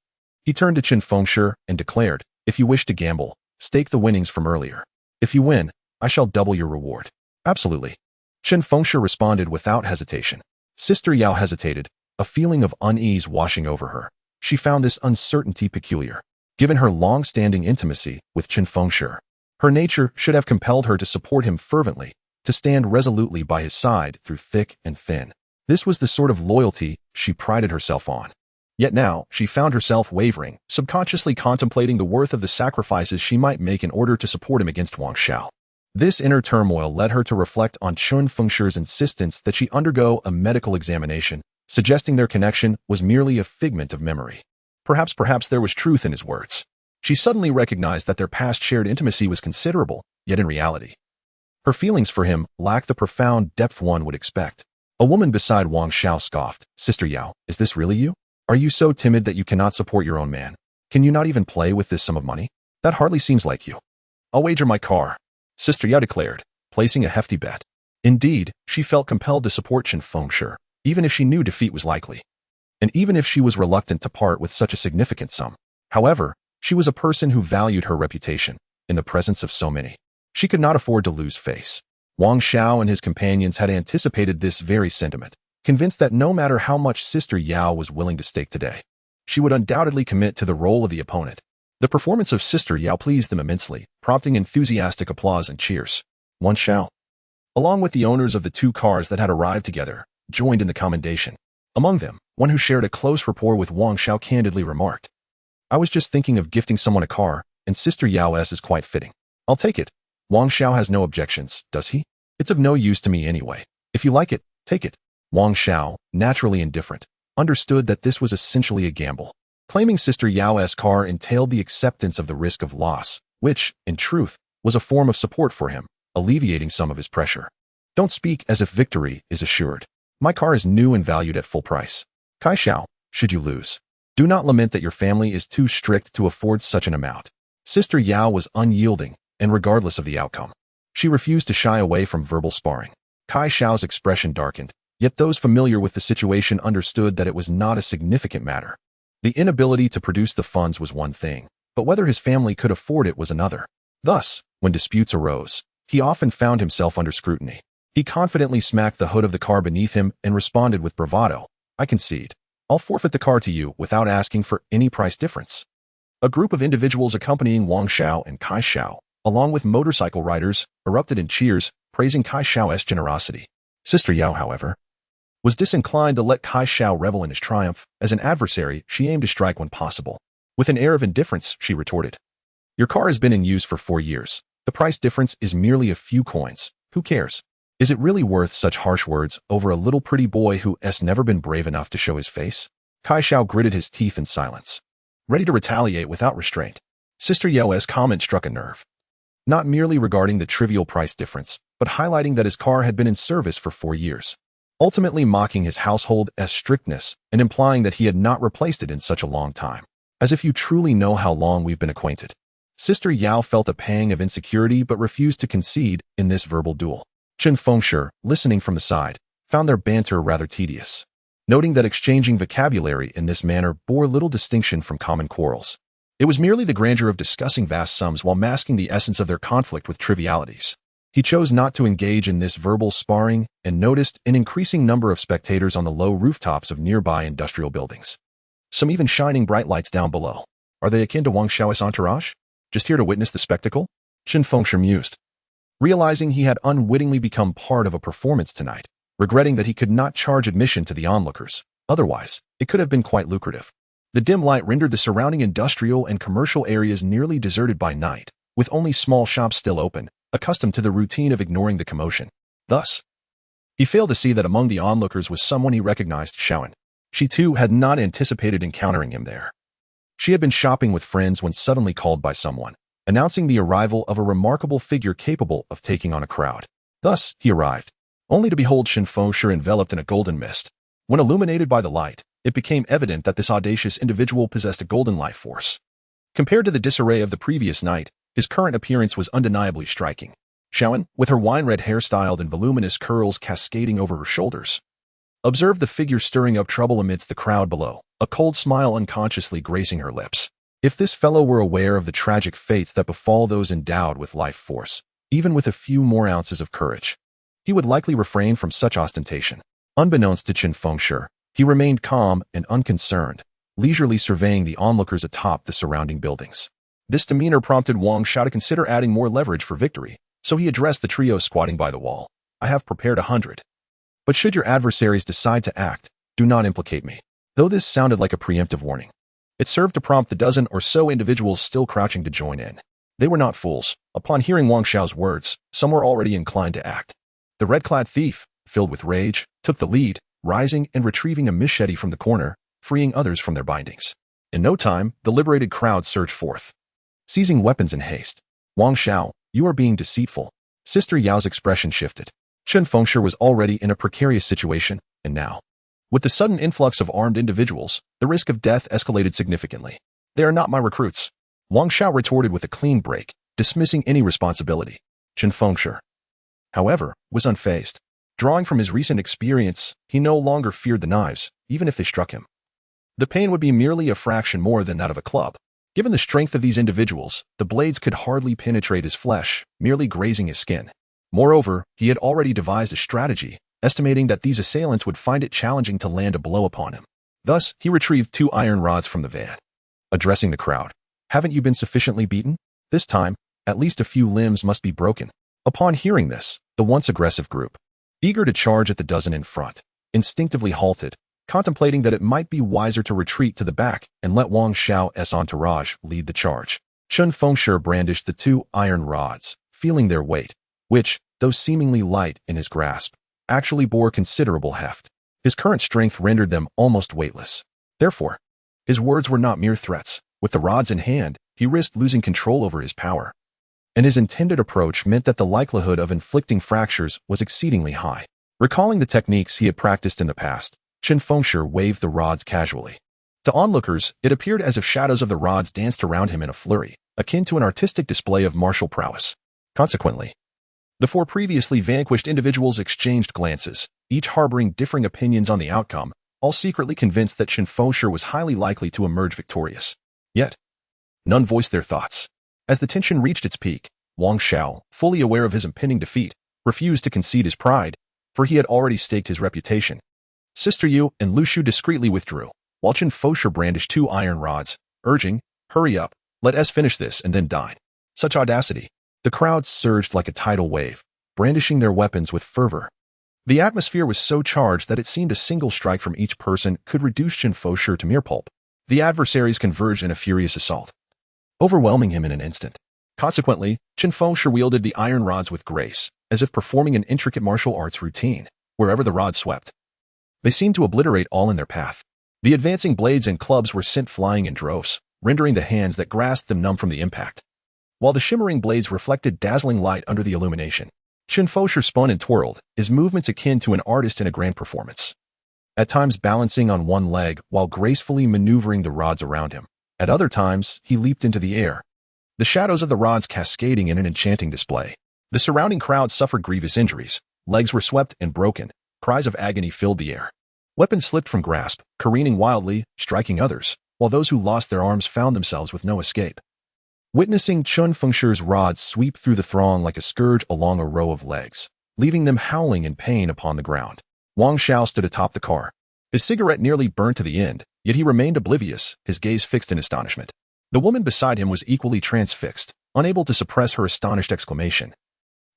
he turned to Chen Fengshi and declared, if you wish to gamble, stake the winnings from earlier. If you win, I shall double your reward. Absolutely. Chen Fengshi responded without hesitation. Sister Yao hesitated, a feeling of unease washing over her. She found this uncertainty peculiar. Given her long-standing intimacy with Chen Fengshi, her nature should have compelled her to support him fervently, to stand resolutely by his side through thick and thin. This was the sort of loyalty she prided herself on. Yet now, she found herself wavering, subconsciously contemplating the worth of the sacrifices she might make in order to support him against Wang Xiao. This inner turmoil led her to reflect on Chen Fengshi's insistence that she undergo a medical examination, suggesting their connection was merely a figment of memory. Perhaps there was truth in his words. She suddenly recognized that their past shared intimacy was considerable, yet in reality, her feelings for him lacked the profound depth one would expect. A woman beside Wang Xiao scoffed, Sister Yao, is this really you? Are you so timid that you cannot support your own man? Can you not even play with this sum of money? That hardly seems like you. I'll wager my car, Sister Yao declared, placing a hefty bet. Indeed, she felt compelled to support Chen Fengshi, even if she knew defeat was likely. And even if she was reluctant to part with such a significant sum. However, she was a person who valued her reputation, in the presence of so many. She could not afford to lose face. Wang Xiao and his companions had anticipated this very sentiment, convinced that no matter how much Sister Yao was willing to stake today, she would undoubtedly commit to the role of the opponent. The performance of Sister Yao pleased them immensely, prompting enthusiastic applause and cheers. Wang Xiao, along with the owners of the two cars that had arrived together, joined in the commendation. Among them, one who shared a close rapport with Wang Xiao candidly remarked, I was just thinking of gifting someone a car, and Sister Yao's is quite fitting. I'll take it. Wang Xiao has no objections, does he? It's of no use to me anyway. If you like it, take it. Wang Xiao, naturally indifferent, understood that this was essentially a gamble. Claiming Sister Yao's car entailed the acceptance of the risk of loss, which, in truth, was a form of support for him, alleviating some of his pressure. Don't speak as if victory is assured. My car is new and valued at full price. Kai Xiao, should you lose, do not lament that your family is too strict to afford such an amount. Sister Yao was unyielding, and regardless of the outcome, she refused to shy away from verbal sparring. Kai Xiao's expression darkened, yet those familiar with the situation understood that it was not a significant matter. The inability to produce the funds was one thing, but whether his family could afford it was another. Thus, when disputes arose, he often found himself under scrutiny. He confidently smacked the hood of the car beneath him and responded with bravado, I concede. I'll forfeit the car to you without asking for any price difference. A group of individuals accompanying Wang Xiao and Kai Xiao, along with motorcycle riders, erupted in cheers, praising Kai Xiao's generosity. Sister Yao, however, was disinclined to let Kai Xiao revel in his triumph. As an adversary, she aimed to strike when possible. With an air of indifference, she retorted, Your car has been in use for 4 years. The price difference is merely a few coins. Who cares? Is it really worth such harsh words over a little pretty boy who has never been brave enough to show his face? Kai Xiao gritted his teeth in silence, ready to retaliate without restraint. Sister Yao's comment struck a nerve. Not merely regarding the trivial price difference, but highlighting that his car had been in service for 4 years, ultimately mocking his household's strictness and implying that he had not replaced it in such a long time. As if you truly know how long we've been acquainted. Sister Yao felt a pang of insecurity but refused to concede in this verbal duel. Chen Fengshi, listening from the side, found their banter rather tedious, noting that exchanging vocabulary in this manner bore little distinction from common quarrels. It was merely the grandeur of discussing vast sums while masking the essence of their conflict with trivialities. He chose not to engage in this verbal sparring and noticed an increasing number of spectators on the low rooftops of nearby industrial buildings. Some even shining bright lights down below. Are they akin to Wang Xiao's entourage? Just here to witness the spectacle? Chen Fengshi mused, realizing he had unwittingly become part of a performance tonight, regretting that he could not charge admission to the onlookers. Otherwise, it could have been quite lucrative. The dim light rendered the surrounding industrial and commercial areas nearly deserted by night, with only small shops still open, accustomed to the routine of ignoring the commotion. Thus, he failed to see that among the onlookers was someone he recognized, Xiaoan. She too had not anticipated encountering him there. She had been shopping with friends when suddenly called by someone, announcing the arrival of a remarkable figure capable of taking on a crowd. Thus, he arrived, only to behold Chen Fengshi enveloped in a golden mist. When illuminated by the light, it became evident that this audacious individual possessed a golden life force. Compared to the disarray of the previous night, his current appearance was undeniably striking. Xiaowen, with her wine-red hairstyle and voluminous curls cascading over her shoulders, observed the figure stirring up trouble amidst the crowd below, a cold smile unconsciously gracing her lips. If this fellow were aware of the tragic fates that befall those endowed with life force, even with a few more ounces of courage, he would likely refrain from such ostentation. Unbeknownst to Chen Fengshi, he remained calm and unconcerned, leisurely surveying the onlookers atop the surrounding buildings. This demeanor prompted Wang Xiao to consider adding more leverage for victory, so he addressed the trio squatting by the wall. I have prepared 100. But should your adversaries decide to act, do not implicate me. Though this sounded like a preemptive warning, it served to prompt the dozen or so individuals still crouching to join in. They were not fools. Upon hearing Wang Xiao's words, some were already inclined to act. The red-clad thief, filled with rage, took the lead, rising and retrieving a machete from the corner, freeing others from their bindings. In no time, the liberated crowd surged forth, seizing weapons in haste. Wang Xiao, you are being deceitful. Sister Yao's expression shifted. Chen Fengshi was already in a precarious situation, and now, with the sudden influx of armed individuals, the risk of death escalated significantly. They are not my recruits. Wang Xiao retorted with a clean break, dismissing any responsibility. Chen Fengshi, however, was unfazed. Drawing from his recent experience, he no longer feared the knives, even if they struck him. The pain would be merely a fraction more than that of a club. Given the strength of these individuals, the blades could hardly penetrate his flesh, merely grazing his skin. Moreover, he had already devised a strategy, estimating that these assailants would find it challenging to land a blow upon him. Thus, he retrieved 2 iron rods from the van. Addressing the crowd, haven't you been sufficiently beaten? This time, at least a few limbs must be broken. Upon hearing this, the once aggressive group, eager to charge at the dozen in front, instinctively halted, contemplating that it might be wiser to retreat to the back and let Wang Xiao's entourage lead the charge. Chen Fengshi brandished the 2 iron rods, feeling their weight, which, though seemingly light in his grasp, actually bore considerable heft. His current strength rendered them almost weightless. Therefore, his words were not mere threats. With the rods in hand, he risked losing control over his power, and his intended approach meant that the likelihood of inflicting fractures was exceedingly high. Recalling the techniques he had practiced in the past, Chen Fengshi waved the rods casually. To onlookers, it appeared as if shadows of the rods danced around him in a flurry, akin to an artistic display of martial prowess. Consequently, the 4 previously vanquished individuals exchanged glances, each harboring differing opinions on the outcome, all secretly convinced that Chen Fengshi was highly likely to emerge victorious. Yet, none voiced their thoughts. As the tension reached its peak, Wang Xiao, fully aware of his impending defeat, refused to concede his pride, for he had already staked his reputation. Sister Yu and Lu Shu discreetly withdrew, while Chen Fengshi brandished 2 iron rods, urging, hurry up, let us finish this and then dine. Such audacity. The crowd surged like a tidal wave, brandishing their weapons with fervor. The atmosphere was so charged that it seemed a single strike from each person could reduce Chen Fengshi to mere pulp. The adversaries converged in a furious assault, overwhelming him in an instant. Consequently, Chen Fengshi wielded the iron rods with grace, as if performing an intricate martial arts routine. Wherever the rods swept, they seemed to obliterate all in their path. The advancing blades and clubs were sent flying in droves, rendering the hands that grasped them numb from the impact. While the shimmering blades reflected dazzling light under the illumination, Chen Fengshi spun and twirled, his movements akin to an artist in a grand performance. At times balancing on one leg while gracefully maneuvering the rods around him. At other times, he leaped into the air, the shadows of the rods cascading in an enchanting display. The surrounding crowd suffered grievous injuries. Legs were swept and broken. Cries of agony filled the air. Weapons slipped from grasp, careening wildly, striking others, while those who lost their arms found themselves with no escape. Witnessing Chen Fengshi's rods sweep through the throng like a scourge along a row of legs, leaving them howling in pain upon the ground, Wang Xiao stood atop the car. His cigarette nearly burned to the end, yet he remained oblivious, his gaze fixed in astonishment. The woman beside him was equally transfixed, unable to suppress her astonished exclamation.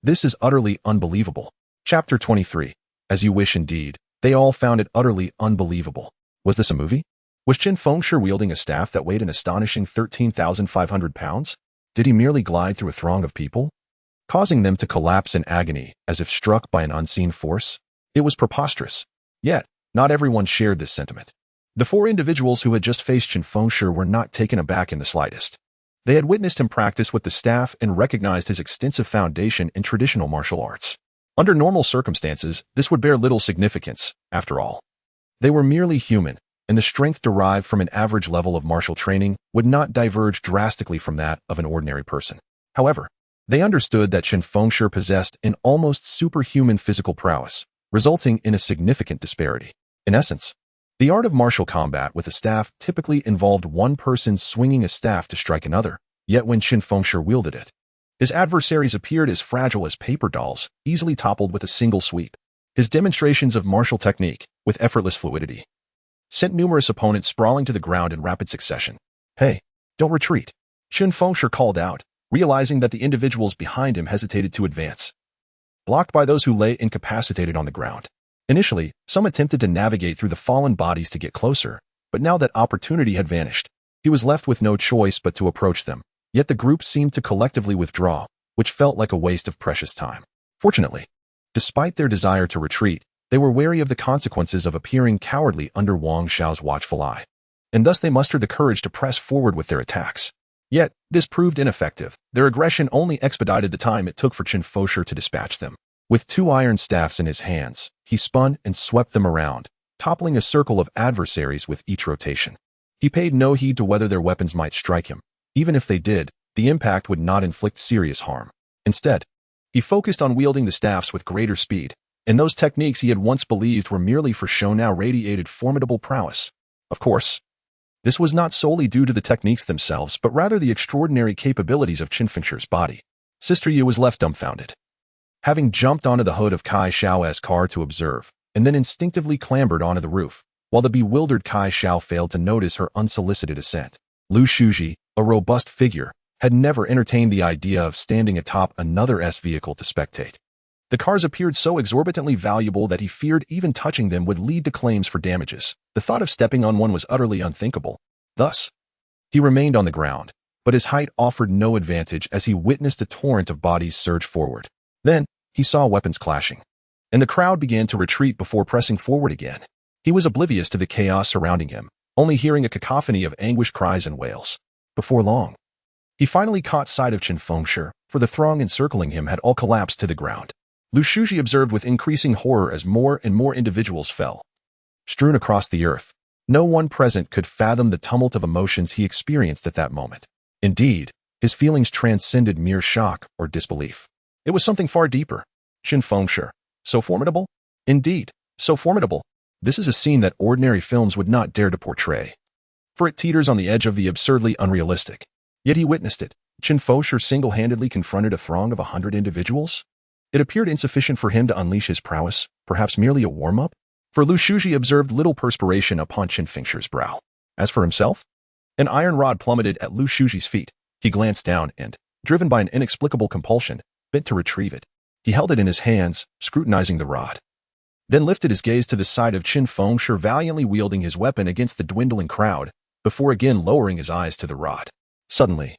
This is utterly unbelievable. Chapter 23. As you wish indeed. They all found it utterly unbelievable. Was this a movie? Was Chen Fengshi wielding a staff that weighed an astonishing 13,500 pounds? Did he merely glide through a throng of people, causing them to collapse in agony as if struck by an unseen force? It was preposterous. Yet, not everyone shared this sentiment. The 4 individuals who had just faced Chen Fengshi were not taken aback in the slightest. They had witnessed him practice with the staff and recognized his extensive foundation in traditional martial arts. Under normal circumstances, this would bear little significance, after all. They were merely human, and the strength derived from an average level of martial training would not diverge drastically from that of an ordinary person. However, they understood that Chen Fengshi possessed an almost superhuman physical prowess, resulting in a significant disparity. In essence, the art of martial combat with a staff typically involved one person swinging a staff to strike another, yet when Chen Fengshi wielded it, his adversaries appeared as fragile as paper dolls, easily toppled with a single sweep. His demonstrations of martial technique, with effortless fluidity, sent numerous opponents sprawling to the ground in rapid succession. "Hey, don't retreat," Chen Fengshi called out, realizing that the individuals behind him hesitated to advance, blocked by those who lay incapacitated on the ground. Initially, some attempted to navigate through the fallen bodies to get closer, but now that opportunity had vanished, he was left with no choice but to approach them. Yet the group seemed to collectively withdraw, which felt like a waste of precious time. Fortunately, despite their desire to retreat, they were wary of the consequences of appearing cowardly under Wang Xiao's watchful eye, and thus they mustered the courage to press forward with their attacks. Yet, this proved ineffective. Their aggression only expedited the time it took for Chen Fengshi to dispatch them. With two iron staffs in his hands, he spun and swept them around, toppling a circle of adversaries with each rotation. He paid no heed to whether their weapons might strike him. Even if they did, the impact would not inflict serious harm. Instead, he focused on wielding the staffs with greater speed, and those techniques he had once believed were merely for show now radiated formidable prowess. Of course, this was not solely due to the techniques themselves, but rather the extraordinary capabilities of Chen Fengshi's body. Sister Yu was left dumbfounded. Having jumped onto the hood of Kai Xiao's car to observe, and then instinctively clambered onto the roof, while the bewildered Kai Xiao failed to notice her unsolicited ascent. Lu Shuji, a robust figure, had never entertained the idea of standing atop another vehicle to spectate. The cars appeared so exorbitantly valuable that he feared even touching them would lead to claims for damages. The thought of stepping on one was utterly unthinkable. Thus, he remained on the ground, but his height offered no advantage as he witnessed a torrent of bodies surge forward. Then, he saw weapons clashing, and the crowd began to retreat before pressing forward again. He was oblivious to the chaos surrounding him, only hearing a cacophony of anguished cries and wails. Before long, he finally caught sight of Chen Fengshi, for the throng encircling him had all collapsed to the ground. Lu Shuji observed with increasing horror as more and more individuals fell, strewn across the earth. No one present could fathom the tumult of emotions he experienced at that moment. Indeed, his feelings transcended mere shock or disbelief. It was something far deeper. Chen Fengshi, so formidable? Indeed, so formidable. This is a scene that ordinary films would not dare to portray, for it teeters on the edge of the absurdly unrealistic. Yet he witnessed it. Chen Fengshi single-handedly confronted a throng of 100 individuals. It appeared insufficient for him to unleash his prowess, perhaps merely a warm-up? For Lu Shuji observed little perspiration upon Chen Fengshi's brow. As for himself, an iron rod plummeted at Lu Shuji's feet. He glanced down and, driven by an inexplicable compulsion, bent to retrieve it. He held it in his hands, scrutinizing the rod, then lifted his gaze to the sight of Chen Fengshi valiantly wielding his weapon against the dwindling crowd, before again lowering his eyes to the rod. Suddenly,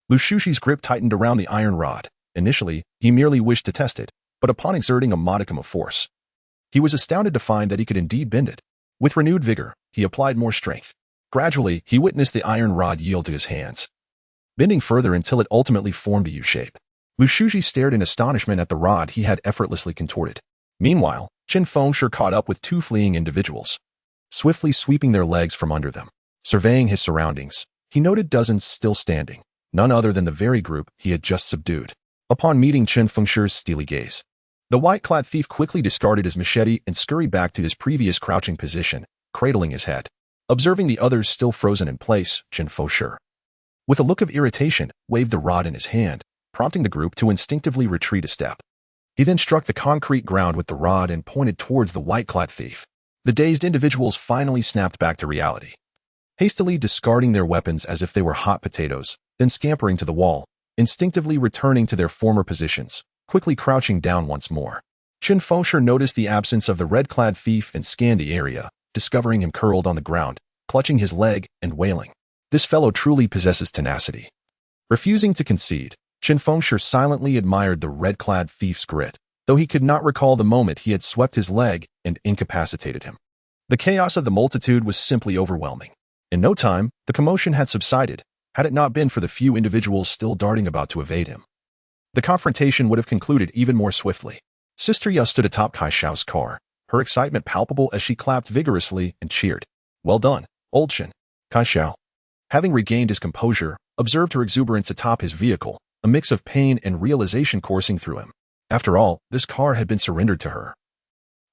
Lu Shuji's grip tightened around the iron rod. Initially, he merely wished to test it, but upon exerting a modicum of force, he was astounded to find that he could indeed bend it. With renewed vigor, he applied more strength. Gradually, he witnessed the iron rod yield to his hands, bending further until it ultimately formed a U-shape. Lu Shuji stared in astonishment at the rod he had effortlessly contorted. Meanwhile, Chen Fengshi caught up with two fleeing individuals, swiftly sweeping their legs from under them. Surveying his surroundings, he noted dozens still standing, none other than the very group he had just subdued. Upon meeting Chen Fengshi's steely gaze, the white-clad thief quickly discarded his machete and scurried back to his previous crouching position, cradling his head. Observing the others still frozen in place, Chen Fengshi, with a look of irritation, waved the rod in his hand, prompting the group to instinctively retreat a step. He then struck the concrete ground with the rod and pointed towards the white-clad thief. The dazed individuals finally snapped back to reality, hastily discarding their weapons as if they were hot potatoes, then scampering to the wall, instinctively returning to their former positions, quickly crouching down once more. Chen Fengshi noticed the absence of the red-clad thief and scanned the area, discovering him curled on the ground, clutching his leg and wailing. This fellow truly possesses tenacity. Refusing to concede, Chen Fengshi silently admired the red-clad thief's grit, though he could not recall the moment he had swept his leg and incapacitated him. The chaos of the multitude was simply overwhelming. In no time, the commotion had subsided, had it not been for the few individuals still darting about to evade him. The confrontation would have concluded even more swiftly. Sister Ya stood atop Kai Xiao's car, her excitement palpable as she clapped vigorously and cheered. Well done, old Chen. Kai Xiao, having regained his composure, observed her exuberance atop his vehicle, a mix of pain and realization coursing through him. After all, this car had been surrendered to her,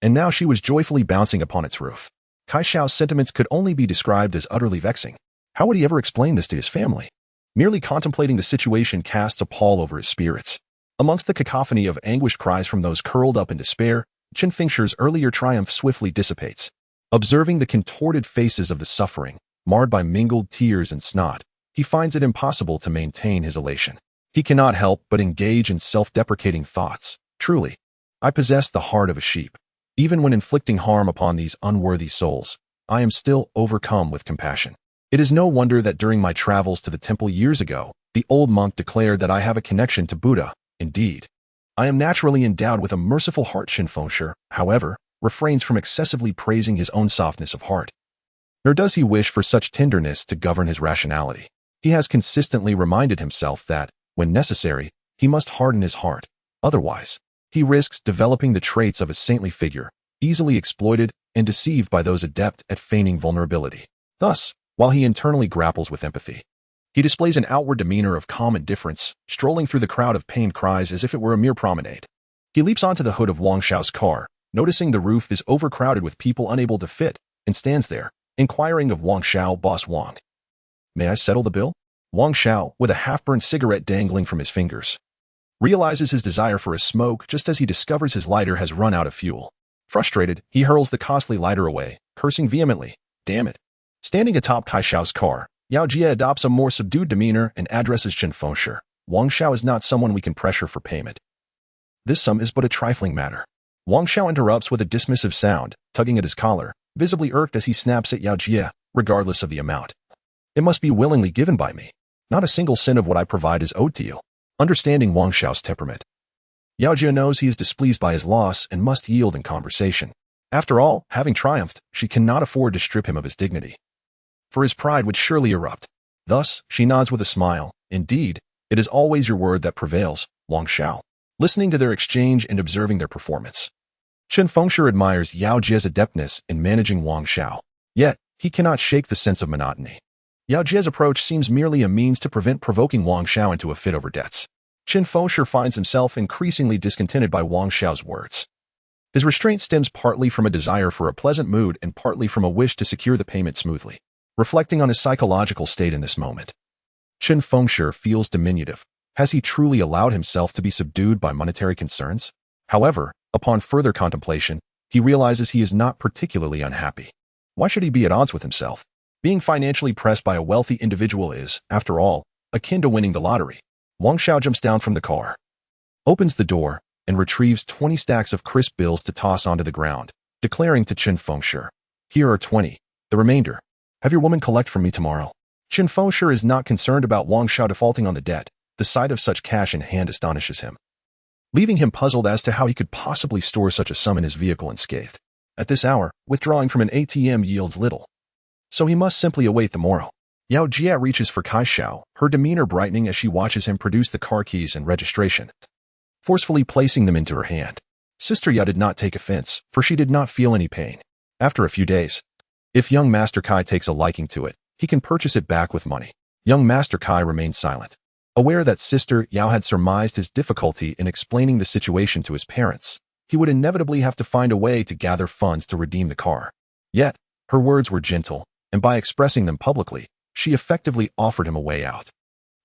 and now she was joyfully bouncing upon its roof. Kai Xiao's sentiments could only be described as utterly vexing. How would he ever explain this to his family? Merely contemplating the situation casts a pall over his spirits. Amongst the cacophony of anguished cries from those curled up in despair, Chen Fengshi's earlier triumph swiftly dissipates. Observing the contorted faces of the suffering, marred by mingled tears and snot, he finds it impossible to maintain his elation. He cannot help but engage in self-deprecating thoughts. Truly, I possess the heart of a sheep. Even when inflicting harm upon these unworthy souls, I am still overcome with compassion. It is no wonder that during my travels to the temple years ago, the old monk declared that I have a connection to Buddha. Indeed, I am naturally endowed with a merciful heart. Chen Fengshi, however, refrains from excessively praising his own softness of heart. Nor does he wish for such tenderness to govern his rationality. He has consistently reminded himself that, when necessary, he must harden his heart. Otherwise, he risks developing the traits of a saintly figure, easily exploited and deceived by those adept at feigning vulnerability. Thus, while he internally grapples with empathy, he displays an outward demeanor of calm indifference, strolling through the crowd of pained cries as if it were a mere promenade. He leaps onto the hood of Wang Xiao's car, noticing the roof is overcrowded with people unable to fit, and stands there, inquiring of Wang Xiao. Boss Wang, may I settle the bill? Wang Xiao, with a half-burned cigarette dangling from his fingers, realizes his desire for a smoke just as he discovers his lighter has run out of fuel. Frustrated, he hurls the costly lighter away, cursing vehemently. Damn it. Standing atop Kai Xiao's car, Yao Jie adopts a more subdued demeanor and addresses Chen Fengshi. Wang Xiao is not someone we can pressure for payment. This sum is but a trifling matter. Wang Xiao interrupts with a dismissive sound, tugging at his collar, visibly irked as he snaps at Yao Jie, regardless of the amount. It must be willingly given by me. Not a single cent of what I provide is owed to you. Understanding Wang Xiao's temperament, Yao Jie knows he is displeased by his loss and must yield in conversation. After all, having triumphed, she cannot afford to strip him of his dignity, for his pride would surely erupt. Thus, she nods with a smile. Indeed, it is always your word that prevails, Wang Xiao. Listening to their exchange and observing their performance, Chen Fengshi admires Yao Jie's adeptness in managing Wang Xiao. Yet, he cannot shake the sense of monotony. Yao Jie's approach seems merely a means to prevent provoking Wang Xiao into a fit over debts. Chen Fengshi finds himself increasingly discontented by Wang Xiao's words. His restraint stems partly from a desire for a pleasant mood and partly from a wish to secure the payment smoothly. Reflecting on his psychological state in this moment, Chen Fengshi feels diminutive. Has he truly allowed himself to be subdued by monetary concerns? However, upon further contemplation, he realizes he is not particularly unhappy. Why should he be at odds with himself? Being financially pressed by a wealthy individual is, after all, akin to winning the lottery. Wang Xiao jumps down from the car, opens the door, and retrieves 20 stacks of crisp bills to toss onto the ground, declaring to Chen Fengshi, "Here are 20. The remainder, have your woman collect from me tomorrow." Chen Fengshi is not concerned about Wang Xiao defaulting on the debt. The sight of such cash in hand astonishes him, leaving him puzzled as to how he could possibly store such a sum in his vehicle unscathed. At this hour, withdrawing from an ATM yields little, so he must simply await the morrow. Yao Jie reaches for Kai Xiao, her demeanor brightening as she watches him produce the car keys and registration, forcefully placing them into her hand. Sister Yao did not take offense, for she did not feel any pain. After a few days, if young Master Kai takes a liking to it, he can purchase it back with money. Young Master Kai remained silent, aware that Sister Yao had surmised his difficulty in explaining the situation to his parents. He would inevitably have to find a way to gather funds to redeem the car. Yet, her words were gentle, and by expressing them publicly, she effectively offered him a way out.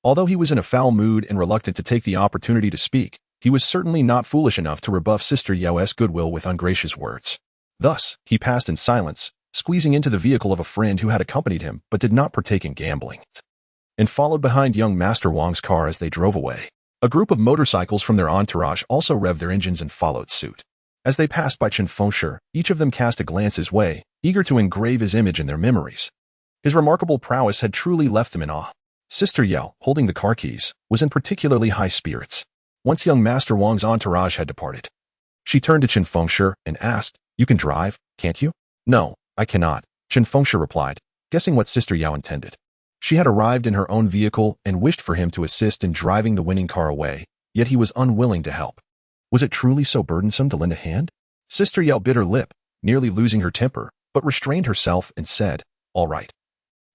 Although he was in a foul mood and reluctant to take the opportunity to speak, he was certainly not foolish enough to rebuff Sister Yao's goodwill with ungracious words. Thus, he passed in silence, squeezing into the vehicle of a friend who had accompanied him but did not partake in gambling, and followed behind young Master Wang's car as they drove away. A group of motorcycles from their entourage also revved their engines and followed suit. As they passed by Chen Fengshi, each of them cast a glance his way, eager to engrave his image in their memories. His remarkable prowess had truly left them in awe. Sister Yao, holding the car keys, was in particularly high spirits. Once young Master Wang's entourage had departed, she turned to Chen Fengshi and asked, "You can drive, can't you?" "No, I cannot," Chen Fengshi replied, guessing what Sister Yao intended. She had arrived in her own vehicle and wished for him to assist in driving the winning car away, yet he was unwilling to help. Was it truly so burdensome to lend a hand? Sister Yao bit her lip, nearly losing her temper, but restrained herself and said, All right.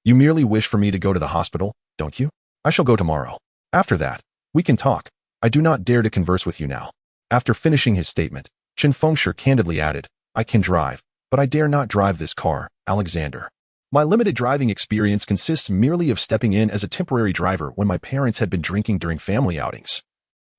You merely wish for me to go to the hospital, don't you? I shall go tomorrow. After that, we can talk. I do not dare to converse with you now. After finishing his statement, Chen Fengshi candidly added, I can drive, but I dare not drive this car, Alexander. My limited driving experience consists merely of stepping in as a temporary driver when my parents had been drinking during family outings.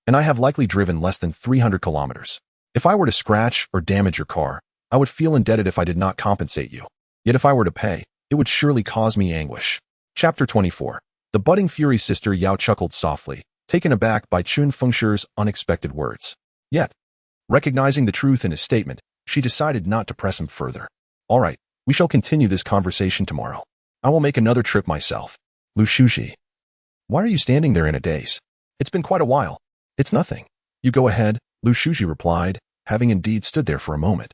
And I have likely driven less than 300 kilometers. If I were to scratch or damage your car, I would feel indebted if I did not compensate you. Yet if I were to pay, it would surely cause me anguish. Chapter 24. The budding fury sister Yao chuckled softly, taken aback by Chen Fengshi's unexpected words. Yet, recognizing the truth in his statement, she decided not to press him further. All right, we shall continue this conversation tomorrow. I will make another trip myself. Lu Shuji. Why are you standing there in a daze? It's been quite a while. It's nothing. You go ahead, Lu Shuji replied, having indeed stood there for a moment,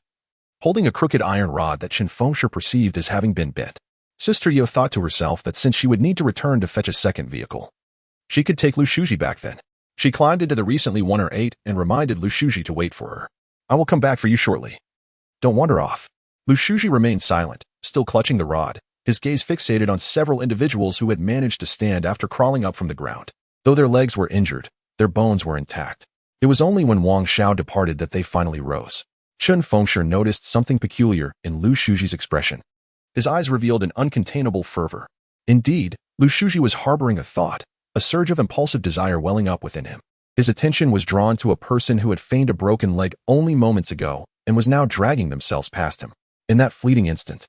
holding a crooked iron rod that Chen Fengshi perceived as having been bit. Sister Yao thought to herself that since she would need to return to fetch a second vehicle, she could take Lu Shuji back then. She climbed into the recently won her 8 and reminded Lu Shuji to wait for her. I will come back for you shortly. Don't wander off. Lu Shuji remained silent, still clutching the rod, his gaze fixated on several individuals who had managed to stand after crawling up from the ground. Though their legs were injured, their bones were intact. It was only when Wang Xiao departed that they finally rose. Chen Fengshi noticed something peculiar in Lu Shuji's expression. His eyes revealed an uncontainable fervor. Indeed, Lu Shuji was harboring a thought, a surge of impulsive desire welling up within him. His attention was drawn to a person who had feigned a broken leg only moments ago and was now dragging themselves past him. In that fleeting instant,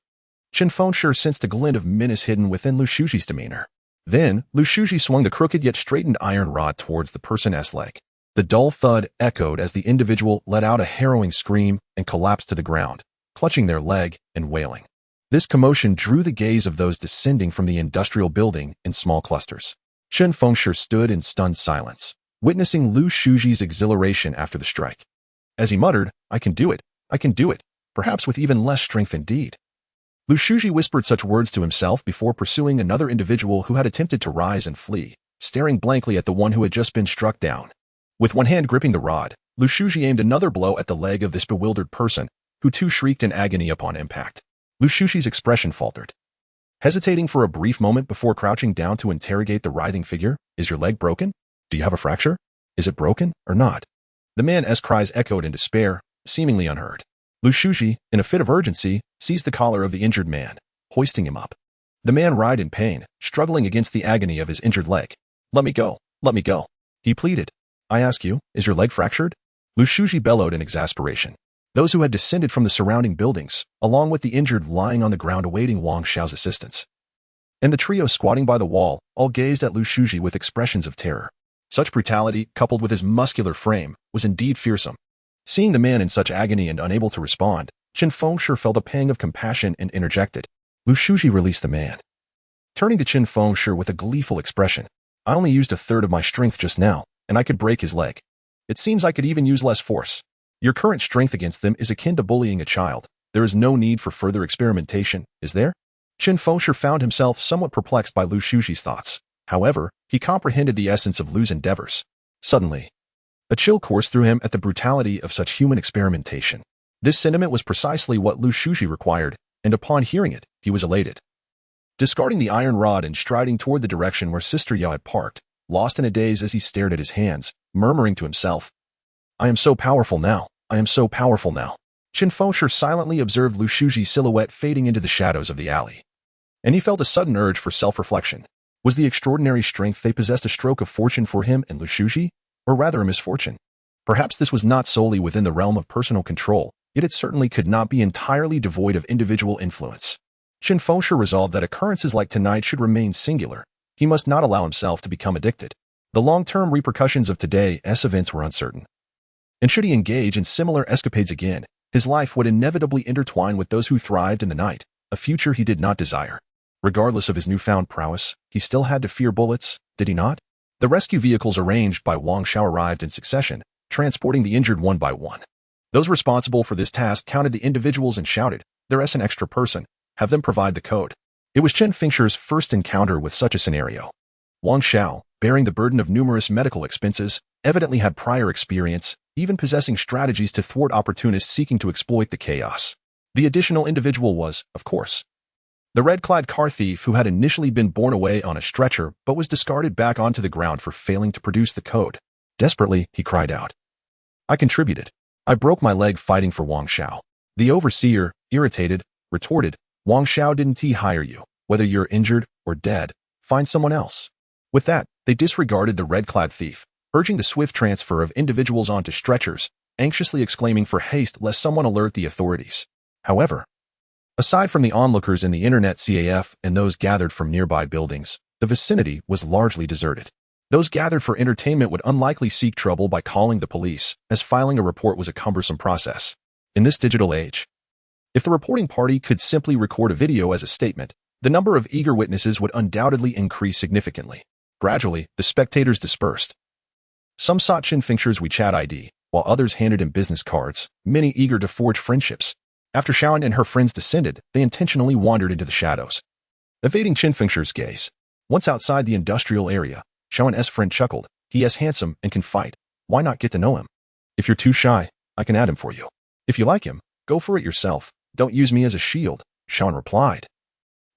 Chen Fengshi sensed a glint of menace hidden within Lu Shuji's demeanor. Then, Lu Shuji swung the crooked yet straightened iron rod towards the person's leg. The dull thud echoed as the individual let out a harrowing scream and collapsed to the ground, clutching their leg and wailing. This commotion drew the gaze of those descending from the industrial building in small clusters. Chen Fengshi stood in stunned silence, witnessing Lu Shuji's exhilaration after the strike. As he muttered, I can do it, perhaps with even less strength indeed. Lu Shuji whispered such words to himself before pursuing another individual who had attempted to rise and flee, staring blankly at the one who had just been struck down. With one hand gripping the rod, Lu Shuji aimed another blow at the leg of this bewildered person, who too shrieked in agony upon impact. Lu Shuji's expression faltered. Hesitating for a brief moment before crouching down to interrogate the writhing figure, is your leg broken? Do you have a fracture? Is it broken or not? The man's cries echoed in despair, seemingly unheard. Lu Shuji, in a fit of urgency, seized the collar of the injured man, hoisting him up. The man writhed in pain, struggling against the agony of his injured leg. Let me go, he pleaded. I ask you, is your leg fractured? Lu Shuji bellowed in exasperation. Those who had descended from the surrounding buildings, along with the injured lying on the ground awaiting Wang Xiao's assistance, and the trio squatting by the wall, all gazed at Lu Shuji with expressions of terror. Such brutality, coupled with his muscular frame, was indeed fearsome. Seeing the man in such agony and unable to respond, Chen Fengshi felt a pang of compassion and interjected. Lu Shuji released the man. Turning to Chen Fengshi with a gleeful expression, I only used a third of my strength just now, and I could break his leg. It seems I could even use less force. Your current strength against them is akin to bullying a child. There is no need for further experimentation, is there? Chen Fengshi found himself somewhat perplexed by Lu Shuji's thoughts. However, he comprehended the essence of Lu's endeavors. Suddenly, a chill coursed through him at the brutality of such human experimentation. This sentiment was precisely what Lu Shuji required, and upon hearing it, he was elated. Discarding the iron rod and striding toward the direction where Sister Yao had parked, lost in a daze as he stared at his hands, murmuring to himself, I am so powerful now. Chen Fengshi silently observed Lu Shuji's silhouette fading into the shadows of the alley. And he felt a sudden urge for self-reflection. Was the extraordinary strength they possessed a stroke of fortune for him and Lu Shuji, or rather a misfortune? Perhaps this was not solely within the realm of personal control, yet it certainly could not be entirely devoid of individual influence. Chen Fengshi resolved that occurrences like tonight should remain singular. He must not allow himself to become addicted. The long-term repercussions of today's events were uncertain. And should he engage in similar escapades again, his life would inevitably intertwine with those who thrived in the night, a future he did not desire. Regardless of his newfound prowess, he still had to fear bullets, did he not? The rescue vehicles arranged by Wang Xiao arrived in succession, transporting the injured one by one. Those responsible for this task counted the individuals and shouted, "There's an extra person. Have them provide the code." It was Chen Fengshi's first encounter with such a scenario. Wang Xiao, bearing the burden of numerous medical expenses, evidently had prior experience, even possessing strategies to thwart opportunists seeking to exploit the chaos. The additional individual was, of course, The red-clad car thief who had initially been borne away on a stretcher but was discarded back onto the ground for failing to produce the code. Desperately, he cried out. I contributed. I broke my leg fighting for Wang Xiao. The overseer, irritated, retorted, Wang Xiao didn't hire you. Whether you're injured or dead, find someone else. With that, they disregarded the red-clad thief, urging the swift transfer of individuals onto stretchers, anxiously exclaiming for haste lest someone alert the authorities. However, aside from the onlookers in the internet CAF and those gathered from nearby buildings, the vicinity was largely deserted. Those gathered for entertainment would unlikely seek trouble by calling the police, as filing a report was a cumbersome process. In this digital age, if the reporting party could simply record a video as a statement, the number of eager witnesses would undoubtedly increase significantly. Gradually, the spectators dispersed. Some sought Chen Fengshi's WeChat ID, while others handed him business cards, many eager to forge friendships. After Xiaoan and her friends descended, they intentionally wandered into the shadows, evading Chen Fengshi's gaze. Once outside the industrial area, Xiaoan's friend chuckled. He is handsome and can fight. Why not get to know him? If you're too shy, I can add him for you. If you like him, go for it yourself. Don't use me as a shield, Xiaoan replied,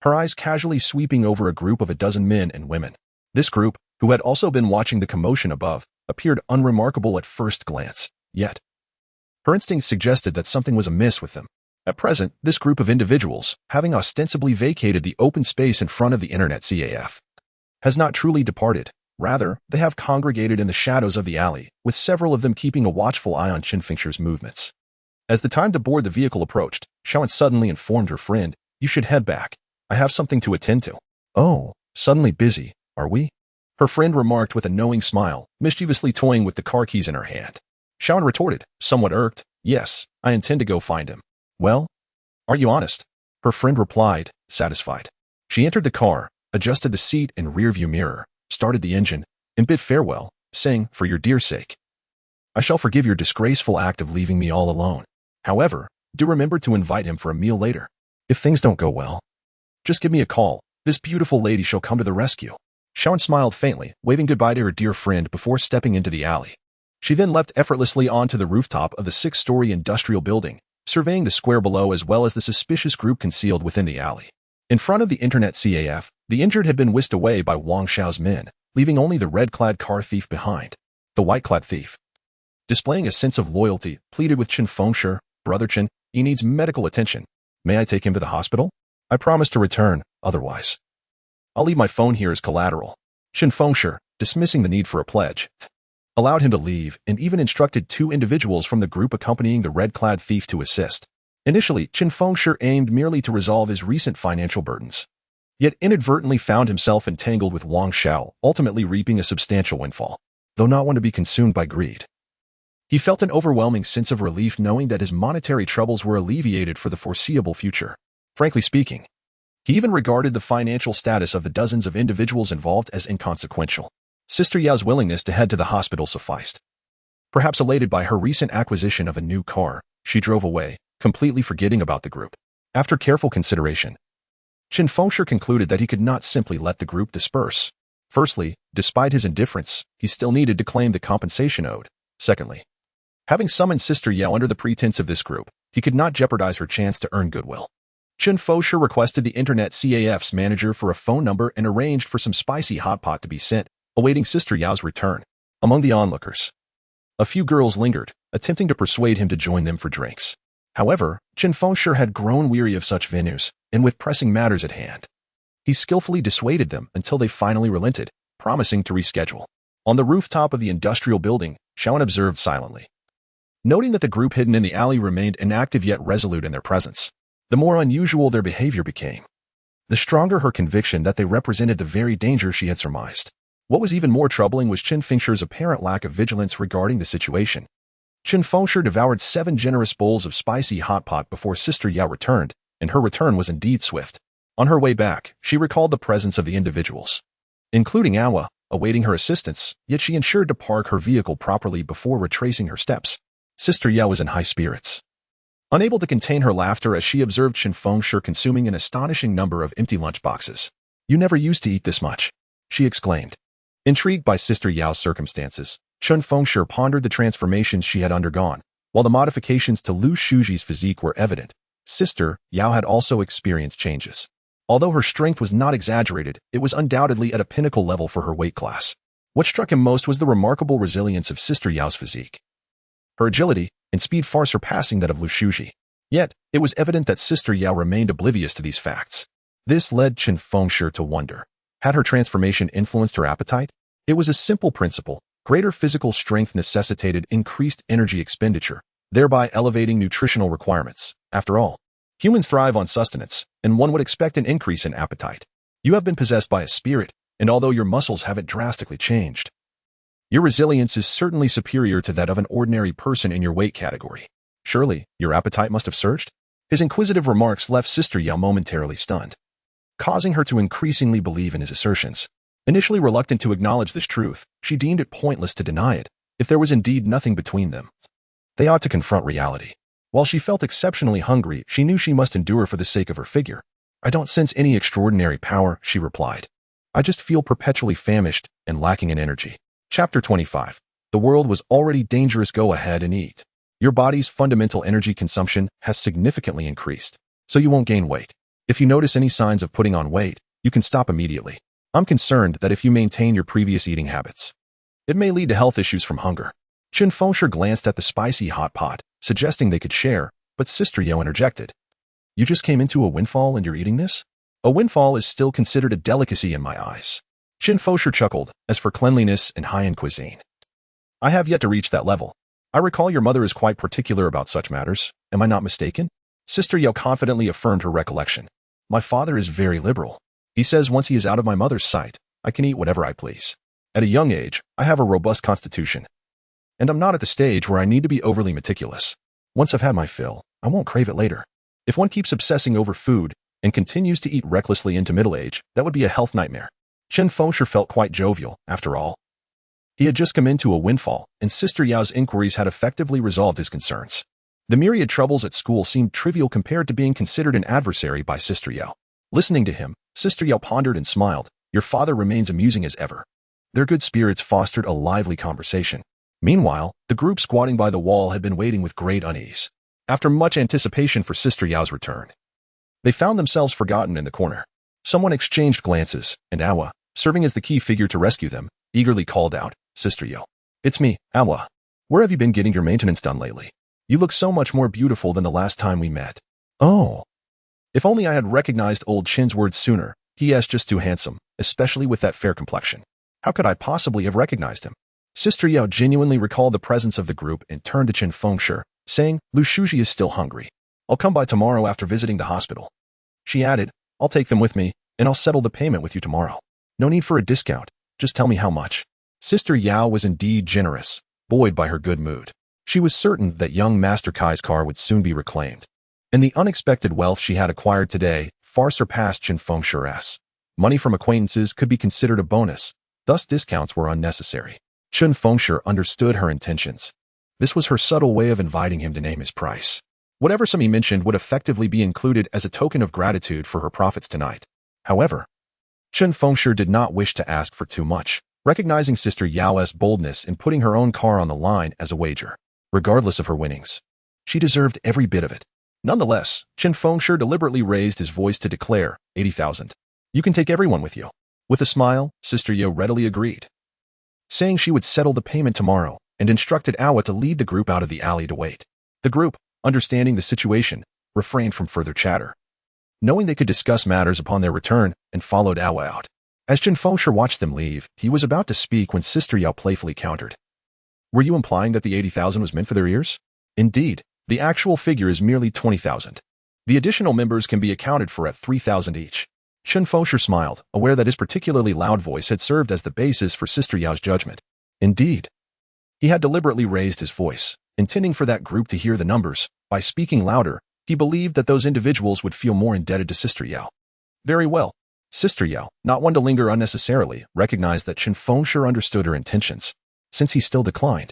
her eyes casually sweeping over a group of a dozen men and women. This group, who had also been watching the commotion above, appeared unremarkable at first glance, yet her instincts suggested that something was amiss with them. At present, this group of individuals, having ostensibly vacated the open space in front of the internet CAF, has not truly departed. Rather, they have congregated in the shadows of the alley, with several of them keeping a watchful eye on Chen Fengshi's movements. As the time to board the vehicle approached, Xiaoan suddenly informed her friend, you should head back. I have something to attend to. Oh, suddenly busy, are we? Her friend remarked with a knowing smile, mischievously toying with the car keys in her hand. Xiaoan retorted, somewhat irked, yes, I intend to go find him. Well, are you honest? Her friend replied, satisfied. She entered the car, adjusted the seat and rearview mirror, started the engine, and bid farewell, saying, for your dear sake, I shall forgive your disgraceful act of leaving me all alone. However, do remember to invite him for a meal later. If things don't go well, just give me a call. This beautiful lady shall come to the rescue. Xiaoan smiled faintly, waving goodbye to her dear friend before stepping into the alley. She then leapt effortlessly onto the rooftop of the 6-story industrial building, surveying the square below as well as the suspicious group concealed within the alley. In front of the internet CAF, the injured had been whisked away by Wang Xiao's men, leaving only the red-clad car thief behind. The white-clad thief, displaying a sense of loyalty, pleaded with Chen Fengshi, Brother Chen, he needs medical attention. May I take him to the hospital? I promise to return, otherwise I'll leave my phone here as collateral. Chen Fengshi, dismissing the need for a pledge, allowed him to leave and even instructed 2 individuals from the group accompanying the red-clad thief to assist. Initially, Chen Fengshi aimed merely to resolve his recent financial burdens, yet inadvertently found himself entangled with Wang Xiao, ultimately reaping a substantial windfall. Though not one to be consumed by greed, he felt an overwhelming sense of relief knowing that his monetary troubles were alleviated for the foreseeable future. Frankly speaking, he even regarded the financial status of the dozens of individuals involved as inconsequential. Sister Yao's willingness to head to the hospital sufficed. Perhaps elated by her recent acquisition of a new car, she drove away, completely forgetting about the group. After careful consideration, Chen Fengshi concluded that he could not simply let the group disperse. Firstly, despite his indifference, he still needed to claim the compensation owed. Secondly, having summoned Sister Yao under the pretense of this group, he could not jeopardize her chance to earn goodwill. Chen Fengshi requested the internet CAF's manager for a phone number and arranged for some spicy hot pot to be sent, awaiting Sister Yao's return. Among the onlookers, a few girls lingered, attempting to persuade him to join them for drinks. However, Chen Fengshi had grown weary of such venues, and with pressing matters at hand, he skillfully dissuaded them until they finally relented, promising to reschedule. On the rooftop of the industrial building, Xiaoan observed silently, noting that the group hidden in the alley remained inactive yet resolute in their presence. The more unusual their behavior became, the stronger her conviction that they represented the very danger she had surmised. What was even more troubling was Chen Fengshi's apparent lack of vigilance regarding the situation. Chen Fengshi devoured 7 generous bowls of spicy hot pot before Sister Yao returned, and her return was indeed swift. On her way back, she recalled the presence of the individuals, including Awa, awaiting her assistance, yet she ensured to park her vehicle properly before retracing her steps. Sister Yao was in high spirits, unable to contain her laughter as she observed Chen Fengshi consuming an astonishing number of empty lunchboxes. You never used to eat this much, she exclaimed. Intrigued by Sister Yao's circumstances, Chen Fengshi pondered the transformations she had undergone. While the modifications to Lu Shuji's physique were evident, Sister Yao had also experienced changes. Although her strength was not exaggerated, it was undoubtedly at a pinnacle level for her weight class. What struck him most was the remarkable resilience of Sister Yao's physique. Her agility and speed far surpassing that of Lu Shuji. Yet, it was evident that Sister Yao remained oblivious to these facts. This led Chen Fengshi to wonder. Had her transformation influenced her appetite? It was a simple principle. Greater physical strength necessitated increased energy expenditure, thereby elevating nutritional requirements. After all, humans thrive on sustenance, and one would expect an increase in appetite. You have been possessed by a spirit, and although your muscles haven't drastically changed, your resilience is certainly superior to that of an ordinary person in your weight category. Surely, your appetite must have surged? His inquisitive remarks left Sister Yao momentarily stunned, causing her to increasingly believe in his assertions. Initially reluctant to acknowledge this truth, she deemed it pointless to deny it, if there was indeed nothing between them. They ought to confront reality. While she felt exceptionally hungry, she knew she must endure for the sake of her figure. I don't sense any extraordinary power, she replied. I just feel perpetually famished and lacking in energy. Chapter 25. The world was already dangerous. Go ahead and eat. Your body's fundamental energy consumption has significantly increased, so you won't gain weight. If you notice any signs of putting on weight, you can stop immediately. I'm concerned that if you maintain your previous eating habits, it may lead to health issues from hunger. Chen Fengshi glanced at the spicy hot pot, suggesting they could share, but Sister Yao interjected. You just came into a windfall and you're eating this? A windfall is still considered a delicacy in my eyes. Chen Fengshi chuckled. As for cleanliness and high-end cuisine, I have yet to reach that level. I recall your mother is quite particular about such matters. Am I not mistaken? Sister Yao confidently affirmed her recollection. My father is very liberal. He says once he is out of my mother's sight, I can eat whatever I please. At a young age, I have a robust constitution, and I'm not at the stage where I need to be overly meticulous. Once I've had my fill, I won't crave it later. If one keeps obsessing over food and continues to eat recklessly into middle age, that would be a health nightmare. Chen Fengshi felt quite jovial, after all. He had just come into a windfall, and Sister Yao's inquiries had effectively resolved his concerns. The myriad troubles at school seemed trivial compared to being considered an adversary by Sister Yao. Listening to him, Sister Yao pondered and smiled. Your father remains amusing as ever. Their good spirits fostered a lively conversation. Meanwhile, the group squatting by the wall had been waiting with great unease. After much anticipation for Sister Yao's return, they found themselves forgotten in the corner. Someone exchanged glances, and Awa, serving as the key figure to rescue them, eagerly called out, Sister Yao. It's me, Awa. Where have you been getting your maintenance done lately? You look so much more beautiful than the last time we met. Oh. If only I had recognized old Chen's words sooner. He is just too handsome, especially with that fair complexion. How could I possibly have recognized him? Sister Yao genuinely recalled the presence of the group and turned to Chen Fengshi, saying, Lu Shuji is still hungry. I'll come by tomorrow after visiting the hospital. She added, I'll take them with me, and I'll settle the payment with you tomorrow. No need for a discount, just tell me how much. Sister Yao was indeed generous, buoyed by her good mood. She was certain that young Master Kai's car would soon be reclaimed, and the unexpected wealth she had acquired today far surpassed Chen Fengshi's. Money from acquaintances could be considered a bonus, thus discounts were unnecessary. Chen Fengshi understood her intentions. This was her subtle way of inviting him to name his price. Whatever sum he mentioned would effectively be included as a token of gratitude for her profits tonight. However, Chen Fengshi did not wish to ask for too much, recognizing Sister Yao's boldness in putting her own car on the line as a wager. Regardless of her winnings, she deserved every bit of it. Nonetheless, Chen Fengshi deliberately raised his voice to declare, 80,000. You can take everyone with you. With a smile, Sister Yao readily agreed, saying she would settle the payment tomorrow, and instructed Awa to lead the group out of the alley to wait. The group, understanding the situation, refrained from further chatter, knowing they could discuss matters upon their return, and followed Awa out. As Chen Fengshi watched them leave, he was about to speak when Sister Yao playfully countered. Were you implying that the 80,000 was meant for their ears? Indeed, the actual figure is merely 20,000. The additional members can be accounted for at 3,000 each. Chen Fengshi smiled, aware that his particularly loud voice had served as the basis for Sister Yao's judgment. Indeed, he had deliberately raised his voice, intending for that group to hear the numbers. By speaking louder, he believed that those individuals would feel more indebted to Sister Yao. Very well. Sister Yao, not one to linger unnecessarily, recognized that Chen Fengshi understood her intentions. Since he still declined,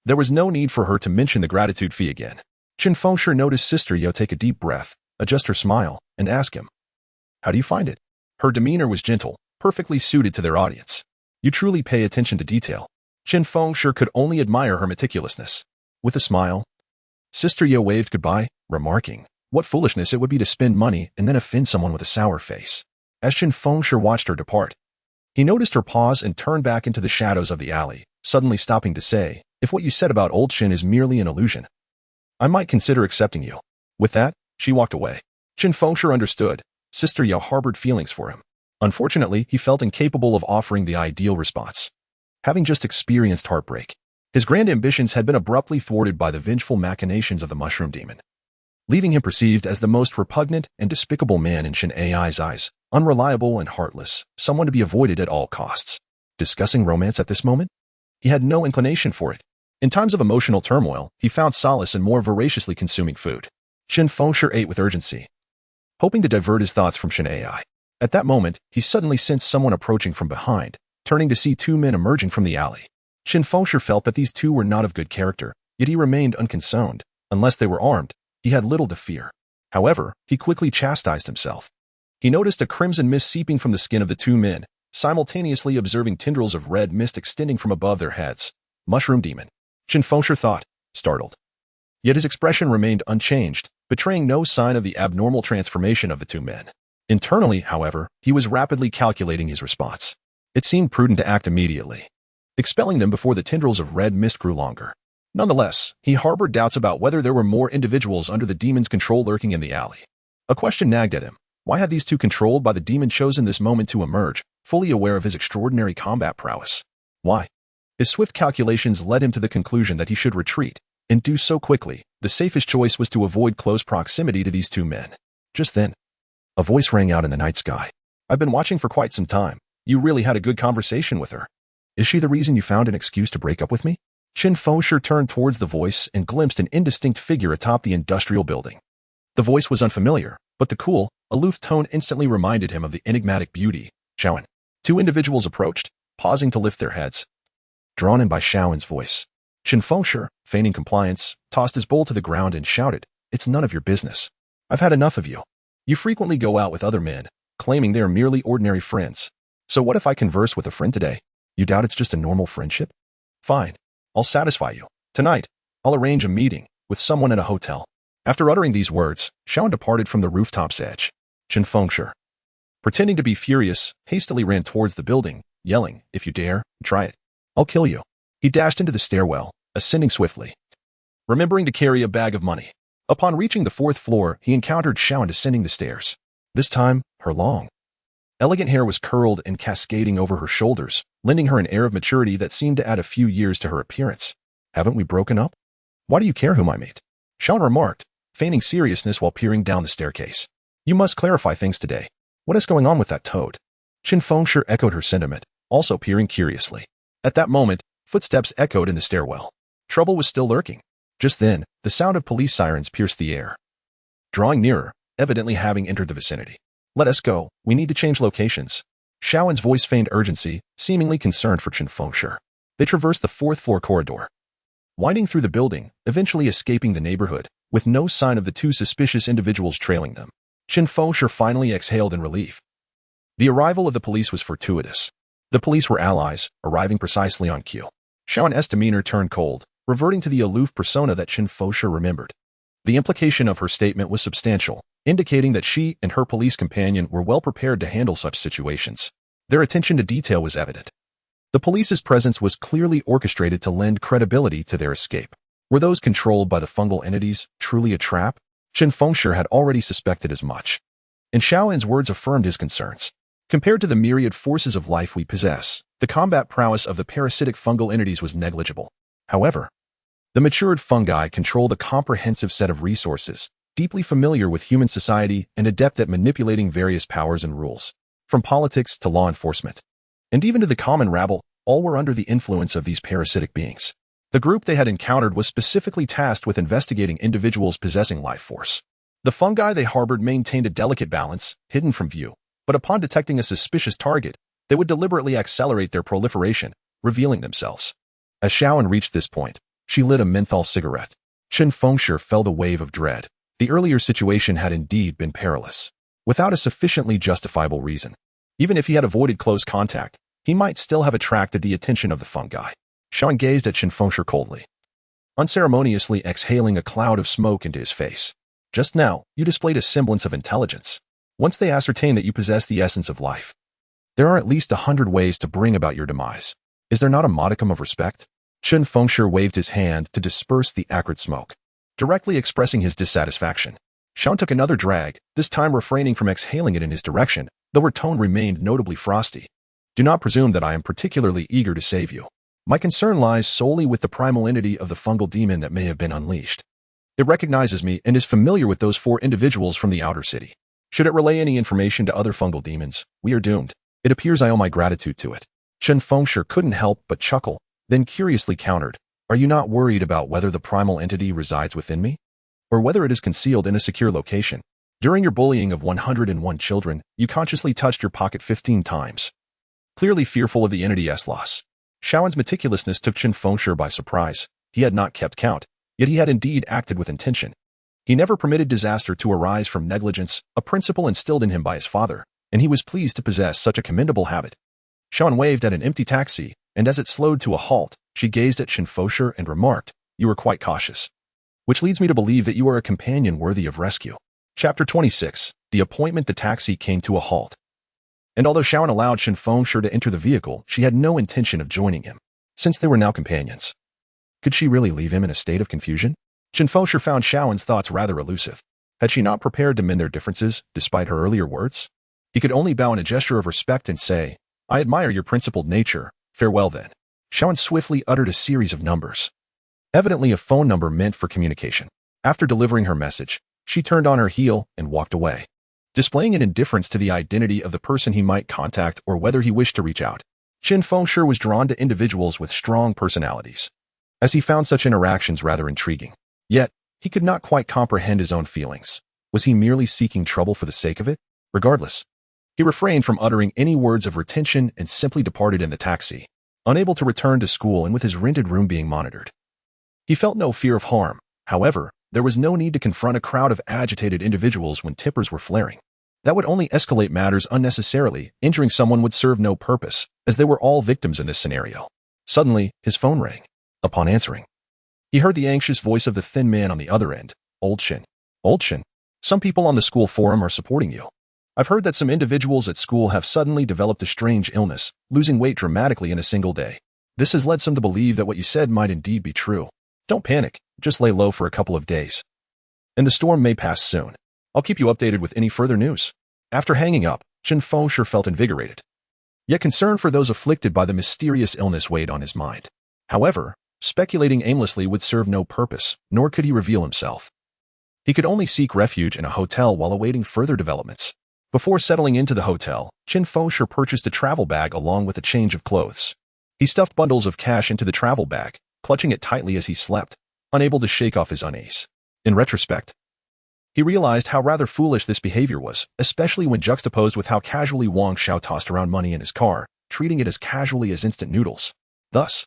there was no need for her to mention the gratitude fee again. Chen Fengshi noticed Sister Yao take a deep breath, adjust her smile, and ask him, how do you find it? Her demeanor was gentle, perfectly suited to their audience. You truly pay attention to detail. Chen Fengshi could only admire her meticulousness. With a smile, Sister Yao waved goodbye, remarking, What foolishness it would be to spend money and then offend someone with a sour face. As Chen Fengshi watched her depart, he noticed her pause and turned back into the shadows of the alley, suddenly stopping to say, "If what you said about old Chen is merely an illusion, I might consider accepting you." With that, she walked away. Chen Fengshi understood. Sister Yao harbored feelings for him. Unfortunately, he felt incapable of offering the ideal response. Having just experienced heartbreak, his grand ambitions had been abruptly thwarted by the vengeful machinations of the mushroom demon, leaving him perceived as the most repugnant and despicable man in Chen Ai's eyes, unreliable and heartless, someone to be avoided at all costs. Discussing romance at this moment? He had no inclination for it. In times of emotional turmoil, he found solace in more voraciously consuming food. Chen Fengshi ate with urgency, hoping to divert his thoughts from Chen Ai. At that moment, he suddenly sensed someone approaching from behind, turning to see two men emerging from the alley. Chen Fengshi felt that these two were not of good character, yet he remained unconcerned. Unless they were armed, he had little to fear. However, he quickly chastised himself. He noticed a crimson mist seeping from the skin of the two men, simultaneously observing tendrils of red mist extending from above their heads. Mushroom demon. Chen Fengshi thought, startled. Yet his expression remained unchanged, betraying no sign of the abnormal transformation of the two men. Internally, however, he was rapidly calculating his response. It seemed prudent to act immediately, expelling them before the tendrils of red mist grew longer. Nonetheless, he harbored doubts about whether there were more individuals under the demon's control lurking in the alley. A question nagged at him. Why had these two controlled by the demon chosen this moment to emerge, fully aware of his extraordinary combat prowess? Why? His swift calculations led him to the conclusion that he should retreat, and do so quickly. The safest choice was to avoid close proximity to these two men. Just then, a voice rang out in the night sky. "I've been watching for quite some time. You really had a good conversation with her. Is she the reason you found an excuse to break up with me?" Chen Fengshi turned towards the voice and glimpsed an indistinct figure atop the industrial building. The voice was unfamiliar, but the cool, aloof tone instantly reminded him of the enigmatic beauty, Xiaoan. Two individuals approached, pausing to lift their heads. Drawn in by Xiaoan's voice, Chen Fengshi, feigning compliance, tossed his bowl to the ground and shouted, "It's none of your business. I've had enough of you. You frequently go out with other men, claiming they are merely ordinary friends. So what if I converse with a friend today? You doubt it's just a normal friendship? Fine. I'll satisfy you. Tonight, I'll arrange a meeting with someone at a hotel." After uttering these words, Xiaoan departed from the rooftop's edge. Chen Fengshi, pretending to be furious, hastily ran towards the building, yelling, "If you dare, try it. I'll kill you." He dashed into the stairwell, ascending swiftly, remembering to carry a bag of money. Upon reaching the fourth floor, he encountered Xiaoan descending the stairs. This time, her long, elegant hair was curled and cascading over her shoulders, lending her an air of maturity that seemed to add a few years to her appearance. "Haven't we broken up? Why do you care whom I meet?" Xiaoan remarked, feigning seriousness while peering down the staircase. "You must clarify things today. What is going on with that toad?" Chen Fengshi echoed her sentiment, also peering curiously. At that moment, footsteps echoed in the stairwell. Trouble was still lurking. Just then, the sound of police sirens pierced the air, drawing nearer, evidently having entered the vicinity. "Let us go. We need to change locations." Xiaoan's voice feigned urgency, seemingly concerned for Chen Fengshi. They traversed the fourth-floor corridor, winding through the building, eventually escaping the neighborhood, with no sign of the two suspicious individuals trailing them. Chen Fengshi finally exhaled in relief. The arrival of the police was fortuitous. The police were allies, arriving precisely on cue. Xiaoan's demeanor turned cold, reverting to the aloof persona that Chen Fengshi remembered. The implication of her statement was substantial, indicating that she and her police companion were well prepared to handle such situations. Their attention to detail was evident. The police's presence was clearly orchestrated to lend credibility to their escape. Were those controlled by the fungal entities truly a trap? Chen Fengshi had already suspected as much, and Xiaoan's words affirmed his concerns. Compared to the myriad forces of life we possess, the combat prowess of the parasitic fungal entities was negligible. However, the matured fungi controlled a comprehensive set of resources, deeply familiar with human society and adept at manipulating various powers and rules. From politics to law enforcement, and even to the common rabble, all were under the influence of these parasitic beings. The group they had encountered was specifically tasked with investigating individuals possessing life force. The fungi they harbored maintained a delicate balance, hidden from view, but upon detecting a suspicious target, they would deliberately accelerate their proliferation, revealing themselves. As Xiaoan reached this point, she lit a menthol cigarette. Chen Fengshi felt a wave of dread. The earlier situation had indeed been perilous, without a sufficiently justifiable reason. Even if he had avoided close contact, he might still have attracted the attention of the fungi. Xiaoan gazed at Chen Fengshi coldly, unceremoniously exhaling a cloud of smoke into his face. Just now, you displayed a semblance of intelligence. Once they ascertain that you possess the essence of life, there are at least 100 ways to bring about your demise. Is there not a modicum of respect? Chen Fengshi waved his hand to disperse the acrid smoke, directly expressing his dissatisfaction. Xiao took another drag, this time refraining from exhaling it in his direction, though her tone remained notably frosty. Do not presume that I am particularly eager to save you. My concern lies solely with the primal entity of the fungal demon that may have been unleashed. It recognizes me and is familiar with those 4 individuals from the outer city. Should it relay any information to other fungal demons, we are doomed. It appears I owe my gratitude to it. Chen Fengshi couldn't help but chuckle, then curiously countered, Are you not worried about whether the primal entity resides within me? Or whether it is concealed in a secure location? During your bullying of 101 children, you consciously touched your pocket 15 times. Clearly fearful of the entity's loss. Xiaowen's meticulousness took Chen Fengshi by surprise. He had not kept count, yet he had indeed acted with intention. He never permitted disaster to arise from negligence, a principle instilled in him by his father, and he was pleased to possess such a commendable habit. Xiaowen waved at an empty taxi, and as it slowed to a halt, she gazed at Chen Fengshi and remarked, You were quite cautious. Which leads me to believe that you are a companion worthy of rescue. Chapter 26. The appointment. The taxi came to a halt. And although Xiaowen allowed Chen Fengshi to enter the vehicle, she had no intention of joining him, since they were now companions. Could she really leave him in a state of confusion? Chen Fengshi found Xiaowen's thoughts rather elusive. Had she not prepared to mend their differences, despite her earlier words? He could only bow in a gesture of respect and say, I admire your principled nature. Farewell then. Xiaowen swiftly uttered a series of numbers. Evidently a phone number meant for communication. After delivering her message, she turned on her heel and walked away, displaying an indifference to the identity of the person he might contact or whether he wished to reach out. Chen Fengshi was drawn to individuals with strong personalities, as he found such interactions rather intriguing. Yet, he could not quite comprehend his own feelings. Was he merely seeking trouble for the sake of it? Regardless, he refrained from uttering any words of retention and simply departed in the taxi, unable to return to school and with his rented room being monitored. He felt no fear of harm. However, there was no need to confront a crowd of agitated individuals when tippers were flaring. That would only escalate matters unnecessarily. Injuring someone would serve no purpose, as they were all victims in this scenario. Suddenly, his phone rang. Upon answering, he heard the anxious voice of the thin man on the other end. Old Chen. Old Chen. Some people on the school forum are supporting you. I've heard that some individuals at school have suddenly developed a strange illness, losing weight dramatically in a single day. This has led some to believe that what you said might indeed be true. Don't panic, just lay low for a couple of days. And the storm may pass soon. I'll keep you updated with any further news. After hanging up, Chen Fengshi felt invigorated. Yet concern for those afflicted by the mysterious illness weighed on his mind. However, speculating aimlessly would serve no purpose, nor could he reveal himself. He could only seek refuge in a hotel while awaiting further developments. Before settling into the hotel, Chen Fengshi purchased a travel bag along with a change of clothes. He stuffed bundles of cash into the travel bag, clutching it tightly as he slept, unable to shake off his unease. In retrospect, he realized how rather foolish this behavior was, especially when juxtaposed with how casually Wang Xiao tossed around money in his car, treating it as casually as instant noodles. Thus,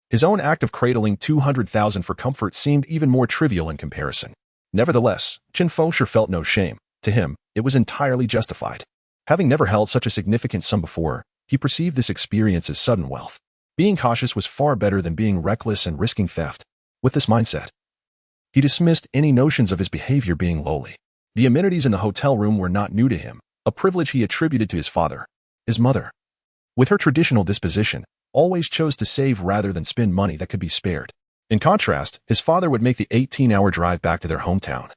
his own act of cradling 200,000 for comfort seemed even more trivial in comparison. Nevertheless, Chen Fengshi felt no shame. To him, it was entirely justified. Having never held such a significant sum before, he perceived this experience as sudden wealth. Being cautious was far better than being reckless and risking theft. With this mindset, he dismissed any notions of his behavior being lowly. The amenities in the hotel room were not new to him, a privilege he attributed to his father. His mother, with her traditional disposition, always chose to save rather than spend money that could be spared. In contrast, his father would make the 18-hour drive back to their hometown,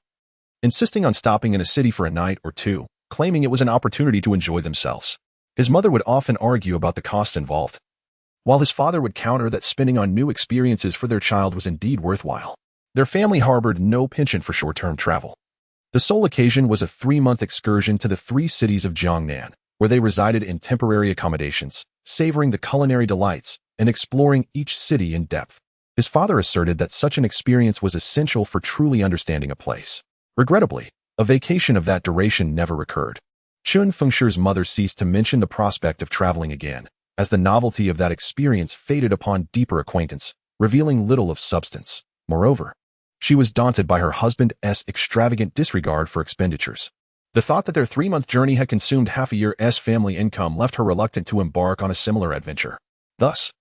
insisting on stopping in a city for a night or two, claiming it was an opportunity to enjoy themselves. His mother would often argue about the cost involved, while his father would counter that spending on new experiences for their child was indeed worthwhile. Their family harbored no penchant for short-term travel. The sole occasion was a 3-month excursion to the 3 cities of Jiangnan, where they resided in temporary accommodations, savoring the culinary delights and exploring each city in depth. His father asserted that such an experience was essential for truly understanding a place. Regrettably, a vacation of that duration never recurred. Chen Fengshi's mother ceased to mention the prospect of traveling again, as the novelty of that experience faded upon deeper acquaintance, revealing little of substance. Moreover, she was daunted by her husband's extravagant disregard for expenditures. The thought that their 3-month journey had consumed half a year's family income left her reluctant to embark on a similar adventure. Thus,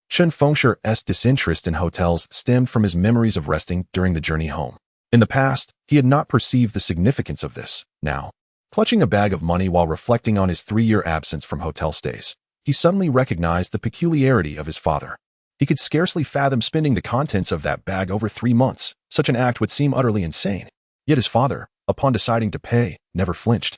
Chen Fengshi's disinterest in hotels stemmed from his memories of resting during the journey home. In the past, he had not perceived the significance of this. Now, clutching a bag of money while reflecting on his 3-year absence from hotel stays, he suddenly recognized the peculiarity of his father. He could scarcely fathom spending the contents of that bag over 3 months. Such an act would seem utterly insane. Yet his father, upon deciding to pay, never flinched.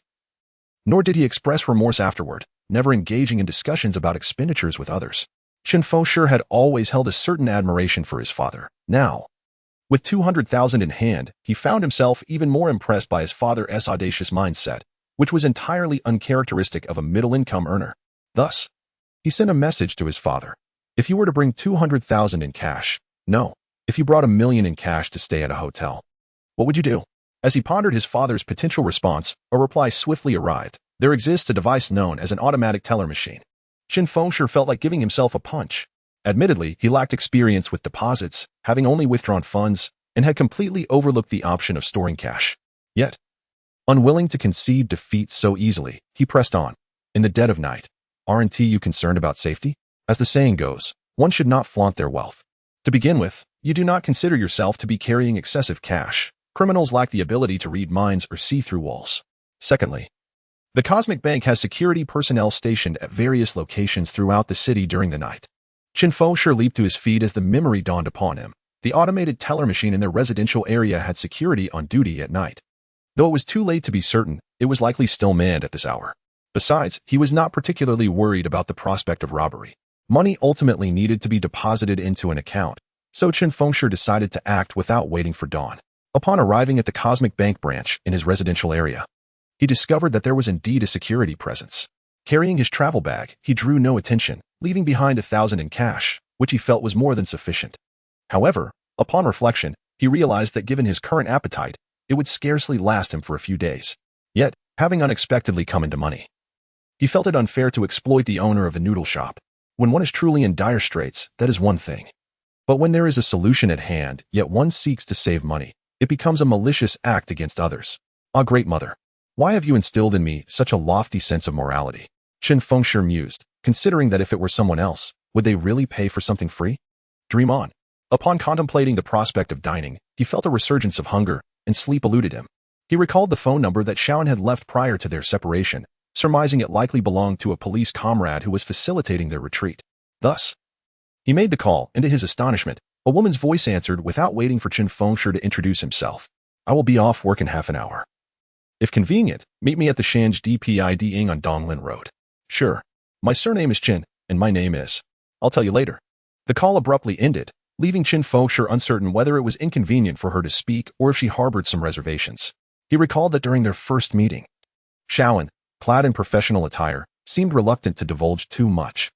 Nor did he express remorse afterward, never engaging in discussions about expenditures with others. Chen Fengshi had always held a certain admiration for his father. Now, with 200,000 in hand, he found himself even more impressed by his father's audacious mindset, which was entirely uncharacteristic of a middle-income earner. Thus, he sent a message to his father. If you were to bring 200,000 in cash, no. If you brought $1 million in cash to stay at a hotel, what would you do? As he pondered his father's potential response, a reply swiftly arrived. There exists a device known as an automatic teller machine. Chen Fengshi felt like giving himself a punch. Admittedly, he lacked experience with deposits, having only withdrawn funds, and had completely overlooked the option of storing cash. Yet, unwilling to concede defeat so easily, he pressed on. In the dead of night, aren't you concerned about safety? As the saying goes, one should not flaunt their wealth. To begin with, you do not consider yourself to be carrying excessive cash. Criminals lack the ability to read minds or see through walls. Secondly, the Cosmic Bank has security personnel stationed at various locations throughout the city during the night. Chen Fengshi leaped to his feet as the memory dawned upon him. The automated teller machine in their residential area had security on duty at night. Though it was too late to be certain, it was likely still manned at this hour. Besides, he was not particularly worried about the prospect of robbery. Money ultimately needed to be deposited into an account, so Chen Fengshi decided to act without waiting for dawn. Upon arriving at the Cosmic Bank branch in his residential area, he discovered that there was indeed a security presence. Carrying his travel bag, he drew no attention, leaving behind 1,000 in cash, which he felt was more than sufficient. However, upon reflection, he realized that given his current appetite, it would scarcely last him for a few days. Yet, having unexpectedly come into money, he felt it unfair to exploit the owner of the noodle shop. When one is truly in dire straits, that is one thing. But when there is a solution at hand, yet one seeks to save money, it becomes a malicious act against others. Ah, great mother, why have you instilled in me such a lofty sense of morality? Chen Fengshi mused, considering that if it were someone else, would they really pay for something free? Dream on. Upon contemplating the prospect of dining, he felt a resurgence of hunger, and sleep eluded him. He recalled the phone number that Shaun had left prior to their separation, surmising it likely belonged to a police comrade who was facilitating their retreat. Thus, he made the call, and to his astonishment, a woman's voice answered without waiting for Chen Fengshi to introduce himself. I will be off work in half an hour. If convenient, meet me at the Shanj Dpiding on Donglin Road. Sure. My surname is Chen, and my name is. I'll tell you later. The call abruptly ended, leaving Chen Fengshi uncertain whether it was inconvenient for her to speak or if she harbored some reservations. He recalled that during their first meeting, Shaun, clad in professional attire, seemed reluctant to divulge too much,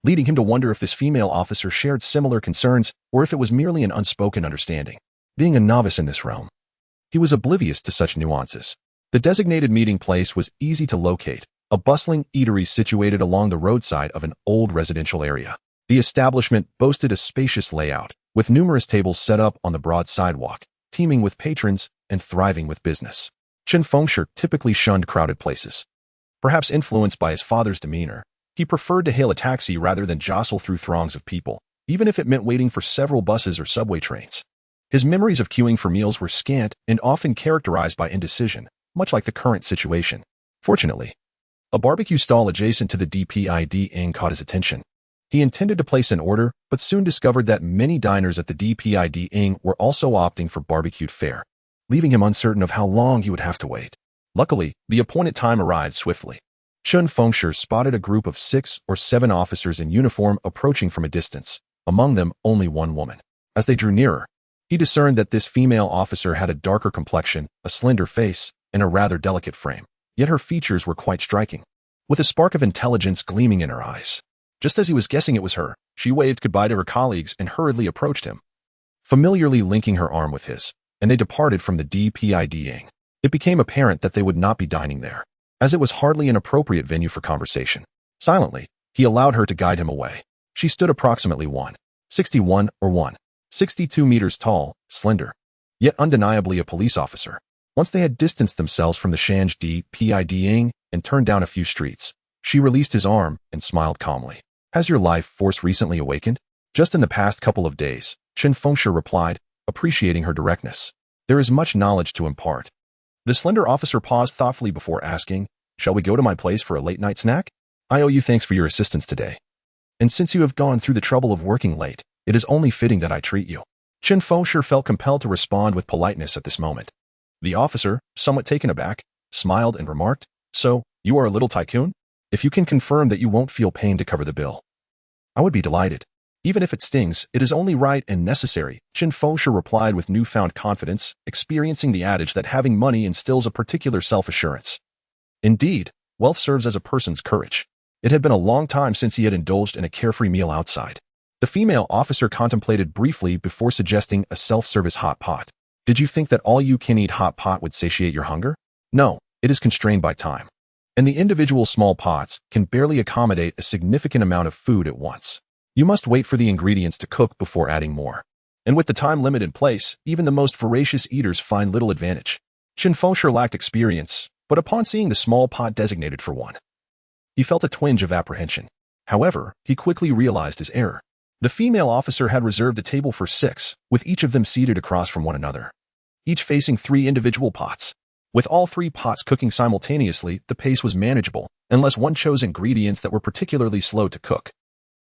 leading him to wonder if this female officer shared similar concerns or if it was merely an unspoken understanding. Being a novice in this realm, he was oblivious to such nuances. The designated meeting place was easy to locate, a bustling eatery situated along the roadside of an old residential area. The establishment boasted a spacious layout, with numerous tables set up on the broad sidewalk, teeming with patrons and thriving with business. Chen Fengshi typically shunned crowded places. Perhaps influenced by his father's demeanor, he preferred to hail a taxi rather than jostle through throngs of people, even if it meant waiting for several buses or subway trains. His memories of queuing for meals were scant and often characterized by indecision, much like the current situation. Fortunately, a barbecue stall adjacent to the DPID Inn caught his attention. He intended to place an order, but soon discovered that many diners at the DPID Inn were also opting for barbecued fare, leaving him uncertain of how long he would have to wait. Luckily, the appointed time arrived swiftly. Chen Fengshi spotted a group of 6 or 7 officers in uniform approaching from a distance, among them only one woman. As they drew nearer, he discerned that this female officer had a darker complexion, a slender face, and a rather delicate frame. Yet her features were quite striking, with a spark of intelligence gleaming in her eyes. Just as he was guessing it was her, she waved goodbye to her colleagues and hurriedly approached him, familiarly linking her arm with his, and they departed from the DPID. It became apparent that they would not be dining there, as it was hardly an appropriate venue for conversation. Silently, he allowed her to guide him away. She stood approximately 161 or 162 meters tall, slender, yet undeniably a police officer. Once they had distanced themselves from the Shanj Dpiding and turned down a few streets, she released his arm and smiled calmly. Has your life force recently awakened? Just in the past couple of days, Chen Fengshi replied, appreciating her directness. There is much knowledge to impart. The slender officer paused thoughtfully before asking, "Shall we go to my place for a late-night snack? I owe you thanks for your assistance today. And since you have gone through the trouble of working late, it is only fitting that I treat you." Chen Fengshi felt compelled to respond with politeness at this moment. The officer, somewhat taken aback, smiled and remarked, "So, you are a little tycoon? If you can confirm that you won't feel pain to cover the bill, I would be delighted. Even if it stings, it is only right and necessary," Chen Fengshi replied with newfound confidence, experiencing the adage that having money instills a particular self-assurance. Indeed, wealth serves as a person's courage. It had been a long time since he had indulged in a carefree meal outside. The female officer contemplated briefly before suggesting a self-service hot pot. "Did you think that all-you-can-eat hot pot would satiate your hunger? No, it is constrained by time. And the individual small pots can barely accommodate a significant amount of food at once. You must wait for the ingredients to cook before adding more. And with the time limit in place, even the most voracious eaters find little advantage." Chen Fengshi lacked experience, but upon seeing the small pot designated for one, he felt a twinge of apprehension. However, he quickly realized his error. The female officer had reserved a table for 6, with each of them seated across from one another, each facing 3 individual pots. With all 3 pots cooking simultaneously, the pace was manageable, unless one chose ingredients that were particularly slow to cook.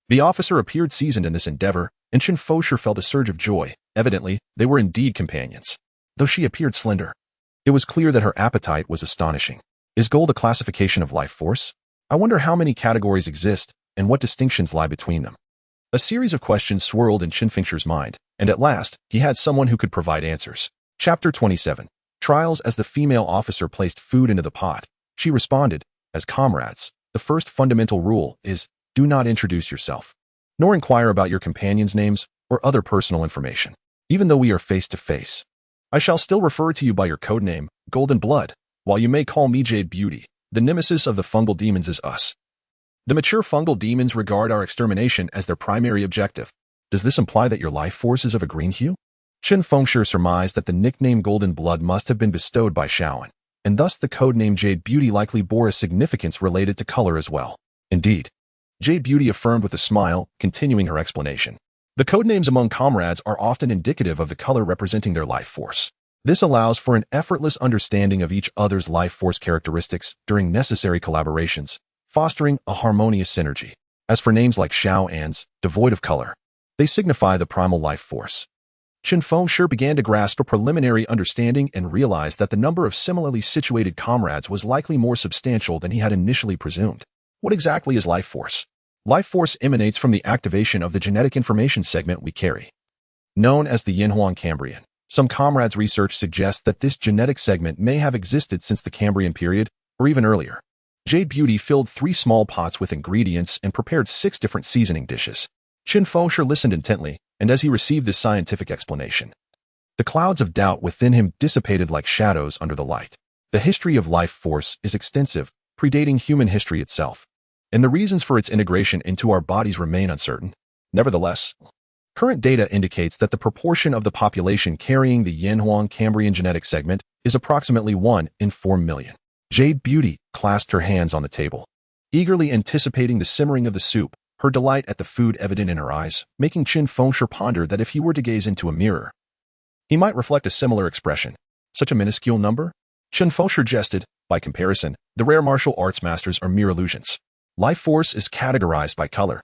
The officer appeared seasoned in this endeavor, and Chen Fengshi felt a surge of joy. Evidently, they were indeed companions. Though she appeared slender, it was clear that her appetite was astonishing. Is gold a classification of life force? I wonder how many categories exist, and what distinctions lie between them. A series of questions swirled in Chen Fengshi's mind, and at last, he had someone who could provide answers. Chapter 27. Trials. As the female officer placed food into the pot, she responded, "As comrades, the first fundamental rule is, do not introduce yourself, nor inquire about your companions' names or other personal information. Even though we are face to face, I shall still refer to you by your code name, Golden Blood, while you may call me Jade Beauty. The nemesis of the fungal demons is us. The mature fungal demons regard our extermination as their primary objective. Does this imply that your life force is of a green hue?" Chen Fengshi surmised that the nickname Golden Blood must have been bestowed by Shaoan, and thus the codename Jade Beauty likely bore a significance related to color as well. Indeed, Jade Beauty affirmed with a smile, continuing her explanation. The codenames among comrades are often indicative of the color representing their life force. This allows for an effortless understanding of each other's life force characteristics during necessary collaborations, fostering a harmonious synergy. As for names like Shaoan's, devoid of color, they signify the primal life force. Chen Fengshi began to grasp a preliminary understanding and realized that the number of similarly situated comrades was likely more substantial than he had initially presumed. What exactly is life force? Life force emanates from the activation of the genetic information segment we carry, known as the Yinhuang Cambrian. Some comrades' research suggests that this genetic segment may have existed since the Cambrian period, or even earlier. Jade Beauty filled 3 small pots with ingredients and prepared 6 different seasoning dishes. Chen Fengshi listened intently, and as he received this scientific explanation, the clouds of doubt within him dissipated like shadows under the light. The history of life force is extensive, predating human history itself, and the reasons for its integration into our bodies remain uncertain. Nevertheless, current data indicates that the proportion of the population carrying the Yinhuang Cambrian genetic segment is approximately 1 in 4 million. Jade Beauty clasped her hands on the table, eagerly anticipating the simmering of the soup, her delight at the food evident in her eyes, making Chen Fengshi ponder that if he were to gaze into a mirror, he might reflect a similar expression. Such a minuscule number? Chen Fengshi jested. By comparison, the rare martial arts masters are mere illusions. Life force is categorized by color,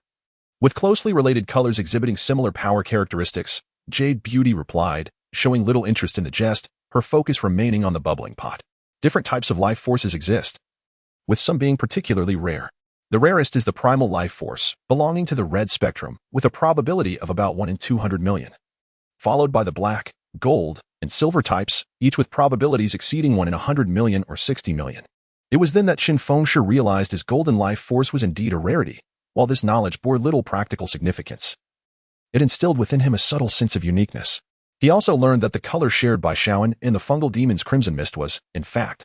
with closely related colors exhibiting similar power characteristics. Jade Beauty replied, showing little interest in the jest, her focus remaining on the bubbling pot. Different types of life forces exist, with some being particularly rare. The rarest is the primal life force, belonging to the red spectrum, with a probability of about 1 in 200 million, followed by the black, gold, and silver types, each with probabilities exceeding 1 in 100 million or 60 million. It was then that Chen Fengshi realized his golden life force was indeed a rarity. While this knowledge bore little practical significance, it instilled within him a subtle sense of uniqueness. He also learned that the color shared by Shaoan in the fungal demon's crimson mist was, in fact,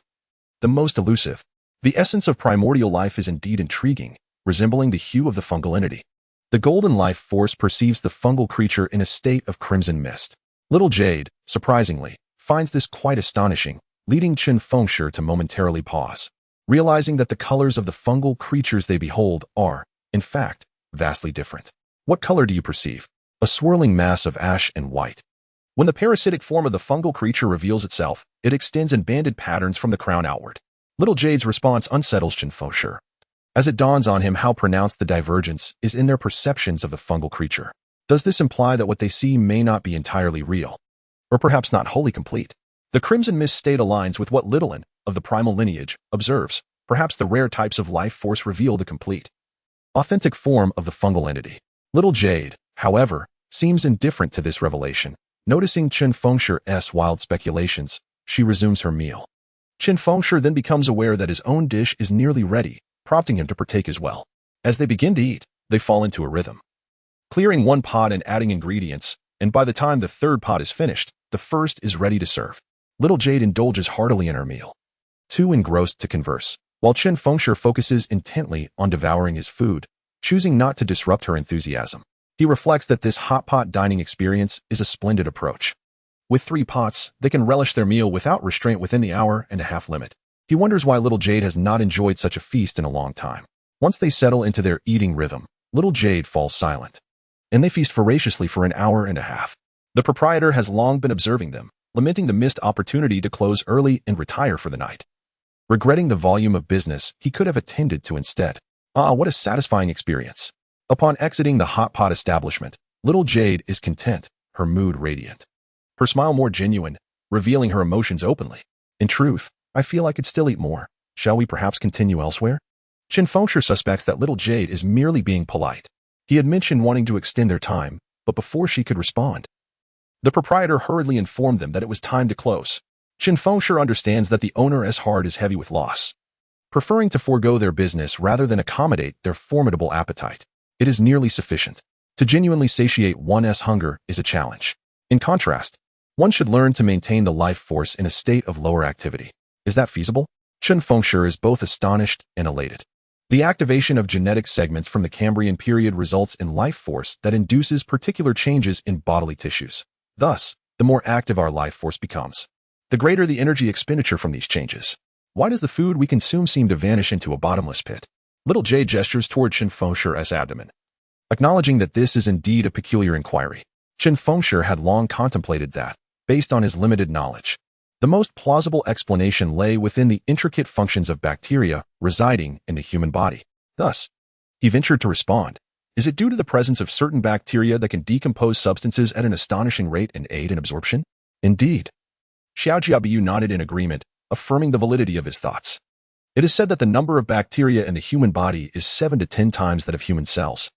the most elusive. The essence of primordial life is indeed intriguing, resembling the hue of the fungal entity. The golden life force perceives the fungal creature in a state of crimson mist. Little Jade, surprisingly, finds this quite astonishing, leading Chen Fengshi to momentarily pause, realizing that the colors of the fungal creatures they behold are, in fact, vastly different. What color do you perceive? A swirling mass of ash and white. When the parasitic form of the fungal creature reveals itself, it extends in banded patterns from the crown outward. Little Jade's response unsettles Chen Fengshi, as it dawns on him how pronounced the divergence is in their perceptions of the fungal creature. Does this imply that what they see may not be entirely real, or perhaps not wholly complete? The crimson mist state aligns with what Littlin, of the primal lineage, observes. Perhaps the rare types of life force reveal the complete, authentic form of the fungal entity. Little Jade, however, seems indifferent to this revelation. Noticing Chen Fengshi's wild speculations, she resumes her meal. Chen Fengshi then becomes aware that his own dish is nearly ready, prompting him to partake as well. As they begin to eat, they fall into a rhythm, clearing one pot and adding ingredients, and by the time the third pot is finished, the first is ready to serve. Little Jade indulges heartily in her meal, too engrossed to converse, while Chen Fengshi focuses intently on devouring his food, choosing not to disrupt her enthusiasm. He reflects that this hot pot dining experience is a splendid approach. With 3 pots, they can relish their meal without restraint within the hour-and-a-half limit. He wonders why Little Jade has not enjoyed such a feast in a long time. Once they settle into their eating rhythm, Little Jade falls silent, and they feast voraciously for an hour and a half. The proprietor has long been observing them, lamenting the missed opportunity to close early and retire for the night, regretting the volume of business he could have attended to instead. What a satisfying experience. Upon exiting the hot pot establishment, Little Jade is content, her mood radiant, her smile more genuine, revealing her emotions openly. In truth, I feel I could still eat more. Shall we perhaps continue elsewhere? Chen Fengshi suspects that Little Jade is merely being polite. He had mentioned wanting to extend their time, but before she could respond, the proprietor hurriedly informed them that it was time to close. Chen Fengshi understands that the owner's heart is heavy with loss, preferring to forego their business rather than accommodate their formidable appetite. It is nearly sufficient. To genuinely satiate one's hunger is a challenge. In contrast, one should learn to maintain the life force in a state of lower activity. Is that feasible? Chen Fengshi is both astonished and elated. The activation of genetic segments from the Cambrian period results in life force that induces particular changes in bodily tissues. Thus, the more active our life force becomes, the greater the energy expenditure from these changes. Why does the food we consume seem to vanish into a bottomless pit? Little Jade gestures toward Chen Fengshi's abdomen, acknowledging that this is indeed a peculiar inquiry. Chen Fengshi had long contemplated that, based on his limited knowledge, the most plausible explanation lay within the intricate functions of bacteria residing in the human body. Thus, he ventured to respond. Is it due to the presence of certain bacteria that can decompose substances at an astonishing rate and aid in absorption? Indeed. Xiao Jiabiyu nodded in agreement, affirming the validity of his thoughts. It is said that the number of bacteria in the human body is 7 to 10 times that of human cells.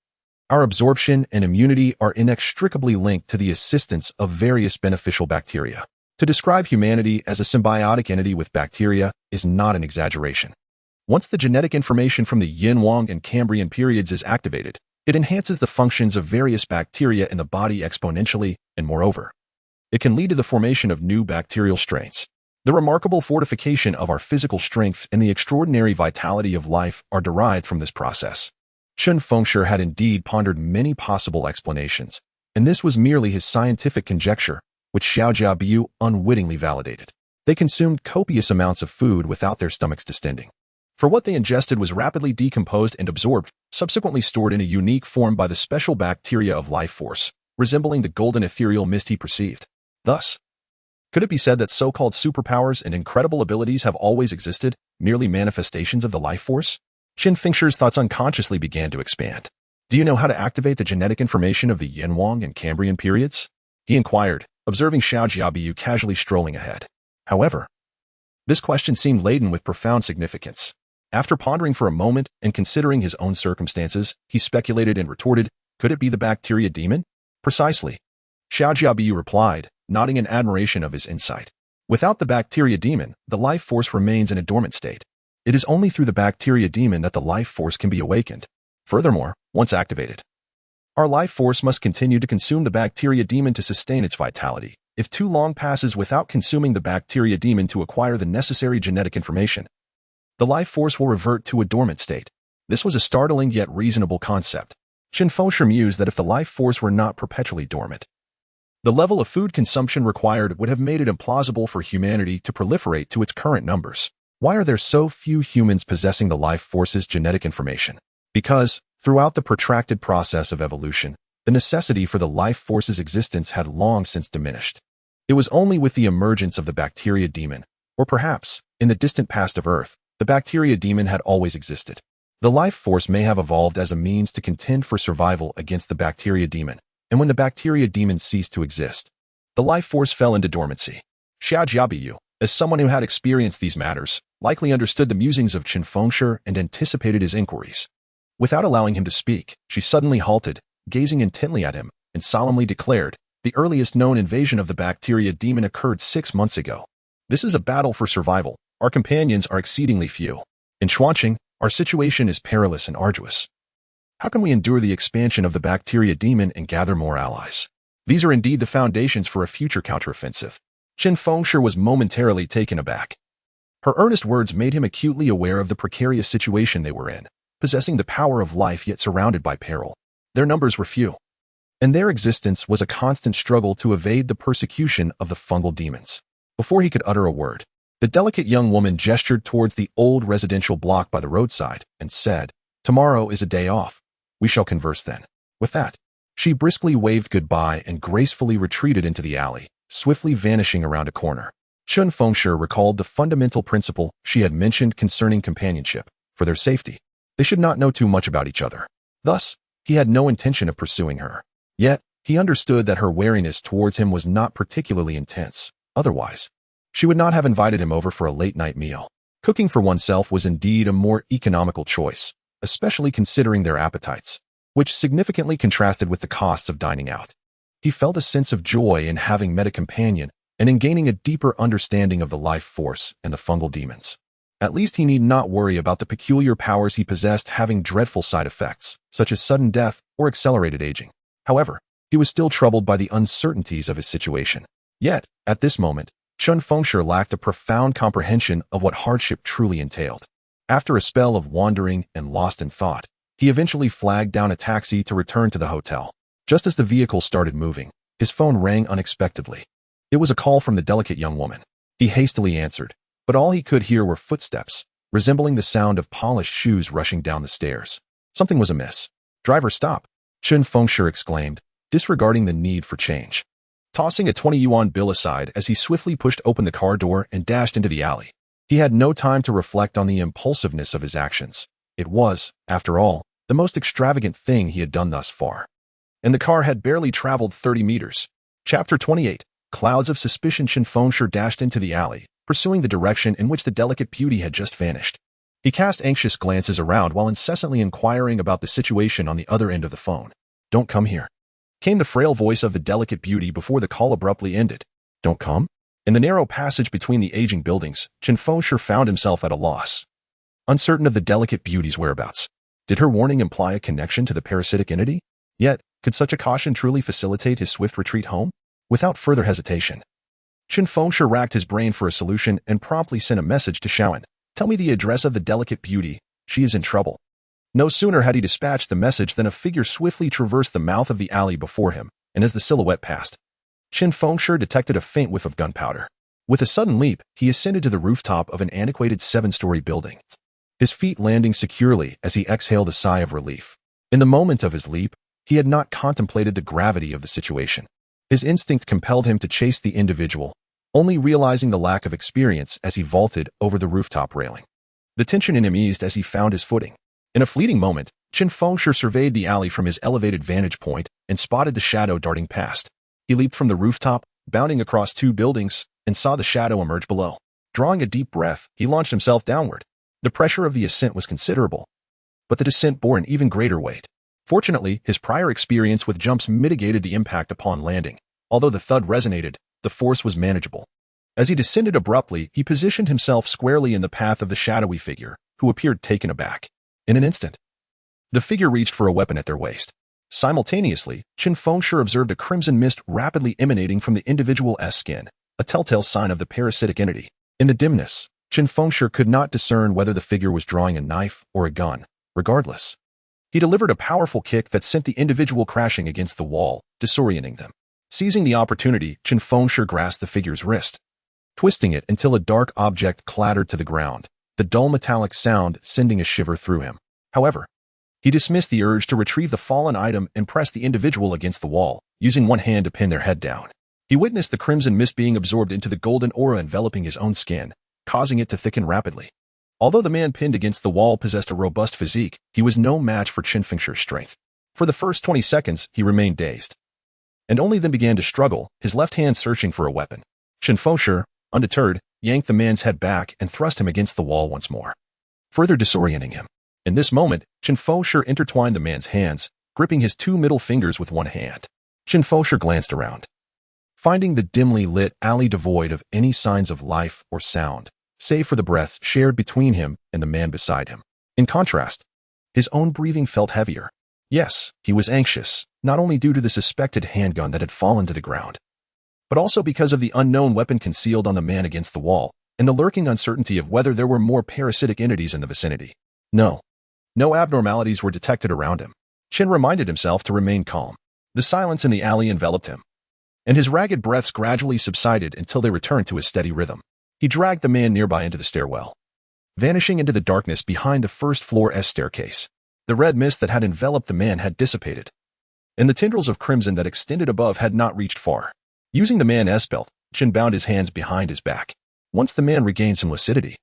Our absorption and immunity are inextricably linked to the assistance of various beneficial bacteria. To describe humanity as a symbiotic entity with bacteria is not an exaggeration. Once the genetic information from the Yin-Wang and Cambrian periods is activated, it enhances the functions of various bacteria in the body exponentially, and moreover, it can lead to the formation of new bacterial strains. The remarkable fortification of our physical strength and the extraordinary vitality of life are derived from this process. Chen Fengshi had indeed pondered many possible explanations, and this was merely his scientific conjecture, which Xiao Jiabiyu unwittingly validated. They consumed copious amounts of food without their stomachs distending. For what they ingested was rapidly decomposed and absorbed, subsequently stored in a unique form by the special bacteria of life force, resembling the golden ethereal mist he perceived. Thus, could it be said that so-called superpowers and incredible abilities have always existed, merely manifestations of the life force? Chen Fengshi's thoughts unconsciously began to expand. Do you know how to activate the genetic information of the Yin-Wang and Cambrian periods? He inquired, observing Xiao Jiabiyu casually strolling ahead. However, this question seemed laden with profound significance. After pondering for a moment and considering his own circumstances, he speculated and retorted, could it be the bacteria demon? Precisely. Xiao Jiabiyu replied, nodding in admiration of his insight. Without the bacteria demon, the life force remains in a dormant state. It is only through the bacteria demon that the life force can be awakened. Furthermore, once activated, our life force must continue to consume the bacteria demon to sustain its vitality. If too long passes without consuming the bacteria demon to acquire the necessary genetic information, the life force will revert to a dormant state. This was a startling yet reasonable concept. Chen Fengshi mused that if the life force were not perpetually dormant, the level of food consumption required would have made it implausible for humanity to proliferate to its current numbers. Why are there so few humans possessing the life force's genetic information? Because, throughout the protracted process of evolution, the necessity for the life force's existence had long since diminished. It was only with the emergence of the bacteria demon, or perhaps, in the distant past of Earth, the bacteria demon had always existed. The life force may have evolved as a means to contend for survival against the bacteria demon, and when the bacteria demon ceased to exist, the life force fell into dormancy. Xiao Jiabiyu, as someone who had experienced these matters, likely understood the musings of Chen Fengshi and anticipated his inquiries. Without allowing him to speak, she suddenly halted, gazing intently at him, and solemnly declared, "The earliest known invasion of the bacteria demon occurred 6 months ago. This is a battle for survival. Our companions are exceedingly few. In Xuanqing, our situation is perilous and arduous. How can we endure the expansion of the bacteria demon and gather more allies? These are indeed the foundations for a future counteroffensive." Chen Fengshi was momentarily taken aback. Her earnest words made him acutely aware of the precarious situation they were in, possessing the power of life yet surrounded by peril. Their numbers were few, and their existence was a constant struggle to evade the persecution of the fungal demons. Before he could utter a word, the delicate young woman gestured towards the old residential block by the roadside and said, "Tomorrow is a day off. We shall converse then." With that, she briskly waved goodbye and gracefully retreated into the alley, swiftly vanishing around a corner. Chen Fengshi recalled the fundamental principle she had mentioned concerning companionship. For their safety, they should not know too much about each other. Thus, he had no intention of pursuing her. Yet, he understood that her wariness towards him was not particularly intense. Otherwise, she would not have invited him over for a late-night meal. Cooking for oneself was indeed a more economical choice, especially considering their appetites, which significantly contrasted with the costs of dining out. He felt a sense of joy in having met a companion and in gaining a deeper understanding of the life force and the fungal demons. At least he need not worry about the peculiar powers he possessed having dreadful side effects, such as sudden death or accelerated aging. However, he was still troubled by the uncertainties of his situation. Yet, at this moment, Chen Fengshi lacked a profound comprehension of what hardship truly entailed. After a spell of wandering and lost in thought, he eventually flagged down a taxi to return to the hotel. Just as the vehicle started moving, his phone rang unexpectedly. It was a call from the delicate young woman. He hastily answered, but all he could hear were footsteps, resembling the sound of polished shoes rushing down the stairs. Something was amiss. "Driver, stop," Chen Fengshi exclaimed, disregarding the need for change. Tossing a 20 yuan bill aside as he swiftly pushed open the car door and dashed into the alley. He had no time to reflect on the impulsiveness of his actions. It was, after all, the most extravagant thing he had done thus far. And the car had barely traveled 30 meters. Chapter 28. Clouds of suspicion. Chen Fengshi dashed into the alley, pursuing the direction in which the delicate beauty had just vanished. He cast anxious glances around while incessantly inquiring about the situation on the other end of the phone. "Don't come here," came the frail voice of the delicate beauty before the call abruptly ended. "Don't come?" In the narrow passage between the aging buildings, Chen Fengshi found himself at a loss, uncertain of the delicate beauty's whereabouts. Did her warning imply a connection to the parasitic entity? Yet, could such a caution truly facilitate his swift retreat home? Without further hesitation, Chen Fengshi racked his brain for a solution and promptly sent a message to Shaoan. "Tell me the address of the delicate beauty. She is in trouble." No sooner had he dispatched the message than a figure swiftly traversed the mouth of the alley before him, and as the silhouette passed, Chen Fengshi detected a faint whiff of gunpowder. With a sudden leap, he ascended to the rooftop of an antiquated 7-story building, his feet landing securely as he exhaled a sigh of relief. In the moment of his leap, he had not contemplated the gravity of the situation. His instinct compelled him to chase the individual, only realizing the lack of experience as he vaulted over the rooftop railing. The tension in him eased as he found his footing. In a fleeting moment, Chen Fengshi surveyed the alley from his elevated vantage point and spotted the shadow darting past. He leaped from the rooftop, bounding across 2 buildings, and saw the shadow emerge below. Drawing a deep breath, he launched himself downward. The pressure of the ascent was considerable, but the descent bore an even greater weight. Fortunately, his prior experience with jumps mitigated the impact upon landing. Although the thud resonated, the force was manageable. As he descended abruptly, he positioned himself squarely in the path of the shadowy figure, who appeared taken aback. In an instant, the figure reached for a weapon at their waist. Simultaneously, Chen Fengshi observed a crimson mist rapidly emanating from the individual's skin, a telltale sign of the parasitic entity. In the dimness, Chen Fengshi could not discern whether the figure was drawing a knife or a gun. Regardless, he delivered a powerful kick that sent the individual crashing against the wall, disorienting them. Seizing the opportunity, Chen Fengshi grasped the figure's wrist, twisting it until a dark object clattered to the ground, the dull metallic sound sending a shiver through him. However, he dismissed the urge to retrieve the fallen item and pressed the individual against the wall, using one hand to pin their head down. He witnessed the crimson mist being absorbed into the golden aura enveloping his own skin, causing it to thicken rapidly. Although the man pinned against the wall possessed a robust physique, he was no match for Chen Fengshi's strength. For the first 20 seconds, he remained dazed, and only then began to struggle, his left hand searching for a weapon. Chen Fengshi, undeterred, yanked the man's head back and thrust him against the wall once more, further disorienting him. In this moment, Chen Fengshi intertwined the man's hands, gripping his two middle fingers with one hand. Chen Fengshi glanced around, finding the dimly lit alley devoid of any signs of life or sound, save for the breaths shared between him and the man beside him. In contrast, his own breathing felt heavier. Yes, he was anxious, not only due to the suspected handgun that had fallen to the ground, but also because of the unknown weapon concealed on the man against the wall, and the lurking uncertainty of whether there were more parasitic entities in the vicinity. No abnormalities were detected around him. Chen reminded himself to remain calm. The silence in the alley enveloped him, and his ragged breaths gradually subsided until they returned to his steady rhythm. He dragged the man nearby into the stairwell, vanishing into the darkness behind the first-floor staircase. The red mist that had enveloped the man had dissipated, and the tendrils of crimson that extended above had not reached far. Using the man's belt, Chen bound his hands behind his back. Once the man regained some lucidity,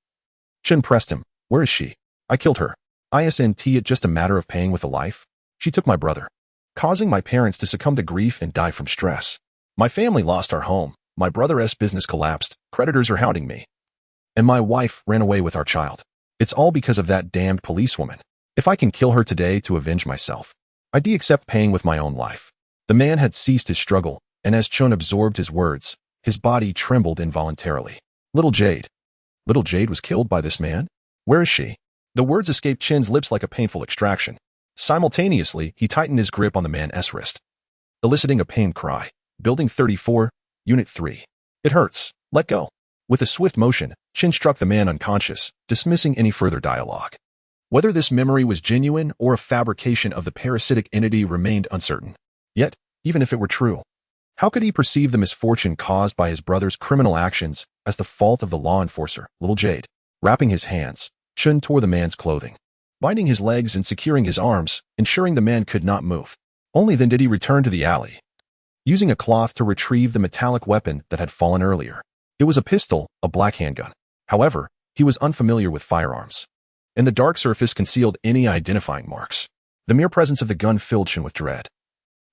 Chen pressed him. "Where is she?" "I killed her. Isn't it just a matter of paying with a life? She took my brother, causing my parents to succumb to grief and die from stress. My family lost our home, my brother's business collapsed, creditors are hounding me, and my wife ran away with our child. It's all because of that damned policewoman. If I can kill her today to avenge myself, I'd accept paying with my own life." The man had ceased his struggle, and as Chen absorbed his words, his body trembled involuntarily. Little Jade was killed by this man? Where is she?" The words escaped Chen's lips like a painful extraction. Simultaneously, he tightened his grip on the man's wrist, eliciting a pained cry. "Building 34, Unit 3. It hurts. Let go." With a swift motion, Chen struck the man unconscious, dismissing any further dialogue. Whether this memory was genuine or a fabrication of the parasitic entity remained uncertain. Yet, even if it were true, how could he perceive the misfortune caused by his brother's criminal actions as the fault of the law enforcer, Little Jade? Wrapping his hands, Chen tore the man's clothing, binding his legs and securing his arms, ensuring the man could not move. Only then did he return to the alley, using a cloth to retrieve the metallic weapon that had fallen earlier. It was a pistol, a black handgun. However, he was unfamiliar with firearms, and the dark surface concealed any identifying marks. The mere presence of the gun filled Chen with dread.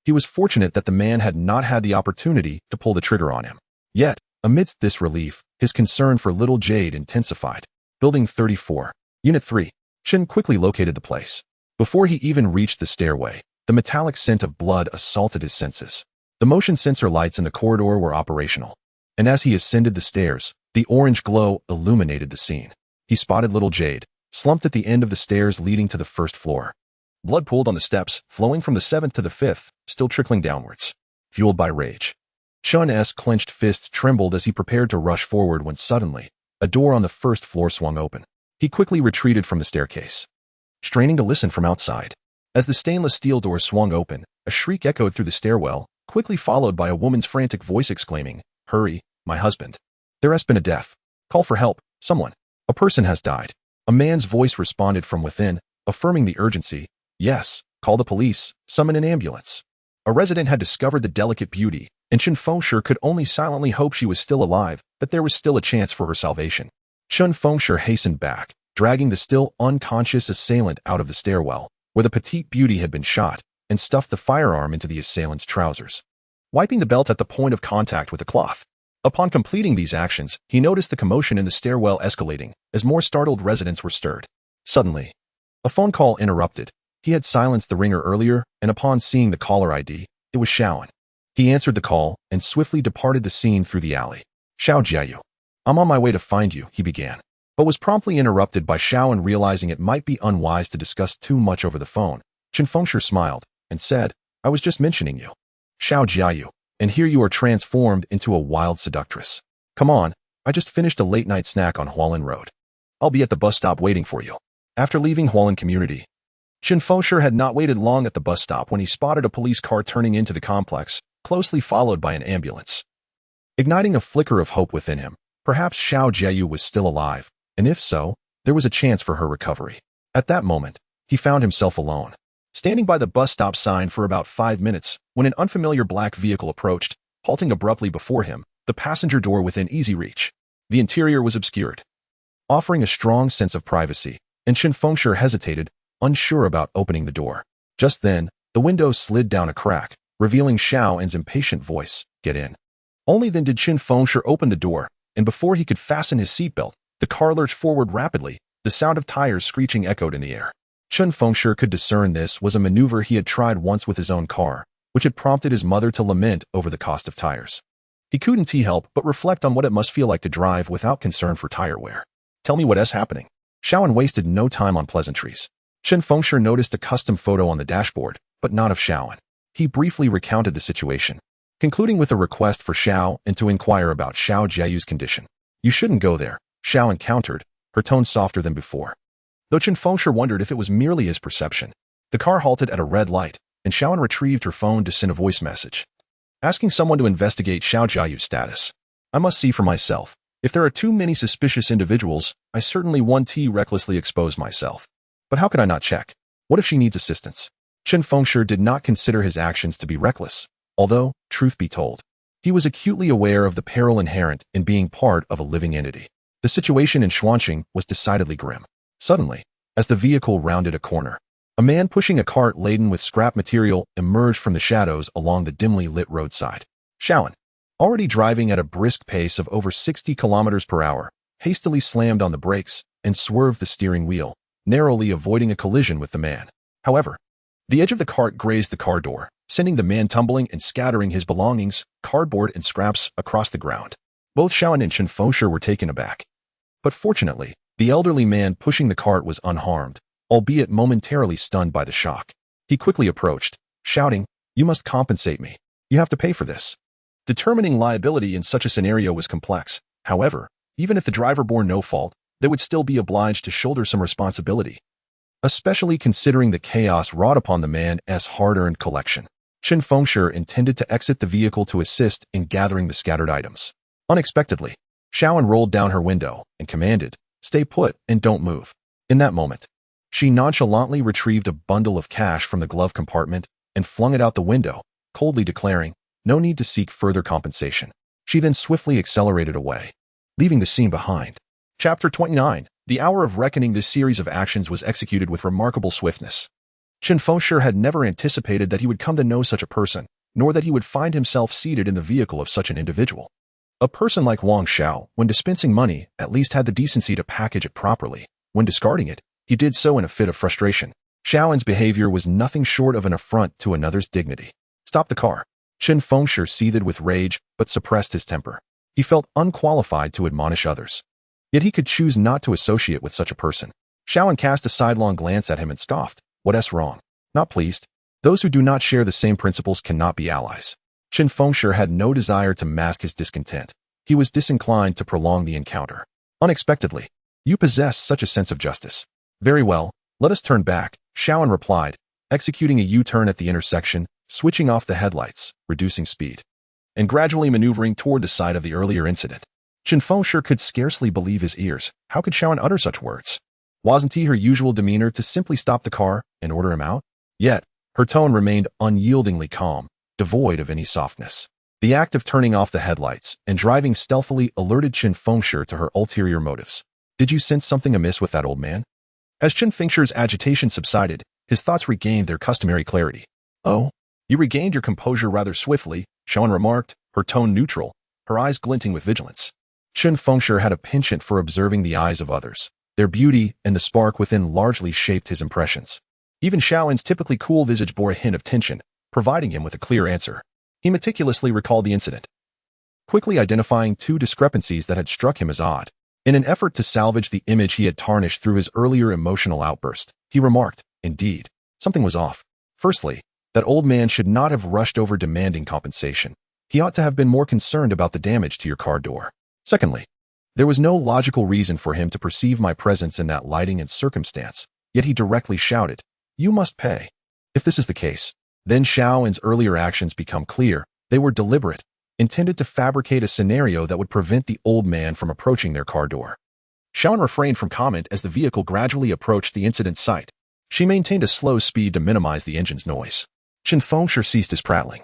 He was fortunate that the man had not had the opportunity to pull the trigger on him. Yet, amidst this relief, his concern for Little Jade intensified. Building 34, Unit 3. Chen quickly located the place. Before he even reached the stairway, the metallic scent of blood assaulted his senses. The motion sensor lights in the corridor were operational, and as he ascended the stairs, the orange glow illuminated the scene. He spotted Little Jade, slumped at the end of the stairs leading to the first floor. Blood pooled on the steps, flowing from the 7th to the 5th, still trickling downwards. Fueled by rage, Chen's clenched fists trembled as he prepared to rush forward when suddenly, a door on the first floor swung open. He quickly retreated from the staircase, straining to listen from outside. As the stainless steel door swung open, a shriek echoed through the stairwell, quickly followed by a woman's frantic voice exclaiming, "Hurry, my husband. There has been a death. Call for help, someone. A person has died." A man's voice responded from within, affirming the urgency. "Yes, call the police, summon an ambulance." A resident had discovered the delicate beauty, and Chen Fengshi could only silently hope she was still alive, that there was still a chance for her salvation. Chen Fengshi hastened back, dragging the still unconscious assailant out of the stairwell, where the petite beauty had been shot, and stuffed the firearm into the assailant's trousers, wiping the belt at the point of contact with the cloth. Upon completing these actions, he noticed the commotion in the stairwell escalating, as more startled residents were stirred. Suddenly, a phone call interrupted. He had silenced the ringer earlier, and upon seeing the caller ID, it was Shaoan. He answered the call and swiftly departed the scene through the alley. "Xiao Jiayu, I'm on my way to find you," he began, but was promptly interrupted by Shaoan realizing it might be unwise to discuss too much over the phone. Chen Fengshi smiled and said, "I was just mentioning you, Xiao Jiayu, and here you are transformed into a wild seductress. Come on, I just finished a late-night snack on Hualin Road. I'll be at the bus stop waiting for you." After leaving Hualin Community, Chen Fengshi had not waited long at the bus stop when he spotted a police car turning into the complex, closely followed by an ambulance. Igniting a flicker of hope within him, perhaps Xiao Jiayu was still alive, and if so, there was a chance for her recovery. At that moment, he found himself alone, standing by the bus stop sign for about 5 minutes when an unfamiliar black vehicle approached, halting abruptly before him, the passenger door within easy reach. The interior was obscured, offering a strong sense of privacy, and Chen Fengshi hesitated, unsure about opening the door. Just then, the window slid down a crack, revealing Xiao An's impatient voice, "Get in." Only then did Chen Fengshi open the door, and before he could fasten his seatbelt, the car lurched forward rapidly, the sound of tires screeching echoed in the air. Chen Fengshi could discern this was a maneuver he had tried once with his own car, which had prompted his mother to lament over the cost of tires. He couldn't help but reflect on what it must feel like to drive without concern for tire wear. "Tell me what's happening." Xiao An wasted no time on pleasantries. Chen Fengshi noticed a custom photo on the dashboard, but not of Xiao An. He briefly recounted the situation, concluding with a request for Xiao An to inquire about Xiao Jiayu's condition. "You shouldn't go there," Xiao An countered, her tone softer than before. Though Chen Fengshi wondered if it was merely his perception, the car halted at a red light, and Xiao An retrieved her phone to send a voice message, asking someone to investigate Xiao Jiayu's status. "I must see for myself. If there are too many suspicious individuals, I certainly won't recklessly expose myself. But how could I not check? What if she needs assistance?" Chen Fengshi did not consider his actions to be reckless, although, truth be told, he was acutely aware of the peril inherent in being part of a living entity. The situation in Xuanqing was decidedly grim. Suddenly, as the vehicle rounded a corner, a man pushing a cart laden with scrap material emerged from the shadows along the dimly lit roadside. Xiao An, already driving at a brisk pace of over 60 kilometers per hour, hastily slammed on the brakes and swerved the steering wheel, narrowly avoiding a collision with the man. However, the edge of the cart grazed the car door, sending the man tumbling and scattering his belongings, cardboard and scraps, across the ground. Both Xiao An and Chen Fengshi were taken aback. But fortunately, the elderly man pushing the cart was unharmed, albeit momentarily stunned by the shock. He quickly approached, shouting, "You must compensate me. You have to pay for this." Determining liability in such a scenario was complex. However, even if the driver bore no fault, they would still be obliged to shoulder some responsibility, especially considering the chaos wrought upon the man's hard-earned collection. Chen Fengshi intended to exit the vehicle to assist in gathering the scattered items. Unexpectedly, Xiao An rolled down her window and commanded, "Stay put and don't move." In that moment, she nonchalantly retrieved a bundle of cash from the glove compartment and flung it out the window, coldly declaring, "No need to seek further compensation." She then swiftly accelerated away, leaving the scene behind. Chapter 29. The hour of reckoning. This series of actions was executed with remarkable swiftness. Chen Fengshi had never anticipated that he would come to know such a person, nor that he would find himself seated in the vehicle of such an individual. A person like Wang Xiao, when dispensing money, at least had the decency to package it properly. When discarding it, he did so in a fit of frustration. Xiao An's behavior was nothing short of an affront to another's dignity. "Stop the car." Chen Fengshi seethed with rage, but suppressed his temper. He felt unqualified to admonish others. Yet he could choose not to associate with such a person. Xiao An cast a sidelong glance at him and scoffed. "What's wrong?" "Not pleased. Those who do not share the same principles cannot be allies." Chen Fengshi had no desire to mask his discontent. He was disinclined to prolong the encounter. Unexpectedly, "You possess such a sense of justice." "Very well, let us turn back," Xiao An replied, executing a U-turn at the intersection, switching off the headlights, reducing speed, and gradually maneuvering toward the site of the earlier incident. Chen Fengshi could scarcely believe his ears. How could Xiao An utter such words? Wasn't he her usual demeanor to simply stop the car and order him out? Yet, her tone remained unyieldingly calm, devoid of any softness. The act of turning off the headlights and driving stealthily alerted Chen Fengshi to her ulterior motives. "Did you sense something amiss with that old man?" As Chen Fengshi's agitation subsided, his thoughts regained their customary clarity. "Oh, you regained your composure rather swiftly," Xiao An remarked, her tone neutral, her eyes glinting with vigilance. Chen Fengshi had a penchant for observing the eyes of others. Their beauty and the spark within largely shaped his impressions. Even Xiao An's typically cool visage bore a hint of tension, providing him with a clear answer. He meticulously recalled the incident, quickly identifying two discrepancies that had struck him as odd. In an effort to salvage the image he had tarnished through his earlier emotional outburst, he remarked, "Indeed, something was off. Firstly, that old man should not have rushed over demanding compensation. He ought to have been more concerned about the damage to your car door. Secondly, there was no logical reason for him to perceive my presence in that lighting and circumstance, yet he directly shouted, 'You must pay.' If this is the case, then Xiao An's earlier actions become clear. They were deliberate, intended to fabricate a scenario that would prevent the old man from approaching their car door." Xiao An refrained from comment as the vehicle gradually approached the incident site. She maintained a slow speed to minimize the engine's noise. Chen Fengshi ceased his prattling.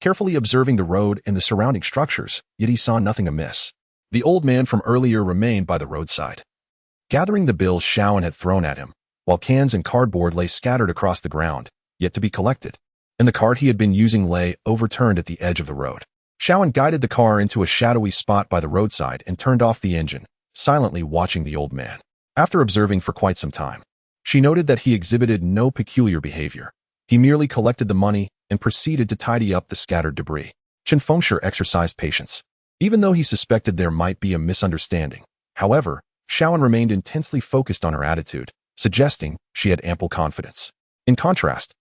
carefully observing the road and the surrounding structures, yet he saw nothing amiss. The old man from earlier remained by the roadside, gathering the bills Shawan had thrown at him, while cans and cardboard lay scattered across the ground, yet to be collected, and the cart he had been using lay overturned at the edge of the road. Shawan guided the car into a shadowy spot by the roadside and turned off the engine, silently watching the old man. After observing for quite some time, she noted that he exhibited no peculiar behavior. He merely collected the money and proceeded to tidy up the scattered debris. Chen Fengshi exercised patience, even though he suspected there might be a misunderstanding. However, Shawan remained intensely focused on her attitude, suggesting she had ample confidence. In contrast,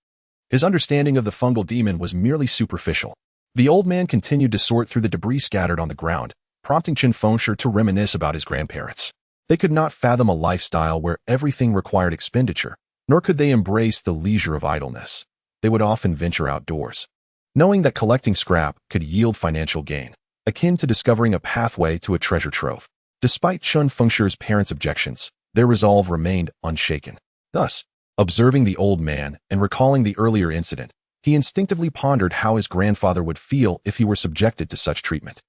his understanding of the fungal demon was merely superficial. The old man continued to sort through the debris scattered on the ground, prompting Chen Fengshi to reminisce about his grandparents. They could not fathom a lifestyle where everything required expenditure, nor could they embrace the leisure of idleness. They would often venture outdoors, knowing that collecting scrap could yield financial gain, akin to discovering a pathway to a treasure trove. Despite Chen Fengshi's parents' objections, their resolve remained unshaken. Thus, observing the old man and recalling the earlier incident, he instinctively pondered how his grandfather would feel if he were subjected to such treatment.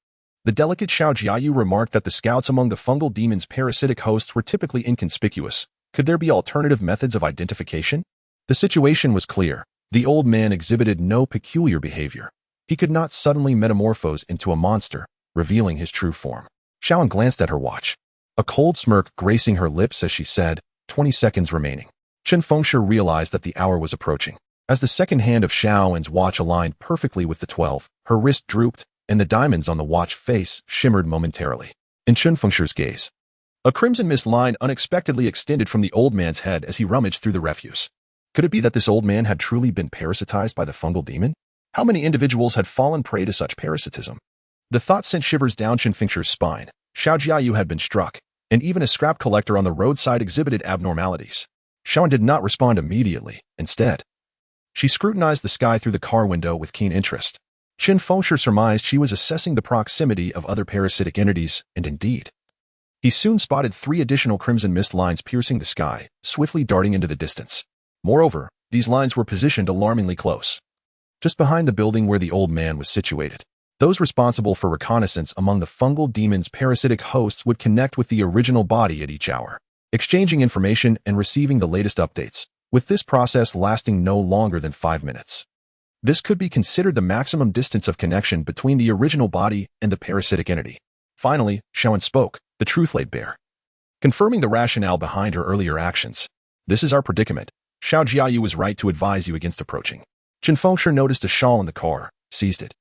The delicate Xiao Jiayu remarked that the scouts among the fungal demon's parasitic hosts were typically inconspicuous. Could there be alternative methods of identification? The situation was clear. The old man exhibited no peculiar behavior. He could not suddenly metamorphose into a monster, revealing his true form. Shawan glanced at her watch, a cold smirk gracing her lips as she said, 20 seconds remaining. Chen Fengshi realized that the hour was approaching. As the second hand of Shawan's watch aligned perfectly with the 12, her wrist drooped, and the diamonds on the watch face shimmered momentarily. In Chen Fengshi's gaze, a crimson mist line unexpectedly extended from the old man's head as he rummaged through the refuse. Could it be that this old man had truly been parasitized by the fungal demon? How many individuals had fallen prey to such parasitism? The thought sent shivers down Chen Fengshi's spine. Xiao Jiayu had been struck, and even a scrap collector on the roadside exhibited abnormalities. Shawan did not respond immediately. Instead, she scrutinized the sky through the car window with keen interest. Chen Fengshi surmised she was assessing the proximity of other parasitic entities, and indeed, he soon spotted 3 additional crimson mist lines piercing the sky, swiftly darting into the distance. Moreover, these lines were positioned alarmingly close, just behind the building where the old man was situated. Those responsible for reconnaissance among the fungal demon's parasitic hosts would connect with the original body at each hour, exchanging information and receiving the latest updates, with this process lasting no longer than 5 minutes. This could be considered the maximum distance of connection between the original body and the parasitic entity. Finally, Shawan spoke, the truth laid bare, confirming the rationale behind her earlier actions. This is our predicament. Xiao Jiayu was right to advise you against approaching. Chen Fengshi noticed a shawl in the car, seized it,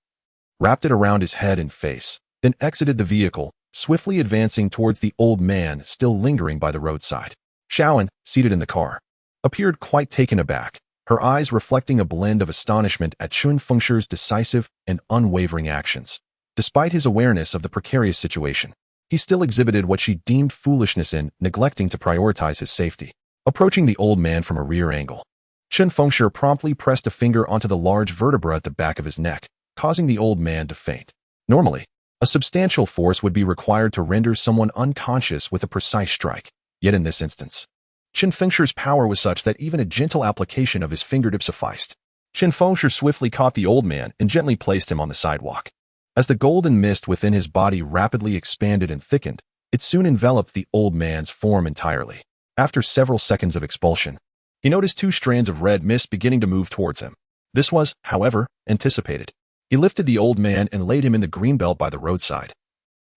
wrapped it around his head and face, then exited the vehicle, swiftly advancing towards the old man still lingering by the roadside. Shawan, seated in the car, appeared quite taken aback, her eyes reflecting a blend of astonishment at Chen Fengshi's decisive and unwavering actions. Despite his awareness of the precarious situation, he still exhibited what she deemed foolishness in neglecting to prioritize his safety. Approaching the old man from a rear angle, Chen Fengshi promptly pressed a finger onto the large vertebra at the back of his neck, causing the old man to faint. Normally, a substantial force would be required to render someone unconscious with a precise strike. Yet in this instance, Chen Fengshi's power was such that even a gentle application of his fingertip sufficed. Chen Fengshi swiftly caught the old man and gently placed him on the sidewalk. As the golden mist within his body rapidly expanded and thickened, it soon enveloped the old man's form entirely. After several seconds of expulsion, he noticed 2 strands of red mist beginning to move towards him. This was, however, anticipated. He lifted the old man and laid him in the green belt by the roadside,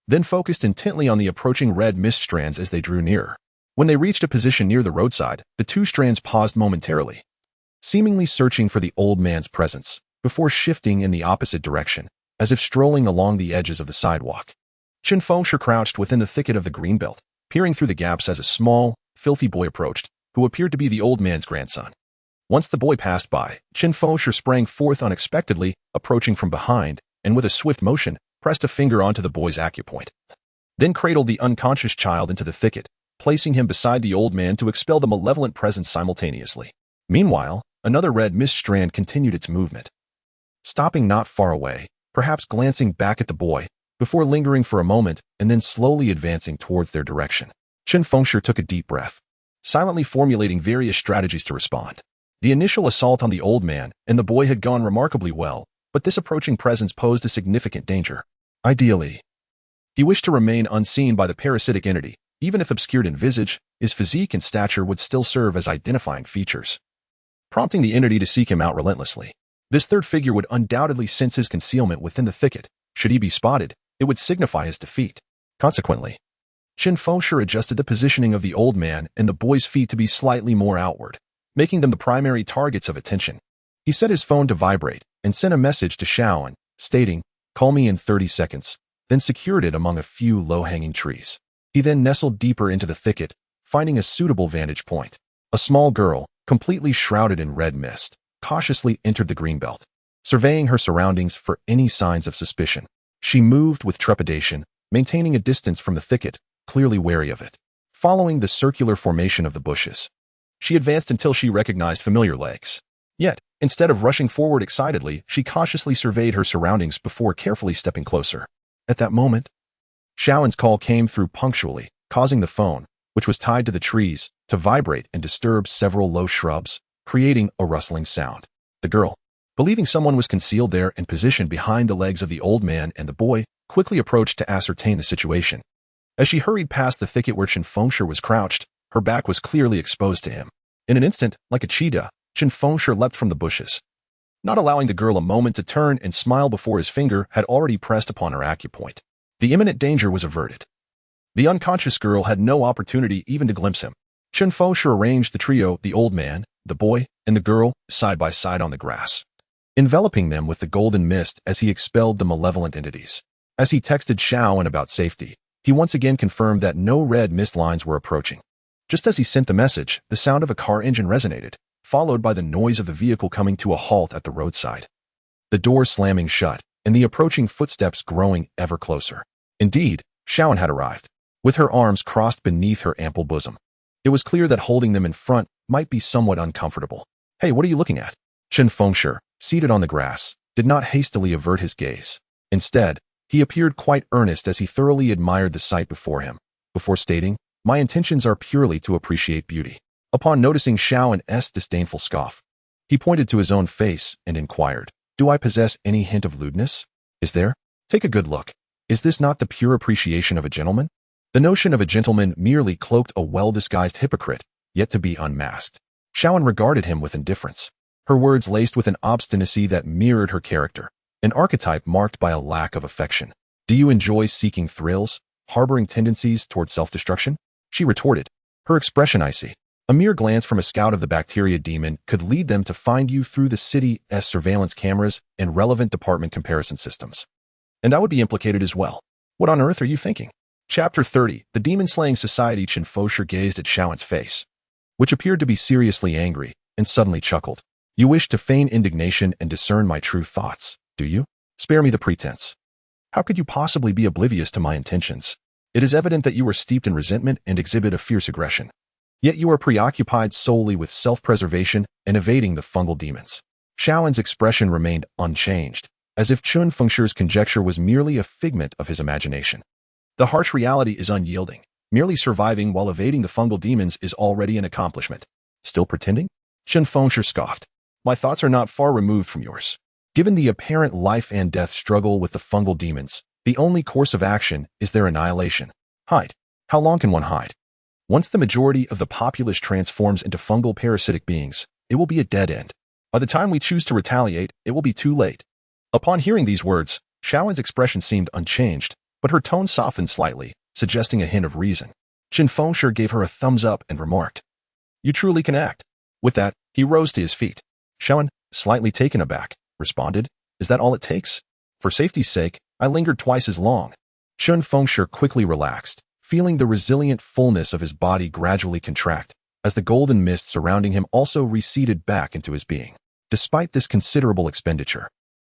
then focused intently on the approaching red mist strands as they drew nearer. When they reached a position near the roadside, the 2 strands paused momentarily, seemingly searching for the old man's presence, before shifting in the opposite direction, as if strolling along the edges of the sidewalk. Chen Fengshi crouched within the thicket of the green belt, peering through the gaps as a small, filthy boy approached, who appeared to be the old man's grandson. Once the boy passed by, Chen Fengshi sprang forth unexpectedly, approaching from behind, and with a swift motion, pressed a finger onto the boy's acupoint. Then cradled the unconscious child into the thicket, placing him beside the old man to expel the malevolent presence simultaneously. Meanwhile, another red mist strand continued its movement, stopping not far away, perhaps glancing back at the boy, before lingering for a moment and then slowly advancing towards their direction. Chen Fengshi took a deep breath, silently formulating various strategies to respond. The initial assault on the old man and the boy had gone remarkably well, but this approaching presence posed a significant danger. Ideally, he wished to remain unseen by the parasitic entity. Even if obscured in visage, his physique and stature would still serve as identifying features, prompting the entity to seek him out relentlessly. This third figure would undoubtedly sense his concealment within the thicket. Should he be spotted, it would signify his defeat. Consequently, Chen Fengshi adjusted the positioning of the old man and the boy's feet to be slightly more outward, making them the primary targets of attention. He set his phone to vibrate and sent a message to Shaoan, stating, "Call me in 30 seconds, then secured it among a few low-hanging trees. He then nestled deeper into the thicket, finding a suitable vantage point. A small girl, completely shrouded in red mist, cautiously entered the greenbelt, surveying her surroundings for any signs of suspicion. She moved with trepidation, maintaining a distance from the thicket, clearly wary of it. Following the circular formation of the bushes, she advanced until she recognized familiar legs. Yet, instead of rushing forward excitedly, she cautiously surveyed her surroundings before carefully stepping closer. At that moment, Shaoan's call came through punctually, causing the phone, which was tied to the trees, to vibrate and disturb several low shrubs, creating a rustling sound. The girl, believing someone was concealed there and positioned behind the legs of the old man and the boy, quickly approached to ascertain the situation. As she hurried past the thicket where Chen Fengshi was crouched, her back was clearly exposed to him. In an instant, like a cheetah, Chen Fengshi leapt from the bushes, not allowing the girl a moment to turn and smile before his finger had already pressed upon her acupoint. The imminent danger was averted. The unconscious girl had no opportunity even to glimpse him. Chen Fengshi arranged the trio, the old man, the boy, and the girl, side by side on the grass, enveloping them with the golden mist as he expelled the malevolent entities. As he texted Shaoan about safety, he once again confirmed that no red mist lines were approaching. Just as he sent the message, the sound of a car engine resonated, followed by the noise of the vehicle coming to a halt at the roadside. The door slamming shut, and the approaching footsteps growing ever closer. Indeed, Shaoan had arrived, with her arms crossed beneath her ample bosom. It was clear that holding them in front might be somewhat uncomfortable. "Hey, what are you looking at?" Chen Fengshi, seated on the grass, did not hastily avert his gaze. Instead, he appeared quite earnest as he thoroughly admired the sight before him, before stating, "My intentions are purely to appreciate beauty." Upon noticing Shaoan's disdainful scoff, he pointed to his own face and inquired, "Do I possess any hint of lewdness? Is there? Take a good look. Is this not the pure appreciation of a gentleman?" The notion of a gentleman merely cloaked a well-disguised hypocrite, yet to be unmasked. Shaoan regarded him with indifference, her words laced with an obstinacy that mirrored her character, an archetype marked by a lack of affection. "Do you enjoy seeking thrills, harboring tendencies toward self-destruction?" She retorted, her expression icy. A mere glance from a scout of the bacteria demon could lead them to find you through the city's surveillance cameras and relevant department comparison systems. And I would be implicated as well. What on earth are you thinking? Chapter 30. The Demon-Slaying Society. Chen Fengshi gazed at Shaoan's face, which appeared to be seriously angry, and suddenly chuckled. "You wish to feign indignation and discern my true thoughts, do you? Spare me the pretense. How could you possibly be oblivious to my intentions? It is evident that you are steeped in resentment and exhibit a fierce aggression. Yet you are preoccupied solely with self-preservation and evading the fungal demons." Shaoan's expression remained unchanged, as if Chen Fengshi's conjecture was merely a figment of his imagination. The harsh reality is unyielding. Merely surviving while evading the fungal demons is already an accomplishment. Still pretending? Chen Fengshi scoffed. "My thoughts are not far removed from yours. Given the apparent life and death struggle with the fungal demons, the only course of action is their annihilation. Hide. How long can one hide? Once the majority of the populace transforms into fungal parasitic beings, it will be a dead end. By the time we choose to retaliate, it will be too late." Upon hearing these words, Shaoan's expression seemed unchanged, but her tone softened slightly, suggesting a hint of reason. Chen Fengshi gave her a thumbs up and remarked, "You truly can act." With that, he rose to his feet. Shaoan, slightly taken aback, responded, "Is that all it takes? For safety's sake, I lingered twice as long." Chen Fengshi quickly relaxed, feeling the resilient fullness of his body gradually contract, as the golden mist surrounding him also receded back into his being. Despite this considerable expenditure,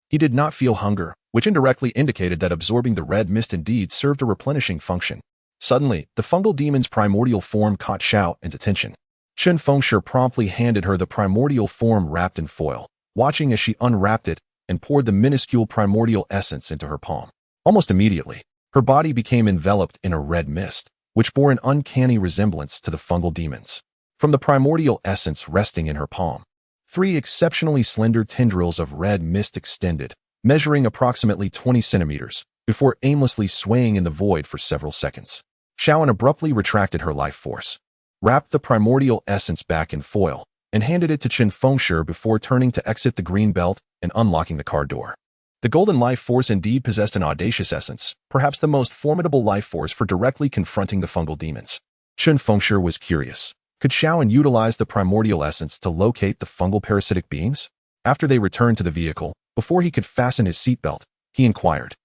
he did not feel hunger, which indirectly indicated that absorbing the red mist indeed served a replenishing function. Suddenly, the fungal demon's primordial form caught Shaoan's attention. Chen Fengshi promptly handed her the primordial form wrapped in foil, watching as she unwrapped it and poured the minuscule primordial essence into her palm. Almost immediately, her body became enveloped in a red mist, which bore an uncanny resemblance to the fungal demons. From the primordial essence resting in her palm, 3 exceptionally slender tendrils of red mist extended, measuring approximately 20 centimeters, before aimlessly swaying in the void for several seconds. Shaoan abruptly retracted her life force, wrapped the primordial essence back in foil, and handed it to Chen Fengshi before turning to exit the green belt and unlocking the car door. The golden life force indeed possessed an audacious essence, perhaps the most formidable life force for directly confronting the fungal demons. Chen Fengshi was curious. Could Shaoan utilize the primordial essence to locate the fungal parasitic beings? After they returned to the vehicle, before he could fasten his seatbelt, he inquired,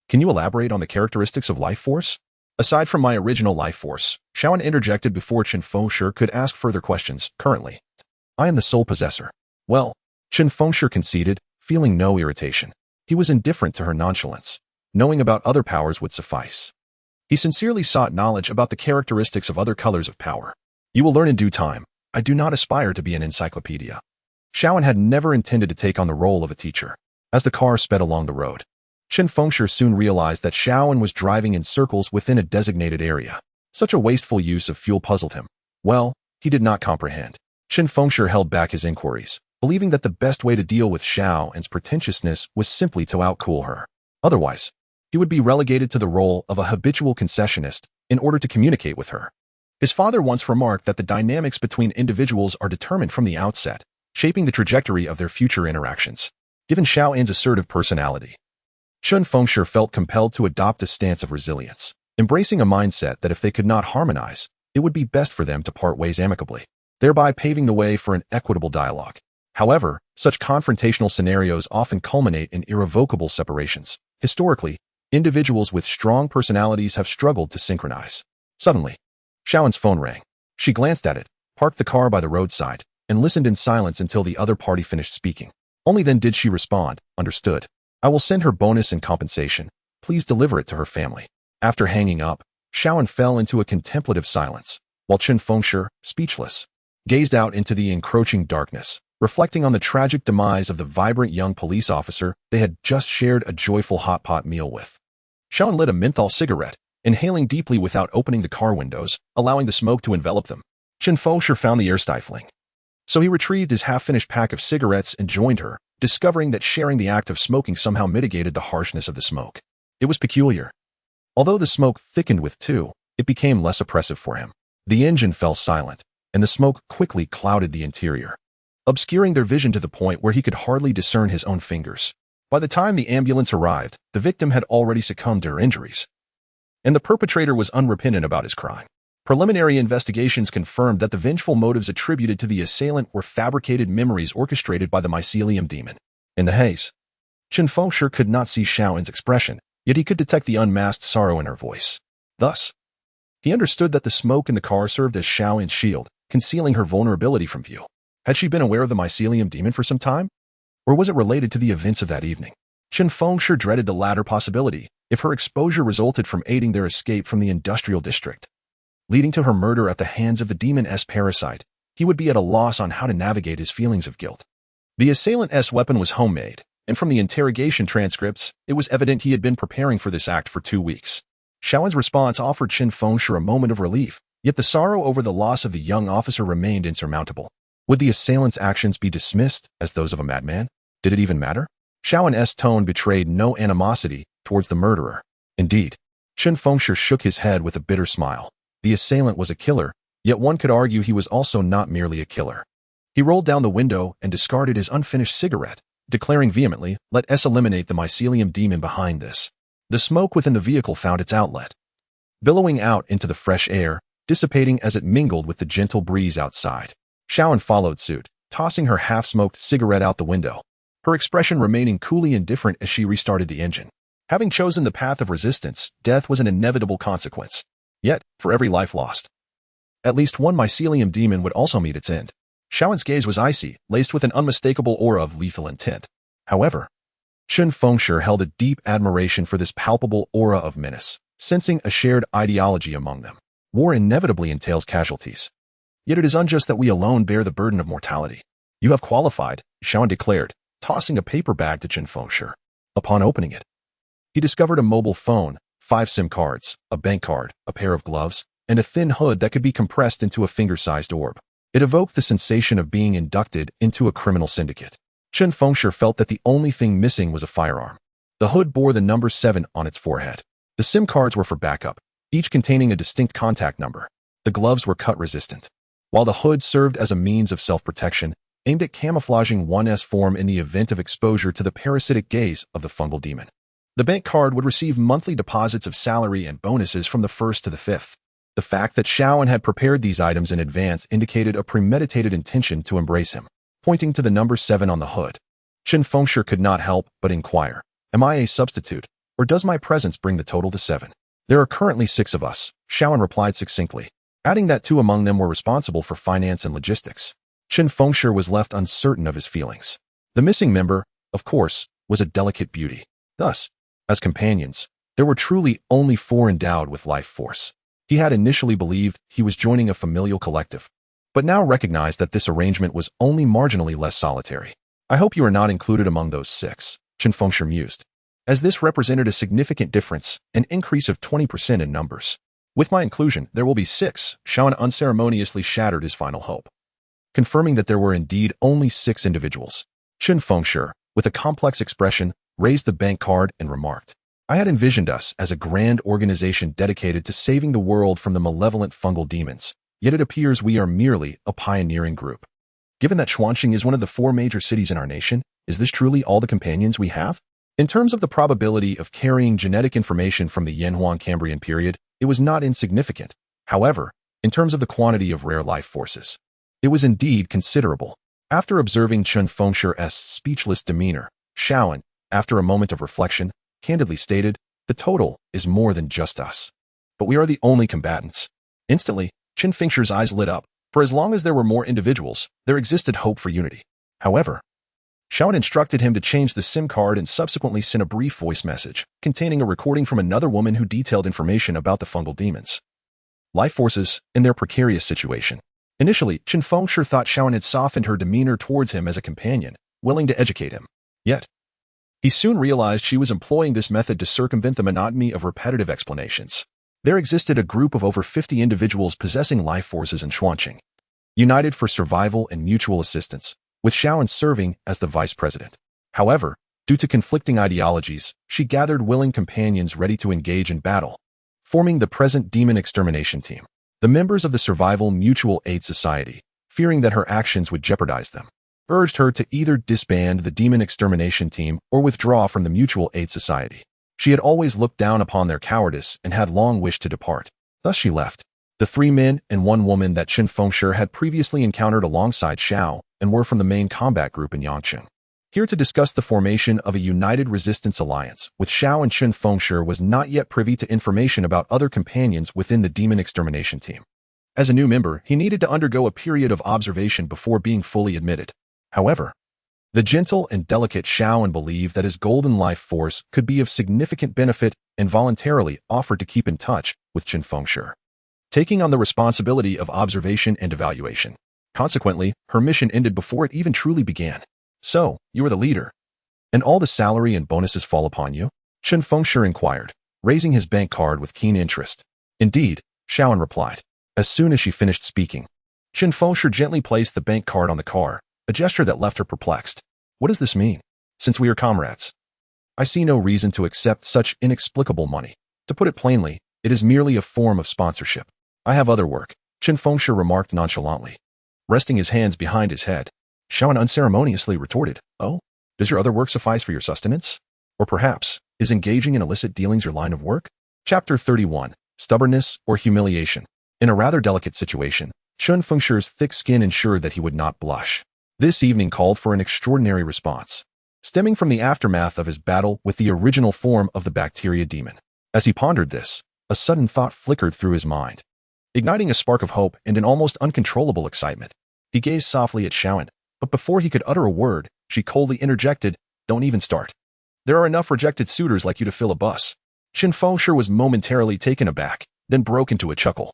"Can you elaborate on the characteristics of life force?" "Aside from my original life force," Shaoan interjected before Chen Fengshi could ask further questions. "Currently, I am the sole possessor." "Well," Chen Fengshi conceded, feeling no irritation. He was indifferent to her nonchalance. Knowing about other powers would suffice. He sincerely sought knowledge about the characteristics of other colors of power. "You will learn in due time. I do not aspire to be an encyclopedia." Shaoan had never intended to take on the role of a teacher. As the car sped along the road, Chen Fengshi soon realized that Shaoan was driving in circles within a designated area. Such a wasteful use of fuel puzzled him. Well, he did not comprehend. Chen Fengshi held back his inquiries, believing that the best way to deal with Shaoan's pretentiousness was simply to outcool her. Otherwise, he would be relegated to the role of a habitual concessionist in order to communicate with her. His father once remarked that the dynamics between individuals are determined from the outset, shaping the trajectory of their future interactions. Given Shaoan's assertive personality, Chen Fengshi felt compelled to adopt a stance of resilience, embracing a mindset that if they could not harmonize, it would be best for them to part ways amicably, thereby paving the way for an equitable dialogue. However, such confrontational scenarios often culminate in irrevocable separations. Historically, individuals with strong personalities have struggled to synchronize. Suddenly, Shaoan's phone rang. She glanced at it, parked the car by the roadside, and listened in silence until the other party finished speaking. Only then did she respond, "Understood. I will send her bonus in compensation. Please deliver it to her family." After hanging up, Shaoan fell into a contemplative silence, while Chen Fengshi, speechless, gazed out into the encroaching darkness, reflecting on the tragic demise of the vibrant young police officer they had just shared a joyful hot pot meal with. Shaoan lit a menthol cigarette, inhaling deeply without opening the car windows, allowing the smoke to envelop them. Chen Fengshi found the air stifling. So he retrieved his half-finished pack of cigarettes and joined her, discovering that sharing the act of smoking somehow mitigated the harshness of the smoke. It was peculiar. Although the smoke thickened with two, it became less oppressive for him. The engine fell silent, and the smoke quickly clouded the interior, obscuring their vision to the point where he could hardly discern his own fingers. By the time the ambulance arrived, the victim had already succumbed to her injuries, and the perpetrator was unrepentant about his crime. Preliminary investigations confirmed that the vengeful motives attributed to the assailant were fabricated memories orchestrated by the mycelium demon. In the haze, Chen Fengshi could not see Shaoan's expression, yet he could detect the unmasked sorrow in her voice. Thus, he understood that the smoke in the car served as Shaoan's shield, concealing her vulnerability from view. Had she been aware of the mycelium demon for some time? Or was it related to the events of that evening? Chen Fengshi dreaded the latter possibility, if her exposure resulted from aiding their escape from the industrial district, leading to her murder at the hands of the demon-S parasite. He would be at a loss on how to navigate his feelings of guilt. The assailant-S weapon was homemade, and from the interrogation transcripts, it was evident he had been preparing for this act for 2 weeks. Shaoan's response offered Chen Fengshi a moment of relief, yet the sorrow over the loss of the young officer remained insurmountable. Would the assailant's actions be dismissed as those of a madman? Did it even matter? Shaoan's tone betrayed no animosity towards the murderer. Indeed, Chen Fengshi shook his head with a bitter smile. The assailant was a killer, yet one could argue he was also not merely a killer. He rolled down the window and discarded his unfinished cigarette, declaring vehemently, "Let us eliminate the mycelium demon behind this." The smoke within the vehicle found its outlet, billowing out into the fresh air, dissipating as it mingled with the gentle breeze outside. Shaoan followed suit, tossing her half-smoked cigarette out the window, her expression remaining coolly indifferent as she restarted the engine. Having chosen the path of resistance, death was an inevitable consequence. Yet, for every life lost, at least one mycelium demon would also meet its end. Shaoan's gaze was icy, laced with an unmistakable aura of lethal intent. However, Chen Fengshi held a deep admiration for this palpable aura of menace, sensing a shared ideology among them. War inevitably entails casualties. Yet it is unjust that we alone bear the burden of mortality. "You have qualified," Shaoan declared, tossing a paper bag to Chen Fengshi. Upon opening it, he discovered a mobile phone, 5 SIM cards, a bank card, a pair of gloves, and a thin hood that could be compressed into a finger-sized orb. It evoked the sensation of being inducted into a criminal syndicate. Chen Fengshi felt that the only thing missing was a firearm. The hood bore the number 7 on its forehead. The SIM cards were for backup, each containing a distinct contact number. The gloves were cut-resistant, while the hood served as a means of self-protection, aimed at camouflaging one's form in the event of exposure to the parasitic gaze of the fungal demon. The bank card would receive monthly deposits of salary and bonuses from the 1st to the 5th. The fact that Shaoan had prepared these items in advance indicated a premeditated intention to embrace him, pointing to the number 7 on the hood. Chen Fengshi could not help but inquire, "Am I a substitute, or does my presence bring the total to 7? There are currently 6 of us," Shaoan replied succinctly, adding that 2 among them were responsible for finance and logistics. Chen Fengshi was left uncertain of his feelings. The missing member, of course, was a delicate beauty. Thus, as companions, there were truly only 4 endowed with life force. He had initially believed he was joining a familial collective, but now recognized that this arrangement was only marginally less solitary. "I hope you are not included among those 6, Chen Fengshi mused, as this represented a significant difference, an increase of 20% in numbers. "With my inclusion, there will be 6, Shaoan unceremoniously shattered his final hope. Confirming that there were indeed only 6 individuals, Chen Fengshi, with a complex expression, raised the bank card and remarked, "I had envisioned us as a grand organization dedicated to saving the world from the malevolent fungal demons, yet it appears we are merely a pioneering group. Given that Xuanqing is one of the 4 major cities in our nation, is this truly all the companions we have?" In terms of the probability of carrying genetic information from the Yanhuan Cambrian period, it was not insignificant. However, in terms of the quantity of rare life forces, it was indeed considerable. After observing Chen Fengshi's speechless demeanor, Shaoan, after a moment of reflection, candidly stated, "The total is more than just us. But we are the only combatants." Instantly, Chen Fengshi's eyes lit up. For as long as there were more individuals, there existed hope for unity. However, Shaoan instructed him to change the SIM card and subsequently sent a brief voice message containing a recording from another woman who detailed information about the fungal demons' life forces and their precarious situation. Initially, Chen Fengshi thought Shaoan had softened her demeanor towards him as a companion, willing to educate him. Yet, he soon realized she was employing this method to circumvent the monotony of repetitive explanations. There existed a group of over 50 individuals possessing life forces in Xuanqing, united for survival and mutual assistance, with Shaoan serving as the vice president. However, due to conflicting ideologies, she gathered willing companions ready to engage in battle, forming the present Demon Extermination Team. The members of the Survival Mutual Aid Society, fearing that her actions would jeopardize them, urged her to either disband the Demon Extermination Team or withdraw from the Mutual Aid Society. She had always looked down upon their cowardice and had long wished to depart. Thus she left. The 3 men and 1 woman that Chen Fengshi had previously encountered alongside Xiao and were from the main combat group in Yangqing. Here to discuss the formation of a united resistance alliance with Xiao and Chen Fengshi was not yet privy to information about other companions within the Demon Extermination Team. As a new member, he needed to undergo a period of observation before being fully admitted. However, the gentle and delicate Shaoan believed that his golden life force could be of significant benefit and voluntarily offered to keep in touch with Chen Fengshi, taking on the responsibility of observation and evaluation. Consequently, her mission ended before it even truly began. "So, you are the leader, and all the salary and bonuses fall upon you?" Chen Fengshi inquired, raising his bank card with keen interest. "Indeed," Shaoan replied. As soon as she finished speaking, Chen Fengshi gently placed the bank card on the car, a gesture that left her perplexed. "What does this mean? Since we are comrades, I see no reason to accept such inexplicable money. To put it plainly, it is merely a form of sponsorship. I have other work," Chen Fengshi remarked nonchalantly, resting his hands behind his head. Shaoan unceremoniously retorted, "Oh, does your other work suffice for your sustenance? Or perhaps, is engaging in illicit dealings your line of work?" Chapter 31, Stubbornness or Humiliation. In a rather delicate situation, Chen Fengshi's thick skin ensured that he would not blush. This evening called for an extraordinary response, stemming from the aftermath of his battle with the original form of the bacteria demon. As he pondered this, a sudden thought flickered through his mind, igniting a spark of hope and an almost uncontrollable excitement. He gazed softly at Shaoan, but before he could utter a word, she coldly interjected, "Don't even start. There are enough rejected suitors like you to fill a bus." Chen Fengshi was momentarily taken aback, then broke into a chuckle,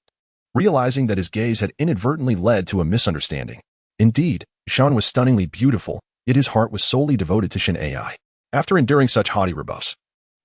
realizing that his gaze had inadvertently led to a misunderstanding. Indeed, Shaoan was stunningly beautiful, yet his heart was solely devoted to Shen Ai. After enduring such haughty rebuffs,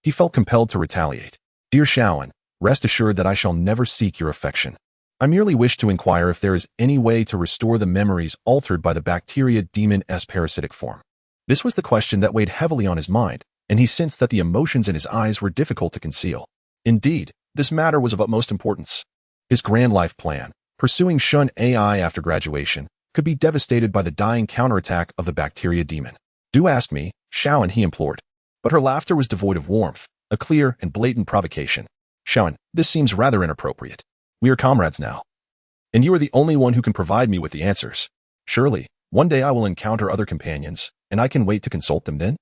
he felt compelled to retaliate. "Dear Shaoan, rest assured that I shall never seek your affection. I merely wish to inquire if there is any way to restore the memories altered by the bacteria demon's parasitic form." This was the question that weighed heavily on his mind, and he sensed that the emotions in his eyes were difficult to conceal. Indeed, this matter was of utmost importance. His grand life plan, pursuing Chen AI after graduation, could be devastated by the dying counterattack of the bacteria demon. Do ask me, Shaoan, he implored. But her laughter was devoid of warmth, a clear and blatant provocation. Shaoan, this seems rather inappropriate. We are comrades now. And you are the only one who can provide me with the answers. Surely, one day I will encounter other companions, and I can wait to consult them then?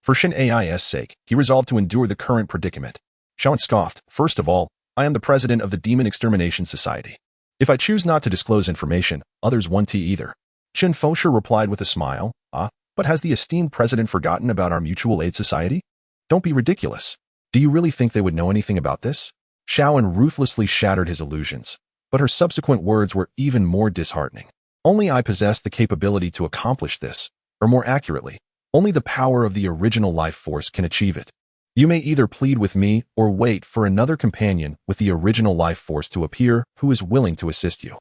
For Chen AI's sake, he resolved to endure the current predicament. Shaoan scoffed. First of all, I am the president of the Demon Extermination Society. If I choose not to disclose information, others won't either. Chen Fengshi replied with a smile. But has the esteemed president forgotten about our mutual aid society? Don't be ridiculous. Do you really think they would know anything about this? Shaoan ruthlessly shattered his illusions, but her subsequent words were even more disheartening. Only I possess the capability to accomplish this, or more accurately, only the power of the original life force can achieve it. You may either plead with me or wait for another companion with the original life force to appear who is willing to assist you.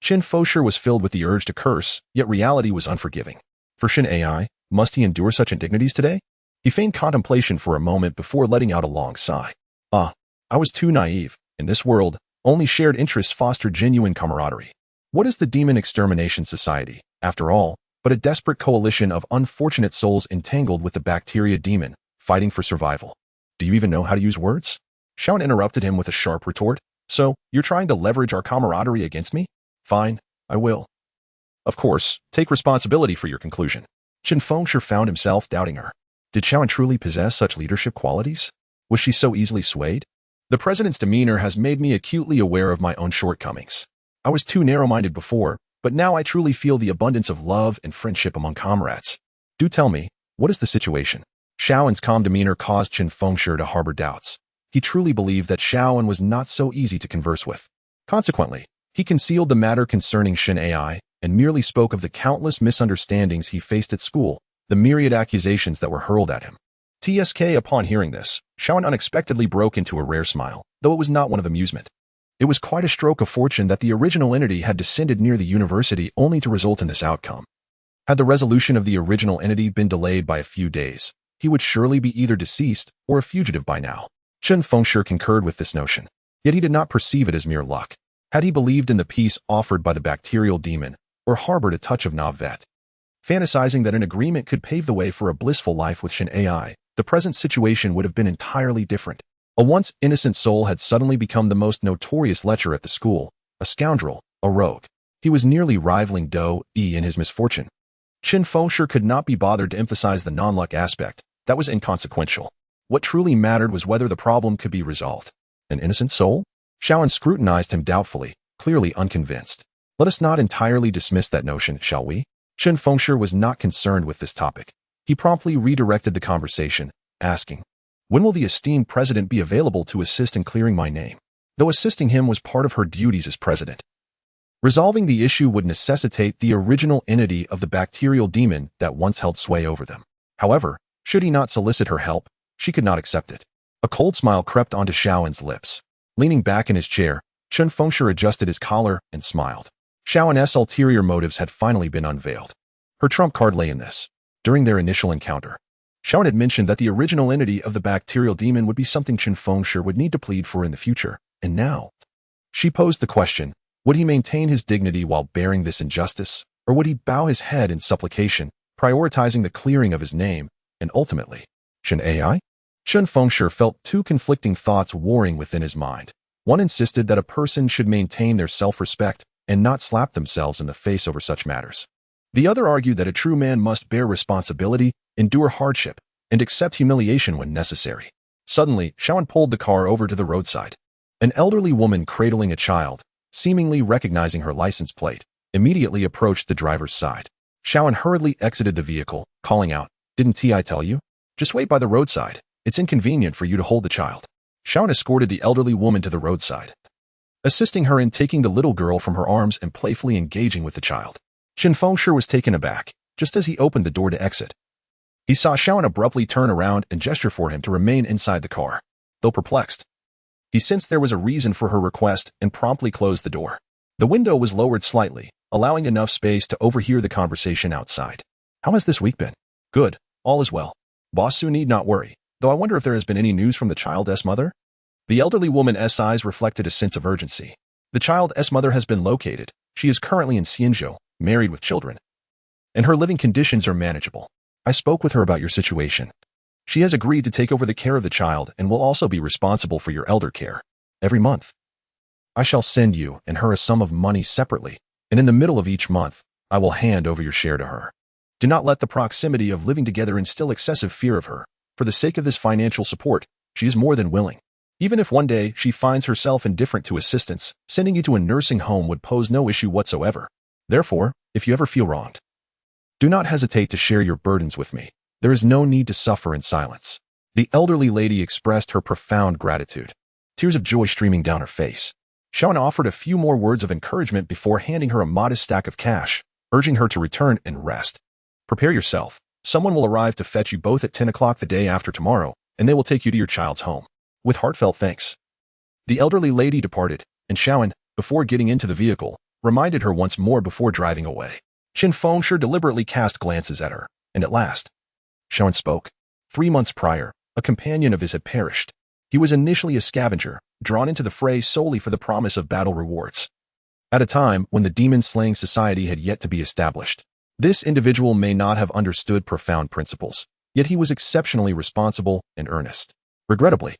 Chen Fengshi was filled with the urge to curse, yet reality was unforgiving. For Chen AI, must he endure such indignities today? He feigned contemplation for a moment before letting out a long sigh. I was too naive. In this world, only shared interests foster genuine camaraderie. What is the Demon Extermination Society, after all, but a desperate coalition of unfortunate souls entangled with the bacteria demon, fighting for survival? Do you even know how to use words? Shaoan interrupted him with a sharp retort. So, you're trying to leverage our camaraderie against me? Fine, I will. Of course, take responsibility for your conclusion. Chen Fengshi found himself doubting her. Did Shaoan truly possess such leadership qualities? Was she so easily swayed? The president's demeanor has made me acutely aware of my own shortcomings. I was too narrow-minded before, but now I truly feel the abundance of love and friendship among comrades. Do tell me, what is the situation? Shaoan's calm demeanor caused Chen Fengshi to harbor doubts. He truly believed that Shaoan was not so easy to converse with. Consequently, he concealed the matter concerning Chen AI and merely spoke of the countless misunderstandings he faced at school, the myriad accusations that were hurled at him. Upon hearing this, Shaoan unexpectedly broke into a rare smile, though it was not one of amusement. It was quite a stroke of fortune that the original entity had descended near the university only to result in this outcome. Had the resolution of the original entity been delayed by a few days, he would surely be either deceased or a fugitive by now. Chen Fengshi concurred with this notion, yet he did not perceive it as mere luck. Had he believed in the peace offered by the bacterial demon, or harbored a touch of navet, fantasizing that an agreement could pave the way for a blissful life with Chen AI, the present situation would have been entirely different. A once innocent soul had suddenly become the most notorious lecher at the school, a scoundrel, a rogue. He was nearly rivaling Doe in his misfortune. Chen Fengshi could not be bothered to emphasize the non-luck aspect. That was inconsequential. What truly mattered was whether the problem could be resolved. An innocent soul? Shaoan scrutinized him doubtfully, clearly unconvinced. Let us not entirely dismiss that notion, shall we? Chen Fengshi was not concerned with this topic. He promptly redirected the conversation, asking, when will the esteemed president be available to assist in clearing my name? Though assisting him was part of her duties as president. Resolving the issue would necessitate the original entity of the bacterial demon that once held sway over them. However, should he not solicit her help, she could not accept it. A cold smile crept onto Shaoan's lips. Leaning back in his chair, Chen Fengshi adjusted his collar and smiled. Shaoan's ulterior motives had finally been unveiled. Her trump card lay in this. During their initial encounter, Shaoan had mentioned that the original entity of the bacterial demon would be something Chen Fengshi would need to plead for in the future, and now, she posed the question, would he maintain his dignity while bearing this injustice, or would he bow his head in supplication, prioritizing the clearing of his name, and ultimately, Chen AI? Chen Fengshi felt two conflicting thoughts warring within his mind. One insisted that a person should maintain their self-respect and not slap themselves in the face over such matters. The other argued that a true man must bear responsibility, endure hardship, and accept humiliation when necessary. Suddenly, Shaoan pulled the car over to the roadside. An elderly woman cradling a child, seemingly recognizing her license plate, immediately approached the driver's side. Shaoan hurriedly exited the vehicle, calling out, "Didn't I tell you? Just wait by the roadside. It's inconvenient for you to hold the child." Shaoan escorted the elderly woman to the roadside, assisting her in taking the little girl from her arms and playfully engaging with the child. Chen Fengshi was taken aback, just as he opened the door to exit. He saw Shaoan abruptly turn around and gesture for him to remain inside the car. Though perplexed, he sensed there was a reason for her request and promptly closed the door. The window was lowered slightly, allowing enough space to overhear the conversation outside. "How has this week been? Good, all is well. Boss Su need not worry, though I wonder if there has been any news from the child's mother? The elderly woman's eyes reflected a sense of urgency. The child's mother has been located. She is currently in Xianzhou, married with children, and her living conditions are manageable. I spoke with her about your situation. She has agreed to take over the care of the child and will also be responsible for your elder care. Every month, I shall send you and her a sum of money separately, and in the middle of each month, I will hand over your share to her. Do not let the proximity of living together instill excessive fear of her. For the sake of this financial support, she is more than willing. Even if one day she finds herself indifferent to assistance, sending you to a nursing home would pose no issue whatsoever. Therefore, if you ever feel wronged, do not hesitate to share your burdens with me. There is no need to suffer in silence. The elderly lady expressed her profound gratitude, tears of joy streaming down her face. Xiaoan offered a few more words of encouragement before handing her a modest stack of cash, urging her to return and rest. Prepare yourself. Someone will arrive to fetch you both at 10 o'clock the day after tomorrow, and they will take you to your child's home. With heartfelt thanks. The elderly lady departed, and Xiaoan, before getting into the vehicle, reminded her once more before driving away. Chen Fengshi deliberately cast glances at her, and at last, Xiaoan spoke. 3 months prior, a companion of his had perished. He was initially a scavenger, drawn into the fray solely for the promise of battle rewards. At a time when the demon-slaying society had yet to be established, this individual may not have understood profound principles, yet he was exceptionally responsible and earnest. Regrettably,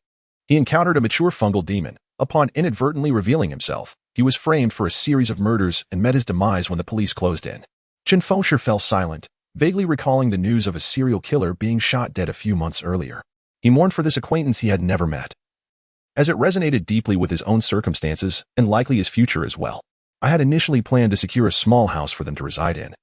he encountered a mature fungal demon. Upon inadvertently revealing himself, he was framed for a series of murders and met his demise when the police closed in. Chen Fengshi fell silent, vaguely recalling the news of a serial killer being shot dead a few months earlier. He mourned for this acquaintance he had never met, as it resonated deeply with his own circumstances and likely his future as well. I had initially planned to secure a small house for them to reside in,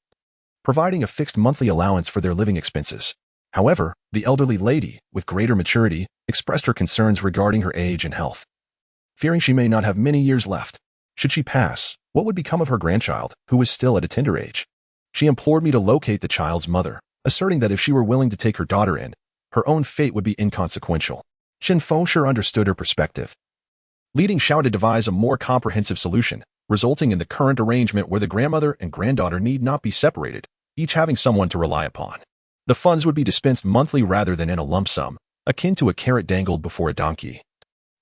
providing a fixed monthly allowance for their living expenses. However, the elderly lady, with greater maturity, expressed her concerns regarding her age and health. Fearing she may not have many years left, should she pass, what would become of her grandchild, who was still at a tender age? She implored me to locate the child's mother, asserting that if she were willing to take her daughter in, her own fate would be inconsequential. Chen Fengshi understood her perspective, leading Xiao to devise a more comprehensive solution, resulting in the current arrangement where the grandmother and granddaughter need not be separated, each having someone to rely upon. The funds would be dispensed monthly rather than in a lump sum, akin to a carrot dangled before a donkey,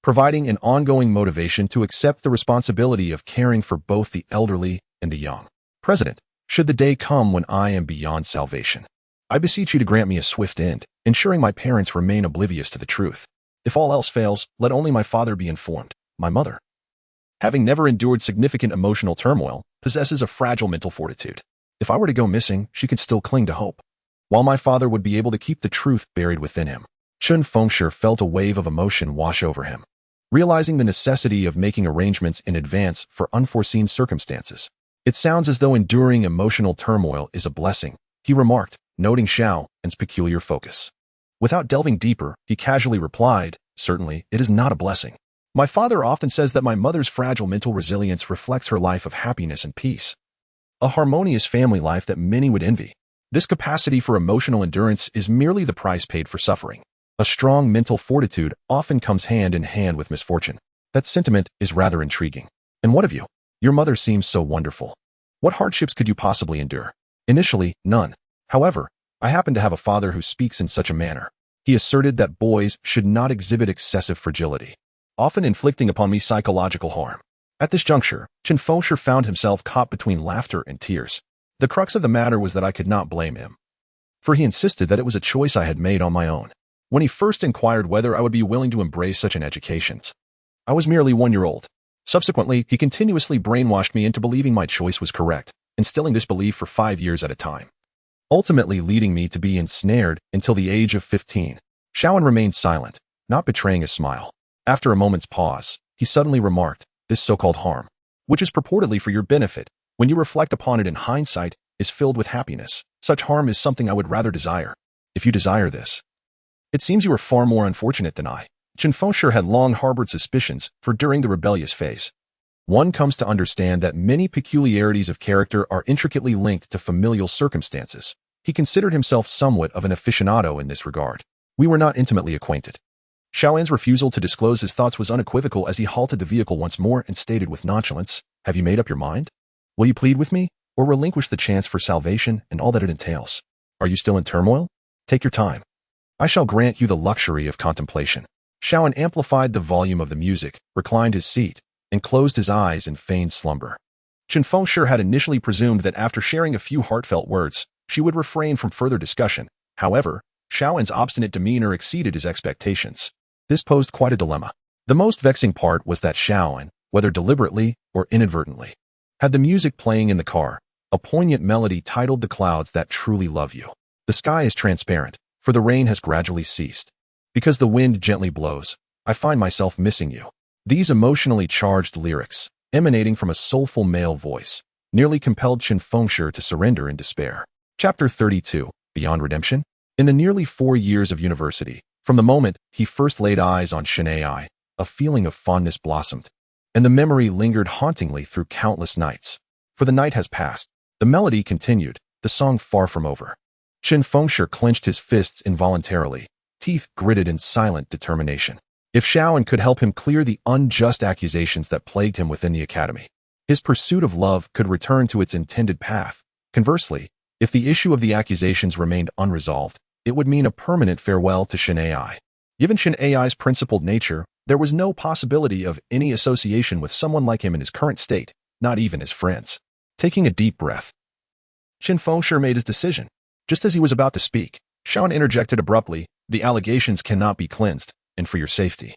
providing an ongoing motivation to accept the responsibility of caring for both the elderly and the young. President, should the day come when I am beyond salvation, I beseech you to grant me a swift end, ensuring my parents remain oblivious to the truth. If all else fails, let only my father be informed. My mother, having never endured significant emotional turmoil, possesses a fragile mental fortitude. If I were to go missing, she could still cling to hope, while my father would be able to keep the truth buried within him. Chen Fengshi felt a wave of emotion wash over him, realizing the necessity of making arrangements in advance for unforeseen circumstances. It sounds as though enduring emotional turmoil is a blessing, he remarked, noting Xiaoan's peculiar focus. Without delving deeper, he casually replied, certainly, it is not a blessing. My father often says that my mother's fragile mental resilience reflects her life of happiness and peace, a harmonious family life that many would envy. This capacity for emotional endurance is merely the price paid for suffering. A strong mental fortitude often comes hand in hand with misfortune. That sentiment is rather intriguing. And what of you? Your mother seems so wonderful. What hardships could you possibly endure? Initially, none. However, I happen to have a father who speaks in such a manner. He asserted that boys should not exhibit excessive fragility, often inflicting upon me psychological harm. At this juncture, Chen Fengshi found himself caught between laughter and tears. The crux of the matter was that I could not blame him, for he insisted that it was a choice I had made on my own. When he first inquired whether I would be willing to embrace such an education, I was merely 1 year old. Subsequently, he continuously brainwashed me into believing my choice was correct, instilling this belief for 5 years at a time, ultimately leading me to be ensnared until the age of 15. Xiaoan remained silent, not betraying a smile. After a moment's pause, he suddenly remarked, this so-called harm, which is purportedly for your benefit, when you reflect upon it in hindsight, is filled with happiness. Such harm is something I would rather desire. If you desire this, it seems you are far more unfortunate than I. Chen Fengshi had long harbored suspicions, for during the rebellious phase, one comes to understand that many peculiarities of character are intricately linked to familial circumstances. He considered himself somewhat of an aficionado in this regard. We were not intimately acquainted. Xiaoan's refusal to disclose his thoughts was unequivocal as he halted the vehicle once more and stated with nonchalance, have you made up your mind? Will you plead with me, or relinquish the chance for salvation and all that it entails? Are you still in turmoil? Take your time. I shall grant you the luxury of contemplation. Shaoan amplified the volume of the music, reclined his seat, and closed his eyes in feigned slumber. Chen Fengshi had initially presumed that after sharing a few heartfelt words, she would refrain from further discussion. However, Shaoan's obstinate demeanor exceeded his expectations. This posed quite a dilemma. The most vexing part was that Shaoan, whether deliberately or inadvertently, had the music playing in the car, a poignant melody titled "The Clouds That Truly Love You." The sky is transparent, for the rain has gradually ceased. Because the wind gently blows, I find myself missing you. These emotionally charged lyrics, emanating from a soulful male voice, nearly compelled Chen Fengshi to surrender in despair. Chapter 32, Beyond Redemption? In the nearly 4 years of university, from the moment he first laid eyes on Chen Ai, a feeling of fondness blossomed, and the memory lingered hauntingly through countless nights. For the night has passed. The melody continued, the song far from over. Chen Fengshi clenched his fists involuntarily, teeth gritted in silent determination. If Shaoan could help him clear the unjust accusations that plagued him within the academy, his pursuit of love could return to its intended path. Conversely, if the issue of the accusations remained unresolved, it would mean a permanent farewell to Chen Ai. Given Chen Ai's principled nature, there was no possibility of any association with someone like him in his current state, not even as friends. Taking a deep breath, Chen Fengshi made his decision. Just as he was about to speak, Shaoan interjected abruptly, "The allegations cannot be cleansed, and for your safety,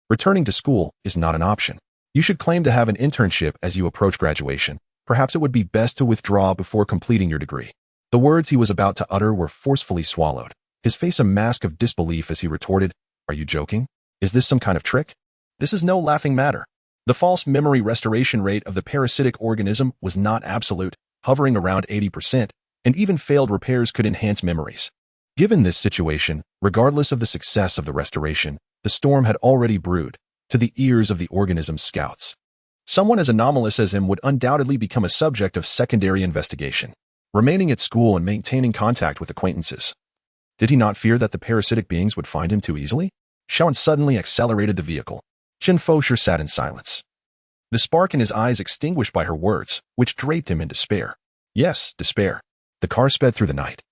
returning to school is not an option. You should claim to have an internship as you approach graduation. Perhaps it would be best to withdraw before completing your degree." The words he was about to utter were forcefully swallowed, his face a mask of disbelief as he retorted, "Are you joking? Is this some kind of trick? This is no laughing matter." The false memory restoration rate of the parasitic organism was not absolute, hovering around 80%, and even failed repairs could enhance memories. Given this situation, regardless of the success of the restoration, the storm had already brewed, to the ears of the organism's scouts. Someone as anomalous as him would undoubtedly become a subject of secondary investigation, remaining at school and maintaining contact with acquaintances. Did he not fear that the parasitic beings would find him too easily? Shaoan suddenly accelerated the vehicle. Chen Fengshi sat in silence, the spark in his eyes extinguished by her words, which draped him in despair. Yes, despair. The car sped through the night,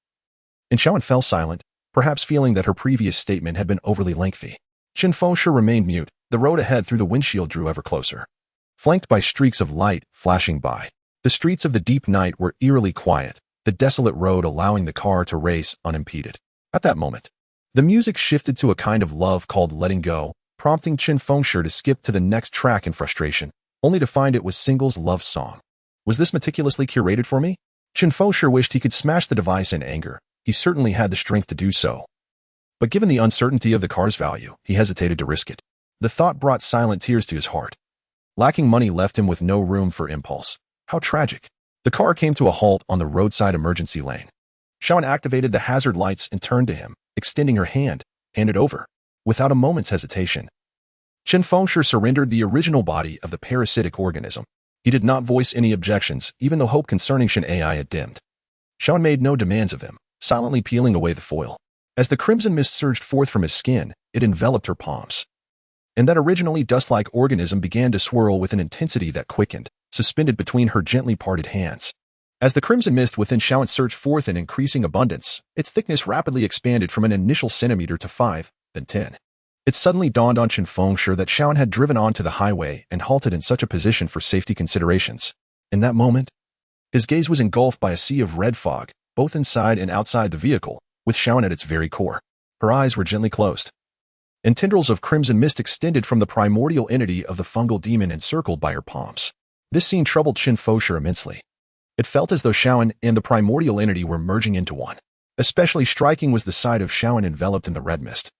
and Shaoan fell silent, perhaps feeling that her previous statement had been overly lengthy. Chen Fengshi remained mute. The road ahead through the windshield drew ever closer, flanked by streaks of light flashing by. The streets of the deep night were eerily quiet, the desolate road allowing the car to race unimpeded. At that moment, the music shifted to a kind of love called Letting Go, prompting Chen Fengshi to skip to the next track in frustration, only to find it was Single's love song. Was this meticulously curated for me? Chen Fengshi wished he could smash the device in anger. He certainly had the strength to do so. But given the uncertainty of the car's value, he hesitated to risk it. The thought brought silent tears to his heart. Lacking money left him with no room for impulse. How tragic. The car came to a halt on the roadside emergency lane. Shaoan activated the hazard lights and turned to him, extending her hand, handed over, without a moment's hesitation. Chen Fengshi surrendered the original body of the parasitic organism. He did not voice any objections, even though hope concerning Chen Ai had dimmed. Shaoan made no demands of him, silently peeling away the foil. As the crimson mist surged forth from his skin, it enveloped her palms. And that originally dust-like organism began to swirl with an intensity that quickened, suspended between her gently parted hands. As the crimson mist within Shaoan surged forth in increasing abundance, its thickness rapidly expanded from an initial centimeter to 5, then 10. It suddenly dawned on Chen Fengshi that Shaoan had driven onto the highway and halted in such a position for safety considerations. In that moment, his gaze was engulfed by a sea of red fog, both inside and outside the vehicle, with Shaoan at its very core. Her eyes were gently closed, and tendrils of crimson mist extended from the primordial entity of the fungal demon encircled by her palms. This scene troubled Chen Fengshi immensely. It felt as though Shaoan and the primordial entity were merging into one. Especially striking was the sight of Shaoan enveloped in the red mist,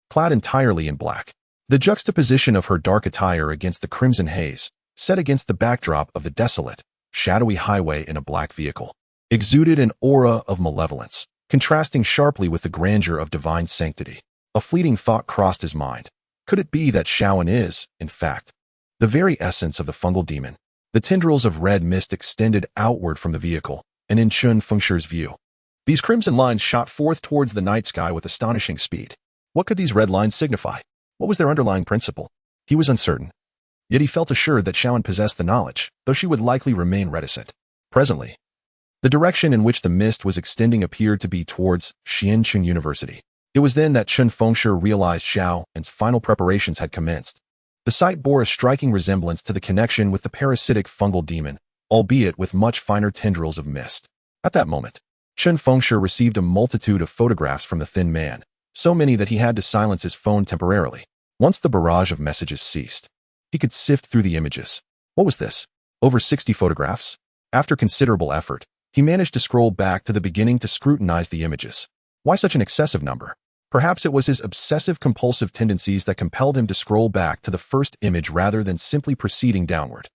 clad entirely in black. The juxtaposition of her dark attire against the crimson haze, set against the backdrop of the desolate, shadowy highway in a black vehicle, exuded an aura of malevolence, contrasting sharply with the grandeur of divine sanctity. A fleeting thought crossed his mind. Could it be that Shaoan is, in fact, the very essence of the fungal demon? The tendrils of red mist extended outward from the vehicle, and in Chen Fengshi's view, these crimson lines shot forth towards the night sky with astonishing speed. What could these red lines signify? What was their underlying principle? He was uncertain. Yet he felt assured that Shaoan possessed the knowledge, though she would likely remain reticent. Presently, The direction in which the mist was extending appeared to be towards Xianqing University. It was then that Chen Fengshi realized Xiao and's final preparations had commenced. The sight bore a striking resemblance to the connection with the parasitic fungal demon, albeit with much finer tendrils of mist. At that moment, Chen Fengshi received a multitude of photographs from the thin man, so many that he had to silence his phone temporarily. Once the barrage of messages ceased, he could sift through the images. What was this? Over 60 photographs? After considerable effort, he managed to scroll back to the beginning to scrutinize the images. Why such an excessive number? Perhaps it was his obsessive-compulsive tendencies that compelled him to scroll back to the first image rather than simply proceeding downward.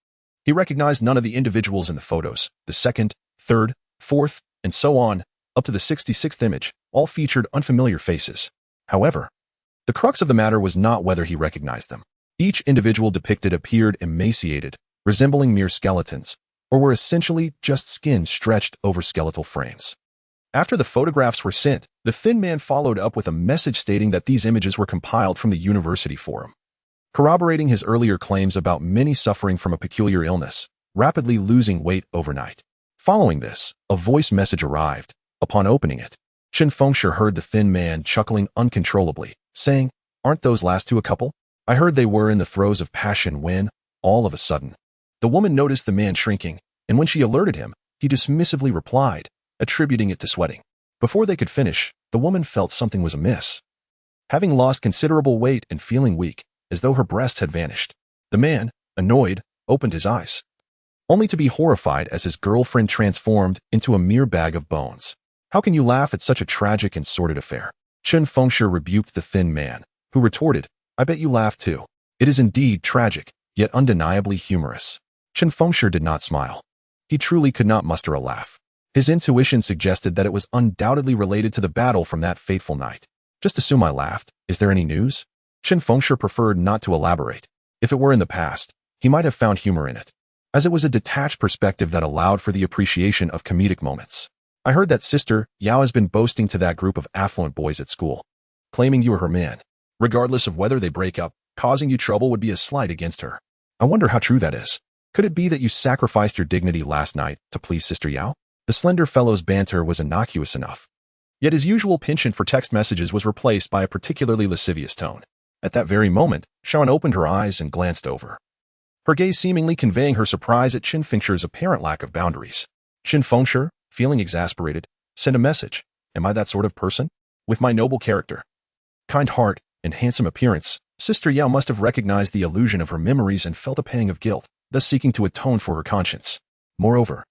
He recognized none of the individuals in the photos. The second, third, fourth, and so on, up to the 66th image, all featured unfamiliar faces. However, the crux of the matter was not whether he recognized them. Each individual depicted appeared emaciated, resembling mere skeletons, or were essentially just skin stretched over skeletal frames. After the photographs were sent, the thin man followed up with a message stating that these images were compiled from the university forum, corroborating his earlier claims about many suffering from a peculiar illness, rapidly losing weight overnight. Following this, a voice message arrived. Upon opening it, Chen Fengshi heard the thin man chuckling uncontrollably, saying, "Aren't those last two a couple? I heard they were in the throes of passion when, all of a sudden." The woman noticed the man shrinking, and when she alerted him, he dismissively replied, attributing it to sweating. Before they could finish, the woman felt something was amiss. Having lost considerable weight and feeling weak, as though her breasts had vanished, the man, annoyed, opened his eyes, only to be horrified as his girlfriend transformed into a mere bag of bones. "How can you laugh at such a tragic and sordid affair?" Chen Fengshi rebuked the thin man, who retorted, "I bet you laugh too. It is indeed tragic, yet undeniably humorous." Chen Fengshi did not smile. He truly could not muster a laugh. His intuition suggested that it was undoubtedly related to the battle from that fateful night. "Just assume I laughed. Is there any news?" Chen Fengshi preferred not to elaborate. If it were in the past, he might have found humor in it, as it was a detached perspective that allowed for the appreciation of comedic moments. "I heard that Sister Yao has been boasting to that group of affluent boys at school, claiming you were her man. Regardless of whether they break up, causing you trouble would be a slight against her. I wonder how true that is. Could it be that you sacrificed your dignity last night to please Sister Yao?" The slender fellow's banter was innocuous enough, yet his usual penchant for text messages was replaced by a particularly lascivious tone. At that very moment, Shawn opened her eyes and glanced over, her gaze seemingly conveying her surprise at Chen Fengshi's apparent lack of boundaries. Chen Fengshi, feeling exasperated, sent a message. "Am I that sort of person? With my noble character, kind heart, and handsome appearance, Sister Yao must have recognized the illusion of her memories and felt a pang of guilt, thus seeking to atone for her conscience. Moreover,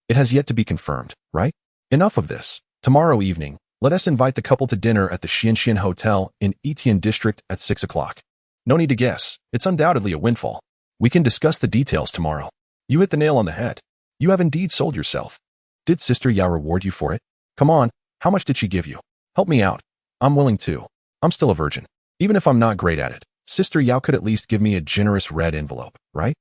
it has yet to be confirmed, right? Enough of this. Tomorrow evening, let us invite the couple to dinner at the Xianxian Hotel in Etian District at 6 o'clock. No need to guess. It's undoubtedly a windfall. We can discuss the details tomorrow." "You hit the nail on the head. You have indeed sold yourself. Did Sister Yao reward you for it? Come on, how much did she give you? Help me out. I'm willing to. I'm still a virgin. Even if I'm not great at it, Sister Yao could at least give me a generous red envelope, right?"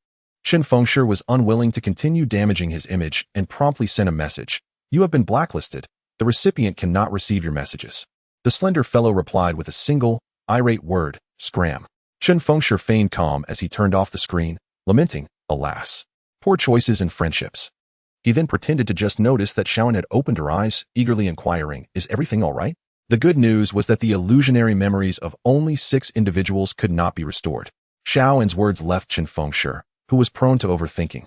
Chen Fengshi was unwilling to continue damaging his image and promptly sent a message. "You have been blacklisted. The recipient cannot receive your messages." The slender fellow replied with a single, irate word, "Scram." Chen Fengshi feigned calm as he turned off the screen, lamenting, "Alas, poor choices and friendships." He then pretended to just notice that Shawn had opened her eyes, eagerly inquiring, "Is everything all right?" The good news was that the illusionary memories of only 6 individuals could not be restored. Shaoan's words left Chen Fengshi, who was prone to overthinking,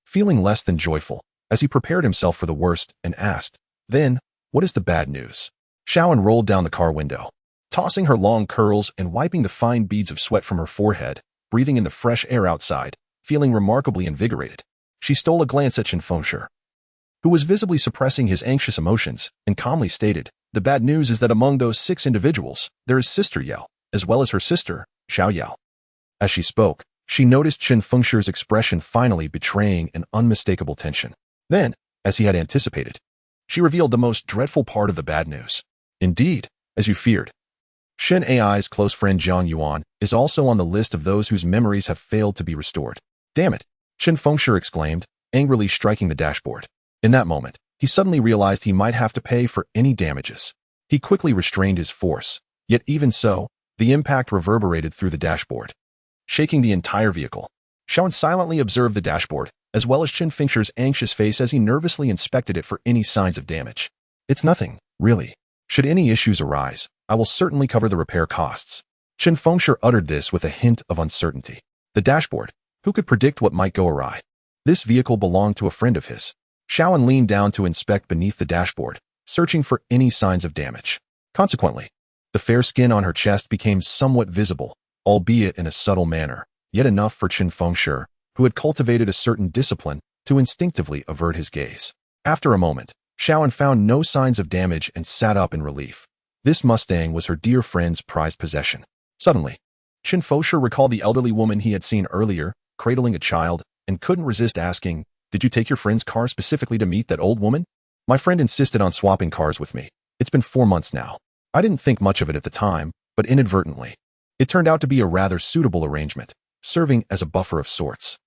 feeling less than joyful, as he prepared himself for the worst and asked, "Then, what is the bad news?" Shaoan rolled down the car window, tossing her long curls and wiping the fine beads of sweat from her forehead, breathing in the fresh air outside, feeling remarkably invigorated. She stole a glance at Chen Fengshi, who was visibly suppressing his anxious emotions, and calmly stated, "The bad news is that among those 6 individuals, there is Sister Yao, as well as her sister, Xiao Yao." As she spoke, she noticed Chen Fengshi's expression finally betraying an unmistakable tension. Then, as he had anticipated, she revealed the most dreadful part of the bad news. "Indeed, as you feared, Shen AI's close friend Jiang Yuan is also on the list of those whose memories have failed to be restored." "Damn it," Chen Fengshi exclaimed, angrily striking the dashboard. In that moment, he suddenly realized he might have to pay for any damages. He quickly restrained his force, yet even so, the impact reverberated through the dashboard, shaking the entire vehicle. Shawn silently observed the dashboard, as well as Chen Fengshi's anxious face as he nervously inspected it for any signs of damage. It's nothing, really. Should any issues arise, I will certainly cover the repair costs. Chen Fengshi uttered this with a hint of uncertainty. The dashboard. Who could predict what might go awry? This vehicle belonged to a friend of his. Xiaoan leaned down to inspect beneath the dashboard, searching for any signs of damage. Consequently, the fair skin on her chest became somewhat visible, albeit in a subtle manner, yet enough for Chen Fengshi, who had cultivated a certain discipline, to instinctively avert his gaze. After a moment, Xiaoan found no signs of damage and sat up in relief. This Mustang was her dear friend's prized possession. Suddenly, Chen Fengshi recalled the elderly woman he had seen earlier, cradling a child, and couldn't resist asking, "Did you take your friend's car specifically to meet that old woman?" "My friend insisted on swapping cars with me. It's been 4 months now. I didn't think much of it at the time, but inadvertently. It turned out to be a rather suitable arrangement, serving as a buffer of sorts."